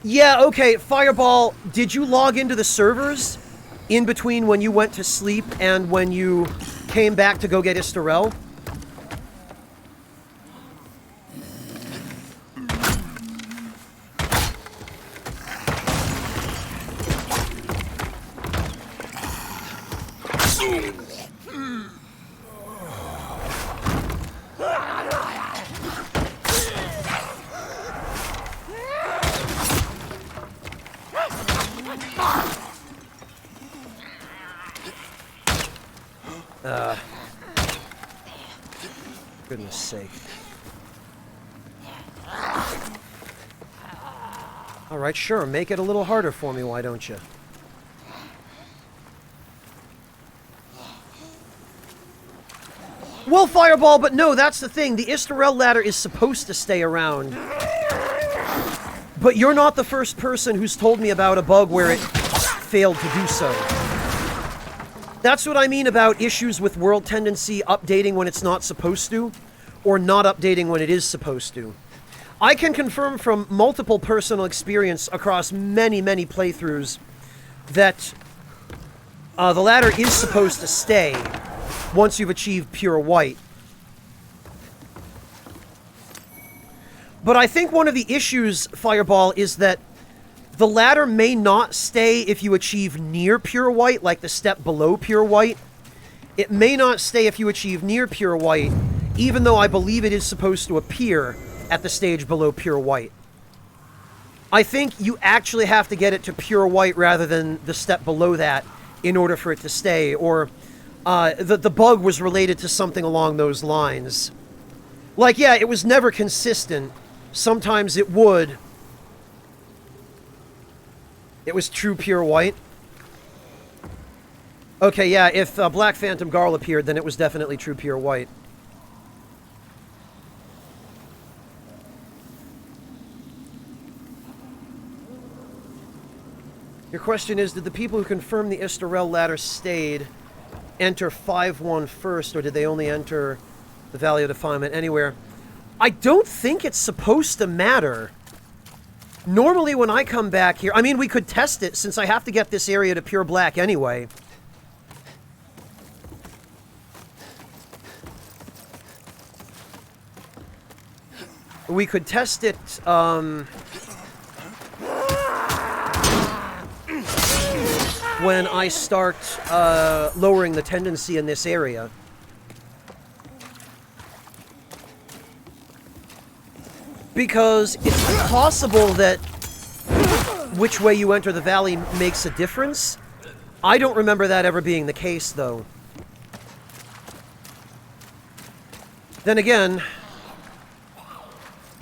Yeah, okay, Fireball, did you log into the servers in between when you went to sleep and when you came back to go get Istarel? Goodness sake. Alright, sure, make it a little harder for me, why don't you? Well, Fireball, but no, that's the thing. The Istarel ladder is supposed to stay around. But you're not the first person who's told me about a bug where it failed to do so. That's what I mean about issues with world tendency updating when it's not supposed to, or not updating when it is supposed to. I can confirm from multiple personal experience across many, many playthroughs that the ladder is supposed to stay once you've achieved pure white. But I think one of the issues, Fireball, is that the ladder may not stay if you achieve near pure white, like the step below pure white. It may not stay if you achieve near pure white, even though I believe it is supposed to appear at the stage below pure white. I think you actually have to get it to pure white rather than the step below that in order for it to stay, or the bug was related to something along those lines. Like, yeah, it was never consistent. Sometimes it would. It was true pure white. Okay, yeah, if Black Phantom Garl appeared, then it was definitely true pure white. Your question is, did the people who confirmed the Istarel ladder stayed enter 5-1 first, or did they only enter the Valley of Defilement anywhere? I don't think it's supposed to matter. Normally when I come back here, I mean, we could test it since I have to get this area to pure black anyway. We could test it, when I start lowering the tendency in this area. Because it's possible that which way you enter the valley makes a difference. I don't remember that ever being the case, though. Then again,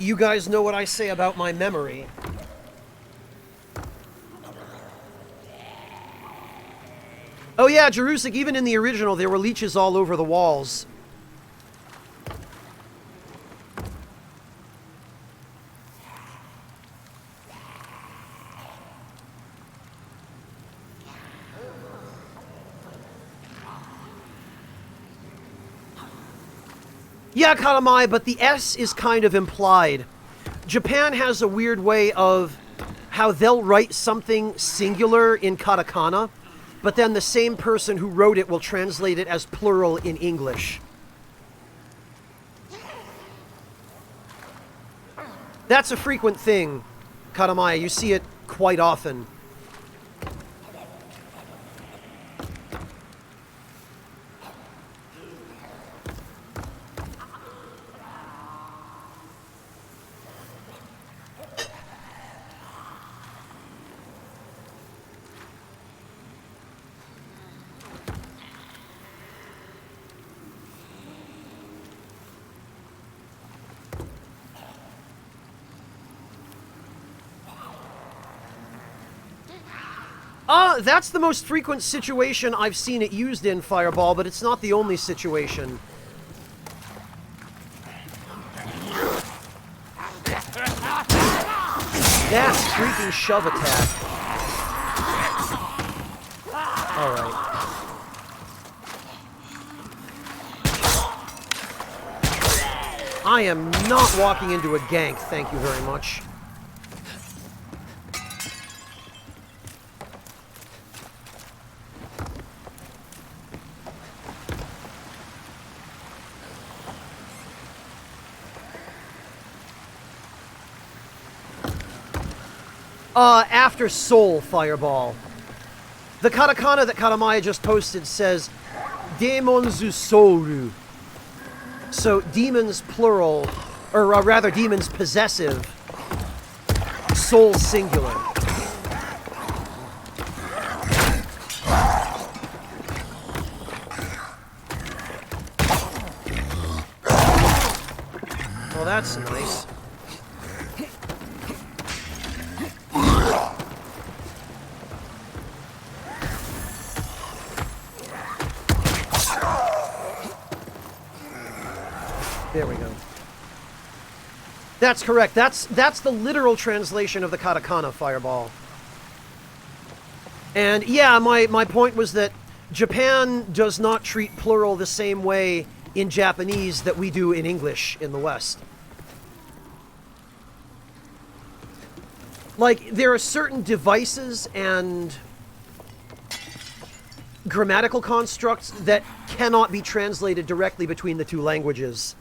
you guys know what I say about my memory. Oh yeah, Jerusik, even in the original, there were leeches all over the walls. Yeah, Katamai, but the S is kind of implied. Japan has a weird way of how they'll write something singular in katakana, but then the same person who wrote it will translate it as plural in English. That's a frequent thing, Katamai. You see it quite often. That's the most frequent situation I've seen it used in, Fireball, but it's not the only situation. That freaking shove attack. Alright. I am not walking into a gank, thank you very much. After Soul Fireball. The katakana that Katamaya just posted says Demonzu Souru. So demons plural, or rather demons possessive, soul singular. Well, that's nice. There we go. That's correct. That's the literal translation of the katakana, Fireball. And yeah, my point was that Japan does not treat plural the same way in Japanese that we do in English in the West. Like, there are certain devices and grammatical constructs that cannot be translated directly between the two languages.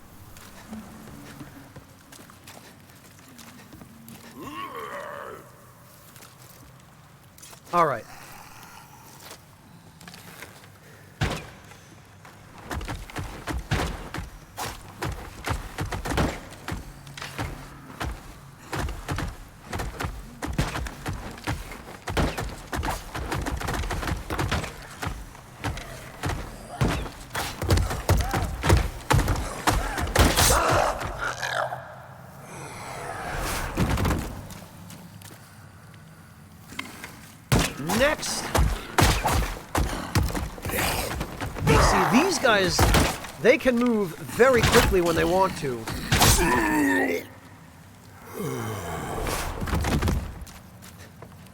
All right. Next. see, these guys, they can move very quickly when they want to.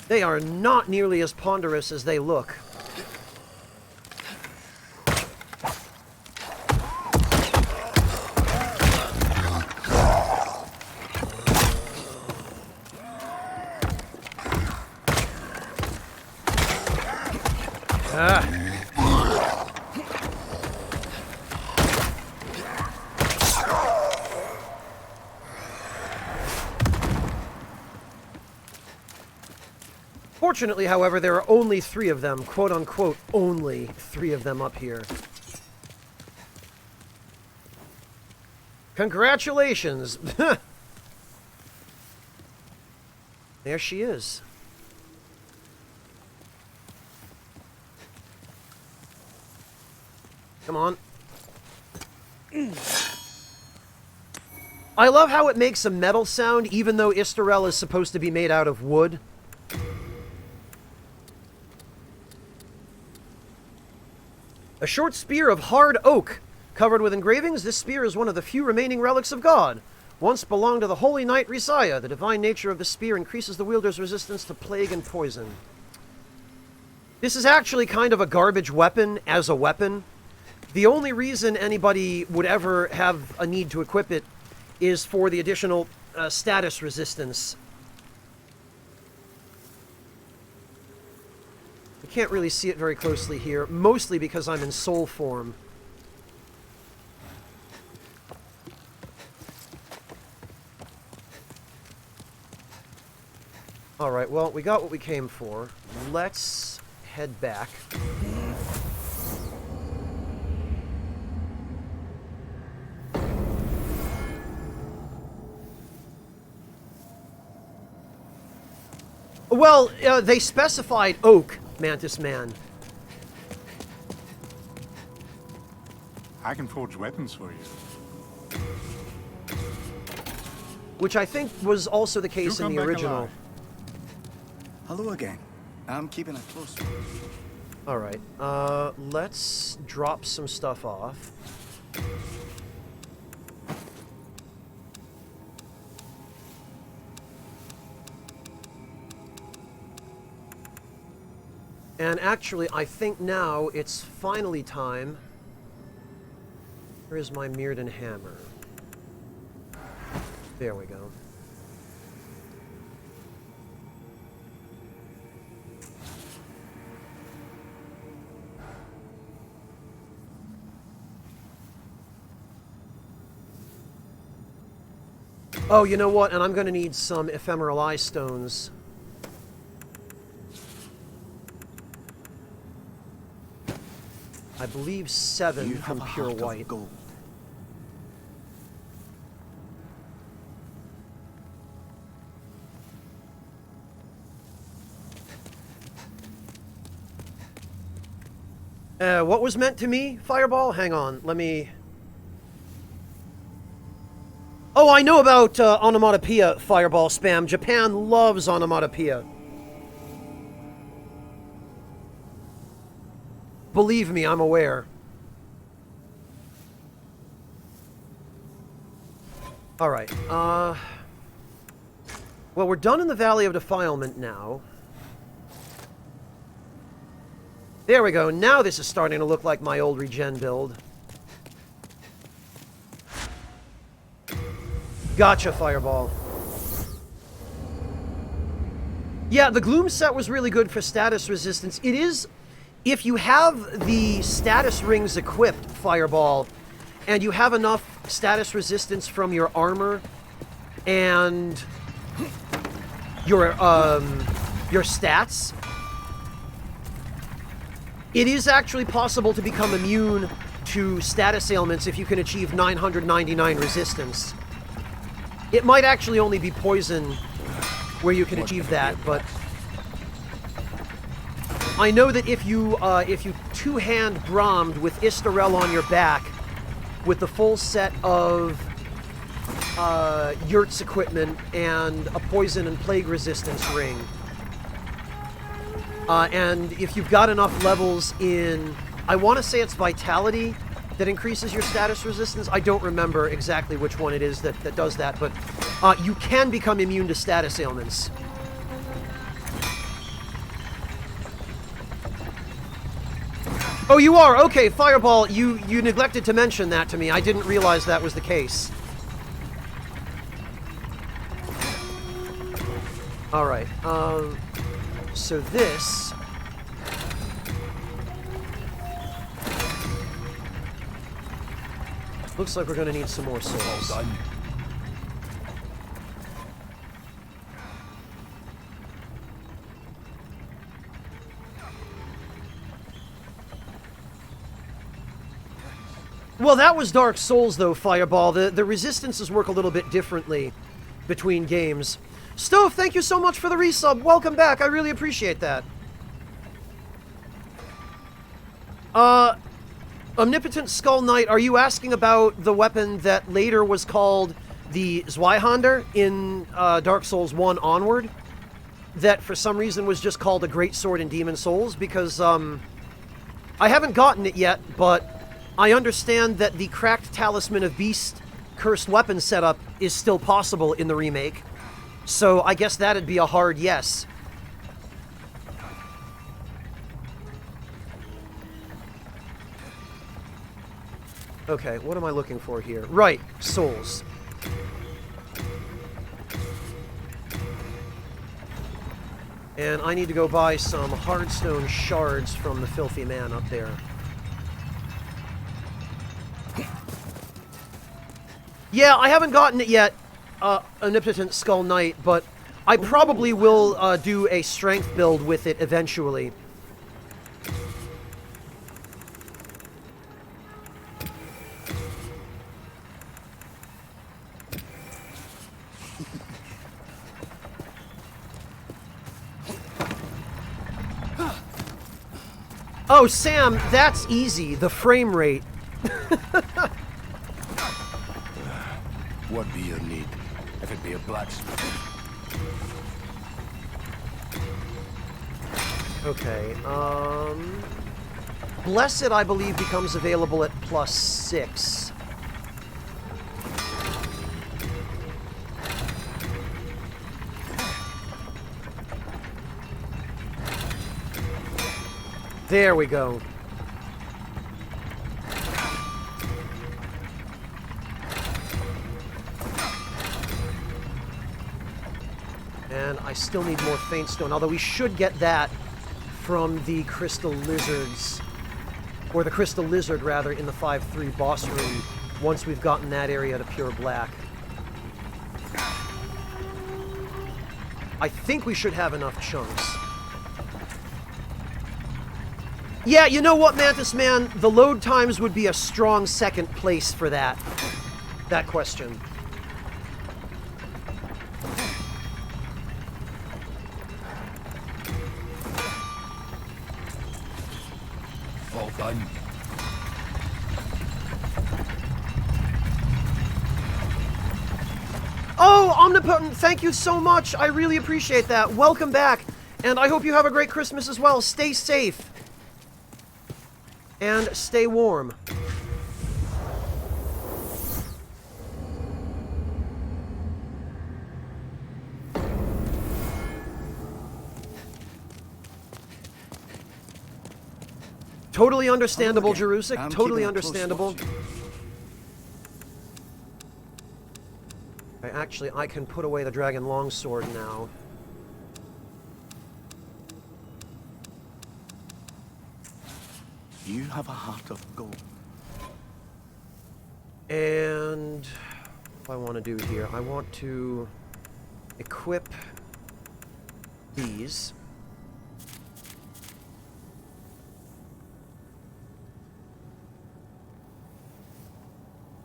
They are not nearly as ponderous as they look. Fortunately, however, there are only 3 of them, quote-unquote, only 3 of them up here. Congratulations! There she is. Come on. I love how it makes a metal sound, even though Istarel is supposed to be made out of wood. A short spear of hard oak, covered with engravings. This spear is one of the few remaining relics of God. Once belonged to the holy knight Risaya. The divine nature of the spear increases the wielder's resistance to plague and poison. This is actually kind of a garbage weapon as a weapon. The only reason anybody would ever have a need to equip it is for the additional status resistance. You can't really see it very closely here, mostly because I'm in soul form. Alright, well, we got what we came for. Let's head back. Well, they specified oak, Mantis Man. I can forge weapons for you. Which I think was also the case You in come the back original. alive. Hello again. I'm keeping a close watch. Alright, let's drop some stuff off. And actually, I think now it's finally time. Where is my Mirrodin hammer? There we go. Oh, you know what? And I'm going to need some ephemeral eye stones. I believe 7 You from have a pure heart of white. gold. What was meant to me, Fireball? Hang on, let me... Oh, I know about onomatopoeia, Fireball spam. Japan loves onomatopoeia. Believe me, I'm aware. Alright, well, we're done in the Valley of Defilement now. There we go. Now this is starting to look like my old regen build. Gotcha, Fireball. Yeah, the Gloom set was really good for status resistance. It is, if you have the status rings equipped, Fireball, and you have enough status resistance from your armor and your stats, it is actually possible to become immune to status ailments if you can achieve 999 resistance. It might actually only be poison where you can achieve that, but I know that if you two-hand Brahmed with Istarel on your back with the full set of Yurt's equipment and a poison and plague resistance ring, and if you've got enough levels in I want to say it's Vitality that increases your status resistance. I don't remember exactly which one it is that does that, but you can become immune to status ailments. Oh, you are? Okay, Fireball, you neglected to mention that to me. I didn't realize that was the case. Alright, so this... looks like we're gonna need some more souls. All done. Well, that was Dark Souls, though, Fireball. The resistances work a little bit differently between games. Stove, thank you so much for the resub. Welcome back. I really appreciate that. Omnipotent Skull Knight, are you asking about the weapon that later was called the Zweihander in Dark Souls 1 onward? That for some reason was just called a Great Sword in Demon Souls? Because, I haven't gotten it yet, but I understand that the cracked Talisman of Beast cursed weapon setup is still possible in the remake. So I guess that'd be a hard yes. Okay, what am I looking for here? Right, souls. And I need to go buy some hardstone shards from the filthy man up there. Yeah, I haven't gotten it yet, Omnipotent Skull Knight, but I probably will do a strength build with it eventually. Oh, Sam, that's easy. The frame rate. What be your need? If it be a blacksmith. Okay, Blessed, I believe, becomes available at +6. There we go. And I still need more Faint Stone, although we should get that from the Crystal Lizards, or the Crystal Lizard, rather, in the 5-3 boss room, once we've gotten that area to pure black. I think we should have enough chunks. Yeah, you know what, Mantis Man? The load times would be a strong second place for that question. All done. Oh, Omnipotent, thank you so much. I really appreciate that. Welcome back. And I hope you have a great Christmas as well. Stay safe. And stay warm. Totally understandable, Jerusik. Totally understandable. Actually, I can put away the Dragon Longsword now. You have a heart of gold. And what I want to do here, I want to equip these.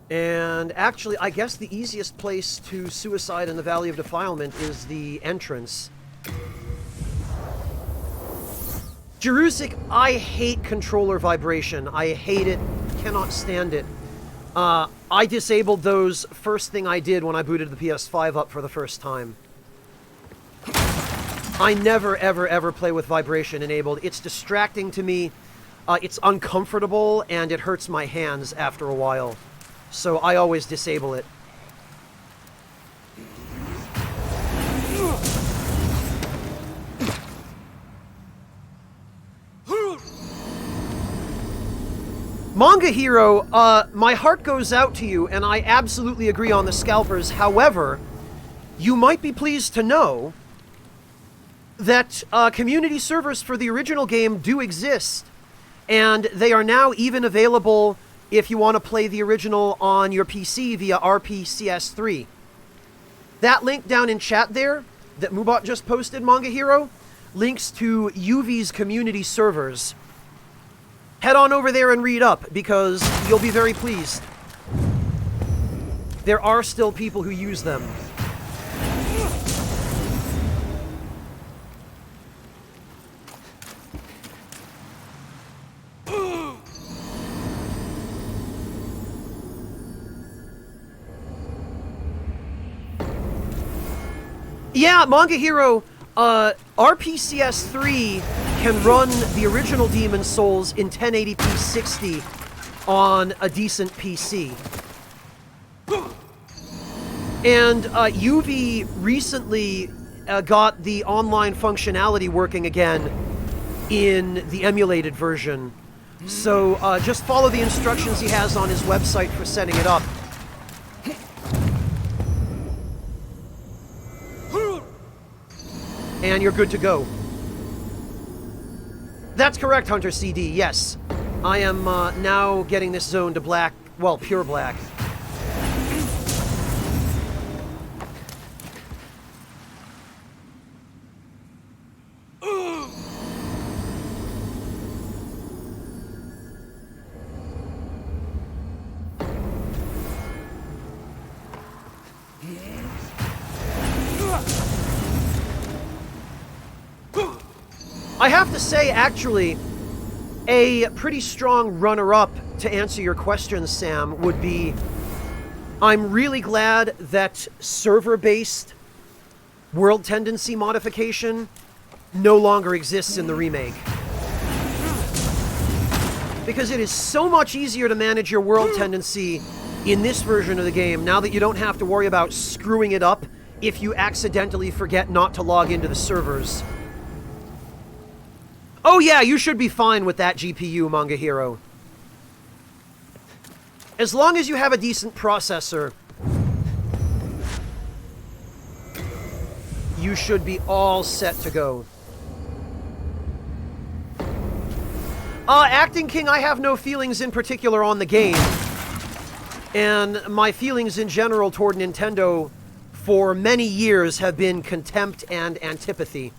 And actually, I guess the easiest place to suicide in the Valley of Defilement is the entrance. Jerusik, I hate controller vibration. I hate it. Cannot stand it. I disabled those first thing I did when I booted the PS5 up for the first time. I never, ever, ever play with vibration enabled. It's distracting to me. it's uncomfortable and it hurts my hands after a while. So I always disable it. Manga Hero, my heart goes out to you, and I absolutely agree on the scalpers. However, you might be pleased to know that community servers for the original game do exist, and they are now even available if you want to play the original on your PC via RPCS3. That link down in chat there, that Mubot just posted, Manga Hero, links to UV's community servers. Head on over there and read up, because you'll be very pleased. There are still people who use them. Yeah, Manga Hero, RPCS3 can run the original Demon's Souls in 1080p 60 on a decent PC. And UV recently got the online functionality working again in the emulated version. So just follow the instructions he has on his website for setting it up. And you're good to go. That's correct, Hunter CD, yes. I am now getting this zone to black, well, pure black. I have to say, actually, a pretty strong runner-up to answer your question, Sam, would be I'm really glad that server-based world tendency modification no longer exists in the remake. Because it is so much easier to manage your world tendency in this version of the game now that you don't have to worry about screwing it up if you accidentally forget not to log into the servers. Oh yeah, you should be fine with that GPU, Manga Hero. As long as you have a decent processor, you should be all set to go. Acting King, I have no feelings in particular on the game. And my feelings in general toward Nintendo for many years have been contempt and antipathy.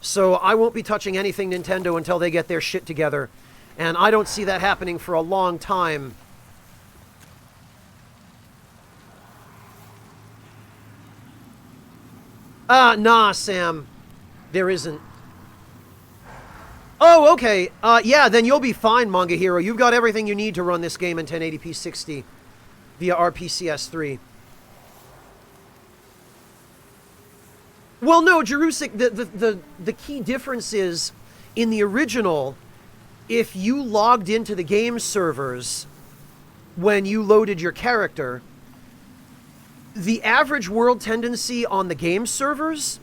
So I won't be touching anything Nintendo until they get their shit together. And I don't see that happening for a long time. Nah, Sam. There isn't. Oh, okay. Yeah, then you'll be fine, Manga Hero. You've got everything you need to run this game in 1080p 60 via RPCS3. Well, no, Jerusik, the key difference is, in the original, if you logged into the game servers when you loaded your character, the average world tendency on the game servers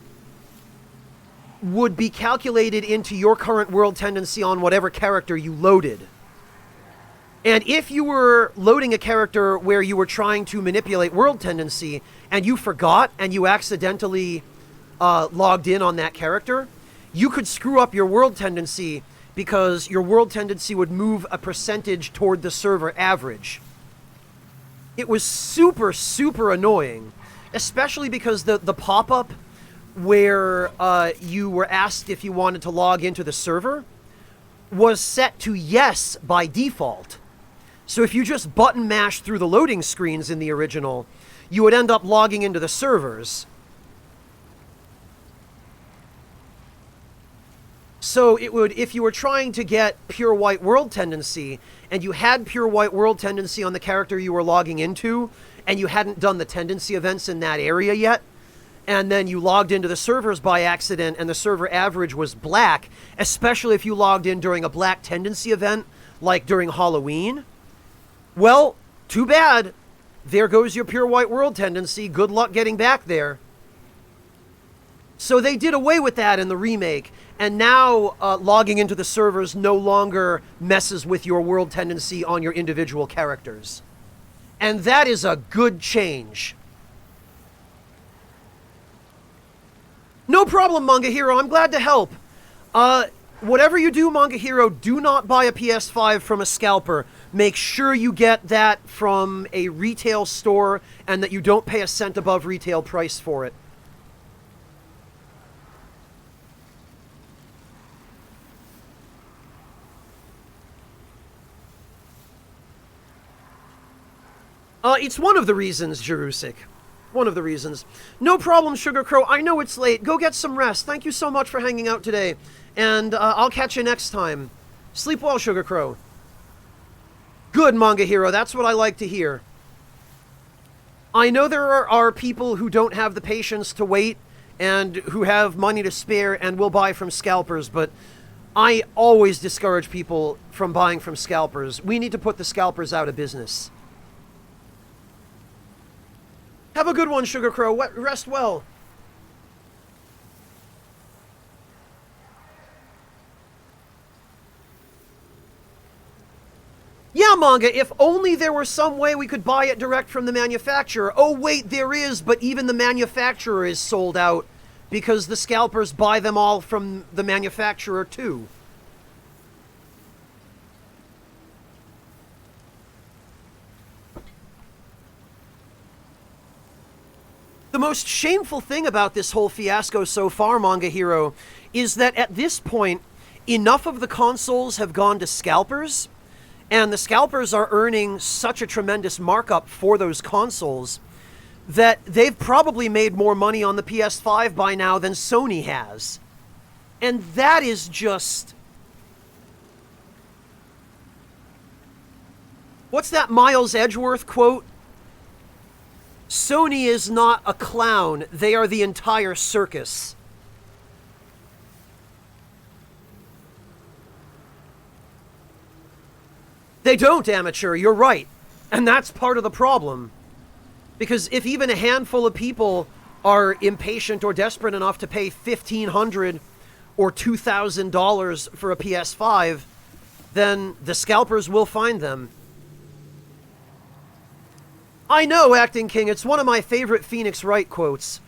would be calculated into your current world tendency on whatever character you loaded. And if you were loading a character where you were trying to manipulate world tendency, and you forgot, and you accidentally logged in on that character, you could screw up your world tendency because your world tendency would move a percentage toward the server average. It was super, super annoying, especially because the pop-up where you were asked if you wanted to log into the server was set to yes by default. So if you just button mashed through the loading screens in the original, you would end up logging into the servers. So it would, if you were trying to get pure white world tendency, and you had pure white world tendency on the character you were logging into, and you hadn't done the tendency events in that area yet, and then you logged into the servers by accident and the server average was black, especially if you logged in during a black tendency event, like during Halloween, well, too bad. There goes your pure white world tendency. Good luck getting back there. So they did away with that in the remake, and now logging into the servers no longer messes with your world tendency on your individual characters. And that is a good change. No problem, Manga Hero. I'm glad to help. Whatever you do, Manga Hero, do not buy a PS5 from a scalper. Make sure you get that from a retail store and that you don't pay a cent above retail price for it. It's one of the reasons, Jerusik. One of the reasons. No problem, Sugar Crow. I know it's late. Go get some rest. Thank you so much for hanging out today. And I'll catch you next time. Sleep well, Sugar Crow. Good, Manga Hero. That's what I like to hear. I know there are people who don't have the patience to wait and who have money to spare and will buy from scalpers, but I always discourage people from buying from scalpers. We need to put the scalpers out of business. Have a good one, Sugar Crow. Rest well. Yeah, Manga, if only there were some way we could buy it direct from the manufacturer. Oh, wait, there is, but even the manufacturer is sold out because the scalpers buy them all from the manufacturer, too. The most shameful thing about this whole fiasco so far, Manga Hero, is that at this point, enough of the consoles have gone to scalpers, and the scalpers are earning such a tremendous markup for those consoles that they've probably made more money on the PS5 by now than Sony has. And that is just... What's that Miles Edgeworth quote? Sony is not a clown, they are the entire circus. They don't, Amateur, you're right. And that's part of the problem. Because if even a handful of people are impatient or desperate enough to pay $1,500 or $2,000 for a PS5, then the scalpers will find them. I know, Acting King, it's one of my favorite Phoenix Wright quotes.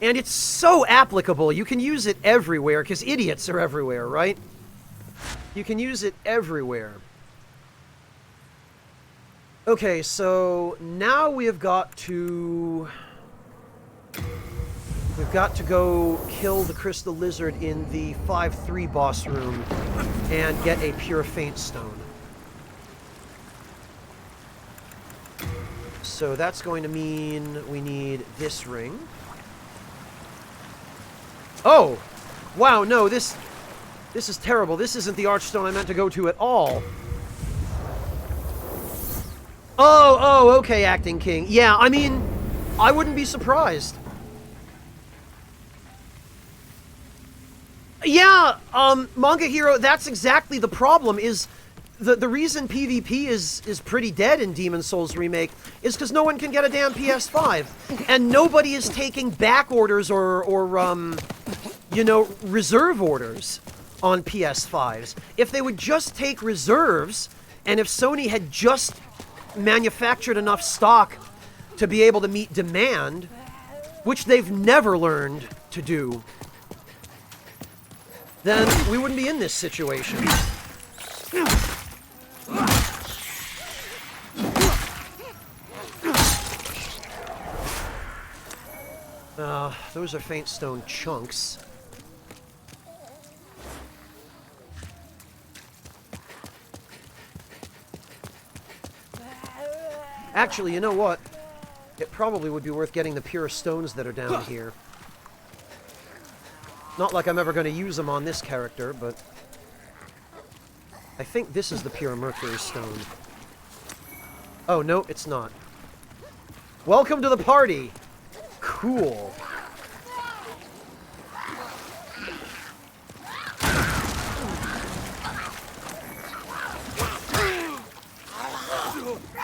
And it's so applicable. You can use it everywhere, because idiots are everywhere, right? You can use it everywhere. Okay, so now we have got to... We've got to go kill the Crystal Lizard in the 5-3 boss room and get a pure Faint Stone. So that's going to mean we need this ring. Oh! Wow, no, this is terrible. This isn't the Archstone I meant to go to at all. Oh, okay, Acting King. Yeah, I mean, I wouldn't be surprised. Yeah, Manga Hero, that's exactly the problem, is the reason PvP is pretty dead in Demon's Souls Remake is because no one can get a damn PS5. And nobody is taking back orders or you know, reserve orders on PS5s. If they would just take reserves, and if Sony had just manufactured enough stock to be able to meet demand, which they've never learned to do, then we wouldn't be in this situation. Those are Faint Stone chunks. Actually, you know what? It probably would be worth getting the pure stones that are down here. Not like I'm ever going to use them on this character, but I think this is the pure Mercury Stone. Oh, no, it's not. Welcome to the party. Cool.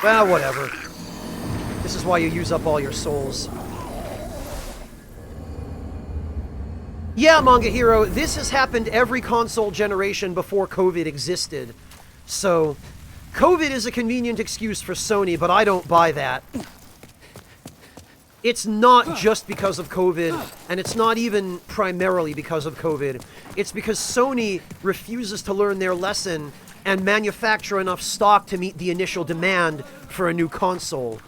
Well, whatever. This is why you use up all your souls. Yeah, Manga Hero, this has happened every console generation before COVID existed. So, COVID is a convenient excuse for Sony, but I don't buy that. It's not just because of COVID, and it's not even primarily because of COVID. It's because Sony refuses to learn their lesson and manufacture enough stock to meet the initial demand for a new console.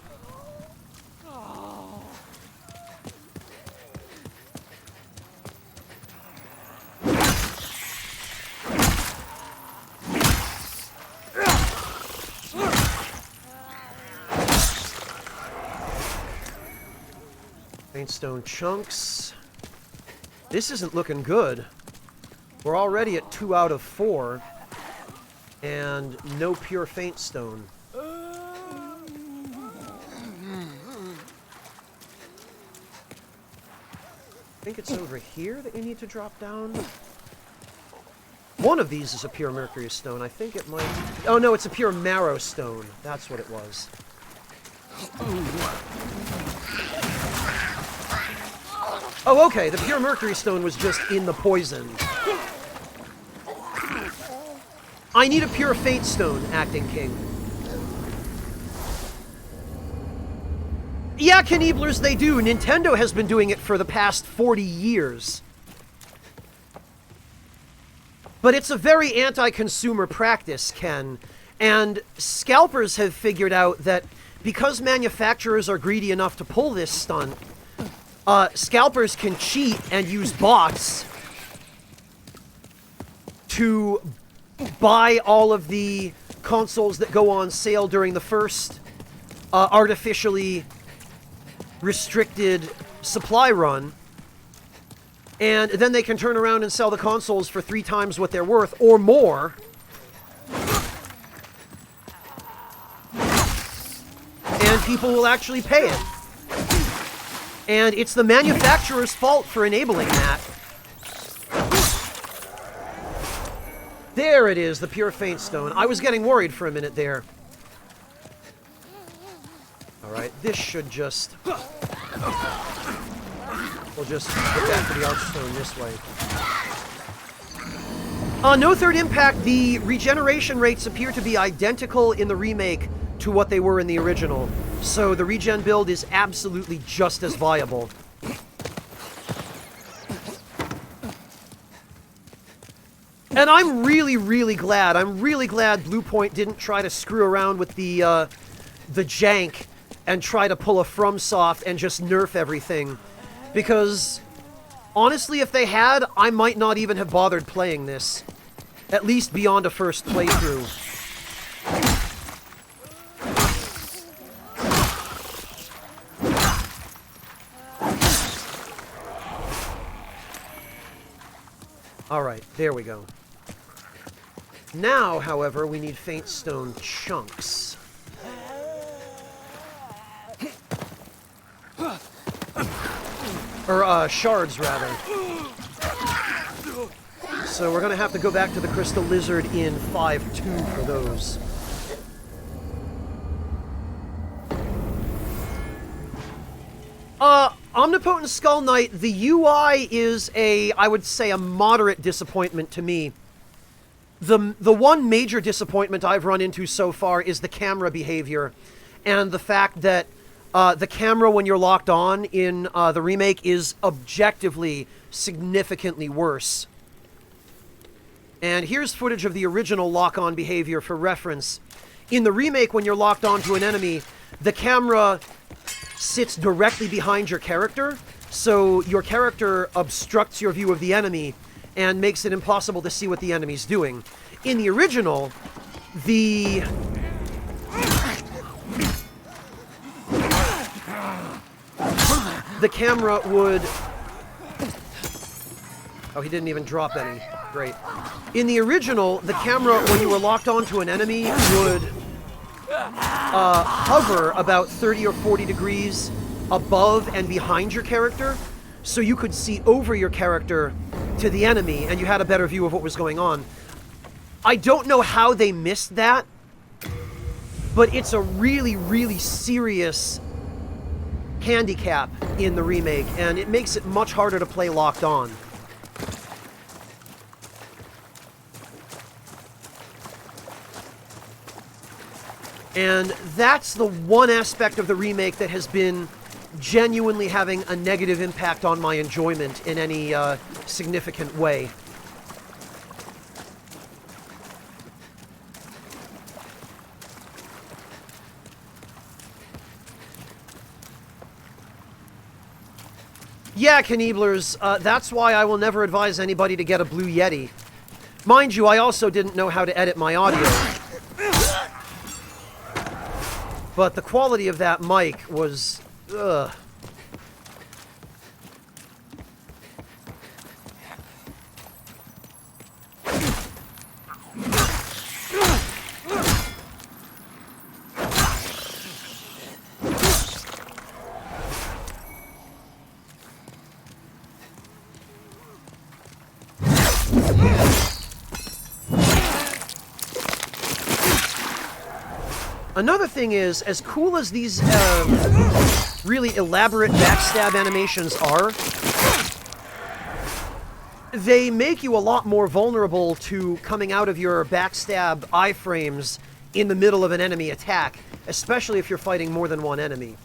Stone chunks. This isn't looking good. We're already at 2 out of 4. And no pure faint stone. I think it's over here that you need to drop down. One of these is a pure mercury stone. I think it might... Oh no, it's a pure marrow stone. That's what it was. Oh, okay, the pure mercury stone was just in the poison. I need a pure fate stone, Acting King. Yeah, Knieblers, they do. Nintendo has been doing it for the past 40 years. But it's a very anti-consumer practice, Ken. And scalpers have figured out that because manufacturers are greedy enough to pull this stunt, scalpers can cheat and use bots to buy all of the consoles that go on sale during the first artificially restricted supply run, and then they can turn around and sell the consoles for 3 times what they're worth or more. And people will actually pay it. And it's the manufacturer's fault for enabling that. There it is, the pure faint stone. I was getting worried for a minute there. Alright, this should just... We'll just get back to the archstone this way. No third impact, the regeneration rates appear to be identical in the remake to what they were in the original. So the regen build is absolutely just as viable. And I'm really, really glad. I'm really glad Bluepoint didn't try to screw around with the jank and try to pull a FromSoft and just nerf everything. Because, honestly, if they had, I might not even have bothered playing this. At least beyond a first playthrough. Alright, there we go. Now, however, we need faint stone chunks. Or, shards, rather. So we're gonna have to go back to the Crystal Lizard in 5-2 for those. Omnipotent Skull Knight, the UI is I would say, a moderate disappointment to me. The one major disappointment I've run into so far is the camera behavior, and the fact that the camera when you're locked on in the remake is objectively significantly worse. And here's footage of the original lock-on behavior for reference. In the remake, when you're locked onto an enemy, the camera sits directly behind your character, so your character obstructs your view of the enemy and makes it impossible to see what the enemy's doing. In the original, the camera would... Oh, he didn't even drop any. Great. In the original, the camera, when you were locked onto an enemy, would hover about 30 or 40 degrees above and behind your character, so you could see over your character to the enemy, and you had a better view of what was going on. I don't know how they missed that, but it's a really, really serious handicap in the remake, and it makes it much harder to play locked on. And that's the one aspect of the remake that has been genuinely having a negative impact on my enjoyment in any significant way. Yeah, Knieblers, that's why I will never advise anybody to get a Blue Yeti. Mind you, I also didn't know how to edit my audio. But the quality of that mic was... ugh. Another thing is, as cool as these really elaborate backstab animations are, they make you a lot more vulnerable to coming out of your backstab iframes in the middle of an enemy attack, especially if you're fighting more than one enemy.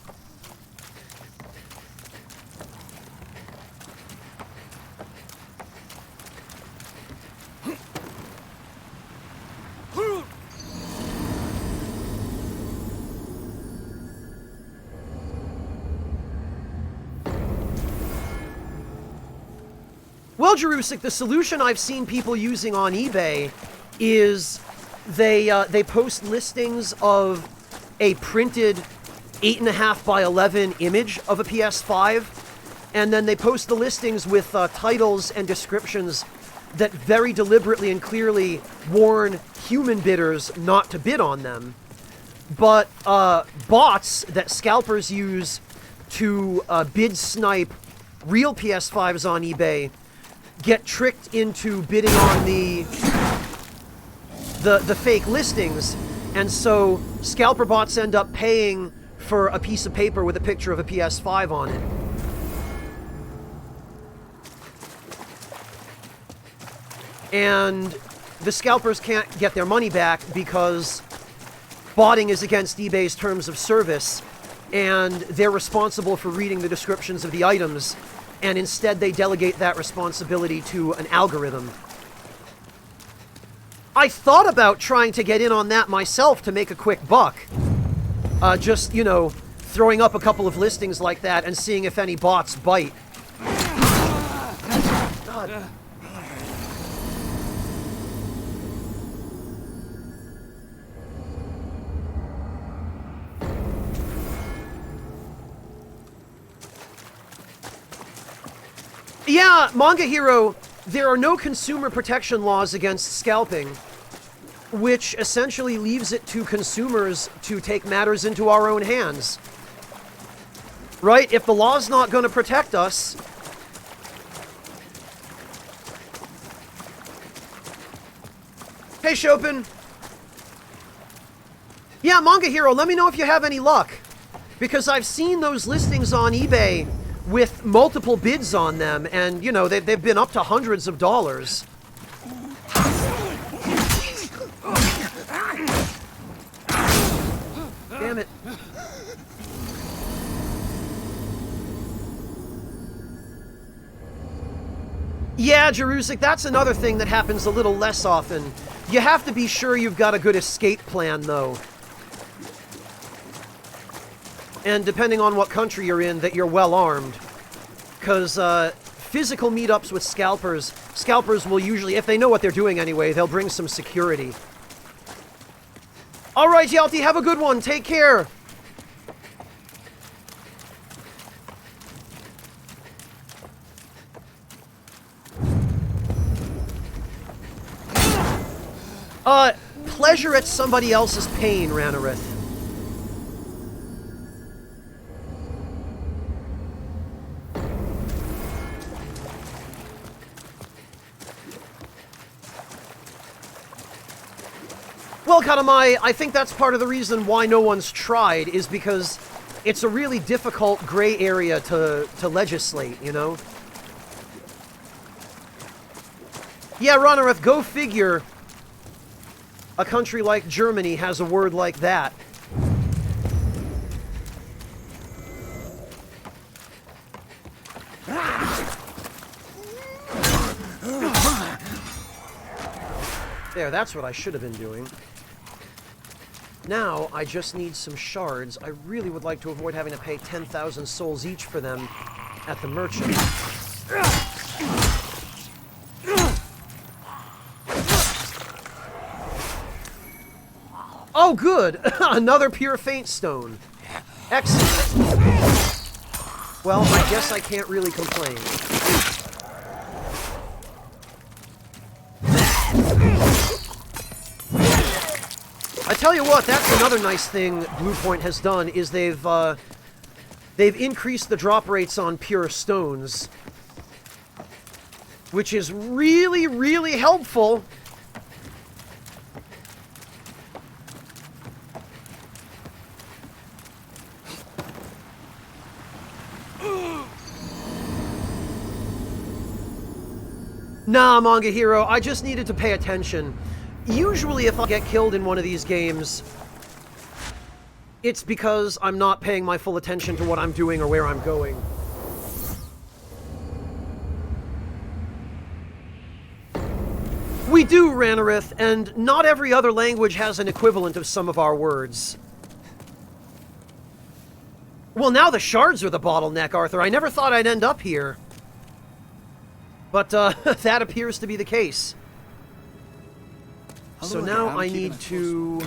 Well, Jerusik, the solution I've seen people using on eBay is they post listings of a printed 8.5 by 11 image of a PS5, and then they post the listings with titles and descriptions that very deliberately and clearly warn human bidders not to bid on them. But bots that scalpers use to bid snipe real PS5s on eBay get tricked into bidding on the fake listings, and so scalper bots end up paying for a piece of paper with a picture of a PS5 on it. And the scalpers can't get their money back because botting is against eBay's terms of service, and they're responsible for reading the descriptions of the items, and instead they delegate that responsibility to an algorithm. I thought about trying to get in on that myself to make a quick buck. Just, you know, throwing up a couple of listings like that and seeing if any bots bite. God. Yeah, Manga Hero, there are no consumer protection laws against scalping, which essentially leaves it to consumers to take matters into our own hands. Right? If the law's not going to protect us... Hey, Chopin. Yeah, Manga Hero, let me know if you have any luck. Because I've seen those listings on eBay with multiple bids on them, and, you know, they've been up to hundreds of dollars. Damn it. Yeah, Jerusik, that's another thing that happens a little less often. You have to be sure you've got a good escape plan, though. And depending on what country you're in, that you're well armed. Because physical meetups with scalpers will usually, if they know what they're doing anyway, they'll bring some security. Alright, Yalti, have a good one. Take care. Pleasure at somebody else's pain, Ranarith. Well, Katamai, I think that's part of the reason why no one's tried, is because it's a really difficult gray area to legislate, you know? Yeah, Ronareth, go figure. A country like Germany has a word like that. There, that's what I should have been doing. Now, I just need some shards. I really would like to avoid having to pay 10,000 souls each for them at the merchant. Oh, good! Another pure faint stone. Excellent. Well, I guess I can't really complain. I tell you what, that's another nice thing Bluepoint has done, is they've increased the drop rates on pure stones, which is really, really helpful. Nah, Manga Hero, I just needed to pay attention. Usually if I get killed in one of these games, it's because I'm not paying my full attention to what I'm doing or where I'm going. We do, Ranarith, and not every other language has an equivalent of some of our words. Well, now the shards are the bottleneck, Arthur. I never thought I'd end up here. But, that appears to be the case. So now I need to...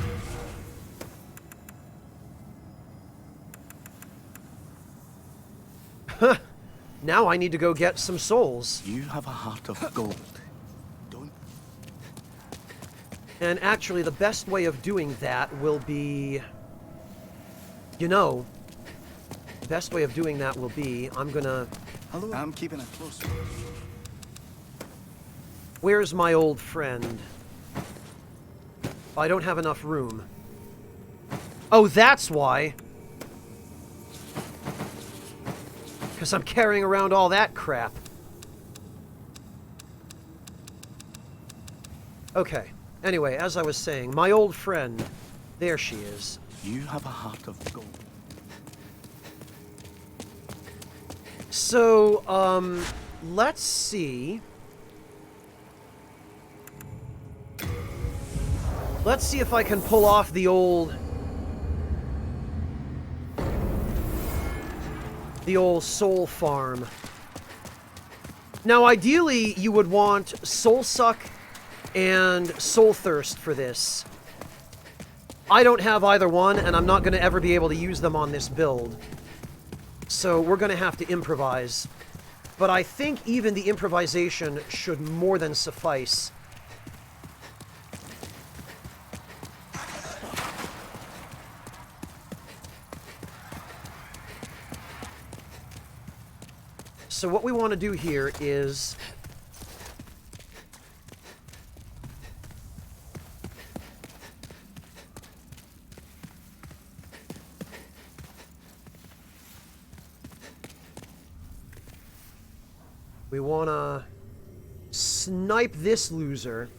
Now I need to go get some souls. You have a heart of gold. Don't... And actually, the best way of doing that will be... You know, the best way of doing that will be, I'm gonna... Hello, I'm keeping a close watch. Where's my old friend? I don't have enough room. Oh, that's why. Because I'm carrying around all that crap. Okay. Anyway, as I was saying, my old friend. There she is. You have a heart of gold. So, let's see. Let's see if I can pull off the old soul farm. Now, ideally, you would want Soul Suck and Soul Thirst for this. I don't have either one, and I'm not going to ever be able to use them on this build. So we're going to have to improvise. But I think even the improvisation should more than suffice. So what we want to do here is... We want to snipe this loser.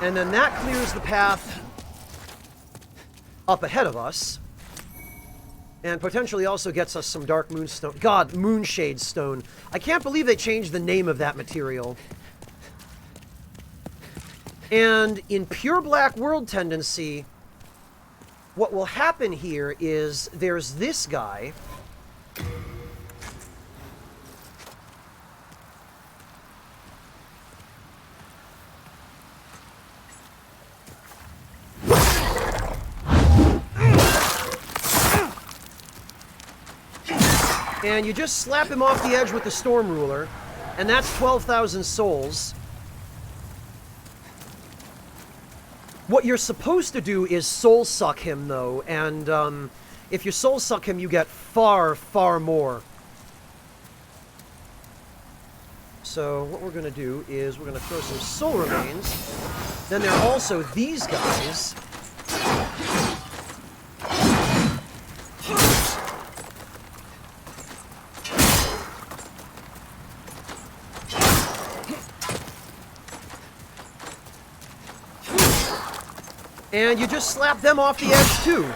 And then that clears the path up ahead of us. And potentially also gets us some Dark Moonstone. God, Moonshade Stone. I can't believe they changed the name of that material. And in pure Black World tendency, what will happen here is there's this guy. And you just slap him off the edge with the Storm Ruler, and that's 12,000 souls. What you're supposed to do is soul suck him, though, and if you soul suck him, you get far, far more. So what we're going to do is we're going to throw some soul remains. Then there are also these guys. And you just slap them off the edge too.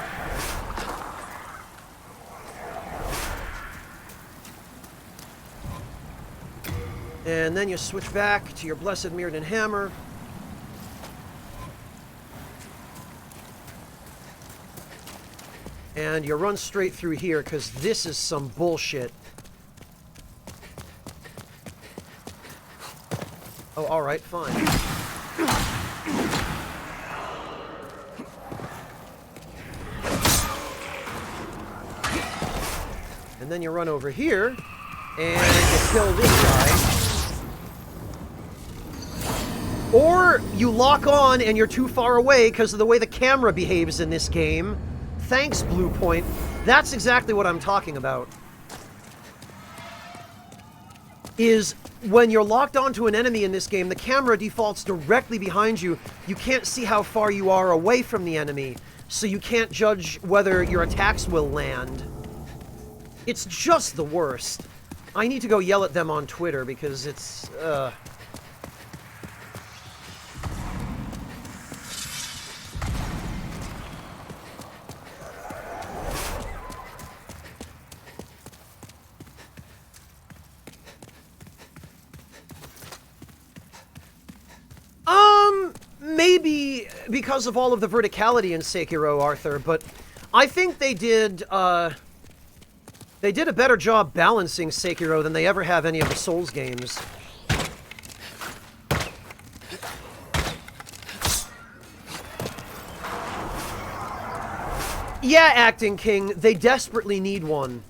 And then you switch back to your Blessed Mirrodin Hammer. And you run straight through here, because this is some bullshit. Oh, alright, fine. And then you run over here, and you kill this guy. Or you lock on and you're too far away because of the way the camera behaves in this game. Thanks, Blue Point. That's exactly what I'm talking about. Is when you're locked onto an enemy in this game, the camera defaults directly behind you. You can't see how far you are away from the enemy, so you can't judge whether your attacks will land. It's just the worst. I need to go yell at them on Twitter because it's, maybe because of all of the verticality in Sekiro, Arthur, but I think they did a better job balancing Sekiro than they ever have any of the Souls games. Yeah, Acting King, they desperately need one.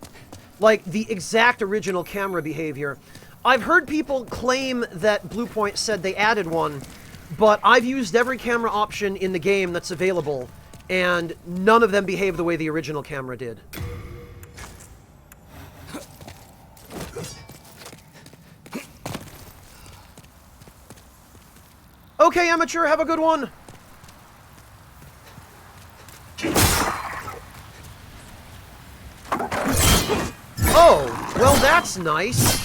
Like, the exact original camera behavior. I've heard people claim that Bluepoint said they added one, but I've used every camera option in the game that's available, and none of them behave the way the original camera did. Okay, amateur, have a good one! Oh, well that's nice.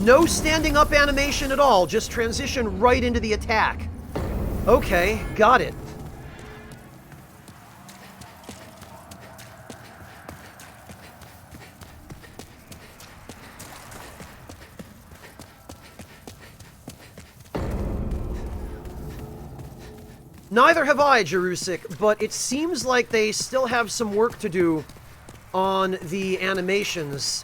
No standing up animation at all, just transition right into the attack. Okay, got it. Neither have I, Jerusik, but it seems like they still have some work to do on the animations.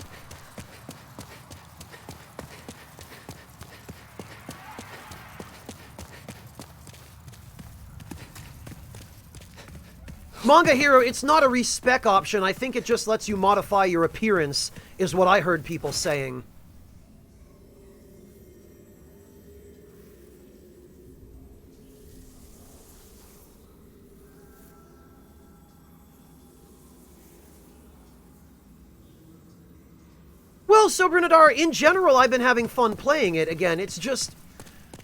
Manga Hero, it's not a respec option. I think it just lets you modify your appearance, is what I heard people saying. Well, so Bernadar, in general, I've been having fun playing it. Again, it's just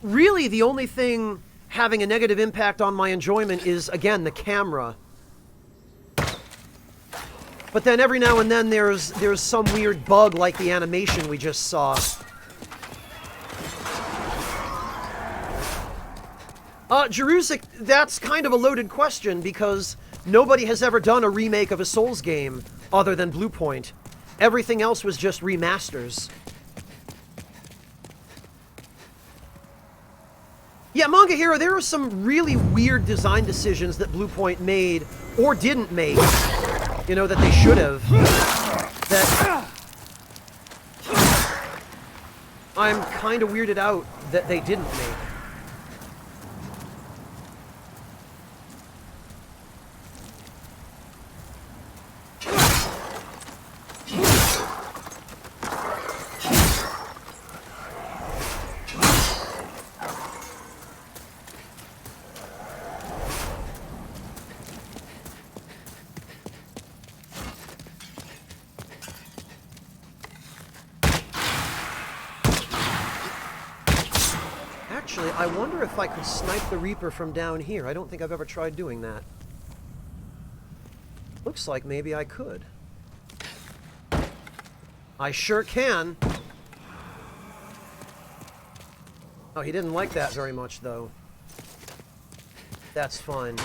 really the only thing having a negative impact on my enjoyment is, again, the camera. But then every now and then there's some weird bug like the animation we just saw. Jerusik, that's kind of a loaded question because nobody has ever done a remake of a Souls game other than Bluepoint. Everything else was just remasters. Yeah, Manga Hero, there are some really weird design decisions that Bluepoint made or didn't make. You know, that they should have. That I'm kind of weirded out that they didn't make. I wonder if I could snipe the Reaper from down here. I don't think I've ever tried doing that. Looks like maybe I could. I sure can. Oh, he didn't like that very much, though. That's fine.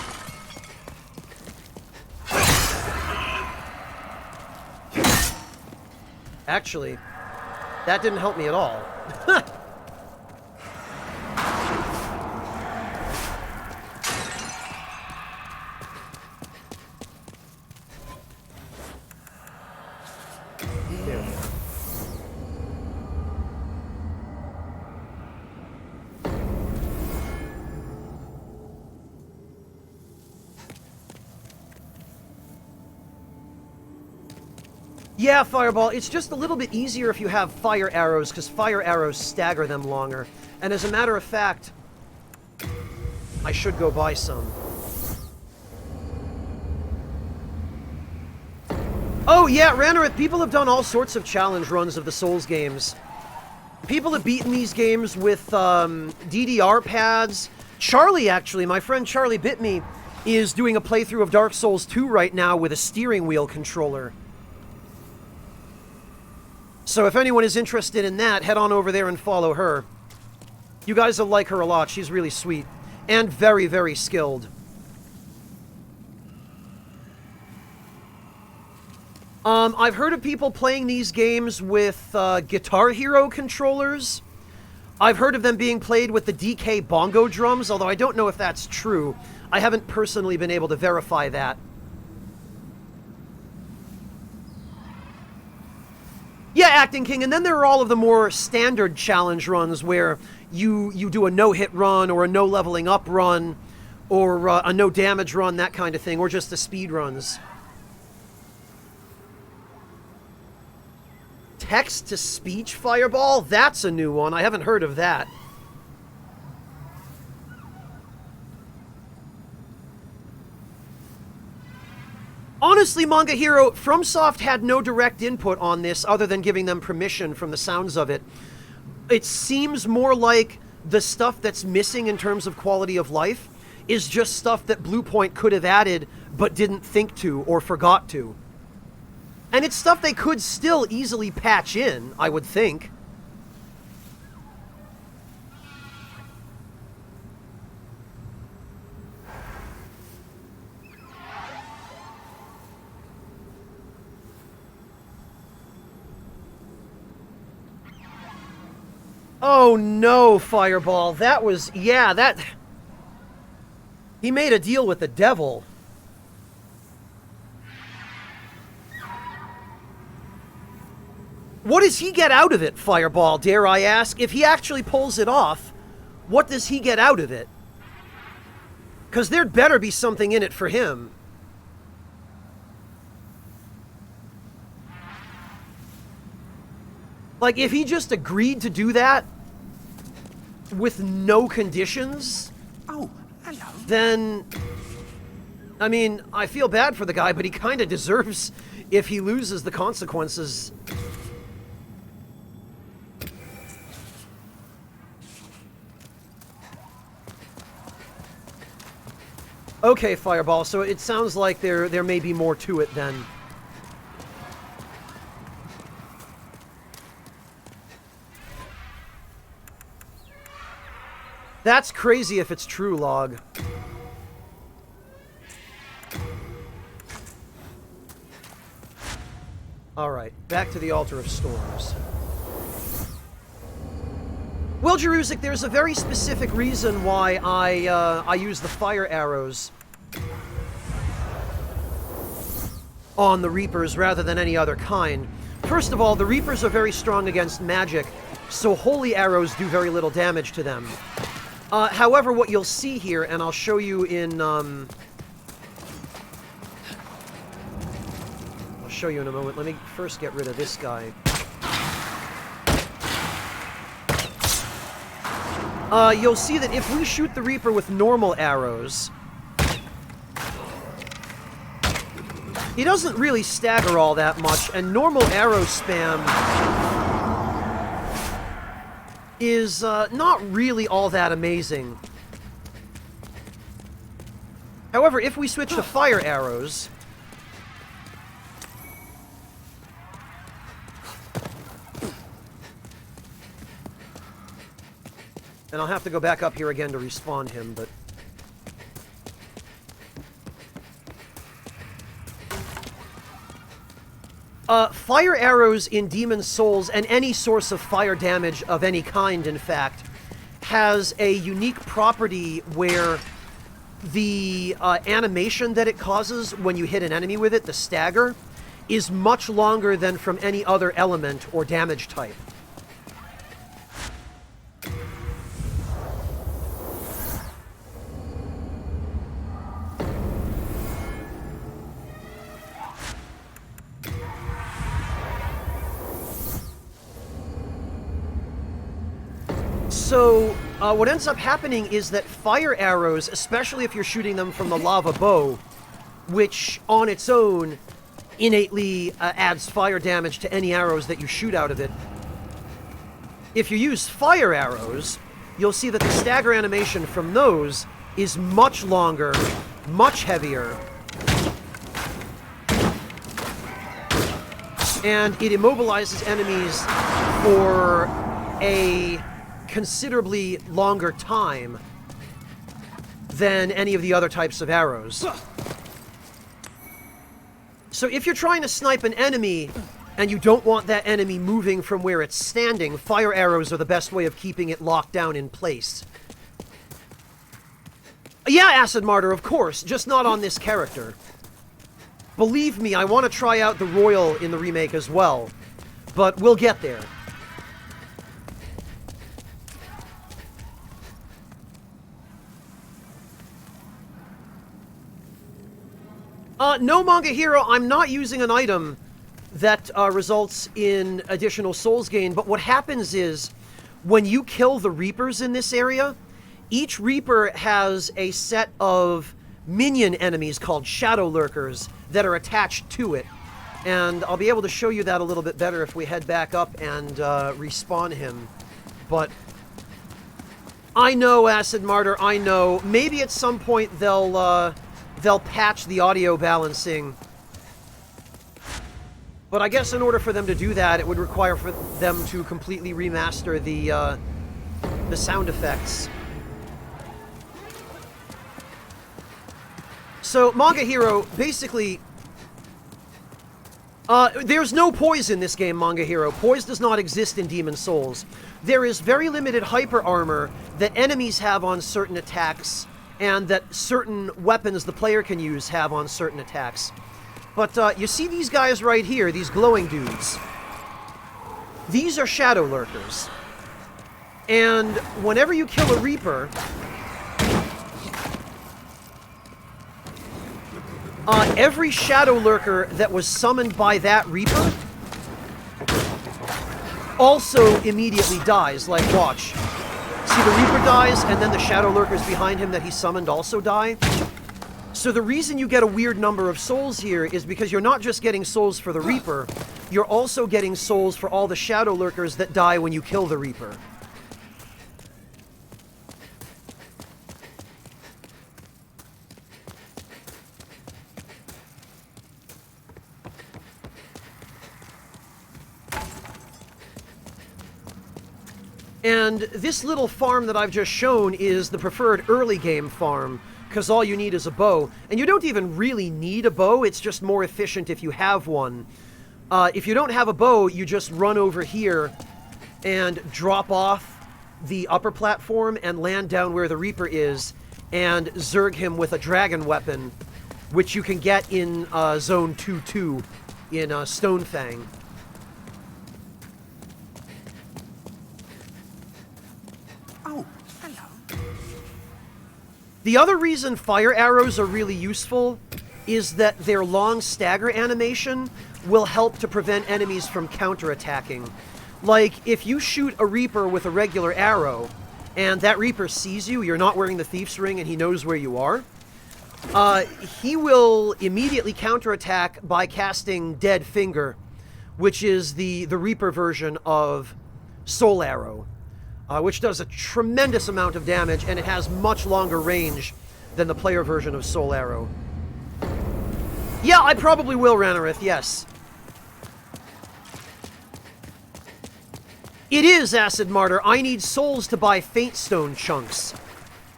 Actually, that didn't help me at all. There we go. Yeah, Fireball, it's just a little bit easier if you have fire arrows, because fire arrows stagger them longer. And as a matter of fact, I should go buy some. Oh, yeah, Ranarith, people have done all sorts of challenge runs of the Souls games. People have beaten these games with DDR pads. Charlie, actually, my friend Charlie Bit Me, is doing a playthrough of Dark Souls 2 right now with a steering wheel controller. So if anyone is interested in that, head on over there and follow her. You guys will like her a lot. She's really sweet. And very, very skilled. I've heard of people playing these games with Guitar Hero controllers. I've heard of them being played with the DK bongo drums, although I don't know if that's true. I haven't personally been able to verify that. Yeah, Acting King, and then there are all of the more standard challenge runs where you do a no-hit run or a no-leveling up run or a no-damage run, that kind of thing, or just the speed runs. Text-to-speech Fireball? That's a new one. I haven't heard of that. Honestly, Manga Hero, FromSoft had no direct input on this other than giving them permission from the sounds of it. It seems more like the stuff that's missing in terms of quality of life is just stuff that Bluepoint could have added but didn't think to or forgot to. And it's stuff they could still easily patch in, I would think. Oh no, Fireball. That was... yeah, that... he made a deal with the devil. What does he get out of it, Fireball, dare I ask? If he actually pulls it off, what does he get out of it? Because there'd better be something in it for him. Like, if he just agreed to do that with no conditions, Oh, hello. then... I mean, I feel bad for the guy, but he kind of deserves if he loses the consequences. Okay, Fireball, so it sounds like there may be more to it then. That's crazy if it's true, Log. Alright, back to the Altar of Storms. Well, Jeruzik, there's a very specific reason why I use the fire arrows on the Reapers rather than any other kind. First of all, the Reapers are very strong against magic, so holy arrows do very little damage to them. However, what you'll see here, and I'll show you in, I'll show you in a moment. Let me first get rid of this guy. You'll see that if we shoot the Reaper with normal arrows, he doesn't really stagger all that much, and normal arrow spam is not really all that amazing. However, if we switch to fire arrows... And I'll have to go back up here again to respawn him, but... fire arrows in Demon's Souls, and any source of fire damage of any kind, in fact, has a unique property where the animation that it causes when you hit an enemy with it, the stagger, is much longer than from any other element or damage type. So, what ends up happening is that fire arrows, especially if you're shooting them from the lava bow, which on its own innately adds fire damage to any arrows that you shoot out of it. If you use fire arrows, you'll see that the stagger animation from those is much longer, much heavier, and it immobilizes enemies for a considerably longer time than any of the other types of arrows. So if you're trying to snipe an enemy and you don't want that enemy moving from where it's standing, fire arrows are the best way of keeping it locked down in place. Yeah, Acid Martyr, of course, just not on this character. Believe me, I want to try out the Royal in the remake as well, but we'll get there. No, Manga Hero, I'm not using an item that results in additional souls gain, but what happens is, when you kill the Reapers in this area, each Reaper has a set of minion enemies called Shadow Lurkers that are attached to it. And I'll be able to show you that a little bit better if we head back up and respawn him. But I know, Acid Martyr, I know. Maybe at some point they'll patch the audio balancing. But I guess in order for them to do that, it would require for them to completely remaster the sound effects. So, Manga Hero, basically... there's no poise in this game, Manga Hero. Poise does not exist in Demon's Souls. There is very limited hyper armor that enemies have on certain attacks, and that certain weapons the player can use have on certain attacks. But you see these guys right here, these glowing dudes. These are Shadow Lurkers. And whenever you kill a Reaper, every Shadow Lurker that was summoned by that Reaper also immediately dies. Like, watch. See, the Reaper dies, and then the Shadow Lurkers behind him that he summoned also die. So the reason you get a weird number of souls here is because you're not just getting souls for the Reaper, you're also getting souls for all the Shadow Lurkers that die when you kill the Reaper. And this little farm that I've just shown is the preferred early game farm, because all you need is a bow. And you don't even really need a bow, it's just more efficient if you have one. If you don't have a bow, you just run over here and drop off the upper platform and land down where the Reaper is, and zerg him with a dragon weapon, which you can get in Zone 2-2 in Stonefang. The other reason fire arrows are really useful is that their long stagger animation will help to prevent enemies from counterattacking. Like, if you shoot a Reaper with a regular arrow, and that Reaper sees you, you're not wearing the Thief's Ring, and he knows where you are, he will immediately counterattack by casting Dead Finger, which is the Reaper version of Soul Arrow. which does a tremendous amount of damage, and it has much longer range than the player version of Soul Arrow. Yeah, I probably will, Ranarith, yes. It is, Acid Martyr. I need souls to buy Faintstone chunks,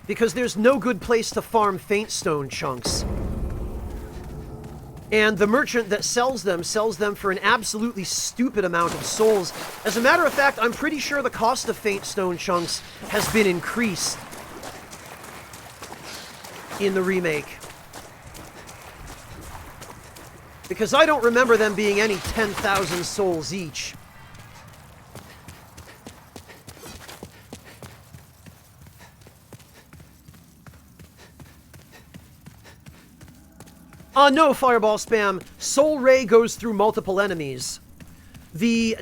because there's no good place to farm Faintstone chunks. And the merchant that sells them for an absolutely stupid amount of souls. As a matter of fact, I'm pretty sure the cost of Faintstone chunks has been increased in the remake. Because I don't remember them being any 10,000 souls each. No, Fireball Spam. Soul Ray goes through multiple enemies.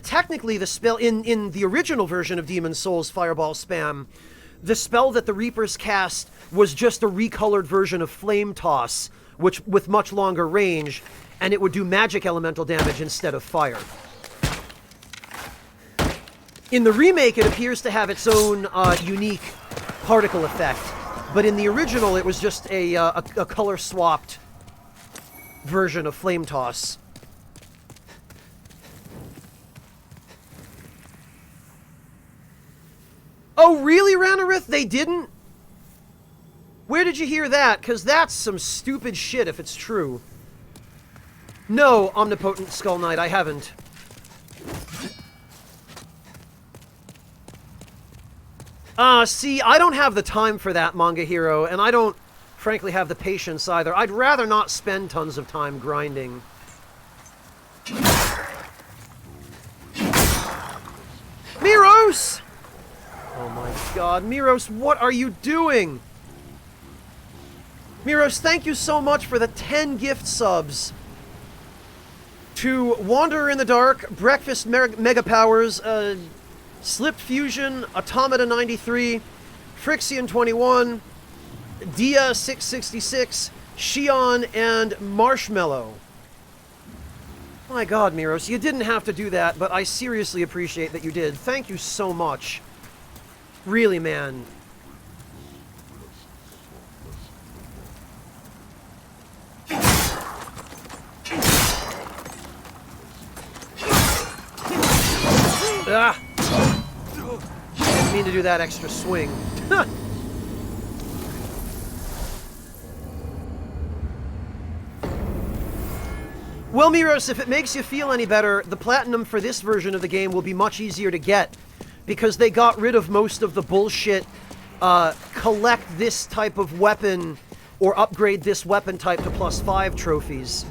Technically, the spell, in the original version of Demon Souls Fireball Spam, the spell that the Reapers cast was just a recolored version of Flame Toss, which with much longer range, and it would do magic elemental damage instead of fire. In the remake, it appears to have its own unique particle effect, but in the original, it was just a color-swapped version of Flame Toss. Oh, really, Ranarith? They didn't? Where did you hear that? Because that's some stupid shit if it's true. No, Omnipotent Skull Knight, I haven't. See, I don't have the time for that, Manga Hero, and I don't, frankly, have the patience either. I'd rather not spend tons of time grinding. Miros! Oh my god, Miros, what are you doing? Miros, thank you so much for the 10 gift subs. To Wanderer in the Dark, Breakfast Mega Powers, Slipped Fusion, Automata 93, Frixian 21, Dia 666, Shion, and Marshmallow. My god, Miros, you didn't have to do that, but I seriously appreciate that you did. Thank you so much. Really, man. Ah! Didn't mean to do that extra swing. Well, Miros, if it makes you feel any better, the platinum for this version of the game will be much easier to get, because they got rid of most of the bullshit, collect this type of weapon, or upgrade this weapon type to +5 trophies.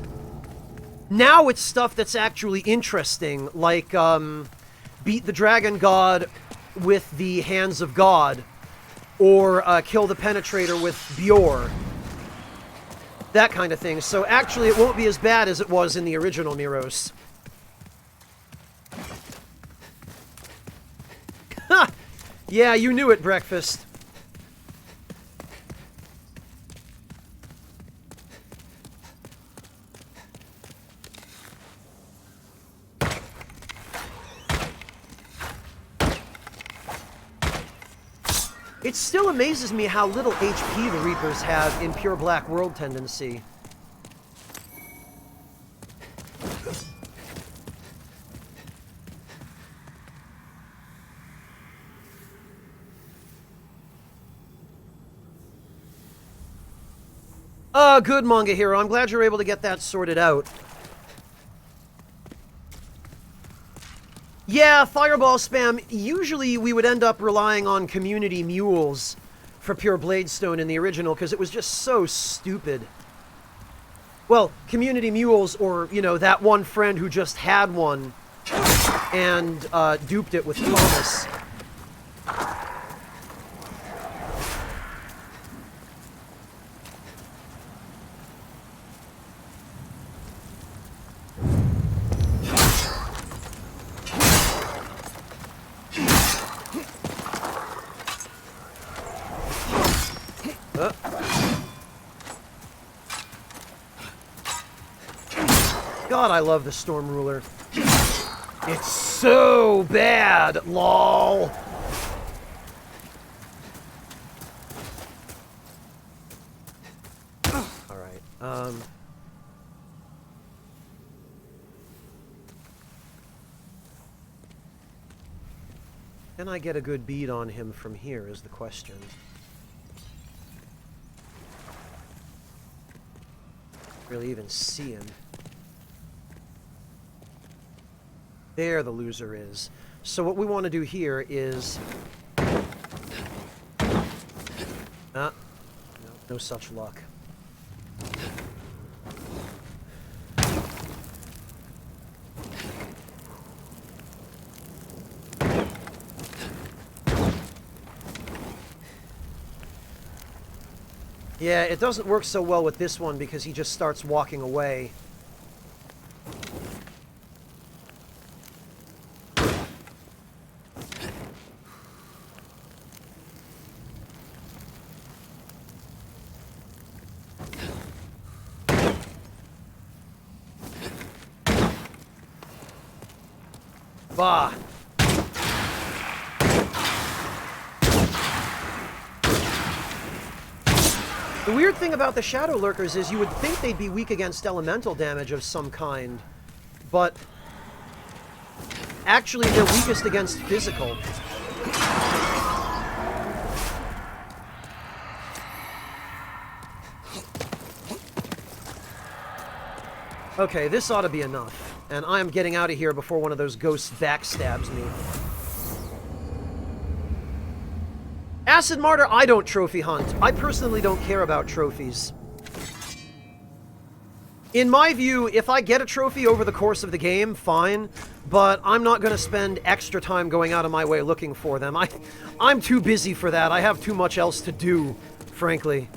Now it's stuff that's actually interesting, like, beat the Dragon God with the Hands of God, or kill the Penetrator with Bjor. That kind of thing. So actually it won't be as bad as it was in the original Miros. Ha! Yeah, you knew it, Breakfast. It still amazes me how little HP the Reapers have in pure Black World tendency. Good, Manga Hero. I'm glad you're able to get that sorted out. Yeah, Fireball Spam. Usually we would end up relying on community mules for pure Bladestone in the original, because it was just so stupid. Well, community mules, or, you know, that one friend who just had one and duped it with Thomas. God, I love the Storm Ruler. It's so bad, lol. Can I get a good bead on him from here is the question. Really even see him. There the loser is. So what we want to do here is... no such luck. Yeah, it doesn't work so well with this one because he just starts walking away. Bah! The weird thing about the Shadow Lurkers is you would think they'd be weak against elemental damage of some kind, but actually they're weakest against physical. Okay, this ought to be enough, and I am getting out of here before one of those ghosts backstabs me. Acid Martyr, I don't trophy hunt. I personally don't care about trophies. In my view, if I get a trophy over the course of the game, fine, but I'm not going to spend extra time going out of my way looking for them. I'm too busy for that. I have too much else to do, frankly.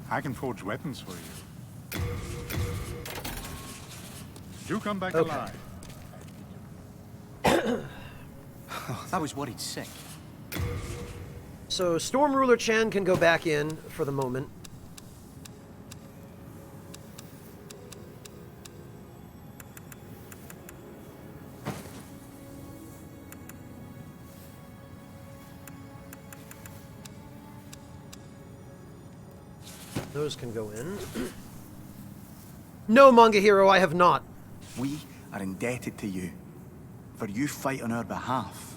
I can forge weapons for you. Do come back Okay. alive. I was worried sick. So Storm Ruler Chan can go back in for the moment. Those can go in. No, Manga Hero, I have not. We are indebted to you, for you fight on our behalf.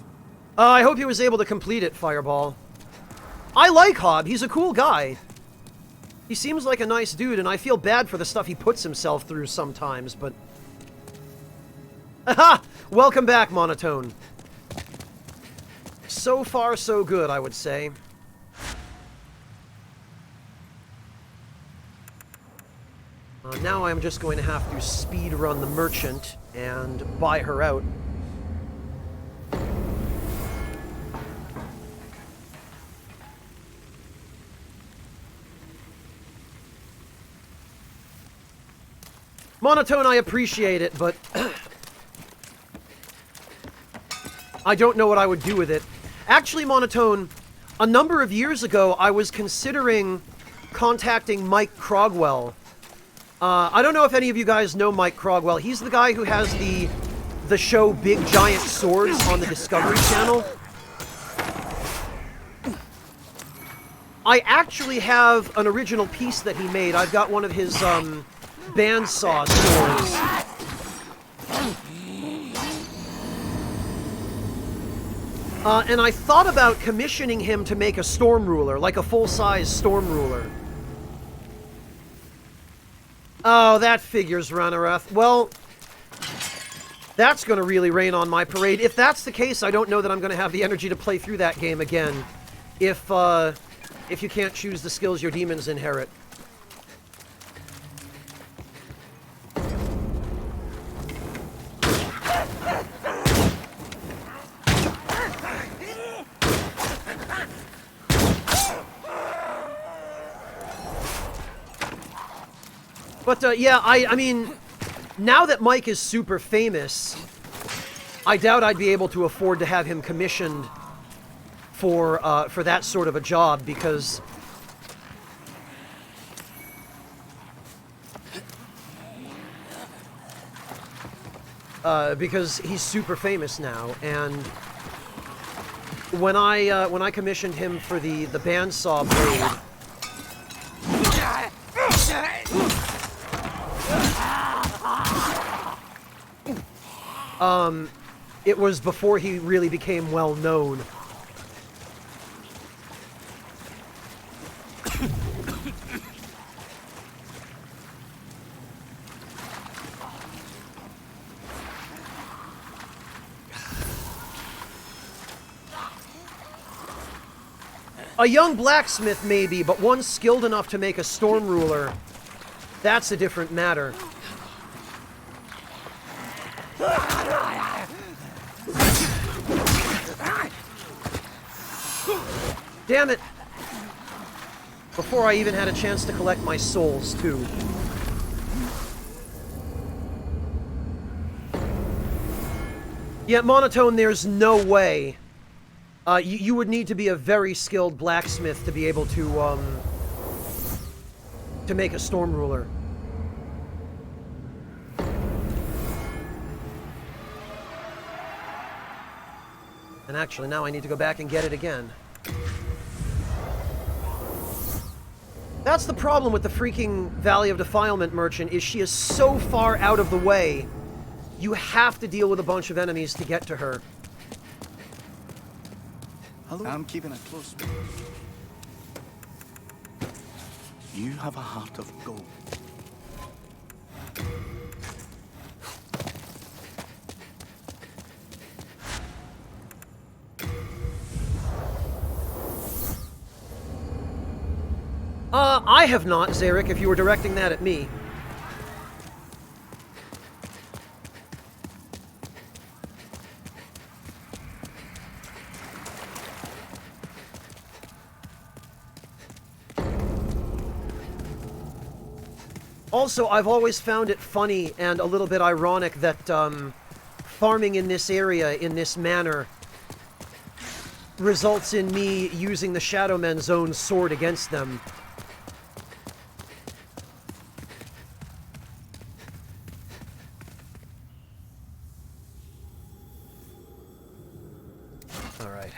I hope he was able to complete it, Fireball. I like Hob. He's a cool guy. He seems like a nice dude, and I feel bad for the stuff he puts himself through sometimes, but... Aha! Welcome back, Monotone. So far, so good, I would say. Now I'm just going to have to speed run the merchant and buy her out. Monotone, I appreciate it, but I don't know what I would do with it. Actually, Monotone, a number of years ago, I was considering contacting Mike Crogwell. I don't know if any of you guys know Mike Crogwell. He's the guy who has the show Big Giant Swords on the Discovery Channel. I actually have an original piece that he made. I've got one of his bandsaw swords. And I thought about commissioning him to make a Storm Ruler, like a full-size Storm Ruler. Oh, that figures, Ranarath. Well, that's going to really rain on my parade. If that's the case, I don't know that I'm going to have the energy to play through that game again. If you can't choose the skills your demons inherit. But, yeah, I mean, now that Mike is super famous, I doubt I'd be able to afford to have him commissioned for that sort of a job, because... because he's super famous now, and when I commissioned him for the bandsaw blade, it was before he really became well known. A young blacksmith, maybe, but one skilled enough to make a storm ruler, that's a different matter. Damn it! Before I even had a chance to collect my souls, too. Yeah, Monotone, there's no way. You would need to be a very skilled blacksmith to be able to make a storm ruler. And actually, now I need to go back and get it again. That's the problem with the freaking Valley of Defilement merchant, is she is so far out of the way, you have to deal with a bunch of enemies to get to her. Hello? I'm keeping a close watch. You have a heart of gold. I have not, Zarek, if you were directing that at me. Also, I've always found it funny and a little bit ironic that farming in this area in this manner results in me using the Shadowmen's own sword against them. All right.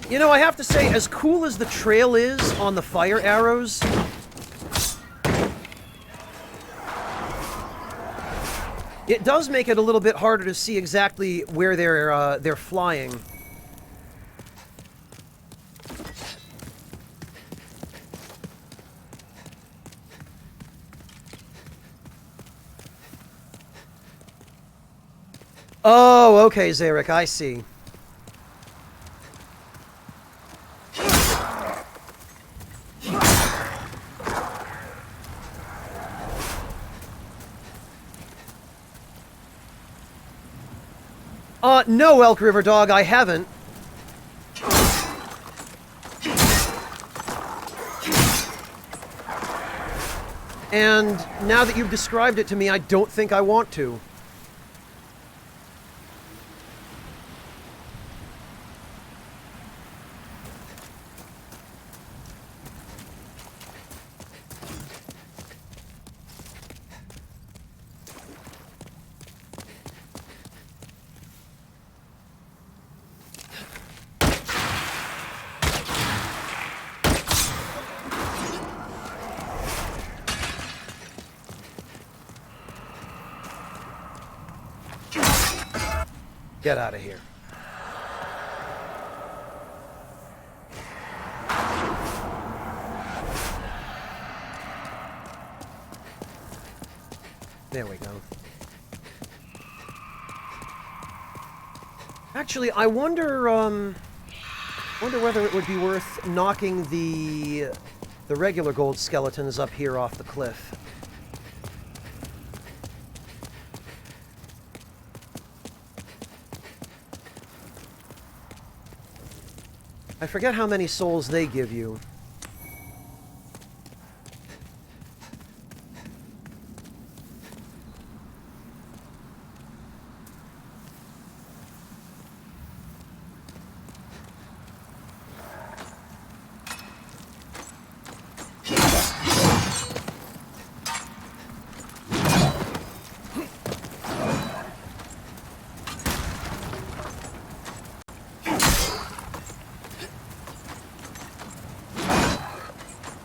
You know, I have to say, as cool as the trail is on the fire arrows, it does make it a little bit harder to see exactly where they're flying. Oh, okay, Zarek, I see. No, Elk River Dog, I haven't. And now that you've described it to me, I don't think I want to. Get out of here. There we go. Actually, I wonder whether it would be worth knocking the regular gold skeletons up here off the cliff. I forget how many souls they give you.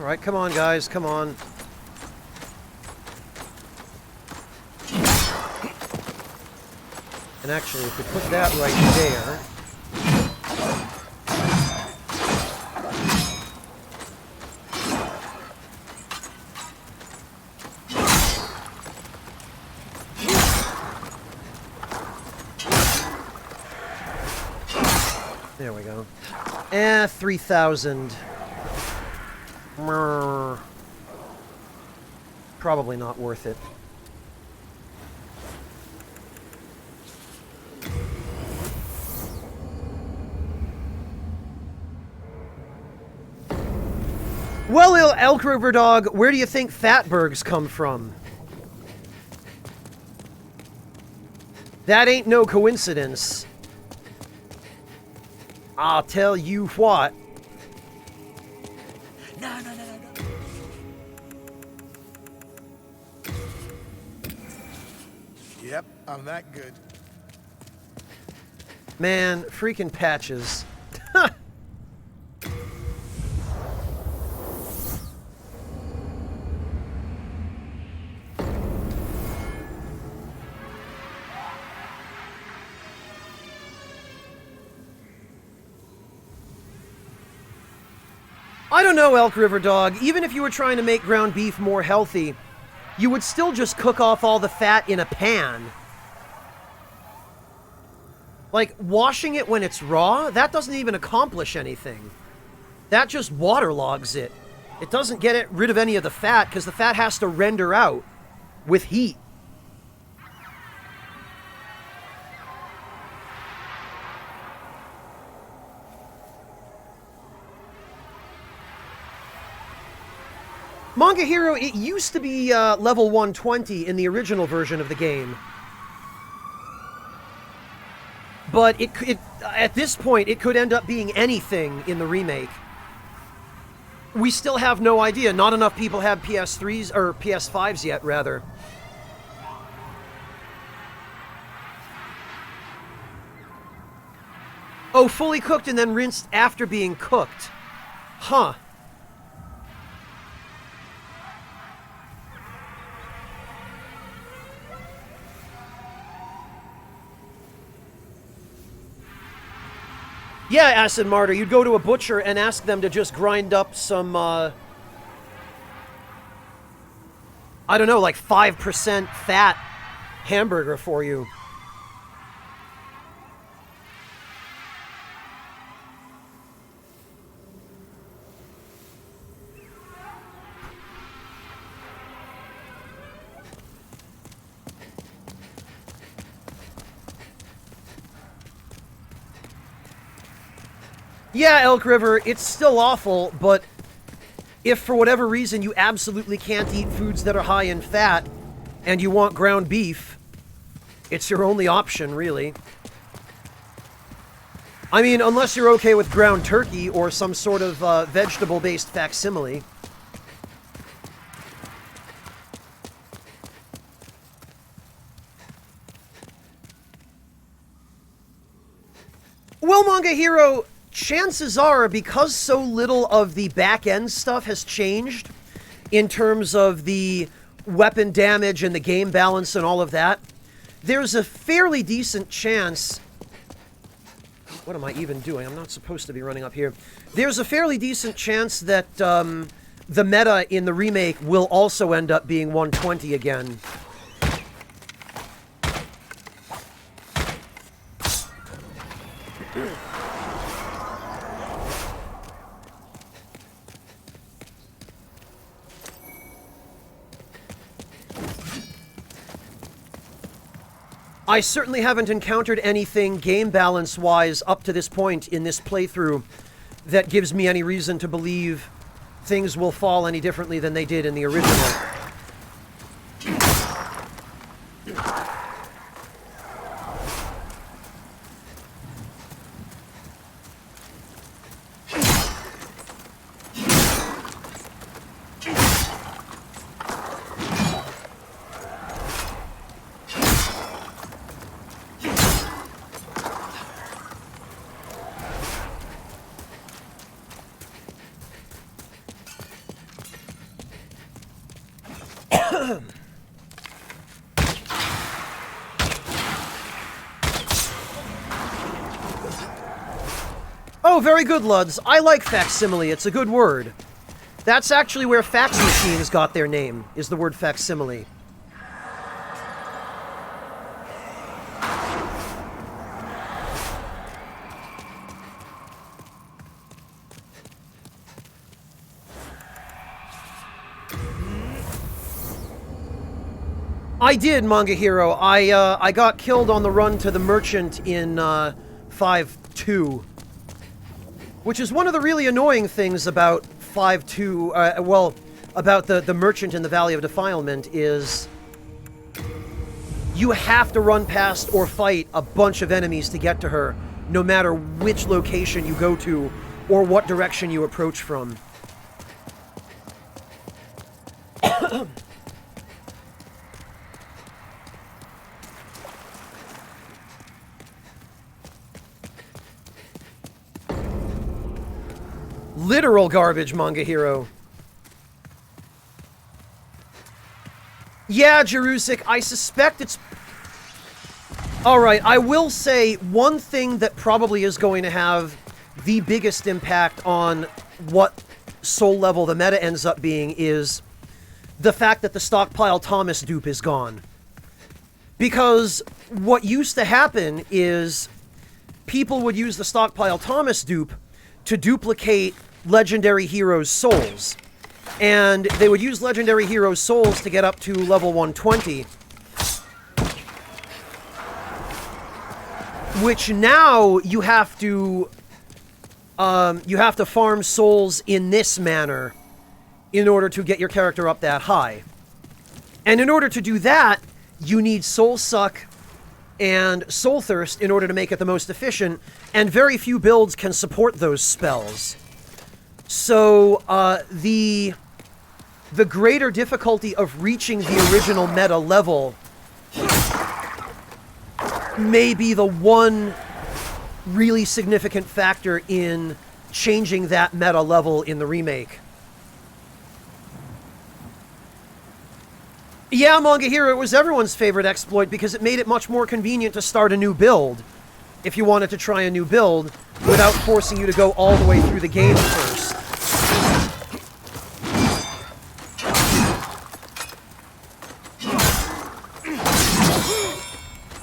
Alright, come on, guys, come on. And actually, if we put that right there... There we go. 3,000. Probably not worth it. Well, Elk River Dog, where do you think Fatbergs come from? That ain't no coincidence. I'll tell you what. No. Yep, I'm that good. Man, freaking patches. I don't know, Elk River Dog. Even if you were trying to make ground beef more healthy, you would still just cook off all the fat in a pan. Like, washing it when it's raw, that doesn't even accomplish anything. That just waterlogs it. It doesn't get rid of any of the fat, because the fat has to render out with heat. Manga Hero, it used to be level 120 in the original version of the game. But at this point, it could end up being anything in the remake. We still have no idea. Not enough people have PS3s, or PS5s yet, rather. Oh, fully cooked and then rinsed after being cooked. Huh. Yeah, Acid Martyr, you'd go to a butcher and ask them to just grind up some, I don't know, like 5% fat hamburger for you. Yeah, Elk River, it's still awful, but if for whatever reason you absolutely can't eat foods that are high in fat, and you want ground beef, it's your only option, really. I mean, unless you're okay with ground turkey or some sort of vegetable-based facsimile. Well, Manga Hero, chances are, because so little of the back-end stuff has changed in terms of the weapon damage and the game balance and all of that, there's a fairly decent chance... What am I even doing? I'm not supposed to be running up here. There's a fairly decent chance that the meta in the remake will also end up being 120 again. I certainly haven't encountered anything game balance-wise up to this point in this playthrough that gives me any reason to believe things will fall any differently than they did in the original. Oh, very good, Luds. I like facsimile. It's a good word. That's actually where fax machines got their name, is the word facsimile. I did, Manga Hero. I got killed on the run to the merchant in 5.2. Which is one of the really annoying things about 5.2, well, about the merchant in the Valley of Defilement is you have to run past or fight a bunch of enemies to get to her, no matter which location you go to or what direction you approach from. Literal garbage, Manga Hero. Yeah, Jerusik, I suspect it's... Alright, I will say one thing that probably is going to have the biggest impact on what soul level the meta ends up being is the fact that the Stockpile Thomas dupe is gone. Because what used to happen is people would use the Stockpile Thomas dupe to duplicate Legendary Heroes' souls. And they would use Legendary Heroes' souls to get up to level 120. Which now you have to farm souls in this manner in order to get your character up that high. And in order to do that, you need Soul Suck and Soul Thirst in order to make it the most efficient, and very few builds can support those spells. So, the greater difficulty of reaching the original meta level may be the one really significant factor in changing that meta level in the remake. Yeah, Manga Hero, it was everyone's favorite exploit because it made it much more convenient to start a new build if you wanted to try a new build without forcing you to go all the way through the game first.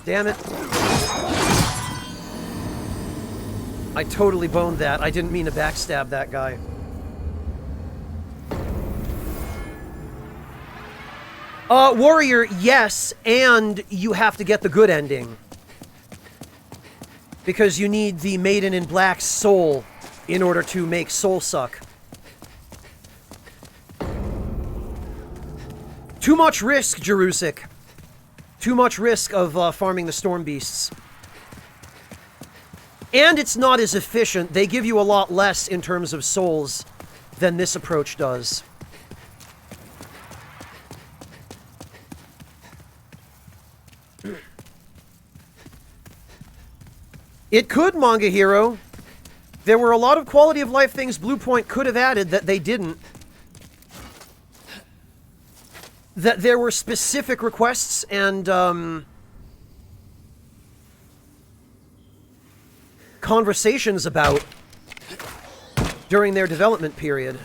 Damn it. I totally boned that. I didn't mean to backstab that guy. Warrior, yes, and you have to get the good ending. Because you need the Maiden in Black's soul in order to make Soul Suck. Too much risk, Jerusik. Too much risk of farming the Storm Beasts. And it's not as efficient. They give you a lot less in terms of souls than this approach does. It could, Manga Hero. There were a lot of quality of life things Bluepoint could have added that they didn't. That there were specific requests and conversations about during their development period.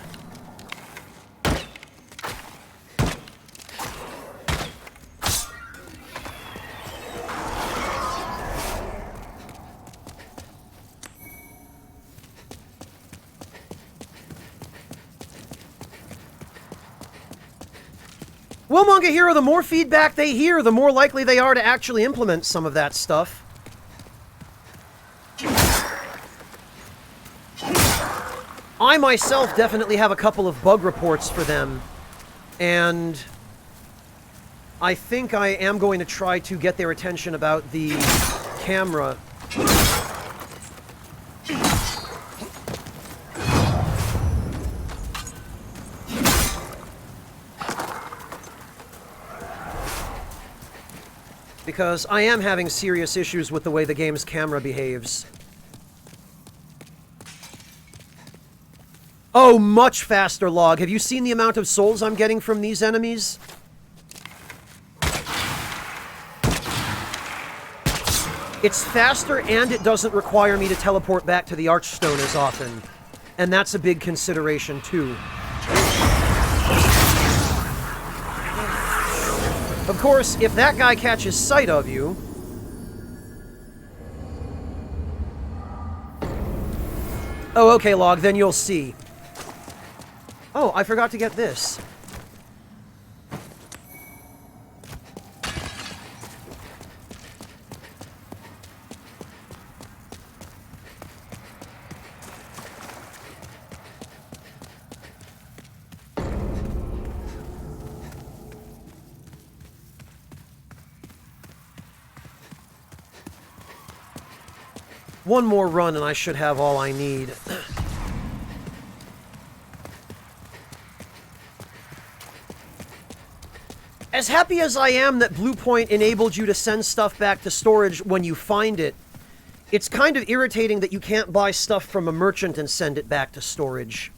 Well, Manga Hero, the more feedback they hear, the more likely they are to actually implement some of that stuff. I myself definitely have a couple of bug reports for them, and I think I am going to try to get their attention about the camera. Because I am having serious issues with the way the game's camera behaves. Oh, much faster, Log. Have you seen the amount of souls I'm getting from these enemies? It's faster and it doesn't require me to teleport back to the Archstone as often. And that's a big consideration, too. Of course, if that guy catches sight of you... Oh, okay, Log, then you'll see. Oh, I forgot to get this. One more run and I should have all I need. As happy as I am that Bluepoint enabled you to send stuff back to storage when you find it, it's kind of irritating that you can't buy stuff from a merchant and send it back to storage.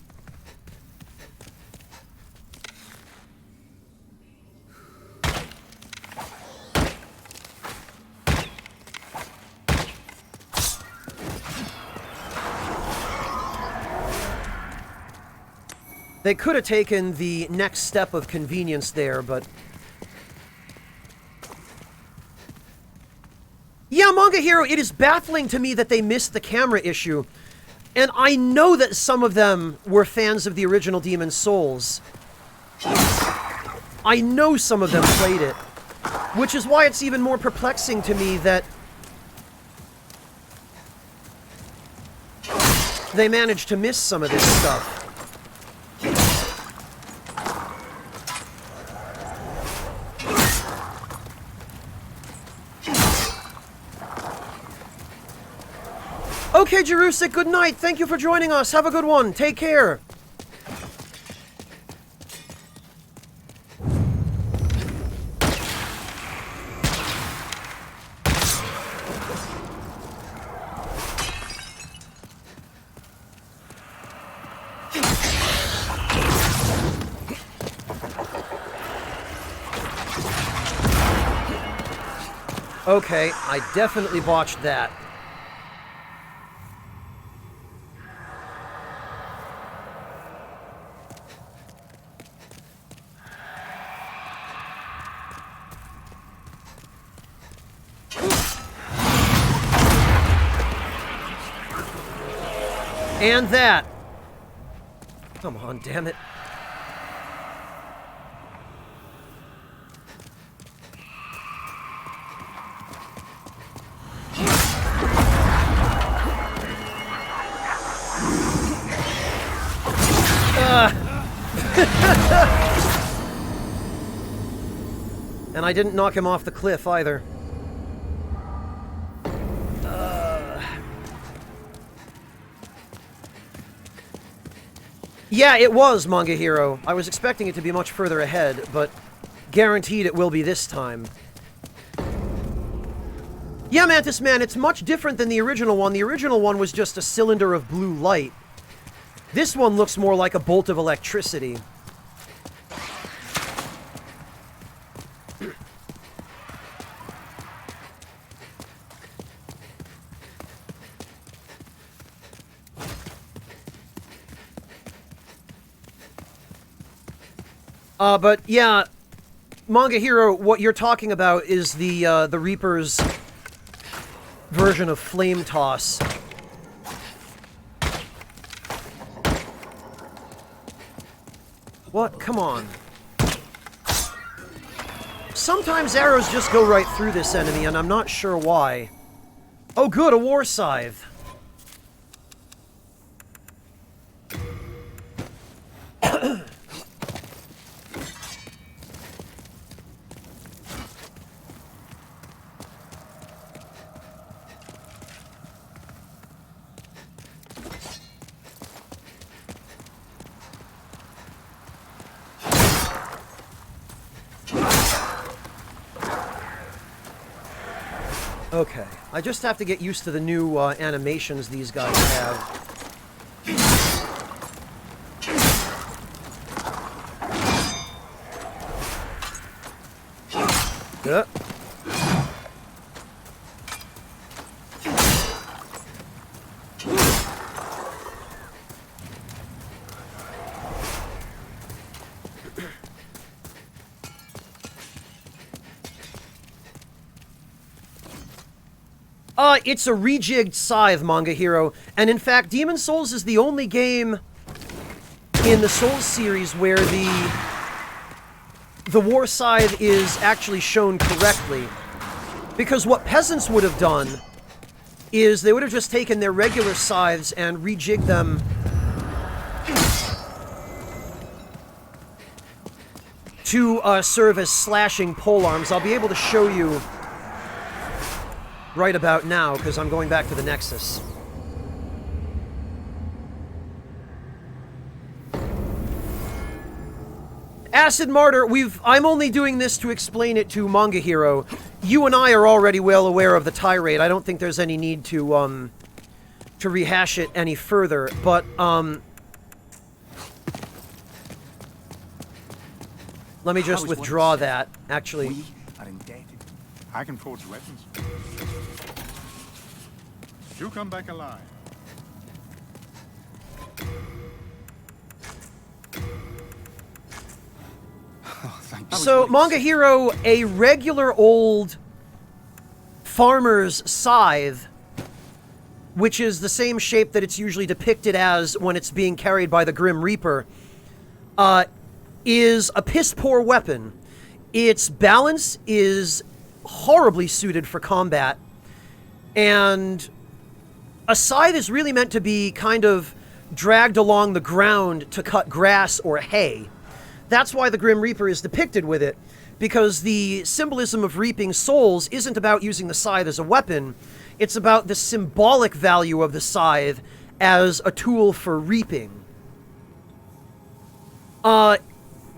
They could have taken the next step of convenience there, but... Yeah, Manga Hero, it is baffling to me that they missed the camera issue. And I know that some of them were fans of the original Demon's Souls. I know some of them played it. Which is why it's even more perplexing to me that... they managed to miss some of this stuff. Okay, Jerusik, good night. Thank you for joining us. Have a good one. Take care. Okay, I definitely botched that. And that. Come on, damn it. And I didn't knock him off the cliff either. Yeah, it was Manga Hero. I was expecting it to be much further ahead, but guaranteed it will be this time. Yeah, Mantis Man, it's much different than the original one. The original one was just a cylinder of blue light. This one looks more like a bolt of electricity. But yeah, Manga Hero, what you're talking about is the Reaper's version of Flame Toss. What? Come on. Sometimes arrows just go right through this enemy, and I'm not sure why. Oh good, a War Scythe. Okay, I just have to get used to the new animations these guys have. It's a rejigged scythe, Manga Hero, and in fact, Demon Souls is the only game in the Souls series where the war scythe is actually shown correctly. Because what peasants would have done is they would have just taken their regular scythes and rejigged them to serve as slashing polearms. I'll be able to show you right about now, because I'm going back to the Nexus. Acid Martyr, I'm only doing this to explain it to Manga Hero. You and I are already well aware of the tirade. I don't think there's any need to rehash it any further, but, let me just withdraw that, actually. We are indebted. I can forge weapons. You come back alive. Oh, thank you. So, Manga Hero, a regular old farmer's scythe, which is the same shape that it's usually depicted as when it's being carried by the Grim Reaper, is a piss-poor weapon. Its balance is horribly suited for combat, and a scythe is really meant to be kind of dragged along the ground to cut grass or hay. That's why the Grim Reaper is depicted with it, because the symbolism of reaping souls isn't about using the scythe as a weapon, it's about the symbolic value of the scythe as a tool for reaping.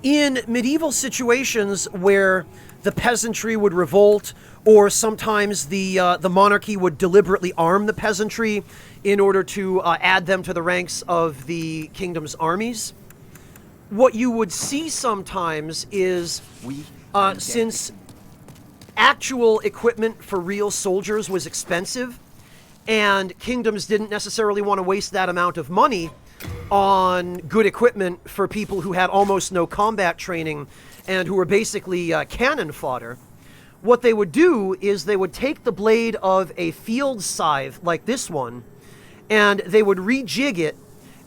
In medieval situations where the peasantry would revolt, or sometimes the monarchy would deliberately arm the peasantry in order to add them to the ranks of the kingdom's armies, what you would see sometimes is, since actual equipment for real soldiers was expensive, and kingdoms didn't necessarily want to waste that amount of money on good equipment for people who had almost no combat training and who were basically cannon fodder, what they would do is they would take the blade of a field scythe like this one, and they would rejig it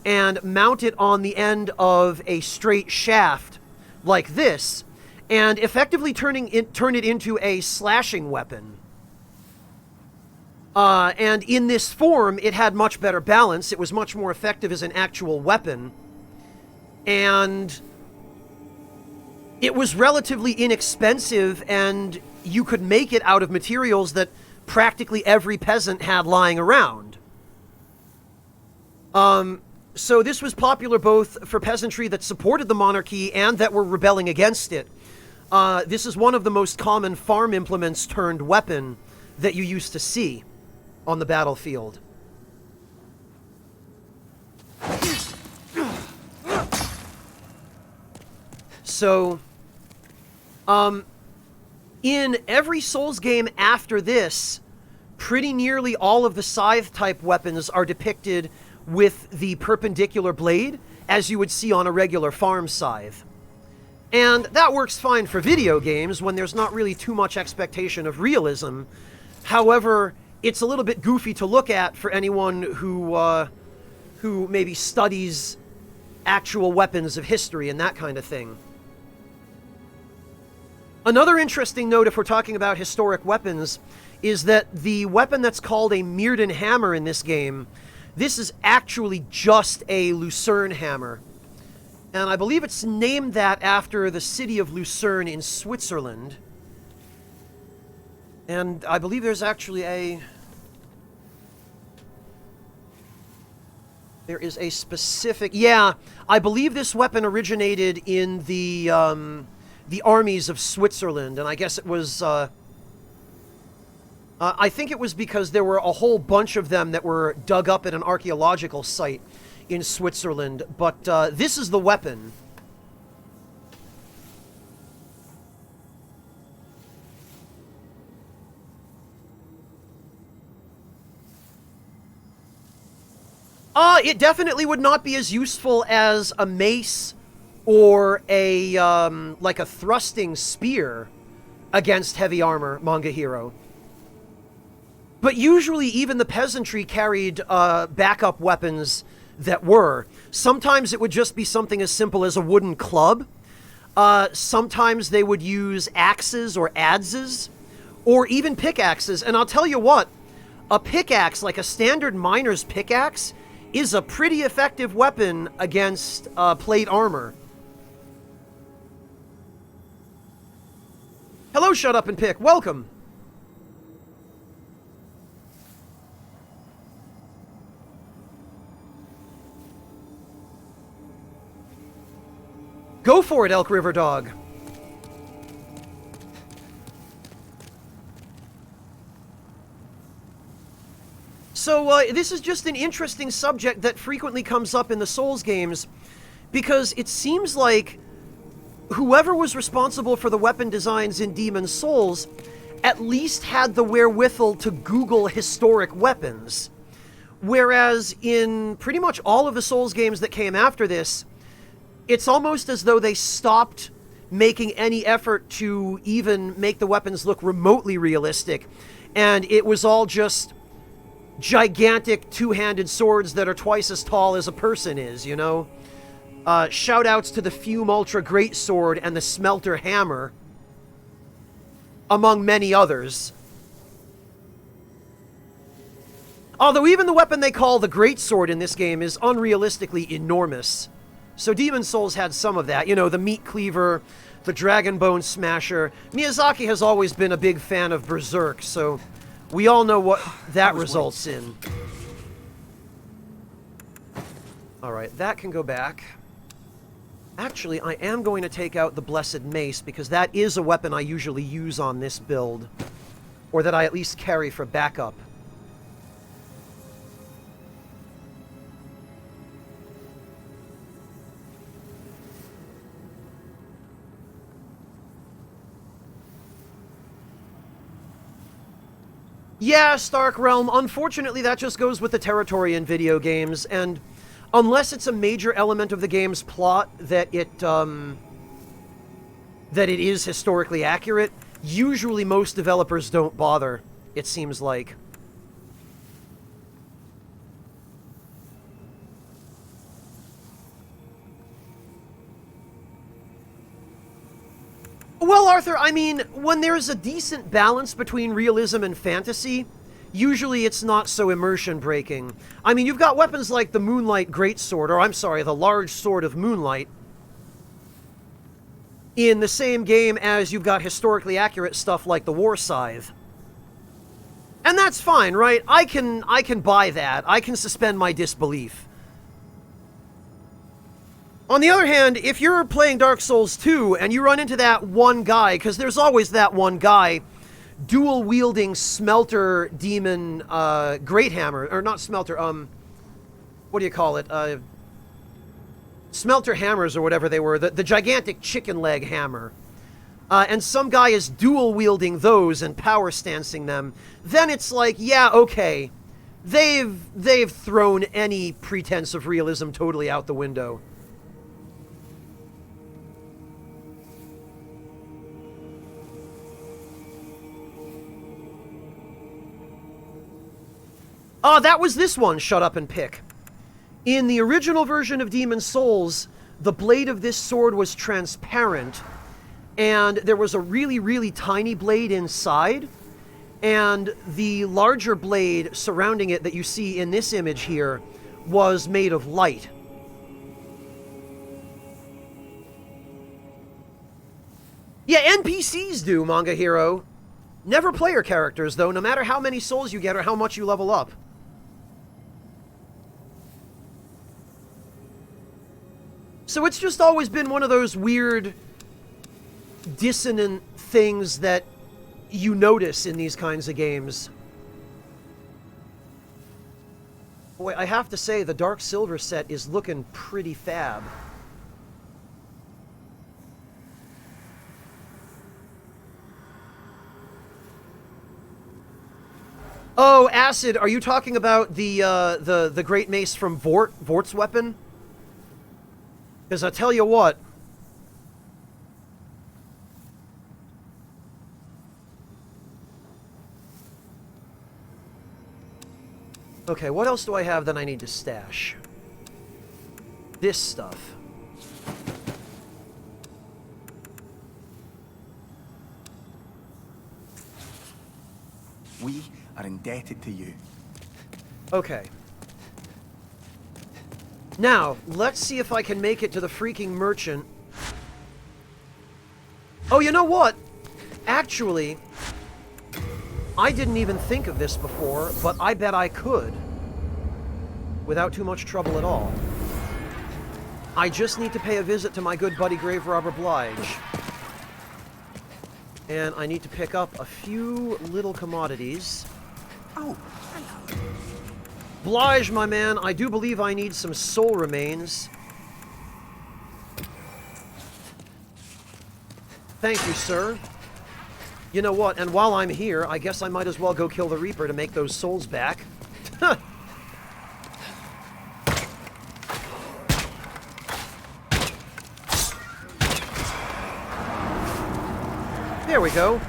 and mount it on the end of a straight shaft like this, and effectively turn it into a slashing weapon. And in this form, it had much better balance. It was much more effective as an actual weapon. And it was relatively inexpensive, and you could make it out of materials that practically every peasant had lying around. So this was popular both for peasantry that supported the monarchy and that were rebelling against it. This is one of the most common farm implements turned weapon that you used to see on the battlefield. So, in every Souls game after this, pretty nearly all of the scythe-type weapons are depicted with the perpendicular blade, as you would see on a regular farm scythe. And that works fine for video games when there's not really too much expectation of realism. However, it's a little bit goofy to look at for anyone who maybe studies actual weapons of history and that kind of thing. Another interesting note, if we're talking about historic weapons, is that the weapon that's called a Mirden hammer in this game, this is actually just a Lucerne hammer. And I believe it's named that after the city of Lucerne in Switzerland. And I believe there's actually there is a specific... Yeah, I believe this weapon originated in the armies of Switzerland, and I guess it was... I think it was because there were a whole bunch of them that were dug up at an archaeological site in Switzerland, but this is the weapon. It definitely would not be as useful as a mace or a, like a thrusting spear against heavy armor, Manga Hero. But usually even the peasantry carried backup weapons that were. Sometimes it would just be something as simple as a wooden club. Sometimes they would use axes or adzes, or even pickaxes. And I'll tell you what, a pickaxe, like a standard miner's pickaxe, is a pretty effective weapon against plate armor. Hello, Shut Up and Pick. Welcome. Go for it, Elk River Dog. So, this is just an interesting subject that frequently comes up in the Souls games, because it seems like whoever was responsible for the weapon designs in Demon's Souls at least had the wherewithal to Google historic weapons. Whereas in pretty much all of the Souls games that came after this, it's almost as though they stopped making any effort to even make the weapons look remotely realistic. And it was all just gigantic two-handed swords that are twice as tall as a person is, you know? Shout-outs to the Fume Ultra Greatsword and the Smelter Hammer, among many others. Although even the weapon they call the Greatsword in this game is unrealistically enormous. So Demon's Souls had some of that. You know, the Meat Cleaver, the Dragon Bone Smasher. Miyazaki has always been a big fan of Berserk, so we all know what that results in. Alright, that can go back. Actually, I am going to take out the Blessed Mace, because that is a weapon I usually use on this build. Or that I at least carry for backup. Yeah, Stark Realm, unfortunately that just goes with the territory in video games, and unless it's a major element of the game's plot that it is historically accurate, usually most developers don't bother, it seems like. Well, Arthur, I mean, when there's a decent balance between realism and fantasy, usually it's not so immersion-breaking. I mean, you've got weapons like the Moonlight Greatsword, or I'm sorry, the Large Sword of Moonlight, in the same game as you've got historically accurate stuff like the War Scythe. And that's fine, right? I can buy that. I can suspend my disbelief. On the other hand, if you're playing Dark Souls 2 and you run into that one guy, because there's always that one guy dual-wielding Smelter Demon Great Hammer, or not Smelter, what do you call it? Smelter Hammers or whatever they were, the gigantic chicken leg hammer. And some guy is dual-wielding those and power-stancing them, then it's like, yeah, okay, they've thrown any pretense of realism totally out the window. Oh, that was this one, Shut Up and Pick. In the original version of Demon's Souls, the blade of this sword was transparent, and there was a really, really tiny blade inside, and the larger blade surrounding it that you see in this image here was made of light. Yeah, NPCs do, Manga Hero. Never player characters, though, no matter how many souls you get or how much you level up. So it's just always been one of those weird, dissonant things that you notice in these kinds of games. Boy, I have to say, the Dark Silver set is looking pretty fab. Oh, Acid, are you talking about the Great Mace from Vort's weapon? Because I tell you what, Okay, what else do I have that I need to stash? This stuff. We are indebted to you. Okay. Now, let's see if I can make it to the freaking merchant. Oh, you know what? Actually, I didn't even think of this before, but I bet I could. Without too much trouble at all. I just need to pay a visit to my good buddy Grave Robber Blige. And I need to pick up a few little commodities. Oh, Blige, my man, I do believe I need some soul remains. Thank you, sir. You know what, and while I'm here, I guess I might as well go kill the Reaper to make those souls back. There we go.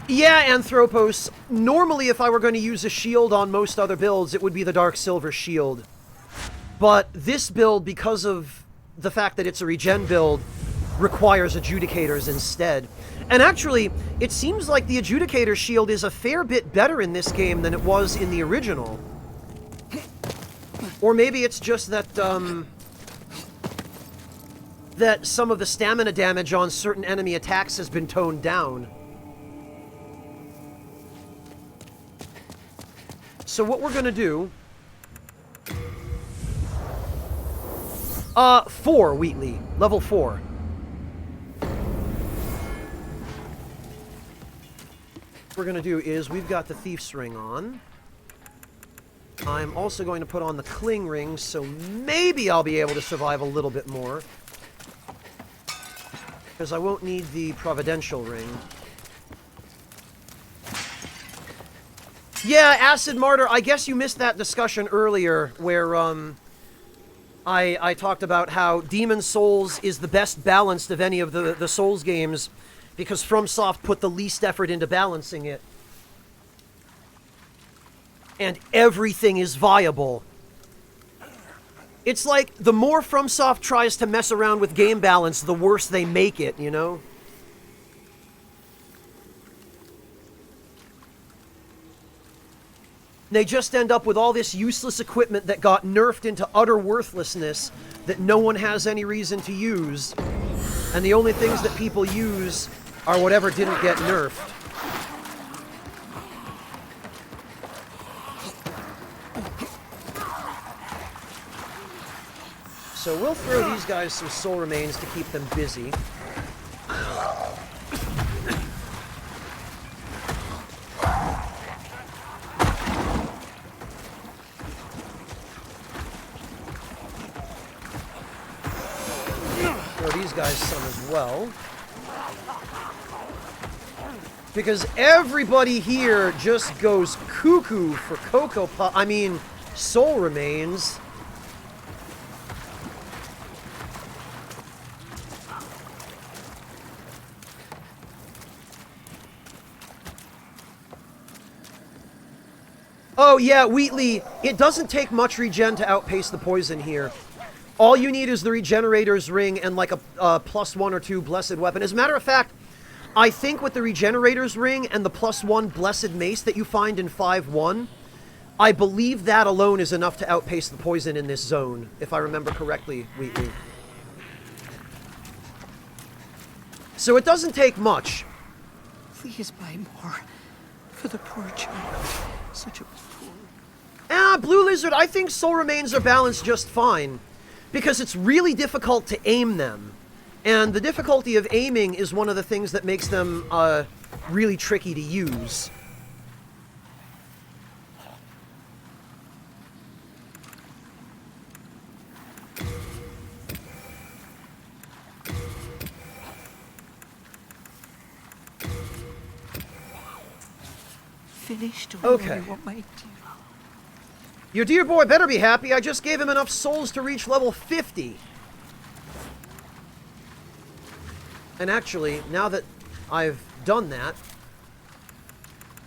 Yeah, Anthropos. Normally, if I were going to use a shield on most other builds, it would be the Dark Silver Shield. But this build, because of the fact that it's a regen build, requires Adjudicators instead. And actually, it seems like the Adjudicator shield is a fair bit better in this game than it was in the original. Or maybe it's just that, that some of the stamina damage on certain enemy attacks has been toned down. So what we're gonna do... 4, Wheatley. Level 4. What we're gonna do is, we've got the Thief's Ring on. I'm also going to put on the Cling Ring, so maybe I'll be able to survive a little bit more. Because I won't need the Providential Ring. Yeah, Acid Martyr, I guess you missed that discussion earlier, where, I talked about how Demon Souls is the best balanced of any of the Souls games, because FromSoft put the least effort into balancing it. And everything is viable. It's like, the more FromSoft tries to mess around with game balance, the worse they make it, you know? They just end up with all this useless equipment that got nerfed into utter worthlessness that no one has any reason to use. And the only things that people use are whatever didn't get nerfed. So we'll throw these guys some soul remains to keep them busy. Throw these guys some as well. Because everybody here just goes cuckoo for Cocoa Puff. I mean, soul remains. Oh yeah, Wheatley, it doesn't take much regen to outpace the poison here. All you need is the Regenerator's Ring and like a +1 or 2 Blessed Weapon. As a matter of fact, I think with the Regenerator's Ring and the +1 Blessed Mace that you find in 5.1, I believe that alone is enough to outpace the poison in this zone, if I remember correctly, Wheatley. So it doesn't take much. Please buy more for the poor child. Such a poor... Blue Lizard, I think soul remains are balanced just fine. Because it's really difficult to aim them. And the difficulty of aiming is one of the things that makes them, really tricky to use. Finished? Okay. What might you? Your dear boy better be happy. I just gave him enough souls to reach level 50. And actually, now that I've done that,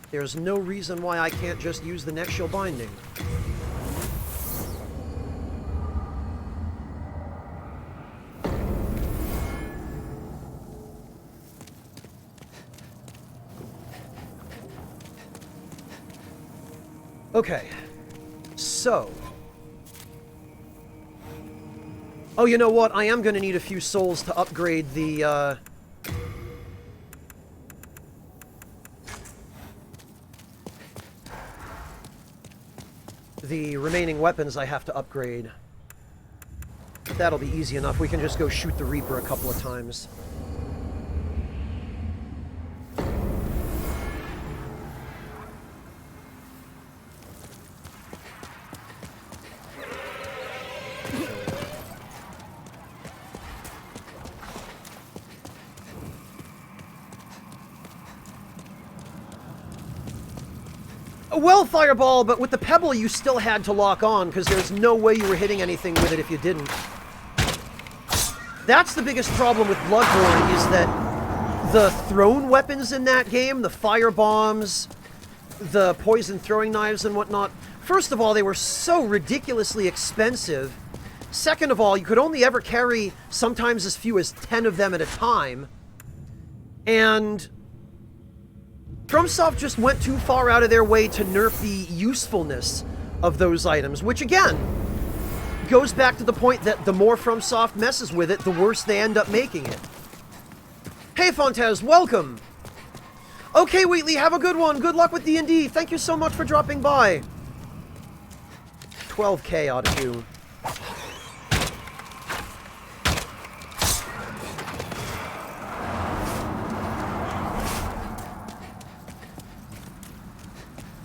there's no reason why I can't just use the Nexial Binding. Okay, so... Oh, you know what? I am going to need a few souls to upgrade the, the remaining weapons I have to upgrade. But that'll be easy enough. We can just go shoot the Reaper a couple of times. Well, Fireball, but with the Pebble you still had to lock on, because there's no way you were hitting anything with it if you didn't. That's the biggest problem with Bloodborne, is that the thrown weapons in that game, the fire bombs, the poison throwing knives and whatnot, first of all, they were so ridiculously expensive. Second of all, you could only ever carry sometimes as few as 10 of them at a time. And FromSoft just went too far out of their way to nerf the usefulness of those items, which again goes back to the point that the more FromSoft messes with it, the worse they end up making it. Hey Fontez, welcome! Okay, Wheatley, have a good one. Good luck with D&D. Thank you so much for dropping by. 12k ought to do.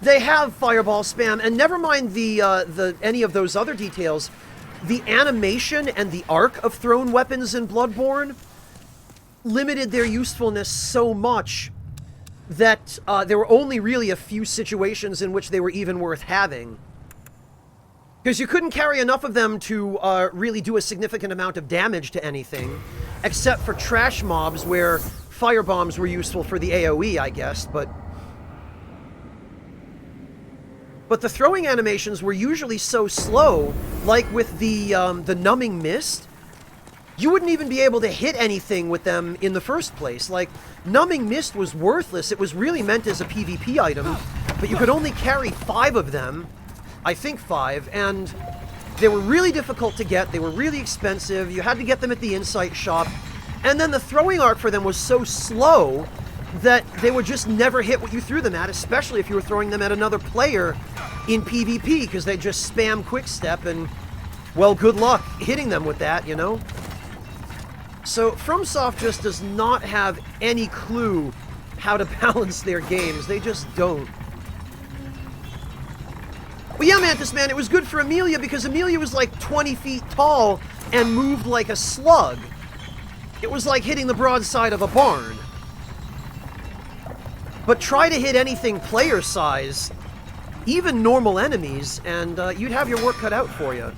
They have fireball spam, and never mind the any of those other details. The animation and the arc of thrown weapons in Bloodborne limited their usefulness so much that there were only really a few situations in which they were even worth having. Because you couldn't carry enough of them to really do a significant amount of damage to anything, except for trash mobs where firebombs were useful for the AoE, I guess, but the throwing animations were usually so slow, like with the numbing mist, you wouldn't even be able to hit anything with them in the first place. Like, numbing mist was worthless. It was really meant as a PvP item, but you could only carry 5 of them, I think 5, and they were really difficult to get. They were really expensive. You had to get them at the Insight shop, and then the throwing arc for them was so slow that they would just never hit what you threw them at, especially if you were throwing them at another player in PvP, because they just spam quick step and, well, good luck hitting them with that, you know? So FromSoft just does not have any clue how to balance their games. They just don't. But yeah, Mantis Man, it was good for Amelia because Amelia was like 20 feet tall and moved like a slug. It was like hitting the broadside of a barn. But try to hit anything player size, even normal enemies, and you'd have your work cut out for you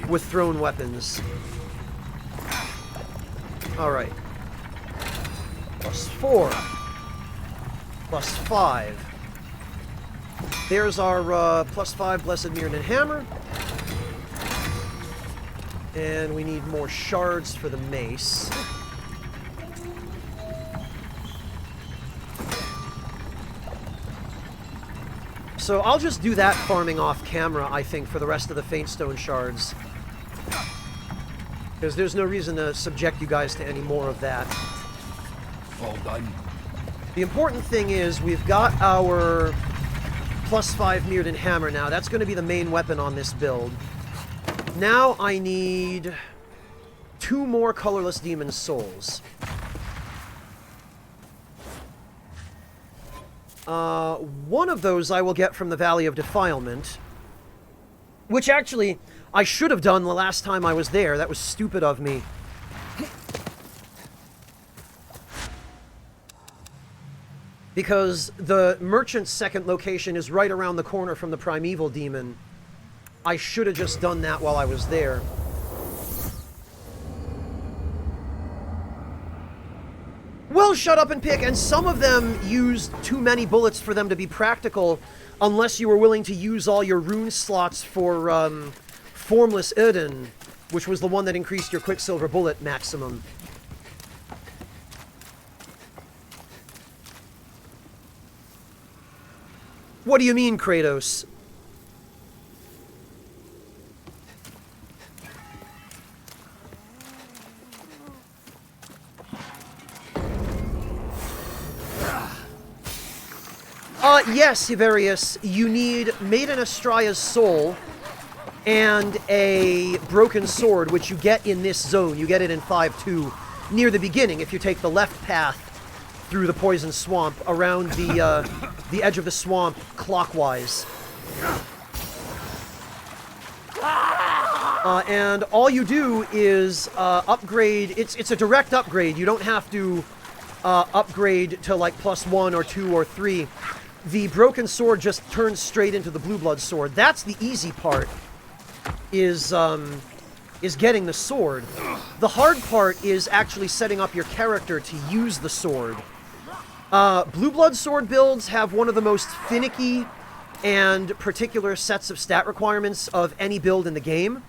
with thrown weapons. Alright. +4. +5. There's our +5 Blessed Mirrodin Hammer. And we need more shards for the mace. So I'll just do that farming off camera, I think, for the rest of the Faintstone shards. Because there's no reason to subject you guys to any more of that. All done. The important thing is we've got our +5 Mirrodin Hammer now. That's going to be the main weapon on this build. Now I need 2 more Colorless Demon Souls. One of those I will get from the Valley of Defilement, which actually I should have done the last time I was there. That was stupid of me. Because the merchant's second location is right around the corner from the Primeval Demon. I should have just done that while I was there. Well, shut up and pick, and some of them used too many bullets for them to be practical, unless you were willing to use all your rune slots for Formless Eden, which was the one that increased your Quicksilver bullet maximum. What do you mean, Kratos? Yes, Iverius, you need Maiden Astraea's soul and a broken sword, which you get in this zone. You get it in 5-2 near the beginning if you take the left path through the poison swamp around the edge of the swamp clockwise. And all you do is upgrade. It's a direct upgrade. You don't have to upgrade to like +1 or 2 or 3. The broken sword just turns straight into the blue blood sword. That's the easy part. Is getting the sword. The hard part is actually setting up your character to use the sword. Blue blood sword builds have one of the most finicky and particular sets of stat requirements of any build in the game.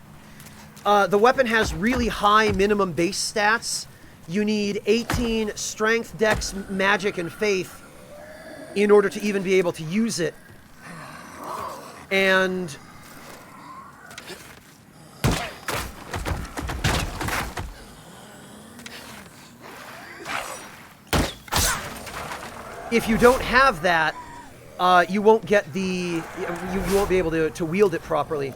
The weapon has really high minimum base stats. You need 18 strength, dex, magic, and faith in order to even be able to use it. And if you don't have that, you won't get the... You won't be able to wield it properly.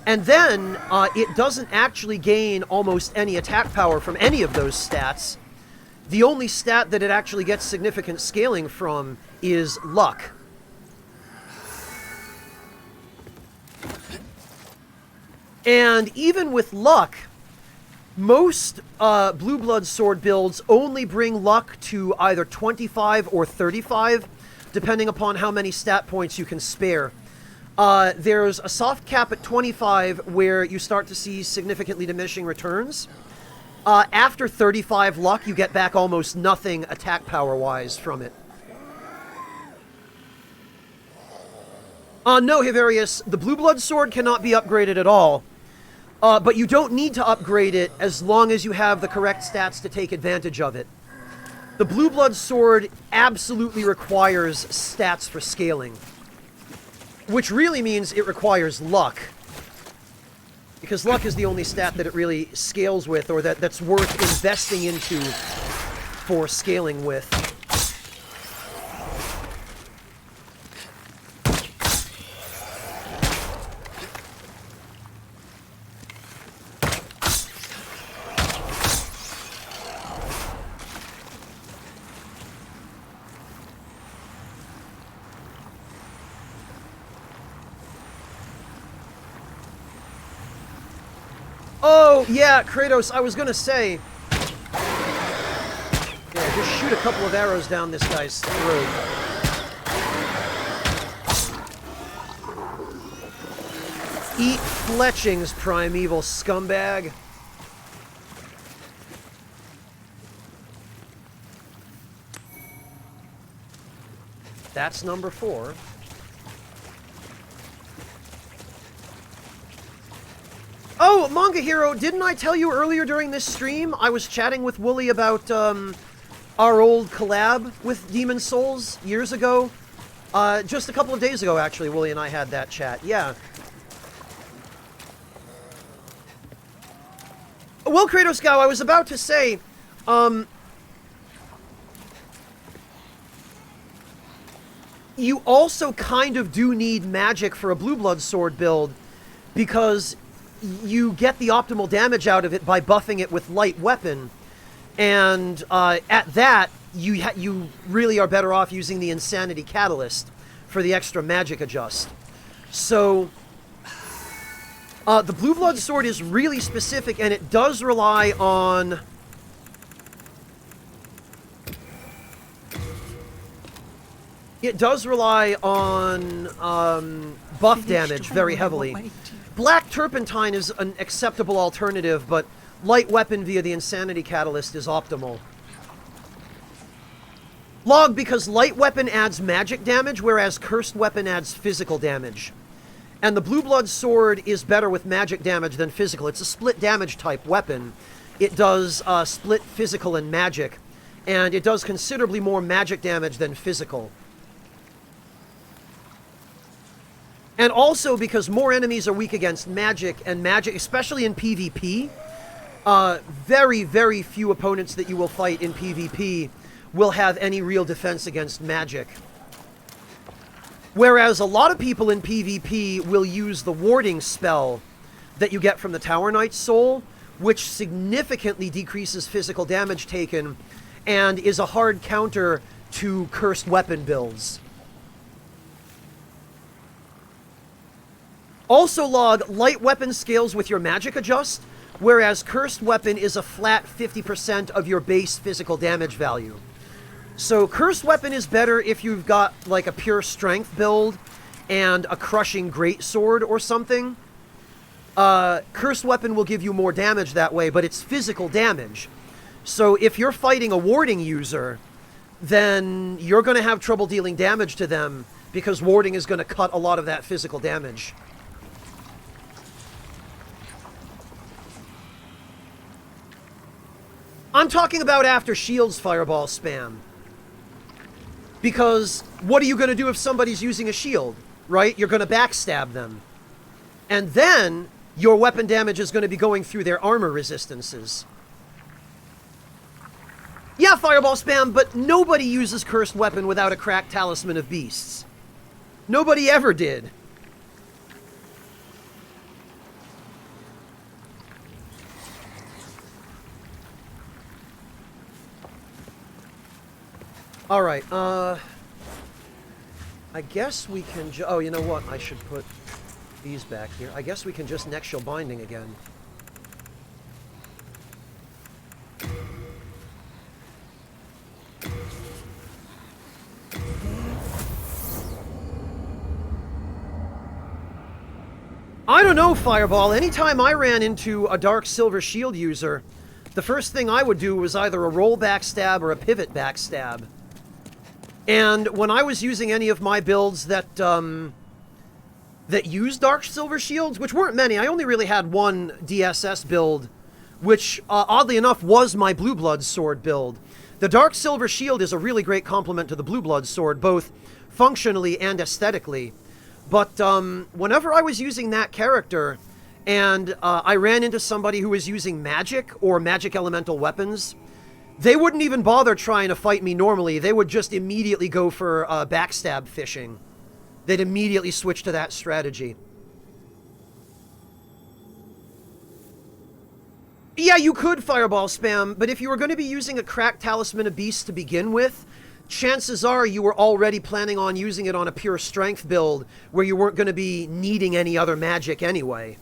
And then, it doesn't actually gain almost any attack power from any of those stats. The only stat that it actually gets significant scaling from is luck. And even with luck, most blue blood sword builds only bring luck to either 25 or 35, depending upon how many stat points you can spare. There's a soft cap at 25 where you start to see significantly diminishing returns. After 35 luck, you get back almost nothing attack power-wise from it. No, Hiverius, the blue blood sword cannot be upgraded at all. But you don't need to upgrade it as long as you have the correct stats to take advantage of it. The blue blood sword absolutely requires stats for scaling. Which really means it requires luck. Because luck is the only stat that it really scales with, or that's worth investing into for scaling with. Oh, yeah, Kratos, I was gonna say... Yeah, just shoot a couple of arrows down this guy's throat. Eat fletchings, primeval scumbag. That's number 4. Oh, Manga Hero, didn't I tell you earlier during this stream I was chatting with Wooly about our old collab with Demon Souls years ago? Just a couple of days ago, actually, Wooly and I had that chat. Yeah. Well, Kratos Gao, I was about to say, you also kind of do need magic for a blue blood sword build, because you get the optimal damage out of it by buffing it with light weapon, and at that, you really are better off using the Insanity Catalyst for the extra magic adjust. So, the blue blood sword is really specific, and it does rely on... It does rely on buff damage very heavily. Black Turpentine is an acceptable alternative, but light weapon via the Insanity Catalyst is optimal. Log, because light weapon adds magic damage, whereas cursed weapon adds physical damage. And the Blue Blood Sword is better with magic damage than physical. It's a split damage type weapon. It does split physical and magic, and it does considerably more magic damage than physical. And also because more enemies are weak against magic, and magic, especially in PvP, very, very few opponents that you will fight in PvP will have any real defense against magic. Whereas a lot of people in PvP will use the warding spell that you get from the Tower Knight's Soul, which significantly decreases physical damage taken and is a hard counter to cursed weapon builds. Also, Log, light weapon scales with your magic adjust, whereas cursed weapon is a flat 50% of your base physical damage value. So cursed weapon is better if you've got like a pure strength build and a crushing greatsword or something. Cursed weapon will give you more damage that way, but it's physical damage. So if you're fighting a warding user, then you're going to have trouble dealing damage to them because warding is going to cut a lot of that physical damage. I'm talking about after shields fireball spam. Because what are you going to do if somebody's using a shield, right? You're going to backstab them. And then your weapon damage is going to be going through their armor resistances. Yeah, fireball spam, but nobody uses cursed weapon without a cracked talisman of beasts. Nobody ever did. Alright, I guess we can oh, you know what? I should put these back here. I guess we can just Nextial Binding again. I don't know, Fireball. Anytime I ran into a Dark Silver Shield user, the first thing I would do was either a roll backstab or a pivot backstab. And when I was using any of my builds that that used Dark Silver Shields, which weren't many, I only really had one DSS build, which oddly enough was my Blue Blood Sword build. The Dark Silver Shield is a really great complement to the Blue Blood Sword, both functionally and aesthetically. But whenever I was using that character, and I ran into somebody who was using magic or magic elemental weapons, they wouldn't even bother trying to fight me normally. They would just immediately go for backstab fishing. They'd immediately switch to that strategy. Yeah, you could fireball spam, but if you were going to be using a cracked Talisman of Beasts to begin with, chances are you were already planning on using it on a pure strength build where you weren't going to be needing any other magic anyway.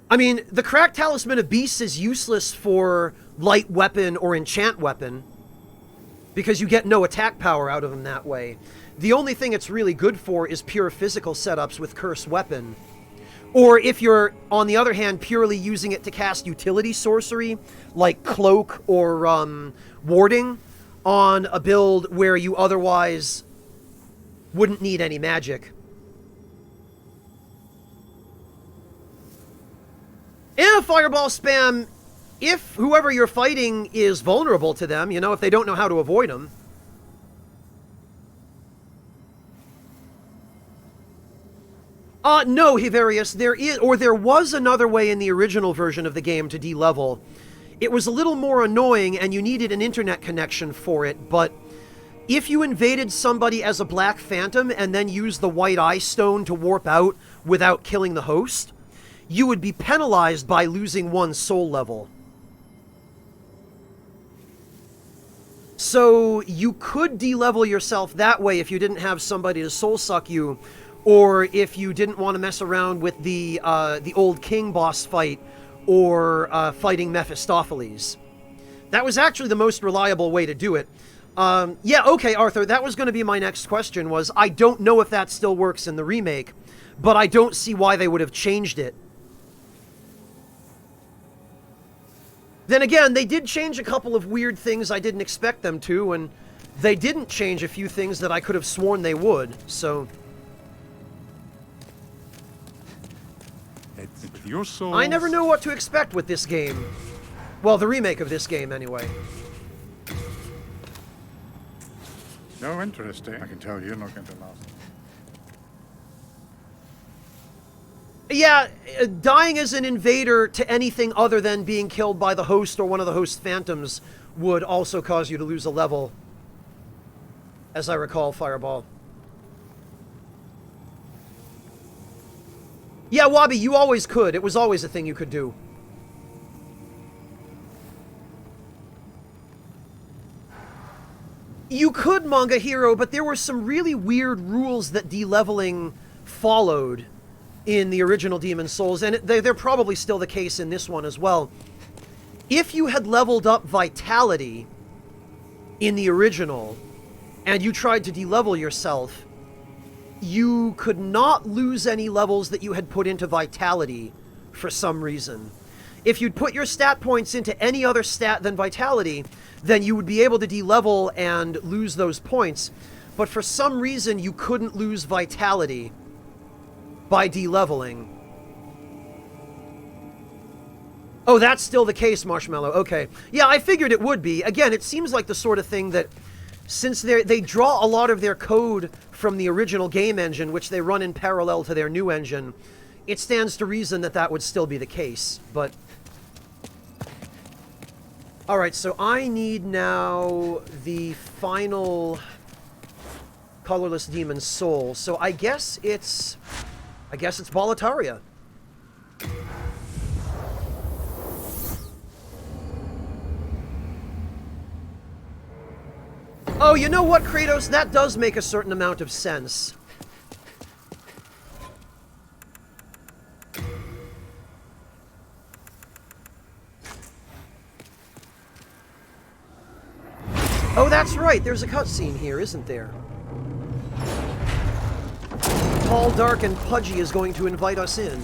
I mean, the cracked Talisman of Beasts is useless for light weapon or enchant weapon because you get no attack power out of them that way. The only thing it's really good for is pure physical setups with cursed weapon. Or if you're, on the other hand, purely using it to cast utility sorcery, like Cloak or Warding, on a build where you otherwise wouldn't need any magic. And fireball spam, if whoever you're fighting is vulnerable to them, you know, if they don't know how to avoid them. No, Hivarius, there was another way in the original version of the game to de-level. It was a little more annoying and you needed an internet connection for it, but if you invaded somebody as a Black Phantom and then used the White Eye Stone to warp out without killing the host, you would be penalized by losing one soul level. So you could de-level yourself that way if you didn't have somebody to soul suck you, or if you didn't want to mess around with the old king boss fight, or fighting Mephistopheles. That was actually the most reliable way to do it. Yeah, okay, Arthur, that was going to be my next question, was I don't know if that still works in the remake, but I don't see why they would have changed it. Then again, they did change a couple of weird things I didn't expect them to, and they didn't change a few things that I could have sworn they would, so... With your soul. I never know what to expect with this game. Well, the remake of this game, anyway. No, interesting. I can tell you're not going to last. Yeah, dying as an invader to anything other than being killed by the host or one of the host phantoms would also cause you to lose a level. As I recall, Fireball. Yeah, Wabi, you always could. It was always a thing you could do. You could, Manga Hero, but there were some really weird rules that de-leveling followed in the original Demon's Souls, and they're probably still the case in this one as well. If you had leveled up Vitality in the original, and you tried to de-level yourself, you could not lose any levels that you had put into Vitality for some reason. If you'd put your stat points into any other stat than Vitality, then you would be able to de-level and lose those points. But for some reason, you couldn't lose Vitality by de-leveling. Oh, that's still the case, Marshmallow. Okay. Yeah, I figured it would be. Again, it seems like the sort of thing that, since they draw a lot of their code from the original game engine, which they run in parallel to their new engine, it stands to reason that that would still be the case, but... Alright, so I need now the final colorless demon's soul, so I guess it's Boletaria. Oh, you know what, Kratos? That does make a certain amount of sense. Oh, that's right. There's a cutscene here, isn't there? Tall, dark, and pudgy is going to invite us in.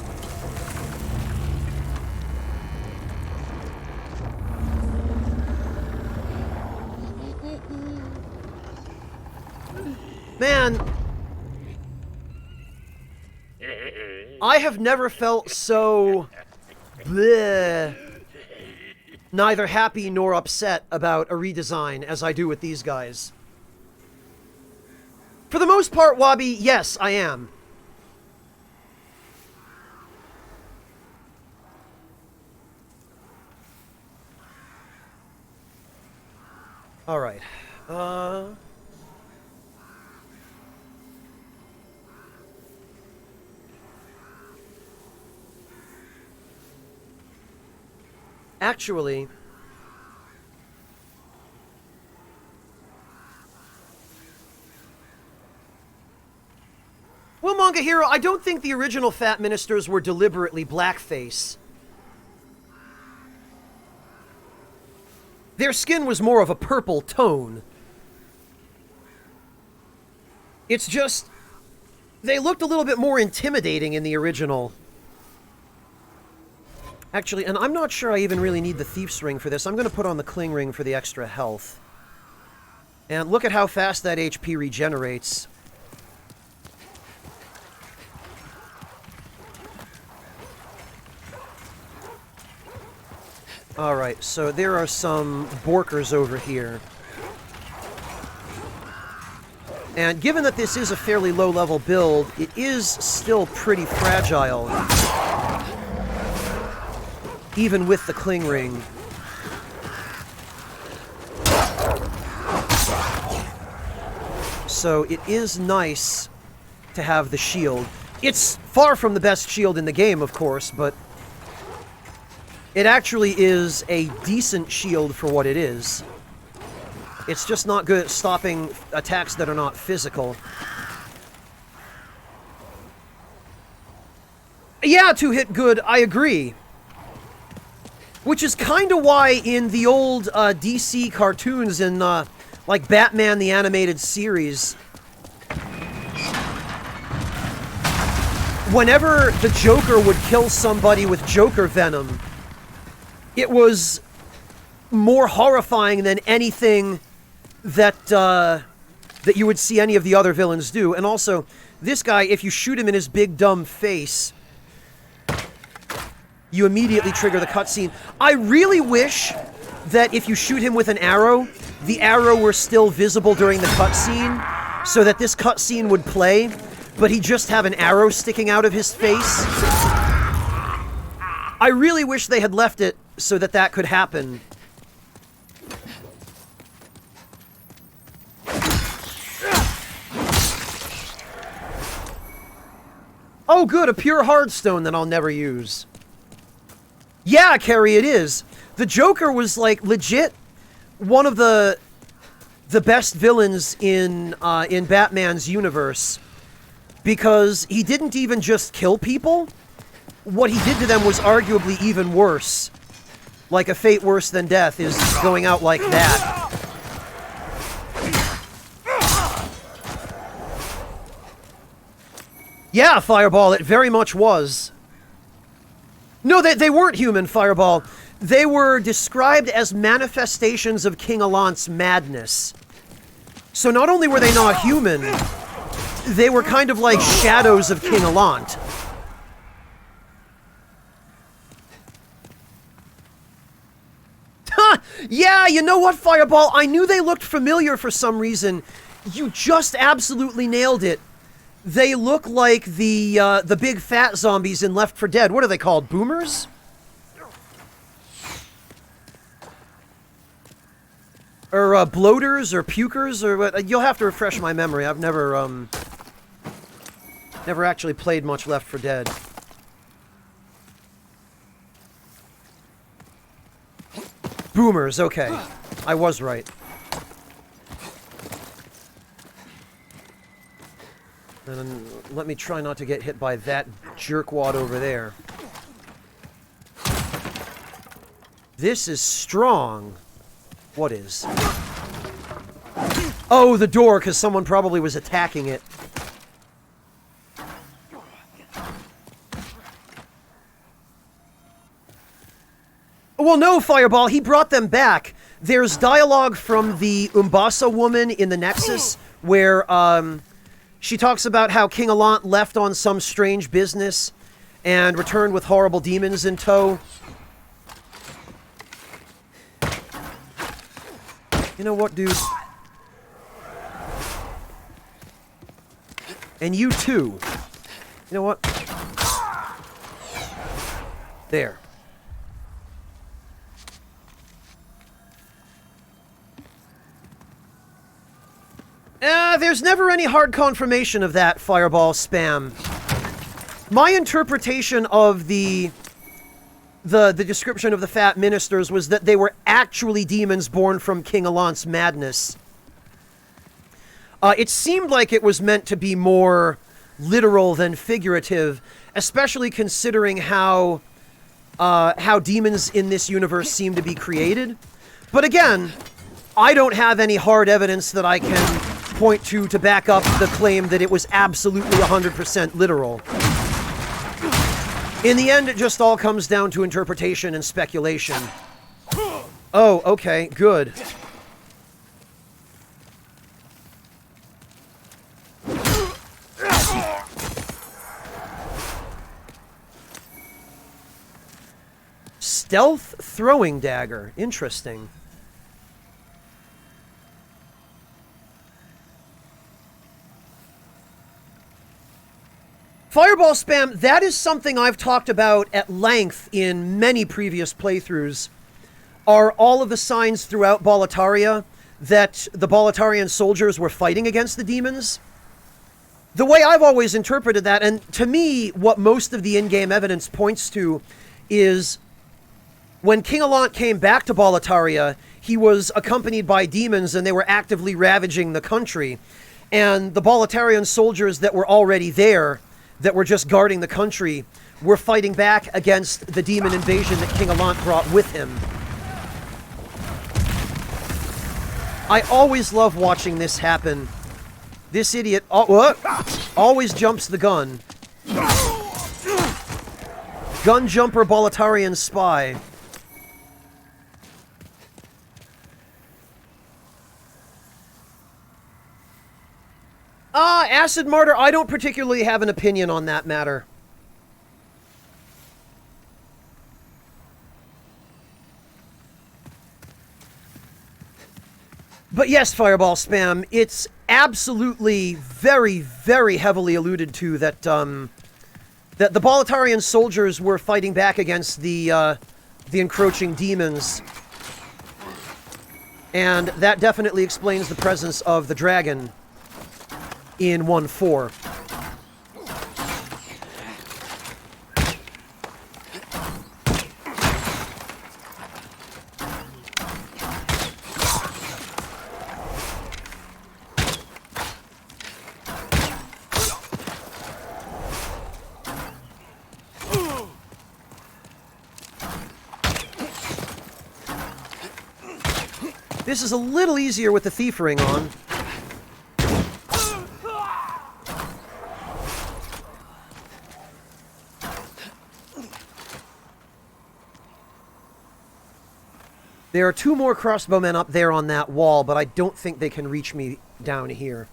Man, I have never felt so bleh, neither happy nor upset about a redesign as I do with these guys. For the most part, Wabi, yes, I am. Alright. Actually... Well, Manga Hero, I don't think the original Fat Ministers were deliberately blackface. Their skin was more of a purple tone. It's just... they looked a little bit more intimidating in the original. Actually, and I'm not sure I even really need the Thief's Ring for this. I'm going to put on the Cling Ring for the extra health. And look at how fast that HP regenerates. Alright, so there are some Borkers over here. And given that this is a fairly low-level build, it is still pretty fragile. Even with the Cling Ring. So it is nice to have the shield. It's far from the best shield in the game, of course, but it actually is a decent shield for what it is. It's just not good at stopping attacks that are not physical. Yeah, to hit good, I agree. Which is kind of why in the old DC cartoons in, like, Batman the Animated Series, whenever the Joker would kill somebody with Joker Venom, it was more horrifying than anything that that you would see any of the other villains do. And also, this guy, if you shoot him in his big dumb face, you immediately trigger the cutscene. I really wish that if you shoot him with an arrow, the arrow were still visible during the cutscene, so that this cutscene would play, but he just have an arrow sticking out of his face. I really wish they had left it so that that could happen. Oh good, a pure hardstone that I'll never use. Yeah, Carrie, it is. The Joker was, like, legit one of the best villains in Batman's universe, because he didn't even just kill people. What he did to them was arguably even worse. Like a fate worse than death is going out like that. Yeah, Fireball, it very much was. No, they weren't human, Fireball. They were described as manifestations of King Allant's madness. So not only were they not human, they were kind of like shadows of King Allant. Ha! Yeah, you know what, Fireball? I knew they looked familiar for some reason. You just absolutely nailed it. They look like the big fat zombies in Left 4 Dead. What are they called? Boomers? Or bloaters or pukers or what? You'll have to refresh my memory. I've never actually played much Left 4 Dead. Boomers, okay. I was right. And let me try not to get hit by that jerkwad over there. This is strong. What is? Oh, the door, because someone probably was attacking it. Well, no, Fireball, he brought them back. There's dialogue from the Umbasa woman in the Nexus where, she talks about how King Allant left on some strange business and returned with horrible demons in tow. You know what, dude? And you too. You know what? There. There's never any hard confirmation of that, Fireball spam. My interpretation of the description of the fat ministers was that they were actually demons born from King Allant's madness. It seemed like it was meant to be more literal than figurative, especially considering how demons in this universe seem to be created. But again, I don't have any hard evidence that I can point to back up the claim that it was absolutely 100% literal. In the end, it just all comes down to interpretation and speculation. Oh, okay, good. Stealth throwing dagger. Interesting. Fireball spam, that is something I've talked about at length in many previous playthroughs, are all of the signs throughout Boletaria that the Boletarian soldiers were fighting against the demons. The way I've always interpreted that, and to me, what most of the in-game evidence points to, is when King Allant came back to Boletaria, he was accompanied by demons and they were actively ravaging the country. And the Boletarian soldiers that were already there, that were just guarding the country, were fighting back against the demon invasion that King Allant brought with him. I always love watching this happen. This idiot always jumps the gun. Gun jumper Boletarian spy. Acid Martyr, I don't particularly have an opinion on that matter. But yes, Fireball Spam, it's absolutely very, very heavily alluded to that, that the Boletarian soldiers were fighting back against the encroaching demons. And that definitely explains the presence of the dragon in 1.4. This is a little easier with the thief ring on. There are 2 more crossbowmen up there on that wall, but I don't think they can reach me down here.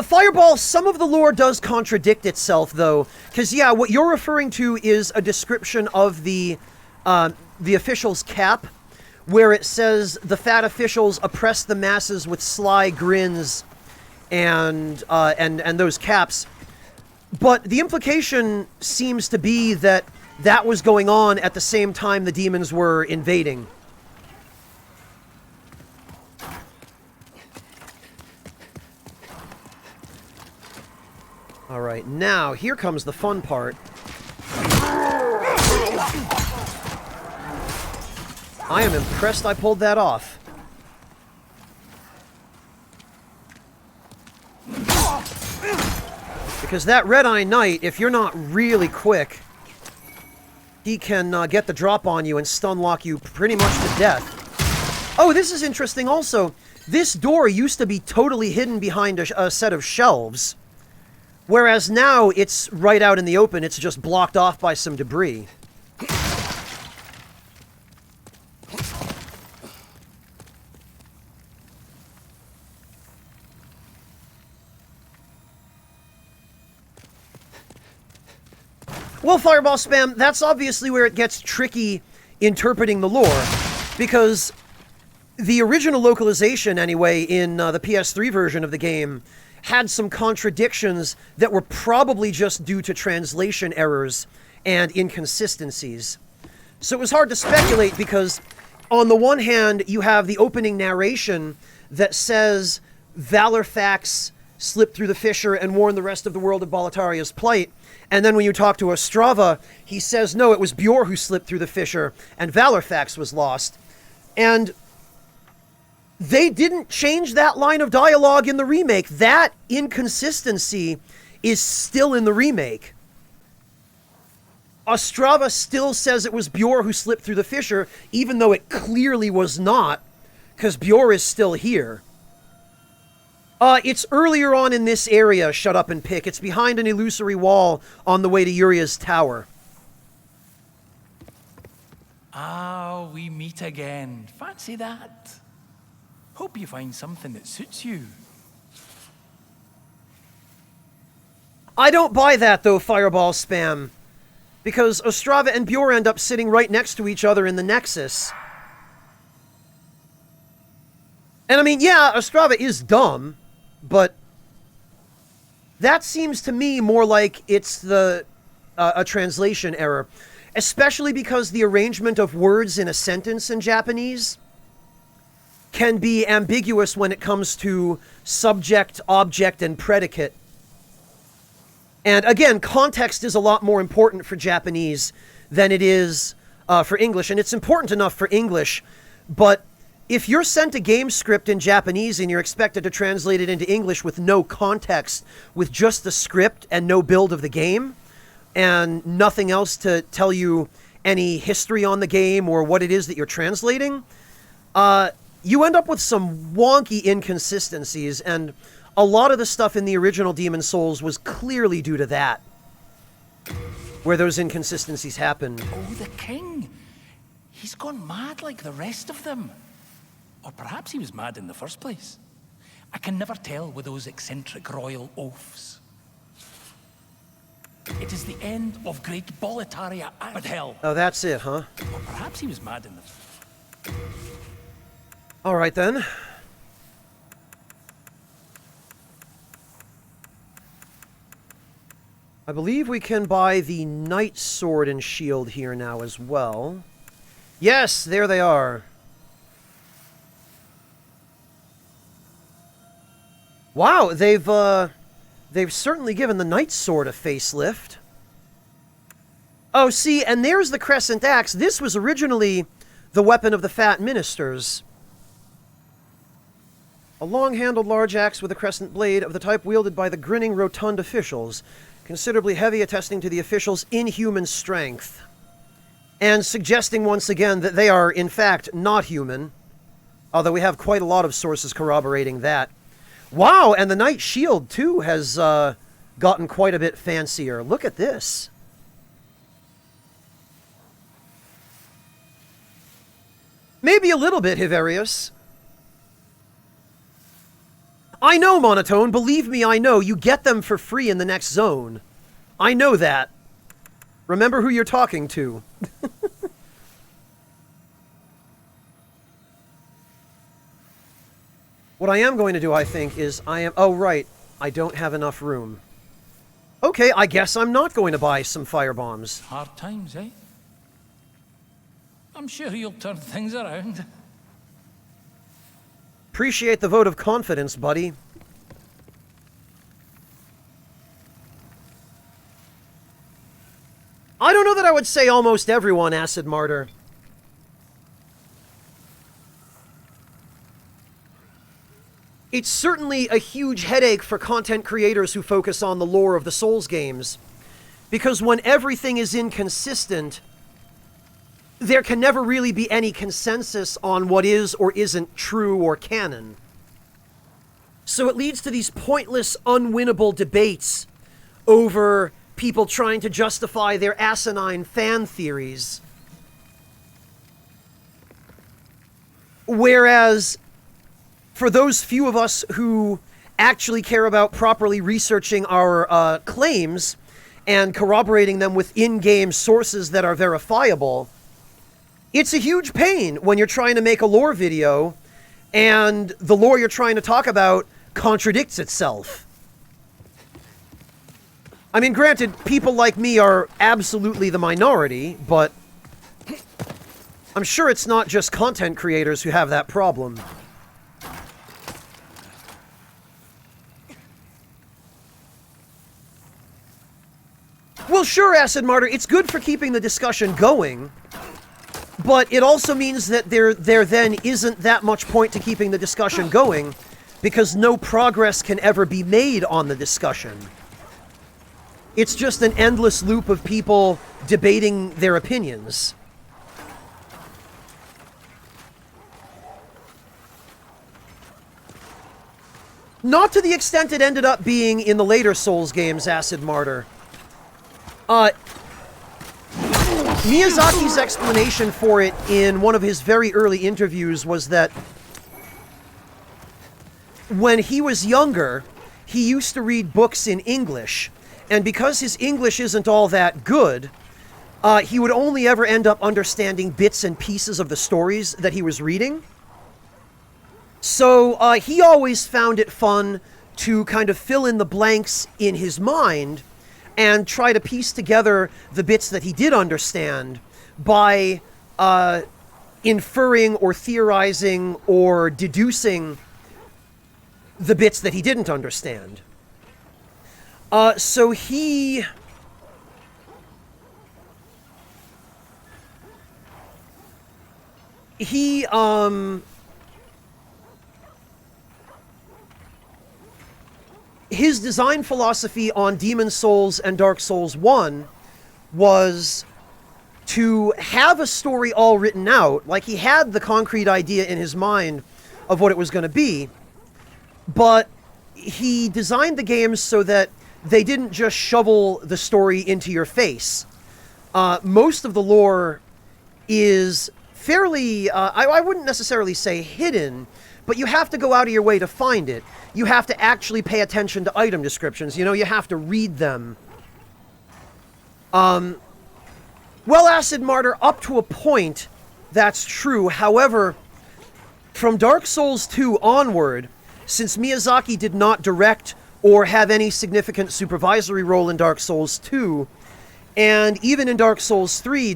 Fireball, some of the lore does contradict itself, though. Because, yeah, what you're referring to is a description of the official's cap, where it says the fat officials oppress the masses with sly grins and those caps. But the implication seems to be that that was going on at the same time the demons were invading. Alright, now, here comes the fun part. I am impressed I pulled that off. Because that Red-Eye Knight, if you're not really quick, he can get the drop on you and stun lock you pretty much to death. Oh, this is interesting also. This door used to be totally hidden behind a set of shelves. Whereas now, it's right out in the open, it's just blocked off by some debris. Well, Fireball Spam, that's obviously where it gets tricky interpreting the lore, because the original localization, anyway, in the PS3 version of the game, had some contradictions that were probably just due to translation errors and inconsistencies. So it was hard to speculate because, on the one hand, you have the opening narration that says Valorfax slipped through the fissure and warned the rest of the world of Boletaria's plight. And then when you talk to Ostrava, he says, no, it was Bjor who slipped through the fissure and Valorfax was lost. And they didn't change that line of dialogue in the remake. That inconsistency is still in the remake. Ostrava still says it was Bjor who slipped through the fissure, even though it clearly was not, because Bjor is still here. It's earlier on in this area, Shut Up and Pick. It's behind an illusory wall on the way to Uria's tower. Ah, we meet again. Fancy that. Hope you find something that suits you. I don't buy that, though, Fireball Spam. Because Ostrava and Bjor end up sitting right next to each other in the Nexus. And I mean, yeah, Ostrava is dumb, but that seems to me more like it's a translation error. Especially because the arrangement of words in a sentence in Japanese can be ambiguous when it comes to subject, object, and predicate. And again, context is a lot more important for Japanese than it is for English. And it's important enough for English, but if you're sent a game script in Japanese and you're expected to translate it into English with no context, with just the script and no build of the game, and nothing else to tell you any history on the game or what it is that you're translating, you end up with some wonky inconsistencies, and a lot of the stuff in the original Demon Souls was clearly due to that, where those inconsistencies happened. Oh, the king. He's gone mad like the rest of them. Or perhaps he was mad in the first place. I can never tell with those eccentric royal oafs. It is the end of Great Boletaria and hell. Oh, that's it, huh? Or perhaps he was mad in the... All right, then. I believe we can buy the Knight Sword and Shield here now as well. Yes, there they are. Wow, they've certainly given the Knight Sword a facelift. Oh, see, and there's the Crescent Axe. This was originally the weapon of the Fat Ministers. A long-handled large axe with a crescent blade of the type wielded by the grinning, rotund officials, considerably heavy, attesting to the officials' inhuman strength. And suggesting once again that they are, in fact, not human. Although we have quite a lot of sources corroborating that. Wow, and the Knight Shield, too, has gotten quite a bit fancier. Look at this. Maybe a little bit, Hiverius. I know, Monotone. Believe me, I know. You get them for free in the next zone. I know that. Remember who you're talking to. What I am going to do, I think, is oh, right. I don't have enough room. Okay, I guess I'm not going to buy some firebombs. Hard times, eh? I'm sure you'll turn things around. Appreciate the vote of confidence, buddy. I don't know that I would say almost everyone, Acid Martyr. It's certainly a huge headache for content creators who focus on the lore of the Souls games. Because when everything is inconsistent, there can never really be any consensus on what is or isn't true or canon. So it leads to these pointless, unwinnable debates over people trying to justify their asinine fan theories. Whereas, for those few of us who actually care about properly researching our claims and corroborating them with in-game sources that are verifiable, it's a huge pain when you're trying to make a lore video and the lore you're trying to talk about contradicts itself. I mean, granted, people like me are absolutely the minority, but I'm sure it's not just content creators who have that problem. Well, sure, Acid Martyr, it's good for keeping the discussion going, but it also means that there then isn't that much point to keeping the discussion going, because no progress can ever be made on the discussion. It's just an endless loop of people debating their opinions. Not to the extent it ended up being in the later Souls games, Acid Martyr. Miyazaki's explanation for it in one of his very early interviews was that when he was younger, he used to read books in English, and because his English isn't all that good, he would only ever end up understanding bits and pieces of the stories that he was reading. So he always found it fun to kind of fill in the blanks in his mind and try to piece together the bits that he did understand by inferring or theorizing or deducing the bits that he didn't understand. So he... His design philosophy on Demon's Souls and Dark Souls 1 was to have a story all written out, like he had the concrete idea in his mind of what it was going to be, but he designed the games so that they didn't just shovel the story into your face. Most of the lore is fairly, I wouldn't necessarily say hidden, but you have to go out of your way to find it. You have to actually pay attention to item descriptions. You know, you have to read them. Well, Acid Martyr, up to a point, that's true. However, from Dark Souls 2 onward, since Miyazaki did not direct or have any significant supervisory role in Dark Souls 2, and even in Dark Souls 3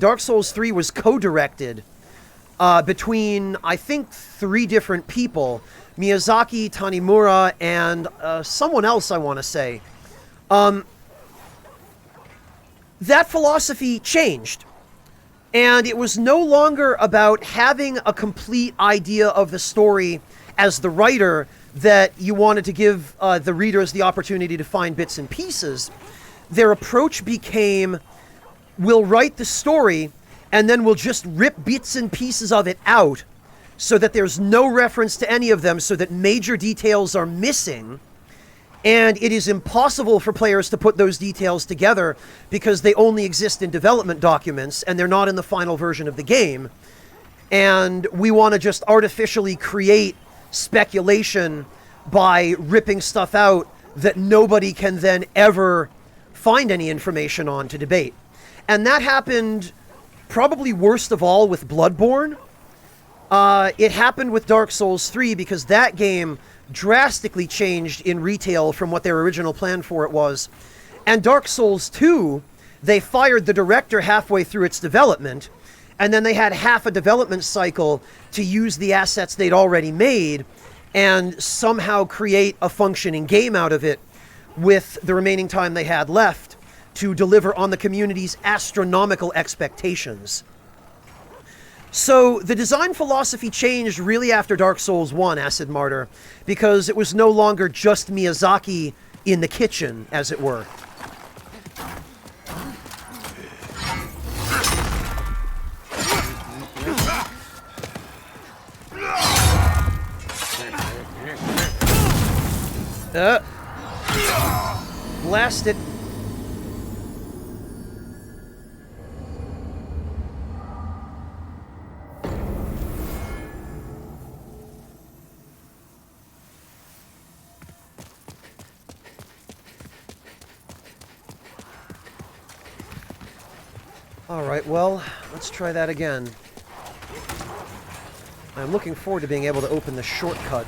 was co-directed between, I think, 3 different people. Miyazaki, Tanimura, and someone else, I want to say. That philosophy changed. And it was no longer about having a complete idea of the story as the writer that you wanted to give the readers the opportunity to find bits and pieces. Their approach became, we'll write the story, and then we'll just rip bits and pieces of it out so that there's no reference to any of them, so that major details are missing. And it is impossible for players to put those details together because they only exist in development documents and they're not in the final version of the game. And we want to just artificially create speculation by ripping stuff out that nobody can then ever find any information on to debate. And that happened probably worst of all with Bloodborne. It happened with Dark Souls 3 because that game drastically changed in retail from what their original plan for it was. And Dark Souls 2, they fired the director halfway through its development, and then they had half a development cycle to use the assets they'd already made and somehow create a functioning game out of it with the remaining time they had left to deliver on the community's astronomical expectations. So the design philosophy changed really after Dark Souls 1, Acid Martyr, because it was no longer just Miyazaki in the kitchen, as it were. Blast it. Alright, well, let's try that again. I'm looking forward to being able to open the shortcut.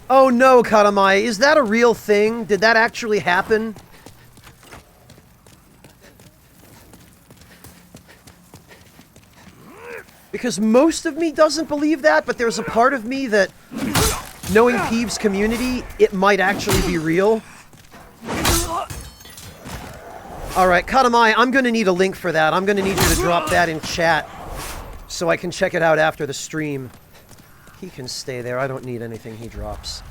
Oh no, Katamai, is that a real thing? Did that actually happen? Because most of me doesn't believe that, but there's a part of me that, knowing Peeves' community, it might actually be real. Alright, Katamai, I'm gonna need a link for that. I'm gonna need you to drop that in chat so I can check it out after the stream. He can stay there. I don't need anything he drops.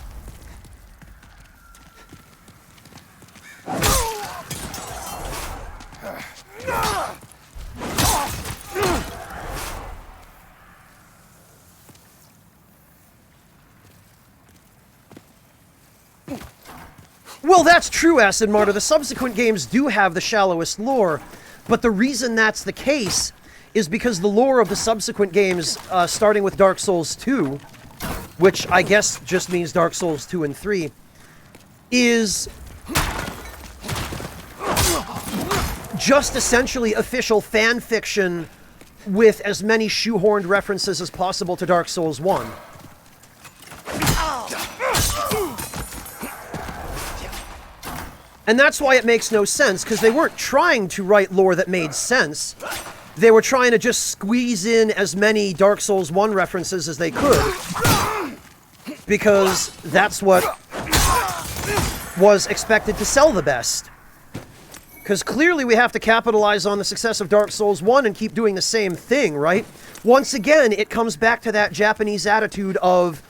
Well, that's true, Acid Martyr. The subsequent games do have the shallowest lore, but the reason that's the case is because the lore of the subsequent games, starting with Dark Souls 2, which I guess just means Dark Souls 2 and 3, is just essentially official fan fiction with as many shoehorned references as possible to Dark Souls 1. And that's why it makes no sense, because they weren't trying to write lore that made sense. They were trying to just squeeze in as many Dark Souls 1 references as they could, because that's what was expected to sell the best. Because clearly we have to capitalize on the success of Dark Souls 1 and keep doing the same thing, right? Once again, it comes back to that Japanese attitude of,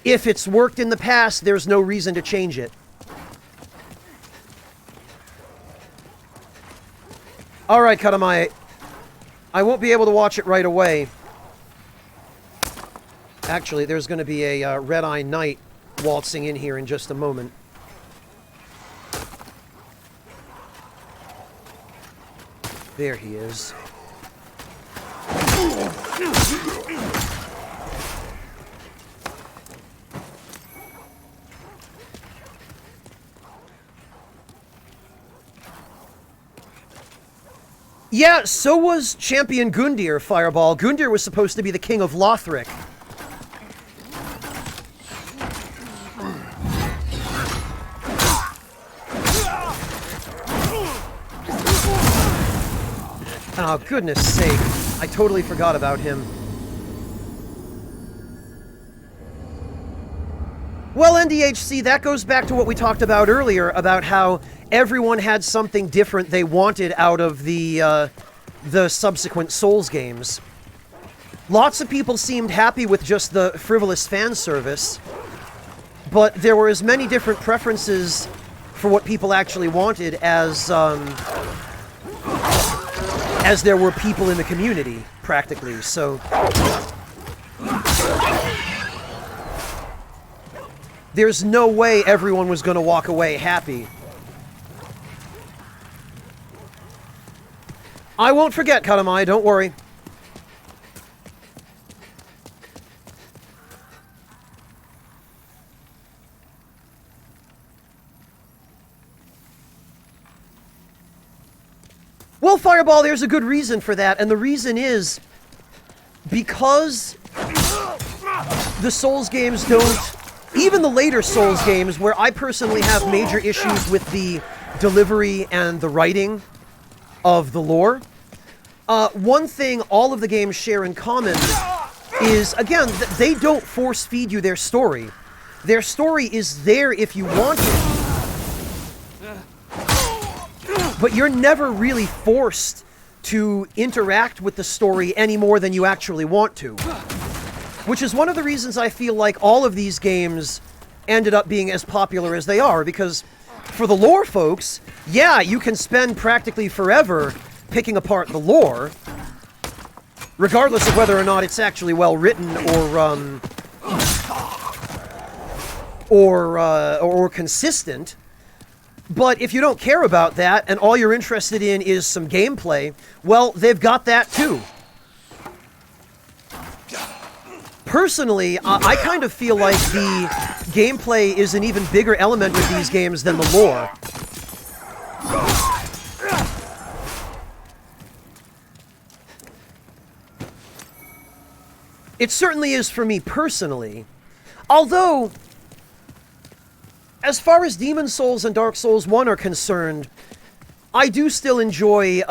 if it's worked in the past, there's no reason to change it. Alright, Katamai. I won't be able to watch it right away. Actually, there's going to be a Red-Eye Knight waltzing in here in just a moment. There he is. Yeah, so was Champion Gundyr, Fireball. Gundyr was supposed to be the king of Lothric. Oh, goodness sake. I totally forgot about him. Well, NDHC, that goes back to what we talked about earlier, about how everyone had something different they wanted out of the subsequent Souls games. Lots of people seemed happy with just the frivolous fan service, but there were as many different preferences for what people actually wanted as there were people in the community, practically, so... There's no way everyone was going to walk away happy. I won't forget, Katamai, don't worry. Well, Fireball, there's a good reason for that, and the reason is because the Souls games don't... Even the later Souls games, where I personally have major issues with the delivery and the writing of the lore, one thing all of the games share in common is, again, they don't force-feed you their story. Their story is there if you want it. But you're never really forced to interact with the story any more than you actually want to. Which is one of the reasons I feel like all of these games ended up being as popular as they are, because for the lore folks, yeah, you can spend practically forever picking apart the lore, regardless of whether or not it's actually well written or consistent. But if you don't care about that, and all you're interested in is some gameplay, well, they've got that too. Personally, I kind of feel like the gameplay is an even bigger element of these games than the lore. It certainly is for me personally. Although, as far as Demon Souls and Dark Souls 1 are concerned, I do still enjoy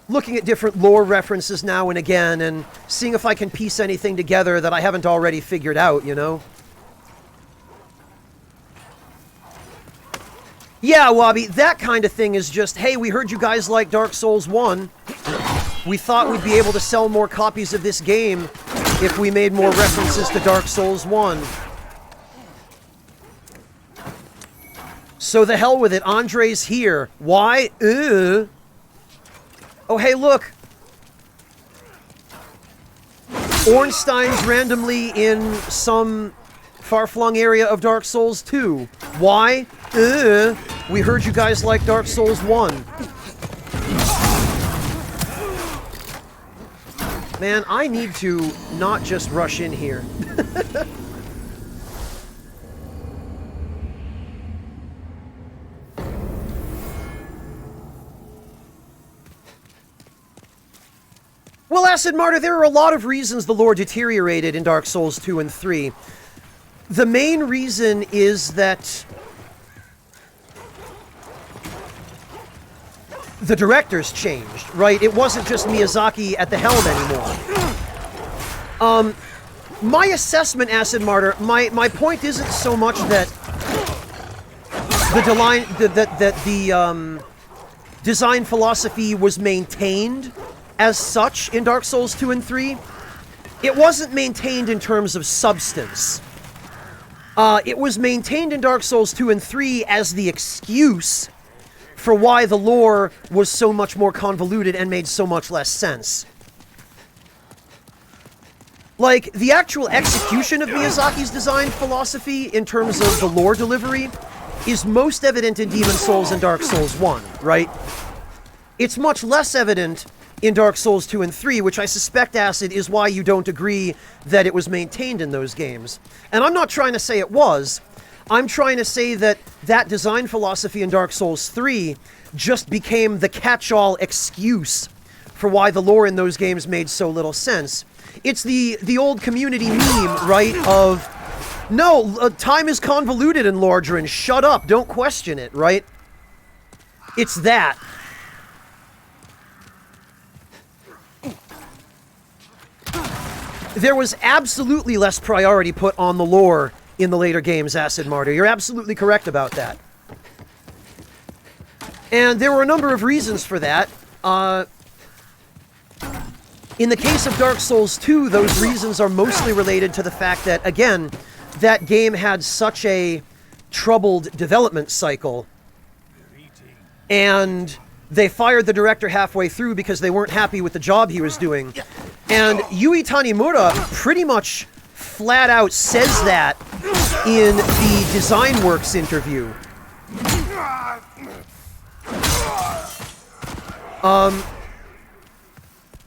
looking at different lore references now and again and seeing if I can piece anything together that I haven't already figured out, you know? Yeah, Wabi, that kind of thing is just, hey, we heard you guys like Dark Souls 1. We thought we'd be able to sell more copies of this game if we made more references to Dark Souls 1. So the hell with it, Andre's here. Why? Oh, hey, look. Ornstein's randomly in some far-flung area of Dark Souls 2. Why? We heard you guys like Dark Souls 1. Man, I need to not just rush in here. Well, Acid Martyr, there are a lot of reasons the lore deteriorated in Dark Souls 2 and 3. The main reason is that the directors changed, right? It wasn't just Miyazaki at the helm anymore. My assessment, Acid Martyr, my point isn't so much that the design philosophy was maintained as such in Dark Souls 2 and 3. It wasn't maintained in terms of substance. It was maintained in Dark Souls 2 and 3 as the excuse for why the lore was so much more convoluted and made so much less sense. Like, the actual execution of Miyazaki's design philosophy in terms of the lore delivery is most evident in Demon Souls and Dark Souls 1, right? It's much less evident in Dark Souls 2 and 3, which I suspect, Acid, is why you don't agree that it was maintained in those games. And I'm not trying to say it was. I'm trying to say that that design philosophy in Dark Souls 3 just became the catch-all excuse for why the lore in those games made so little sense. It's the old community meme, right, of, no, time is convoluted in Lordran, shut up, don't question it, right? It's that. There was absolutely less priority put on the lore in the later games, Acid Martyr. You're absolutely correct about that. And there were a number of reasons for that. In the case of Dark Souls 2, those reasons are mostly related to the fact that, again, that game had such a troubled development cycle. And they fired the director halfway through because they weren't happy with the job he was doing. And Yui Tanimura pretty much flat out says that in the Design Works interview.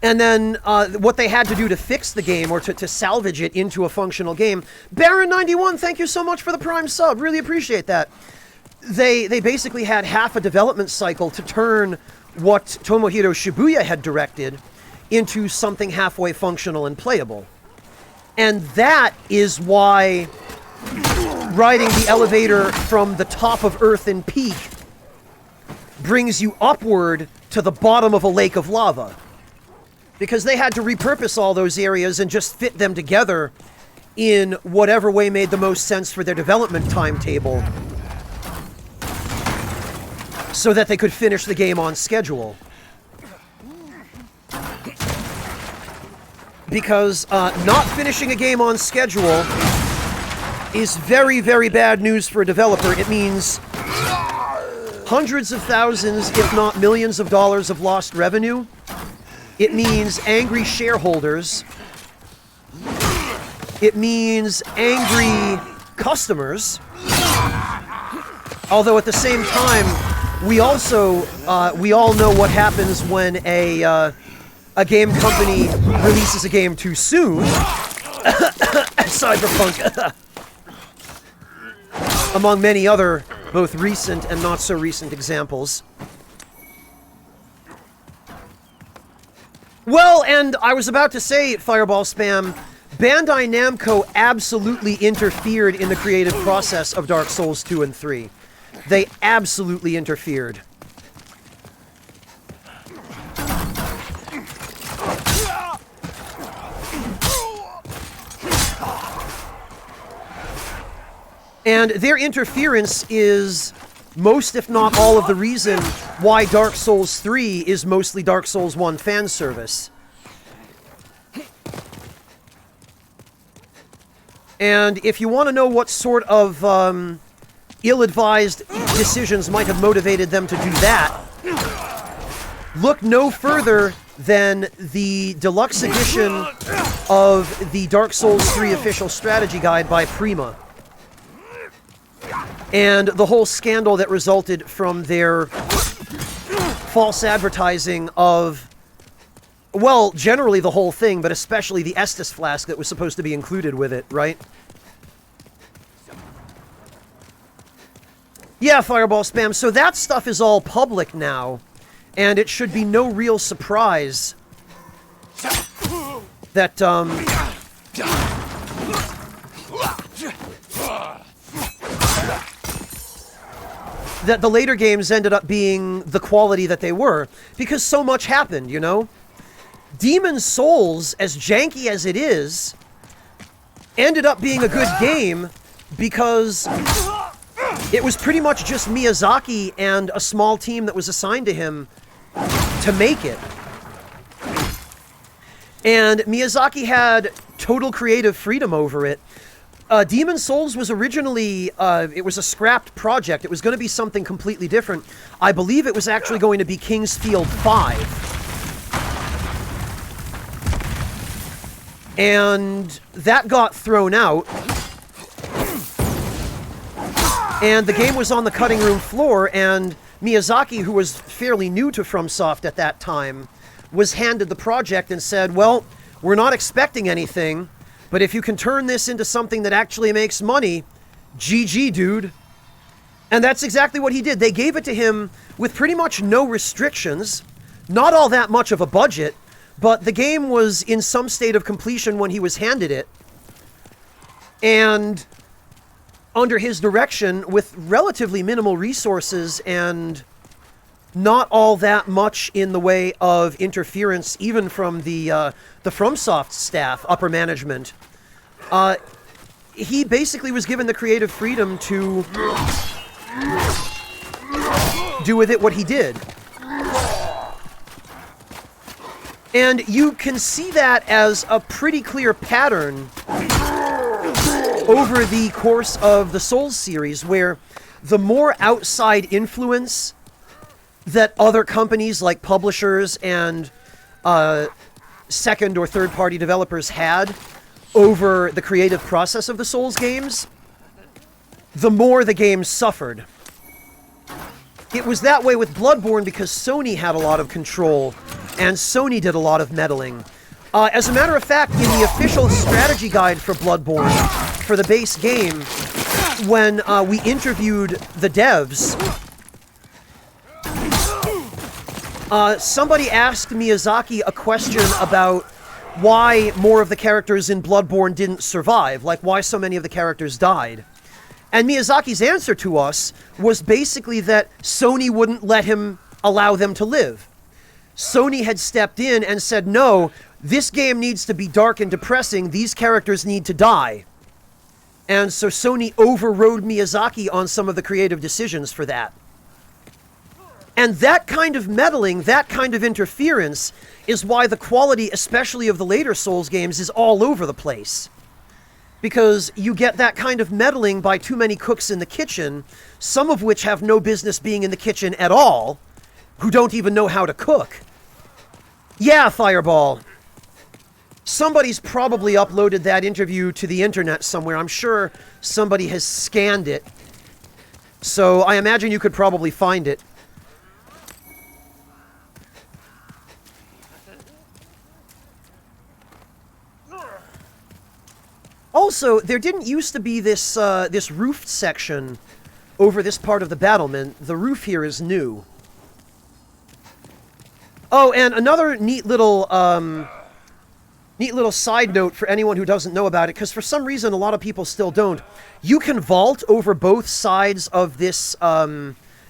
And then what they had to do to fix the game, or to salvage it into a functional game. Baron91, thank you so much for the Prime sub. Really appreciate that. They basically had half a development cycle to turn what Tomohiro Shibuya had directed into something halfway functional and playable. And that is why riding the elevator from the top of Earth in Peak brings you upward to the bottom of a lake of lava. Because they had to repurpose all those areas and just fit them together in whatever way made the most sense for their development timetable, so that they could finish the game on schedule. Because not finishing a game on schedule is very, very bad news for a developer. It means hundreds of thousands, if not millions of dollars of lost revenue. It means angry shareholders. It means angry customers. Although at the same time, we also we all know what happens when a game company releases a game too soon. Cyberpunk, among many other both recent and not so recent examples. Well, and I was about to say, Fireball Spam, Bandai Namco absolutely interfered in the creative process of Dark Souls 2 and 3. They absolutely interfered. And their interference is most, if not all, of the reason why Dark Souls 3 is mostly Dark Souls 1 fan service. And if you want to know what sort of ill-advised decisions might have motivated them to do that, look no further than the deluxe edition of the Dark Souls 3 official strategy guide by Prima. And the whole scandal that resulted from their false advertising of, well, generally the whole thing, but especially the Estus flask that was supposed to be included with it, right? Yeah, Fireball Spam. So that stuff is all public now, and it should be no real surprise that, that the later games ended up being the quality that they were, because so much happened, you know? Demon's Souls, as janky as it is, ended up being a good game because it was pretty much just Miyazaki and a small team that was assigned to him to make it. And Miyazaki had total creative freedom over it. Demon Souls was originally, it was a scrapped project. It was going to be something completely different. I believe it was actually going to be King's Field 5. And that got thrown out. And the game was on the cutting room floor, and Miyazaki, who was fairly new to FromSoft at that time, was handed the project and said, well, we're not expecting anything, but if you can turn this into something that actually makes money, GG, dude. And that's exactly what he did. They gave it to him with pretty much no restrictions, not all that much of a budget, but the game was in some state of completion when he was handed it. And under his direction, with relatively minimal resources and not all that much in the way of interference, even from the FromSoft staff, upper management, he basically was given the creative freedom to do with it what he did. And you can see that as a pretty clear pattern over the course of the Souls series, where the more outside influence that other companies like publishers and second or third party developers had over the creative process of the Souls games, the more the games suffered. It was that way with Bloodborne because Sony had a lot of control, and Sony did a lot of meddling. As a matter of fact, in the official strategy guide for Bloodborne, for the base game, when we interviewed the devs, somebody asked Miyazaki a question about why more of the characters in Bloodborne didn't survive, like why so many of the characters died. And Miyazaki's answer to us was basically that Sony wouldn't let him allow them to live. Sony had stepped in and said, no, this game needs to be dark and depressing, these characters need to die. And so Sony overrode Miyazaki on some of the creative decisions for that. And that kind of meddling, that kind of interference, is why the quality, especially of the later Souls games, is all over the place. Because you get that kind of meddling by too many cooks in the kitchen, some of which have no business being in the kitchen at all, who don't even know how to cook. Yeah, Fireball. Somebody's probably uploaded that interview to the internet somewhere. I'm sure somebody has scanned it. So I imagine you could probably find it. Also, there didn't used to be this this roofed section over this part of the battlement. The roof here is new. Oh, and another neat little side note for anyone who doesn't know about it, because for some reason a lot of people still don't. You can vault over both sides of this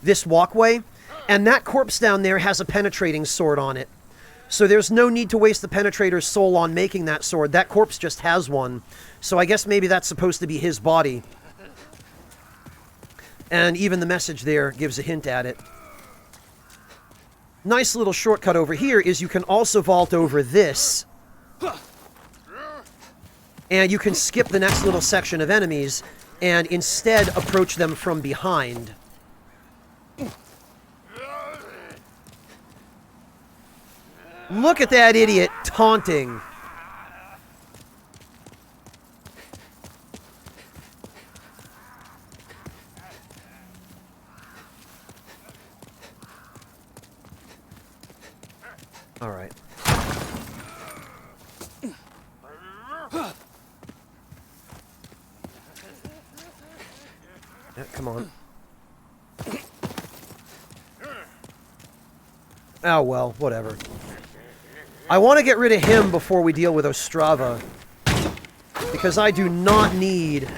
this walkway, and that corpse down there has a penetrating sword on it. So there's no need to waste the penetrator's soul on making that sword. That corpse just has one. So I guess maybe that's supposed to be his body. And even the message there gives a hint at it. Nice little shortcut over here is you can also vault over this. And you can skip the next little section of enemies and instead approach them from behind. Look at that idiot taunting. All right. Yeah, come on. Oh, well, whatever. I want to get rid of him before we deal with Ostrava. Because I do not need...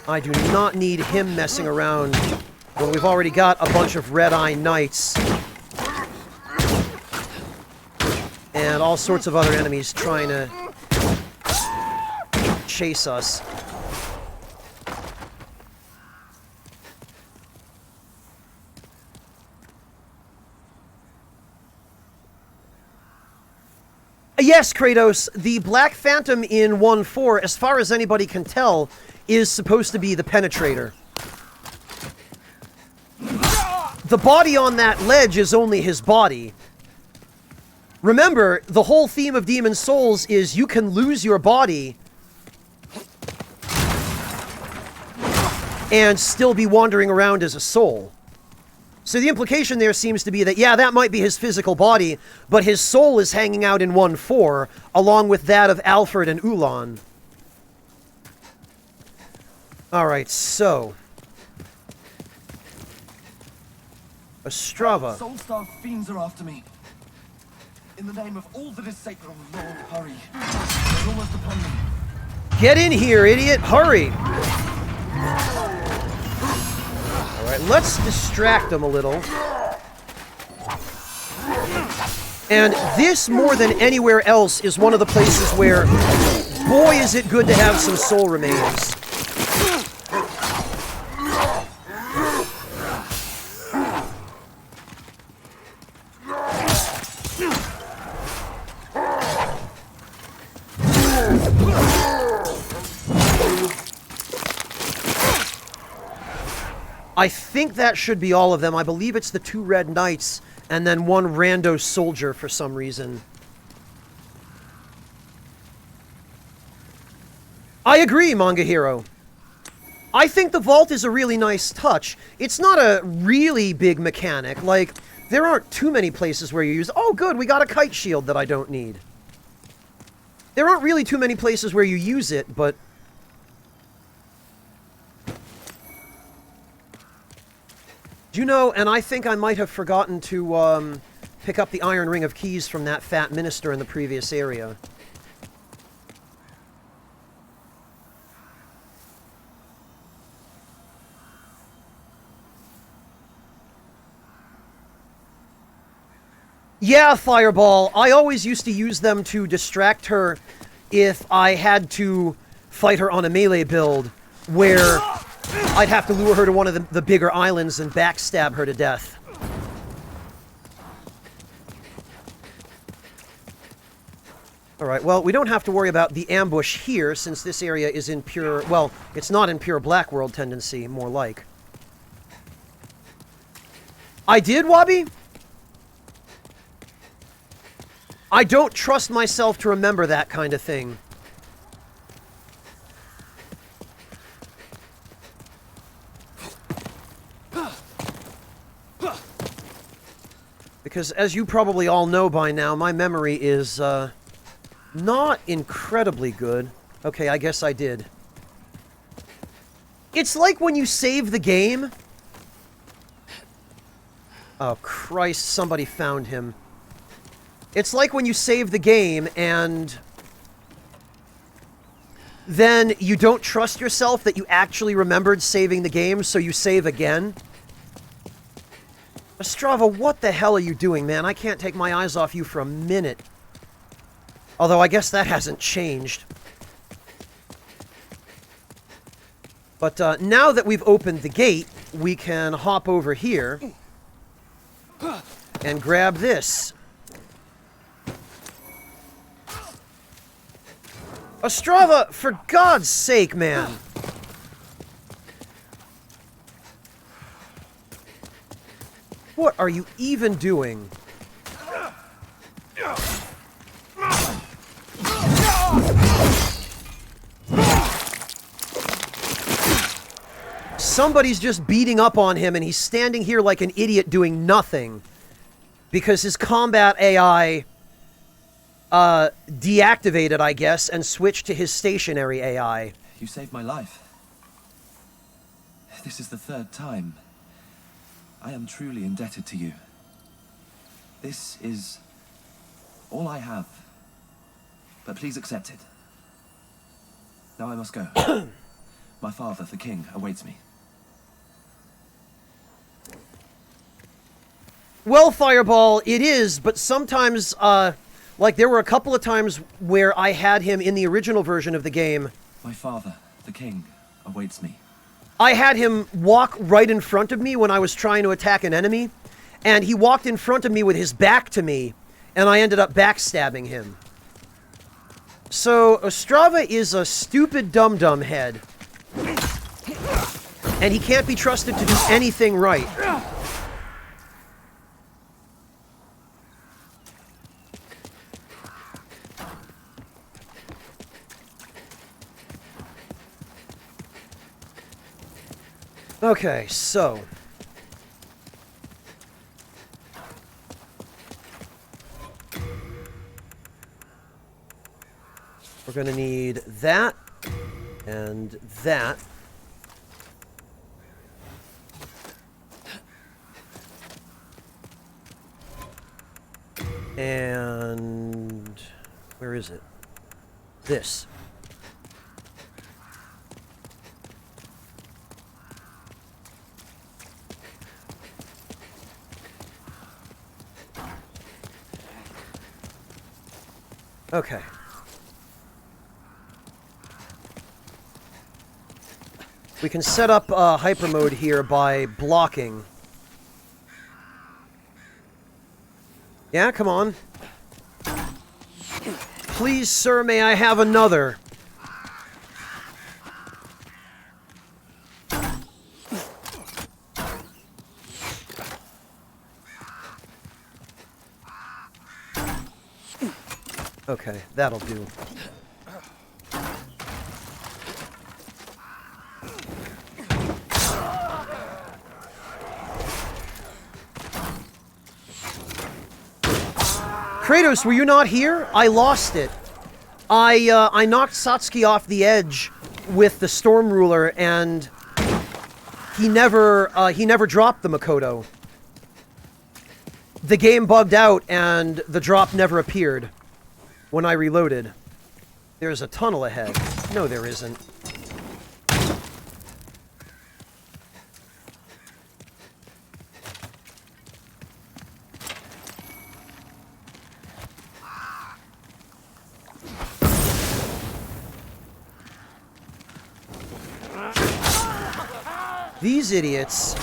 I do not need him messing around when we've already got a bunch of Red-Eye Knights. And all sorts of other enemies trying to chase us. Yes, Kratos, the Black Phantom in 1-4, as far as anybody can tell, is supposed to be the Penetrator. The body on that ledge is only his body. Remember, the whole theme of Demon Souls is you can lose your body and still be wandering around as a soul. So the implication there seems to be that, yeah, that might be his physical body, but his soul is hanging out in 1-4, along with that of Alfred and Ulan. Alright, so... Ostrava. Soul-starved fiends are after me. In the name of all that is sacred, Lord, hurry. They're almost upon me. Get in here, idiot! Hurry! Alright, let's distract them a little. And this, more than anywhere else, is one of the places where, boy, is it good to have some soul remains. I think that should be all of them. I believe it's the 2 Red Knights and then 1 rando soldier for some reason. I agree, Manga Hero. I think the vault is a really nice touch. It's not a really big mechanic. Like, there aren't too many places where you use... Oh, good, we got a kite shield that I don't need. There aren't really too many places where you use it, but... You know, and I think I might have forgotten to pick up the Iron Ring of Keys from that fat minister in the previous area. Yeah, Fireball. I always used to use them to distract her if I had to fight her on a melee build, where... I'd have to lure her to one of the bigger islands and backstab her to death. Alright, well, we don't have to worry about the ambush here, since this area is in pure... Well, it's not in pure Black World tendency, more like. I did, Wabi? I don't trust myself to remember that kind of thing. Because, as you probably all know by now, my memory is, not incredibly good. Okay, I guess I did. It's like when you save the game... Oh, Christ, somebody found him. It's like when you save the game, and... then you don't trust yourself that you actually remembered saving the game, so you save again. Ostrava, what the hell are you doing, man? I can't take my eyes off you for a minute. Although, I guess that hasn't changed. But now that we've opened the gate, we can hop over here and grab this. Ostrava, for God's sake, man! What are you even doing? Somebody's just beating up on him and he's standing here like an idiot doing nothing. Because his combat AI deactivated, I guess, and switched to his stationary AI. You saved my life. This is the 3rd time. I am truly indebted to you. This is all I have. But please accept it. Now I must go. My father, the king, awaits me. Well, Fireball, it is, but sometimes, like, there were a couple of times where I had him in the original version of the game. My father, the king, awaits me. I had him walk right in front of me when I was trying to attack an enemy, and he walked in front of me with his back to me, and I ended up backstabbing him. So, Ostrava is a stupid dum-dum head. And he can't be trusted to do anything right. Okay, so... we're gonna need that, and that. And... where is it? This. Okay. We can set up hyper mode here by blocking. Yeah, come on. Please, sir, may I have another? Okay, that'll do. Kratos, were you not here? I lost it. I knocked Satsuki off the edge with the Storm Ruler, and he never dropped the Makoto. The game bugged out, and the drop never appeared when I reloaded. There's a tunnel ahead. No, there isn't. These idiots.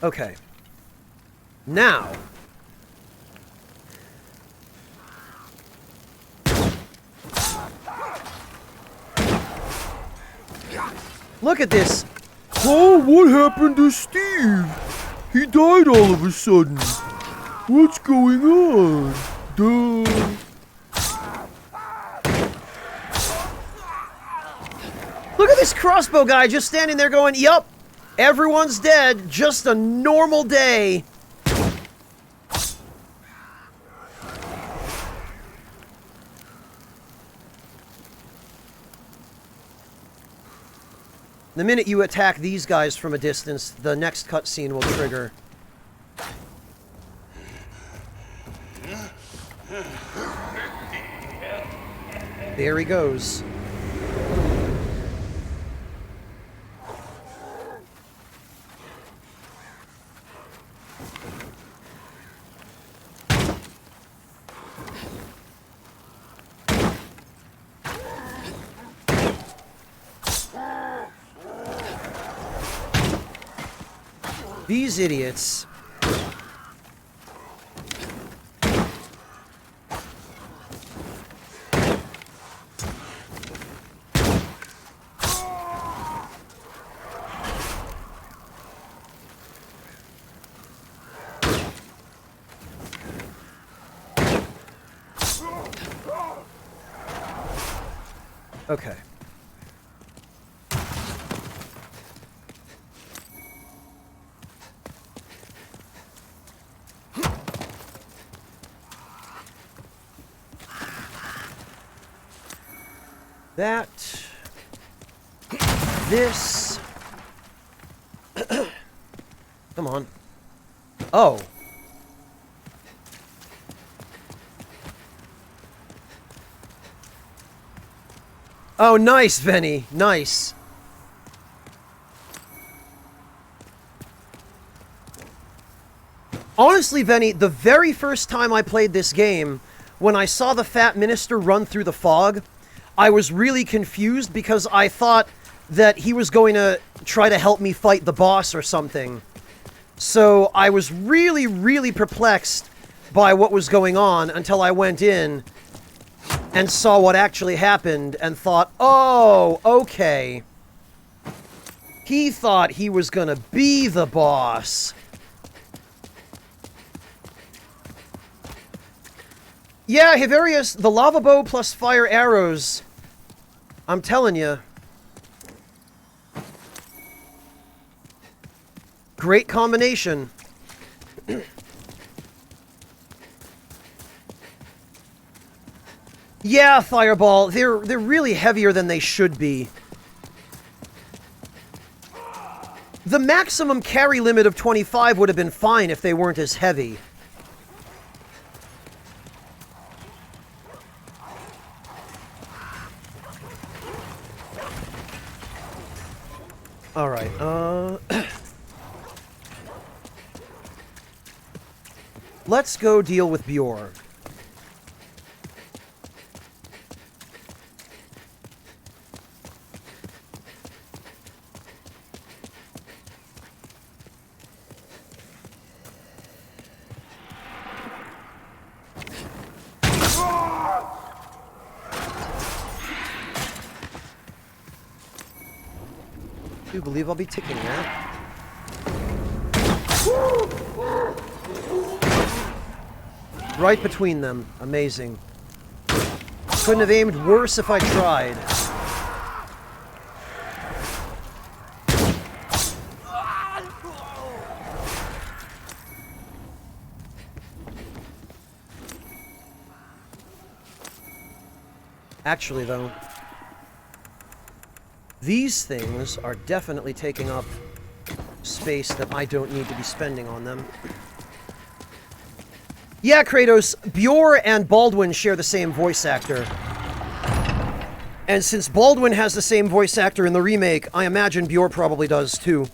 Okay. Now. Look at this. Oh, what happened to Steve? He died all of a sudden. What's going on? Duh. Look at this crossbow guy just standing there going, yup, everyone's dead, just a normal day. The minute you attack these guys from a distance, the next cutscene will trigger. There he goes. These idiots. Okay. That. This. Come on. Oh. Oh, nice, Venny. Nice. Honestly, Venny, the very first time I played this game, when I saw the Fat Minister run through the fog, I was really confused because I thought that he was going to try to help me fight the boss or something. So I was really, really perplexed by what was going on until I went in and saw what actually happened and thought, oh, okay. He thought he was gonna be the boss. Yeah, Hiverius, the lava bow plus fire arrows. I'm telling you. Great combination. Yeah, Fireball, they're really heavier than they should be. The maximum carry limit of 25 would have been fine if they weren't as heavy. Alright, let's go deal with Bjorn. I do believe I'll be ticking that. Right between them. Amazing. Couldn't have aimed worse if I tried. Actually, though, these things are definitely taking up space that I don't need to be spending on them. Yeah, Kratos, Bjorn and Baldwin share the same voice actor. And since Baldwin has the same voice actor in the remake, I imagine Bjorn probably does too.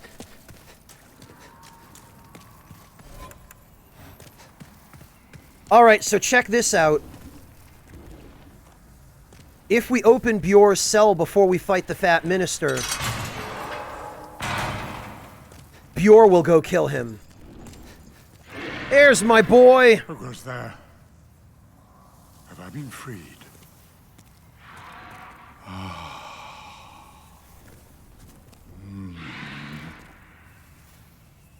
Alright, so check this out. If we open Bjorn's cell before we fight the Fat Minister, Bjorn will go kill him. There's my boy! Who goes there? Have I been freed?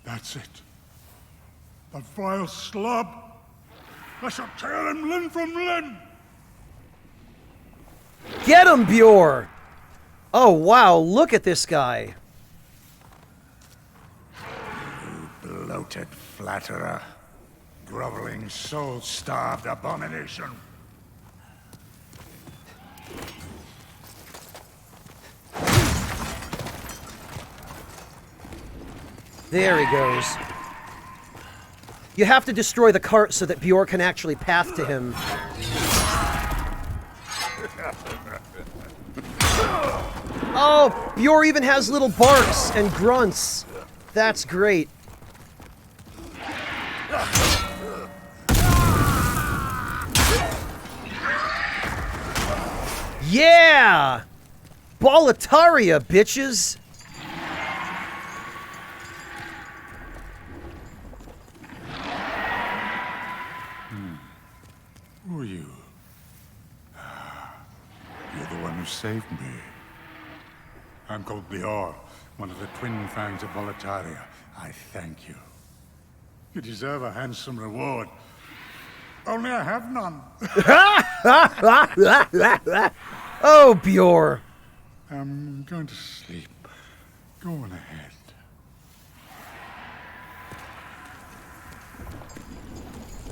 That's it. The vile slob! I shall tear him limb from limb! Get him, Bjorn! Oh, wow, look at this guy. You bloated flatterer. Groveling, soul-starved abomination. There he goes. You have to destroy the cart so that Bjorn can actually path to him. Oh, Bjorn even has little barks and grunts. That's great. Yeah! Boletaria, bitches! Who are you? You're the one who saved me. I'm called Bjorn, one of the twin fangs of Boletaria. I thank you. You deserve a handsome reward. Only I have none. Oh, Bjorn. I'm going to sleep. Go on ahead.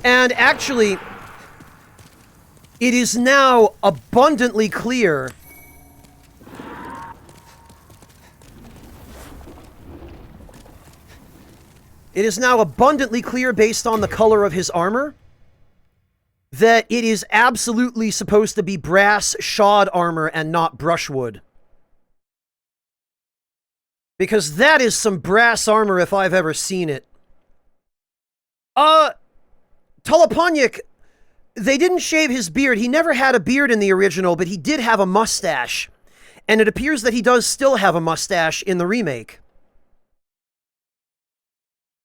And actually, it is now abundantly clear based on the color of his armor that it is absolutely supposed to be brass shod armor and not brushwood. Because that is some brass armor if I've ever seen it. Toloponic, they didn't shave his beard. He never had a beard in the original, but he did have a mustache. And it appears that he does still have a mustache in the remake.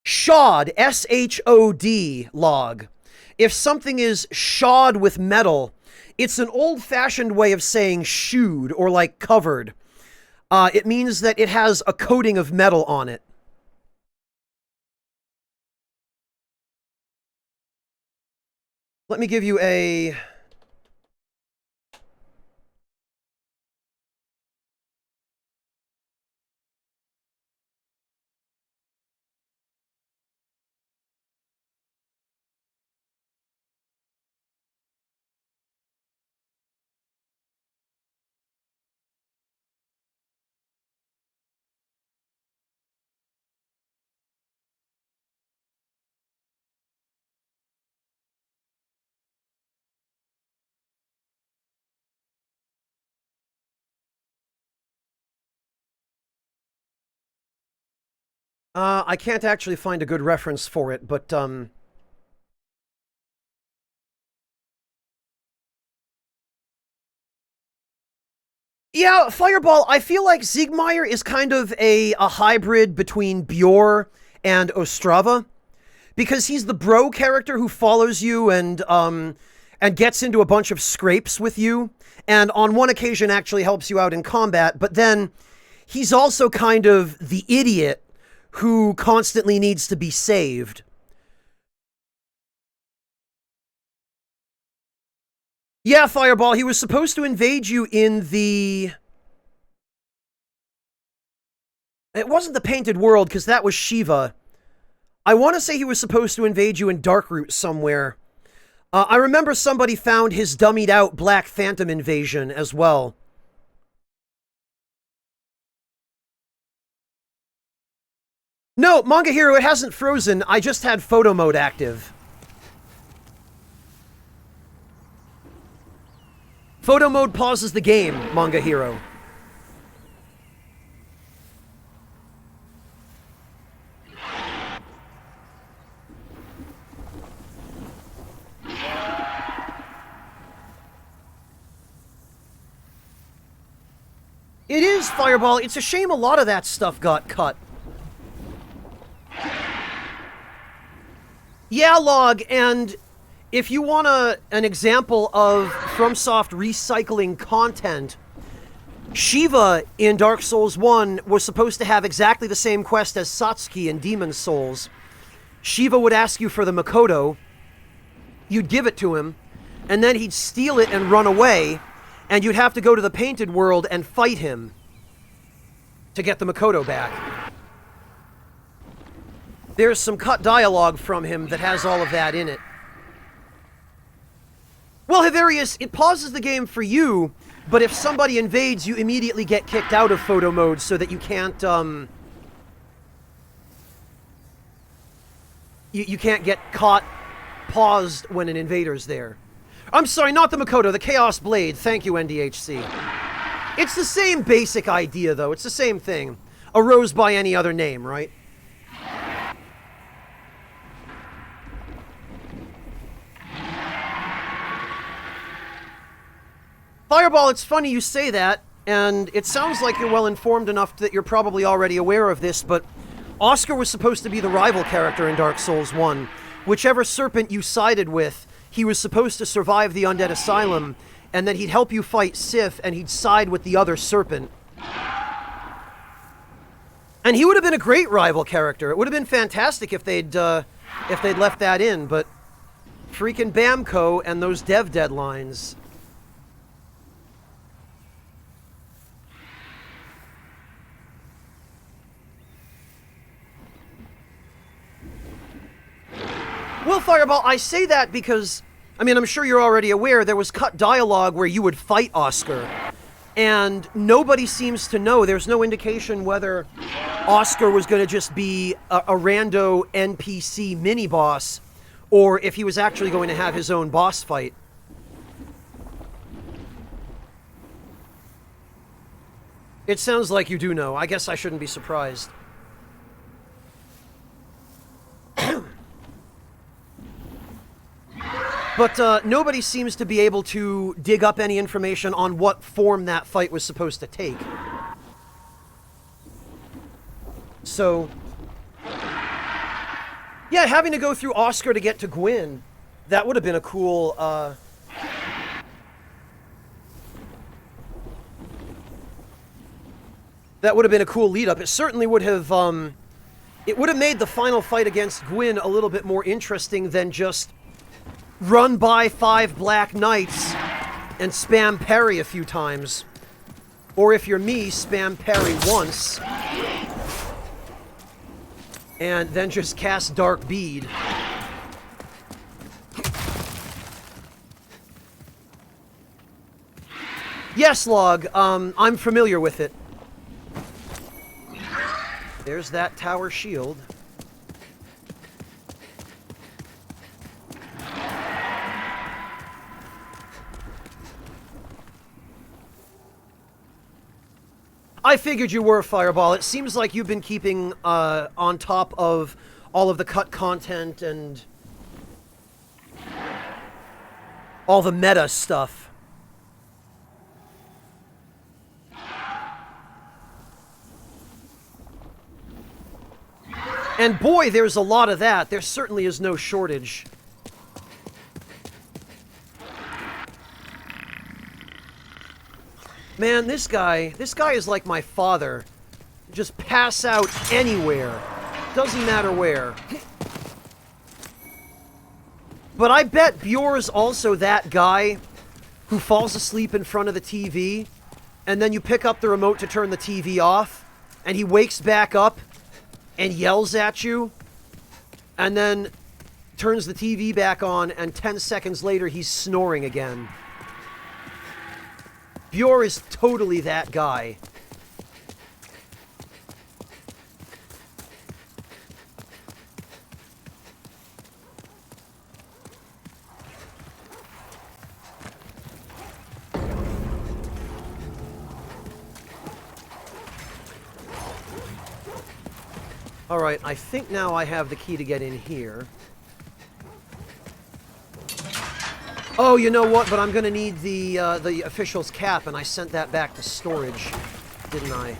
Shod, S-H-O-D log. If something is shod with metal, it's an old-fashioned way of saying shoed or like covered. It means that it has a coating of metal on it. Let me give you a... I can't actually find a good reference for it, but, yeah, Fireball, I feel like Siegmeyer is kind of a hybrid between Bjor and Ostrava, because he's the bro character who follows you and gets into a bunch of scrapes with you, and on one occasion actually helps you out in combat, but then he's also kind of the idiot who constantly needs to be saved. Yeah, Fireball, he was supposed to invade you in the... It wasn't the Painted World, because that was Shiva. I want to say he was supposed to invade you in Darkroot somewhere. I remember somebody found his dummied-out Black Phantom invasion as well. No, Manga Hero, it hasn't frozen. I just had photo mode active. Photo mode pauses the game, Manga Hero. It is, Fireball. It's a shame a lot of that stuff got cut. Yeah, Log, and if you want an example of FromSoft recycling content, Shiva in Dark Souls 1 was supposed to have exactly the same quest as Satsuki in Demon's Souls. Shiva would ask you for the Makoto, you'd give it to him, and then he'd steal it and run away, and you'd have to go to the Painted World and fight him to get the Makoto back. There's some cut dialogue from him that has all of that in it. Well, Havarius, it pauses the game for you, but if somebody invades, you immediately get kicked out of photo mode so that you can't, you can't get caught paused when an invader's there. I'm sorry, not the Makoto, the Chaos Blade. Thank you, NDHC. It's the same basic idea, though. It's the same thing. Arose by any other name, right? Fireball, it's funny you say that, and it sounds like you're well informed enough that you're probably already aware of this, but Oscar was supposed to be the rival character in Dark Souls 1. Whichever serpent you sided with, he was supposed to survive the Undead Asylum, and then he'd help you fight Sif, and he'd side with the other serpent. And he would have been a great rival character. It would have been fantastic if they'd left that in, but freaking Bamco and those dev deadlines. Well, Fireball, I say that because, I mean, I'm sure you're already aware, there was cut dialogue where you would fight Oscar. And nobody seems to know, there's no indication whether Oscar was going to just be a rando NPC mini-boss, or if he was actually going to have his own boss fight. It sounds like you do know. I guess I shouldn't be surprised. But nobody seems to be able to dig up any information on what form that fight was supposed to take. So, Yeah, having to go through Oscar to get to Gwyn, that would have been a cool, that would have been a cool lead-up. It certainly would have, it would have made the final fight against Gwyn a little bit more interesting than just run by 5 Black Knights and spam parry a few times. Or if you're me, spam parry once. And then just cast Dark Bead. Yes, Log, I'm familiar with it. There's that tower shield. I figured you were, Fireball. It seems like you've been keeping on top of all of the cut content and all the meta stuff. And boy, there's a lot of that. There certainly is no shortage. Man, this guy is like my father. Just pass out anywhere. Doesn't matter where. But I bet Bjor's also that guy who falls asleep in front of the TV, and then you pick up the remote to turn the TV off, and he wakes back up and yells at you, and then turns the TV back on, and 10 seconds later he's snoring again. Bjor is totally that guy. Alright, I think now I have the key to get in here. Oh, you know what? But I'm gonna need the official's cap, and I sent that back to storage, didn't I?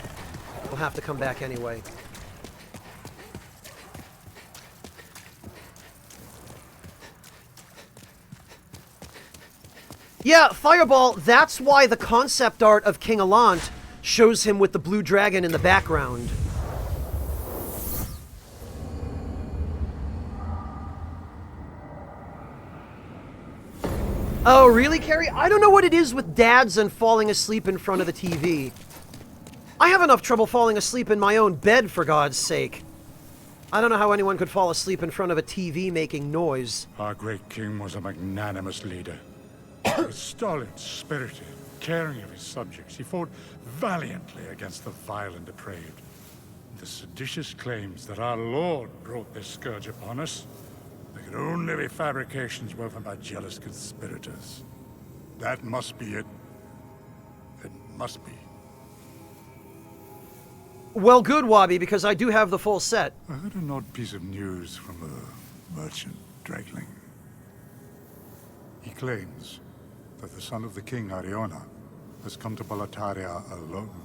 We'll have to come back anyway. Yeah, Fireball, that's why the concept art of King Allant shows him with the blue dragon in the background. Oh, really, Carrie? I don't know what it is with dads and falling asleep in front of the TV. I have enough trouble falling asleep in my own bed, for God's sake. I don't know how anyone could fall asleep in front of a TV making noise. Our great king was a magnanimous leader. He was stolid, spirited, caring of his subjects. He fought valiantly against the vile and depraved. The seditious claims that our Lord brought this scourge upon us, they could only be fabrications woven by jealous conspirators. That must be it. It must be. Well, good, Wabi, because I do have the full set. I heard an odd piece of news from a merchant Dragling. He claims that the son of the king, Ariona, has come to Boletaria alone.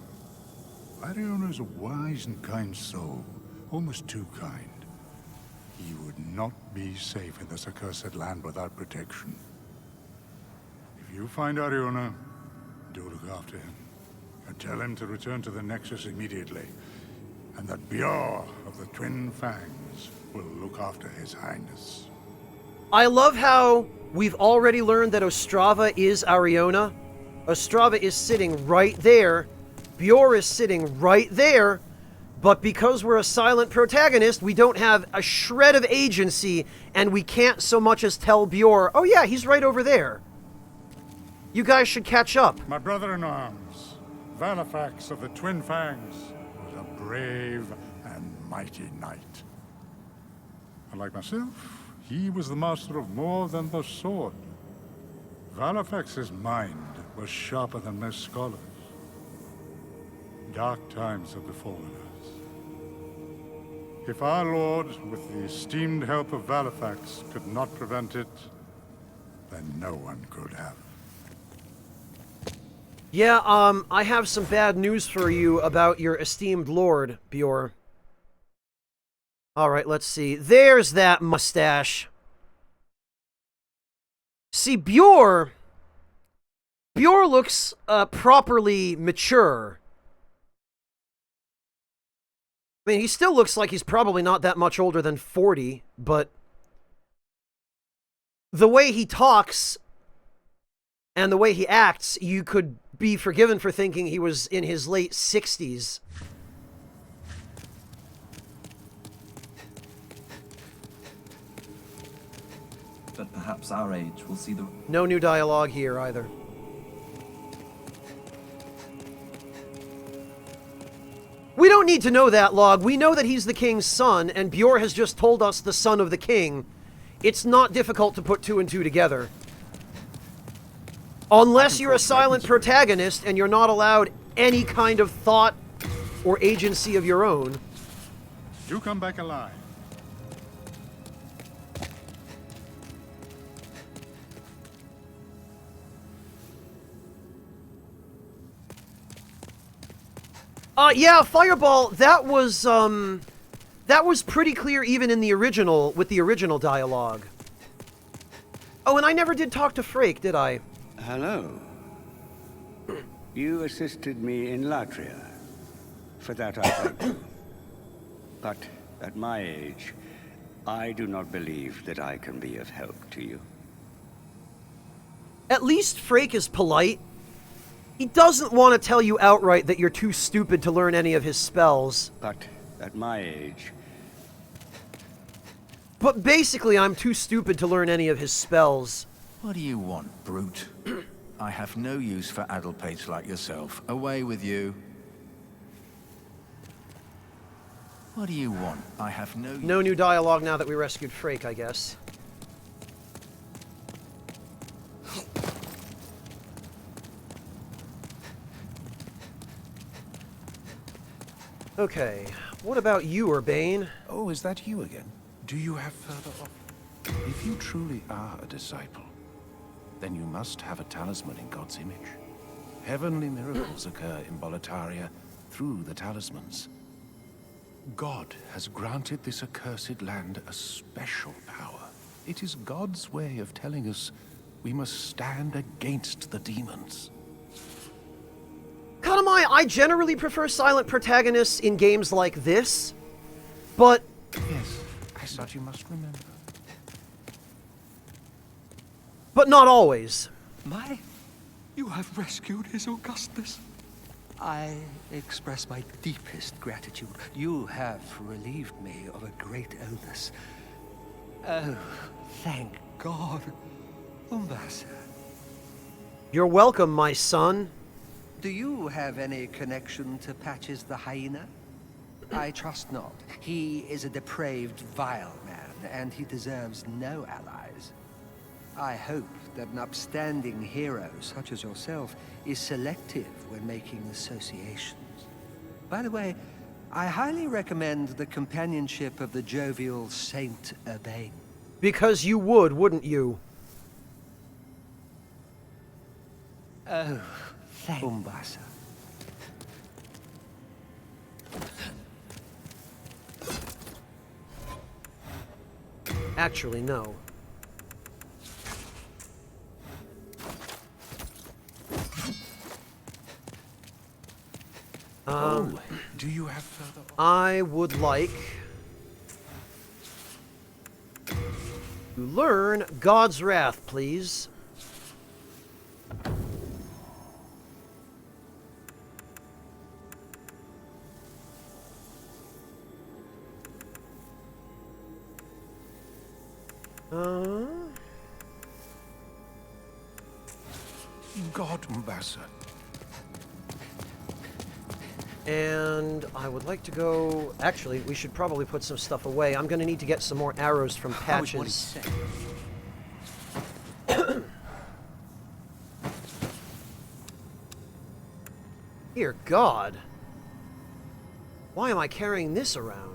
Ariona is a wise and kind soul, almost too kind. He would not be safe in this accursed land without protection. If you find Ariona, do look after him. And tell him to return to the Nexus immediately. And that Bjor of the Twin Fangs will look after his highness. I love how we've already learned that Ostrava is Ariona. Ostrava is sitting right there. Bjor is sitting right there. But because we're a silent protagonist, we don't have a shred of agency, and we can't so much as tell Bjor, oh yeah, he's right over there. You guys should catch up. My brother-in-arms, Valifax of the Twin Fangs, was a brave and mighty knight. Unlike myself, he was the master of more than the sword. Valifax's mind was sharper than most scholars. Dark times have befallen us. If our lord, with the esteemed help of Valifax, could not prevent it, then no one could have. Yeah, I have some bad news for you about your esteemed lord, Bjor. All right, let's see. There's that mustache. See, Bjor looks properly mature. I mean, he still looks like he's probably not that much older than 40, but the way he talks and the way he acts, you could be forgiven for thinking he was in his late 60s. But perhaps our age will see the... No new dialogue here either. We don't need to know that, Log. We know that he's the king's son, and Bjor has just told us the son of the king. It's not difficult to put two and two together. Unless you're a silent protagonist and you're not allowed any kind of thought or agency of your own. You come back alive. Yeah, Fireball, that was pretty clear even in the original, with the original dialogue. Oh, and I never did talk to Frake, did I? Hello. You assisted me in Latria. For that I thank you. But at my age, I do not believe that I can be of help to you. At least Frake is polite. He doesn't want to tell you outright that you're too stupid to learn any of his spells. But at my age... But basically, I'm too stupid to learn any of his spells. What do you want, brute? I have no use for addlepates like yourself. Away with you. What do you want? I have no... No new dialogue now that we rescued Frake, I guess. Okay, what about you, Urbane? Oh, is that you again? Do you have further off? If you truly are a disciple, then you must have a talisman in God's image. Heavenly miracles occur in Boletaria through the talismans. God has granted this accursed land a special power. It is God's way of telling us we must stand against the demons. Katamai, I generally prefer silent protagonists in games like this, but... Yes, I thought you must remember. But not always. You have rescued His Augustness. I express my deepest gratitude. You have relieved me of a great illness. Oh, thank God. Umbasa. You're welcome, my son. Do you have any connection to Patches the Hyena? I trust not. He is a depraved, vile man, and he deserves no allies. I hope that an upstanding hero such as yourself is selective when making associations. By the way, I highly recommend the companionship of the jovial Saint Urbane. Because you would, wouldn't you? Oh, thank Umbasa. Actually, no. Do you have further? I would like to learn God's Wrath, please. God, Umbasa. And I would like to go... Actually, we should probably put some stuff away. I'm going to need to get some more arrows from Patches. Dear God. Why am I carrying this around?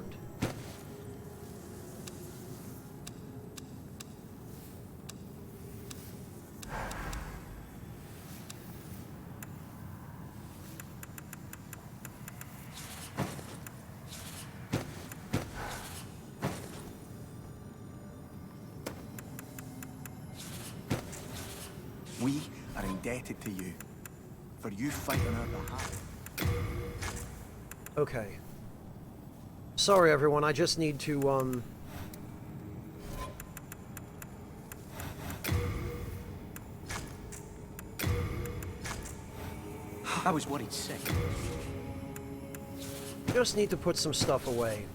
We are indebted to you, for you fight on our behalf. Okay. Sorry, everyone. I just need to, I was worried sick. Just need to put some stuff away.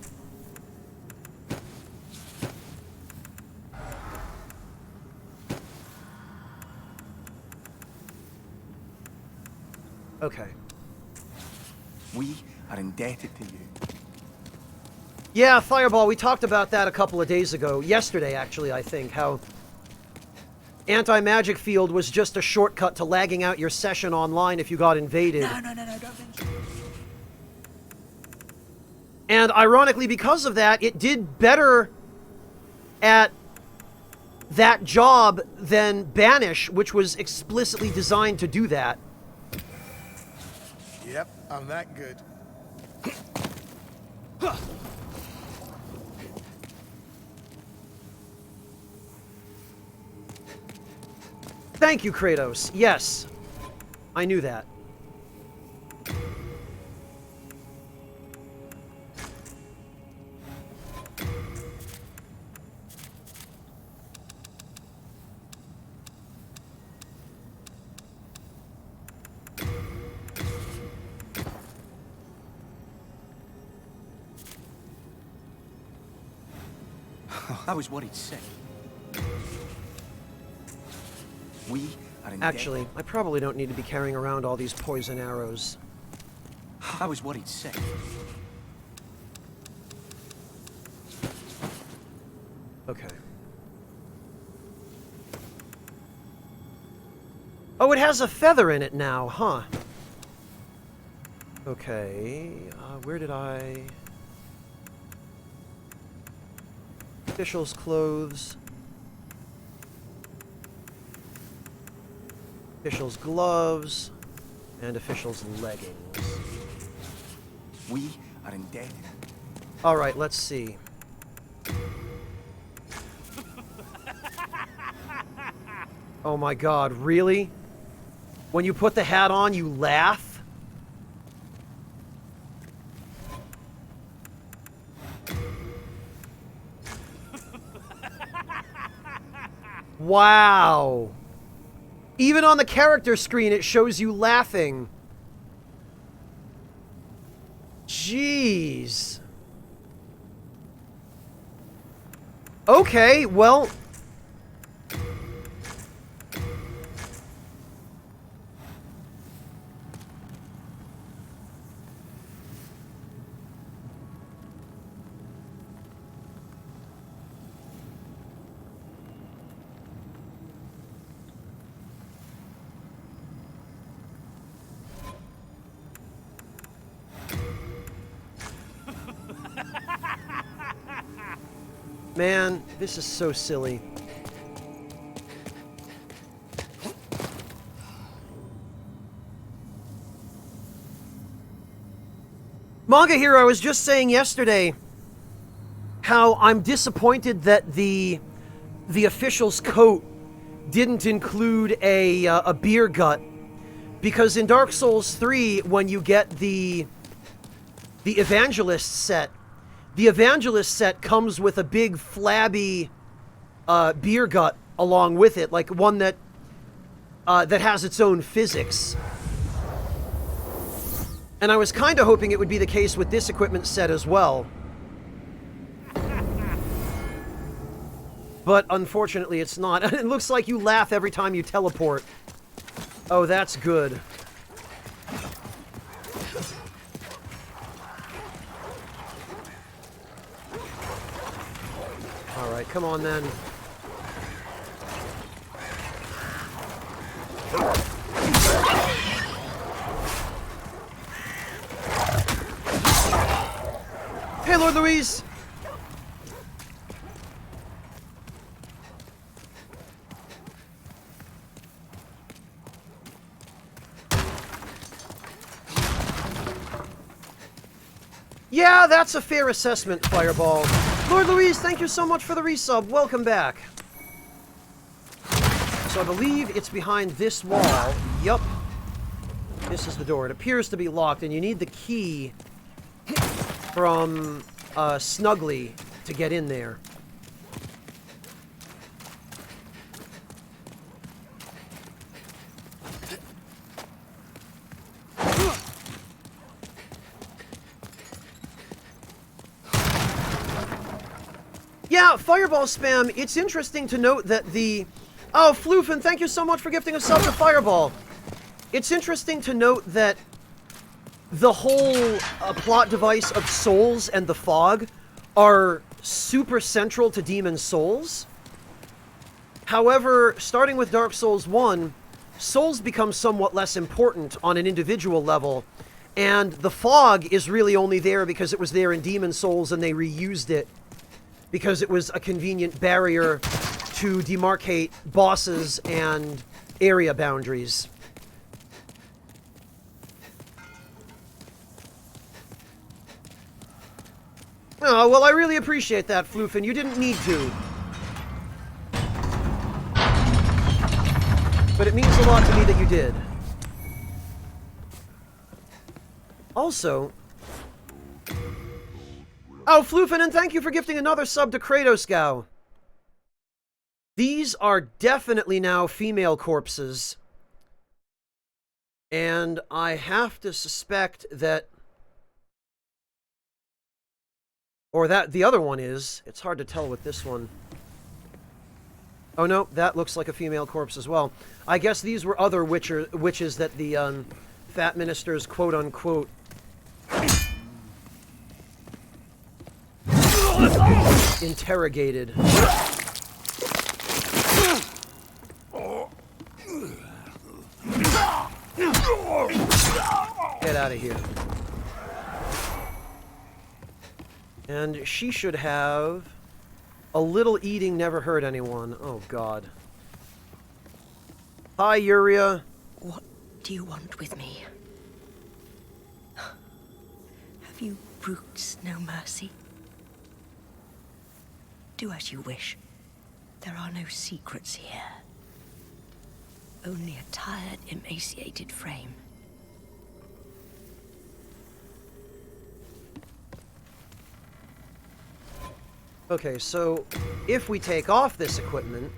Okay. We are indebted to you. Yeah, Fireball, we talked about that a couple of days ago. Yesterday, actually, I think. How anti-magic field was just a shortcut to lagging out your session online if you got invaded. No, don't mention. And ironically, because of that, it did better at that job than Banish, which was explicitly designed to do that. Yep, I'm that good. Thank you, Kratos. Yes. I knew that. I was worried sick. We are indebted. Actually, I probably don't need to be carrying around all these poison arrows. I was worried sick. Okay. Oh, it has a feather in it now, huh? Okay, where did I... Official's clothes. Official's gloves. And official's leggings. We are indebted. Alright, let's see. Oh my god, really? When you put the hat on, you laugh? Wow. Even on the character screen, it shows you laughing. Jeez. Okay, well... Man, this is so silly. Manga Hero, I was just saying yesterday how I'm disappointed that the official's coat didn't include a beer gut, because in Dark Souls 3, when you get the Evangelist set, the Evangelist set comes with a big flabby beer gut along with it, like one that has its own physics. And I was kind of hoping it would be the case with this equipment set as well. But unfortunately it's not. It looks like you laugh every time you teleport. Oh, that's good. Alright, come on then. Hey, Lord Louise! Yeah, that's a fair assessment, Fireball. Lord Louise, thank you so much for the resub. Welcome back. So I believe it's behind this wall. Yup. This is the door. It appears to be locked, and you need the key from Snuggly to get in there. Yeah, Fireball spam. It's interesting to note that the... Oh, Floofin, thank you so much for gifting a sub to Fireball. It's interesting to note that the whole plot device of Souls and the Fog are super central to Demon's Souls. However, starting with Dark Souls 1, Souls become somewhat less important on an individual level, and the Fog is really only there because it was there in Demon's Souls and they reused it because it was a convenient barrier to demarcate bosses and area boundaries. Oh, well, I really appreciate that, Floofin. You didn't need to. But it means a lot to me that you did. Also... Oh, Floofin, and thank you for gifting another sub to Kratos. These are definitely now female corpses. And I have to suspect that... Or that the other one is. It's hard to tell with this one. Oh no, that looks like a female corpse as well. I guess these were other witches that the fat ministers quote-unquote interrogated. Get out of here. And she should have... A little eating never hurt anyone. Oh, God. Hi, Yuria. What do you want with me? Have you brutes no mercy? Do as you wish. There are no secrets here. Only a tired, emaciated frame. Okay, so if we take off this equipment...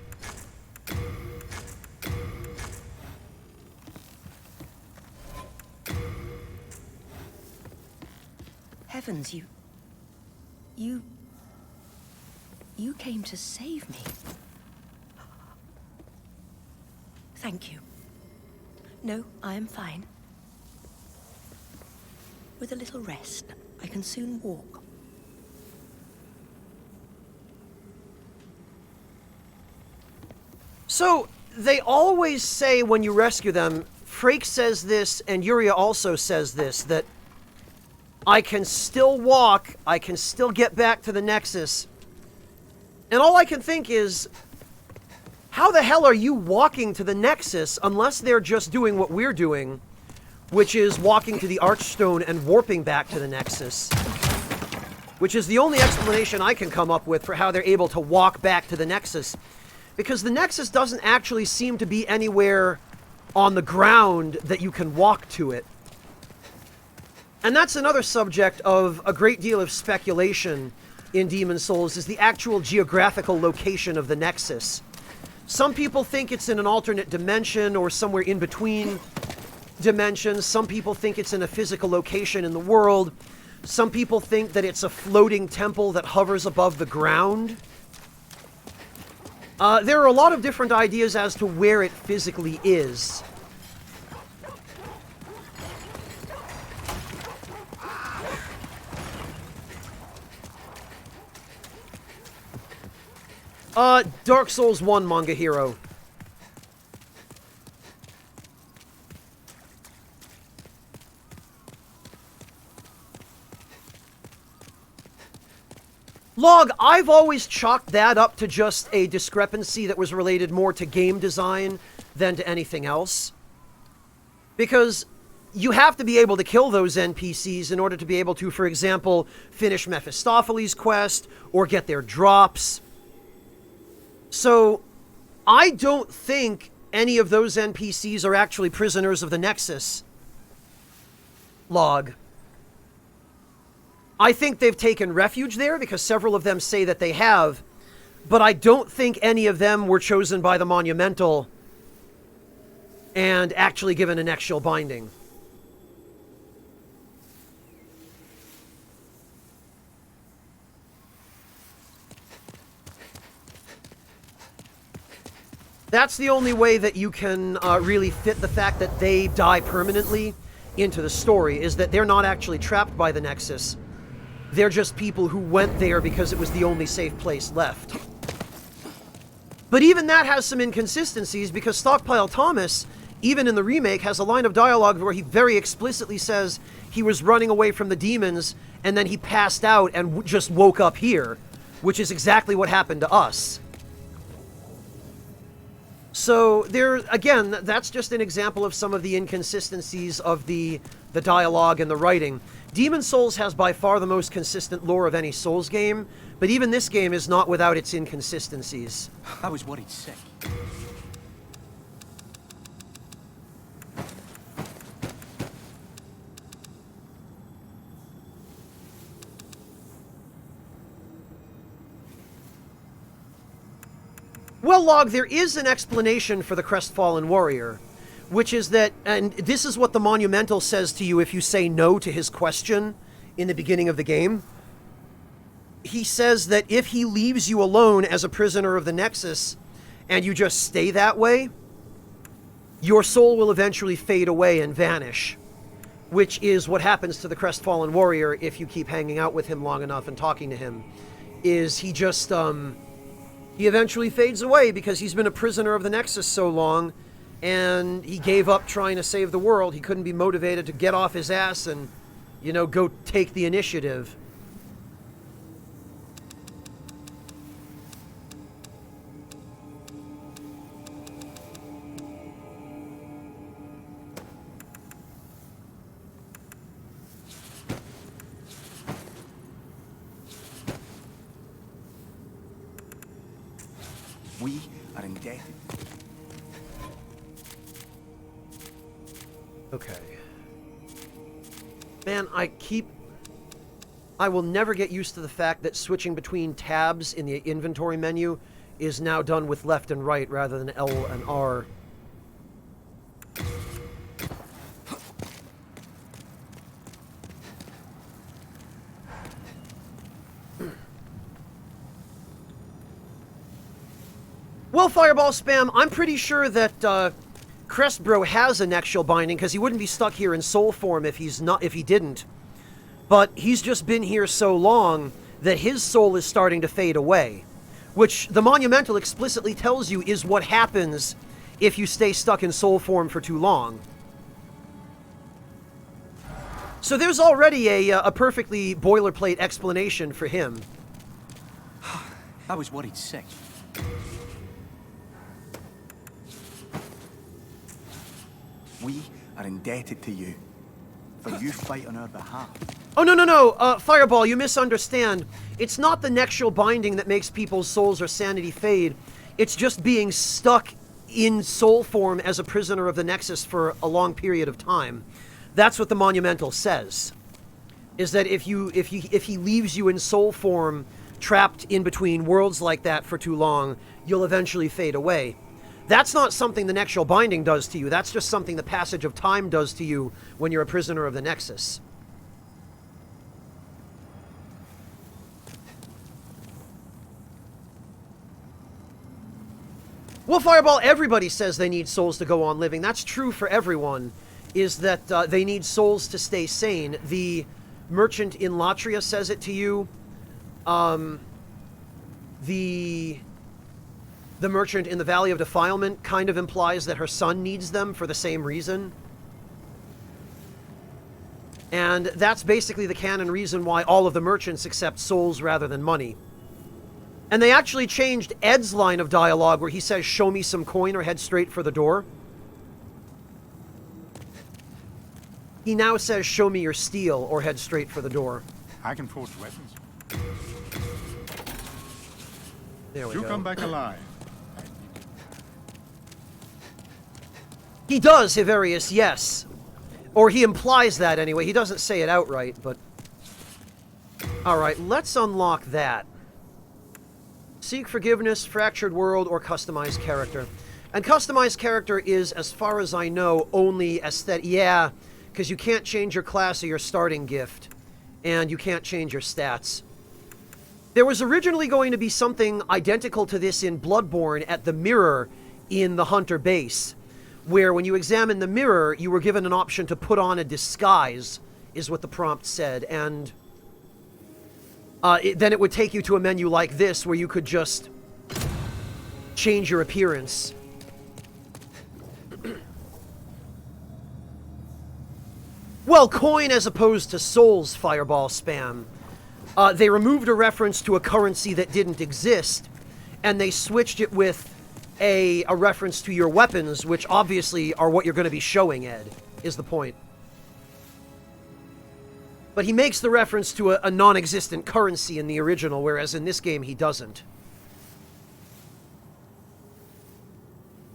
Heavens, you came to save me. Thank you. No, I am fine. With a little rest, I can soon walk. So, they always say when you rescue them, Frake says this, and Yuria also says this, that I can still walk, I can still get back to the Nexus. And all I can think is, how the hell are you walking to the Nexus unless they're just doing what we're doing, which is walking to the Archstone and warping back to the Nexus? Which is the only explanation I can come up with for how they're able to walk back to the Nexus. Because the Nexus doesn't actually seem to be anywhere on the ground that you can walk to it. And that's another subject of a great deal of speculation in Demon's Souls, is the actual geographical location of the Nexus. Some people think it's in an alternate dimension or somewhere in between dimensions. Some people think it's in a physical location in the world. Some people think that it's a floating temple that hovers above the ground. There are a lot of different ideas as to where it physically is. Dark Souls 1 manga hero. Log, I've always chalked that up to just a discrepancy that was related more to game design than to anything else. Because you have to be able to kill those NPCs in order to be able to, for example, finish Mephistopheles' quest or get their drops. So, I don't think any of those NPCs are actually prisoners of the Nexus. Log. I think they've taken refuge there because several of them say that they have, but I don't think any of them were chosen by the Monumental and actually given an nexual binding. That's the only way that you can really fit the fact that they die permanently into the story, is that they're not actually trapped by the Nexus. They're just people who went there because it was the only safe place left. But even that has some inconsistencies, because Stockpile Thomas, even in the remake, has a line of dialogue where he very explicitly says he was running away from the demons and then he passed out and just woke up here, which is exactly what happened to us. So there, again, that's just an example of some of the inconsistencies of the dialogue and the writing. Demon's Souls has by far the most consistent lore of any Souls game, but even this game is not without its inconsistencies. I was worried sick. Well, Log, there is an explanation for the Crestfallen Warrior, which is that, and this is what the Monumental says to you if you say no to his question in the beginning of the game. He says that if he leaves you alone as a prisoner of the Nexus, and you just stay that way, your soul will eventually fade away and vanish, which is what happens to the Crestfallen Warrior if you keep hanging out with him long enough and talking to him, is he just, he eventually fades away because he's been a prisoner of the Nexus so long, and he gave up trying to save the world. He couldn't be motivated to get off his ass and, you know, go take the initiative. We are indebted. Okay. Man, I will never get used to the fact that switching between tabs in the inventory menu is now done with left and right rather than L and R. Well, Fireball Spam, I'm pretty sure that Crestbro has a nexual binding, because he wouldn't be stuck here in soul form if he didn't. But he's just been here so long that his soul is starting to fade away, which the Monumental explicitly tells you is what happens if you stay stuck in soul form for too long. So there's already a perfectly boilerplate explanation for him. I was worried sick. We are indebted to you, for you fight on our behalf. Oh, no, Fireball, you misunderstand. It's not the nexual binding that makes people's souls or sanity fade. It's just being stuck in soul form as a prisoner of the Nexus for a long period of time. That's what the Monumental says. Is that if he leaves you in soul form, trapped in between worlds like that for too long, you'll eventually fade away. That's not something the nexual binding does to you. That's just something the passage of time does to you when you're a prisoner of the Nexus. Well, Fireball, everybody says they need souls to go on living. That's true for everyone, is that they need souls to stay sane. The merchant in Latria says it to you. The merchant in the Valley of Defilement kind of implies that her son needs them for the same reason. And that's basically the canon reason why all of the merchants accept souls rather than money. And they actually changed Ed's line of dialogue where he says, "Show me some coin or head straight for the door." He now says, "Show me your steel or head straight for the door." I can forge weapons. There we You go. come back alive. He does, Heverius, yes. Or he implies that anyway. He doesn't say it outright, but... Alright, let's unlock that. Seek forgiveness, fractured world, or customized character. And customized character is, as far as I know, only aesthetic. Yeah, because you can't change your class or your starting gift. And you can't change your stats. There was originally going to be something identical to this in Bloodborne at the mirror in the Hunter base, where when you examine the mirror, you were given an option to put on a disguise, is what the prompt said, and then it would take you to a menu like this, where you could just change your appearance. Well, coin as opposed to souls fireball spam. They removed a reference to a currency that didn't exist, and they switched it with a reference to your weapons, which obviously are what you're going to be showing, Ed, is the point. But he makes the reference to a non-existent currency in the original, whereas in this game he doesn't.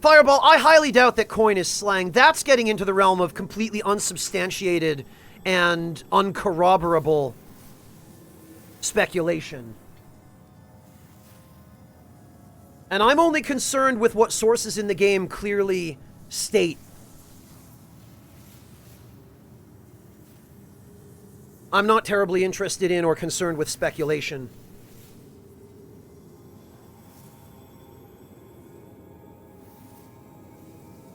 Fireball, I highly doubt that coin is slang. That's getting into the realm of completely unsubstantiated and uncorroborable speculation. And I'm only concerned with what sources in the game clearly state. I'm not terribly interested in or concerned with speculation.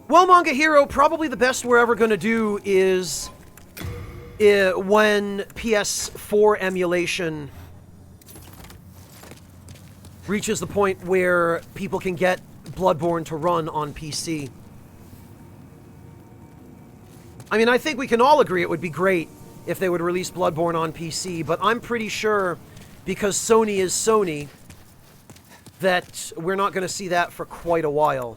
Well, Manga Hero, probably the best we're ever going to do is when PS4 emulation reaches the point where people can get Bloodborne to run on PC. I mean, I think we can all agree it would be great if they would release Bloodborne on PC, but I'm pretty sure, because Sony is Sony, that we're not going to see that for quite a while.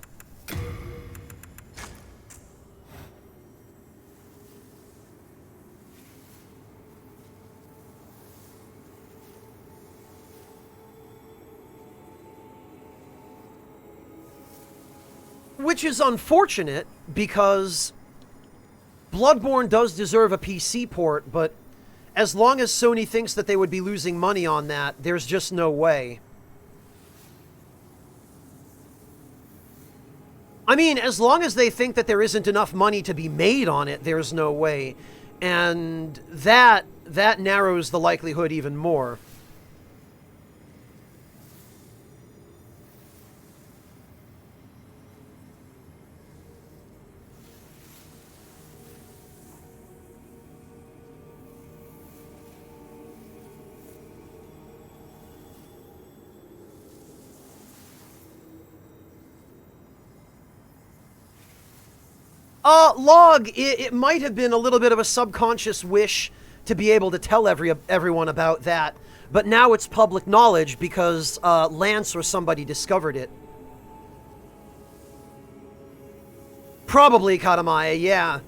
Which is unfortunate, because Bloodborne does deserve a PC port, but as long as Sony thinks that they would be losing money on that, there's just no way. I mean, as long as they think that there isn't enough money to be made on it, there's no way. And that narrows the likelihood even more. Log, it might have been a little bit of a subconscious wish to be able to tell everyone about that, but now it's public knowledge because Lance or somebody discovered it. Probably Katamaya, yeah.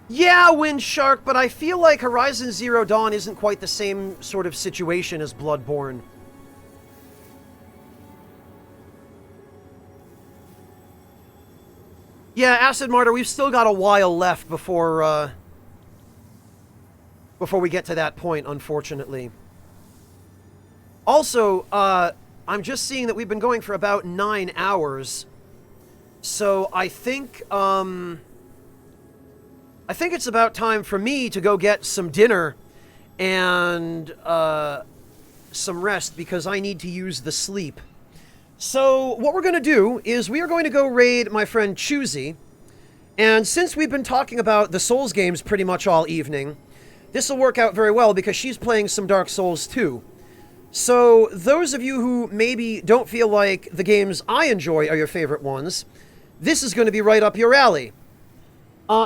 Yeah, Windshark, but I feel like Horizon Zero Dawn isn't quite the same sort of situation as Bloodborne. Yeah, Acid Martyr, we've still got a while left before we get to that point, unfortunately. Also, I'm just seeing that we've been going for about 9 hours. So I think it's about time for me to go get some dinner and some rest, because I need to use the sleep. So what we're going to do is we are going to go raid my friend Choosy. And since we've been talking about the Souls games pretty much all evening, this will work out very well because she's playing some Dark Souls too. So those of you who maybe don't feel like the games I enjoy are your favorite ones, this is going to be right up your alley.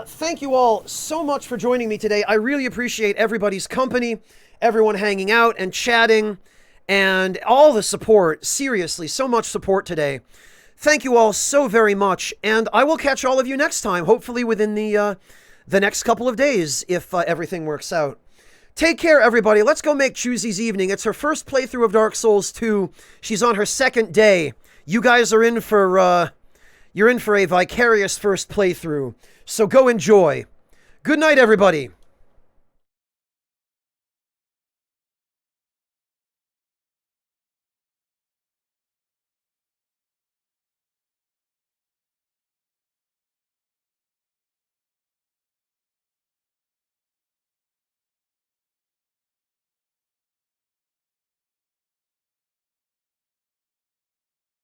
Thank you all so much for joining me today. I really appreciate everybody's company, everyone hanging out and chatting, and all the support. Seriously, so much support today. Thank you all so very much, and I will catch all of you next time, hopefully within the next couple of days, if everything works out. Take care, everybody. Let's go make Choozy's evening. It's her first playthrough of Dark Souls 2. She's on her second day. You guys are in for, you're in for a vicarious first playthrough. So go enjoy. Good night, everybody.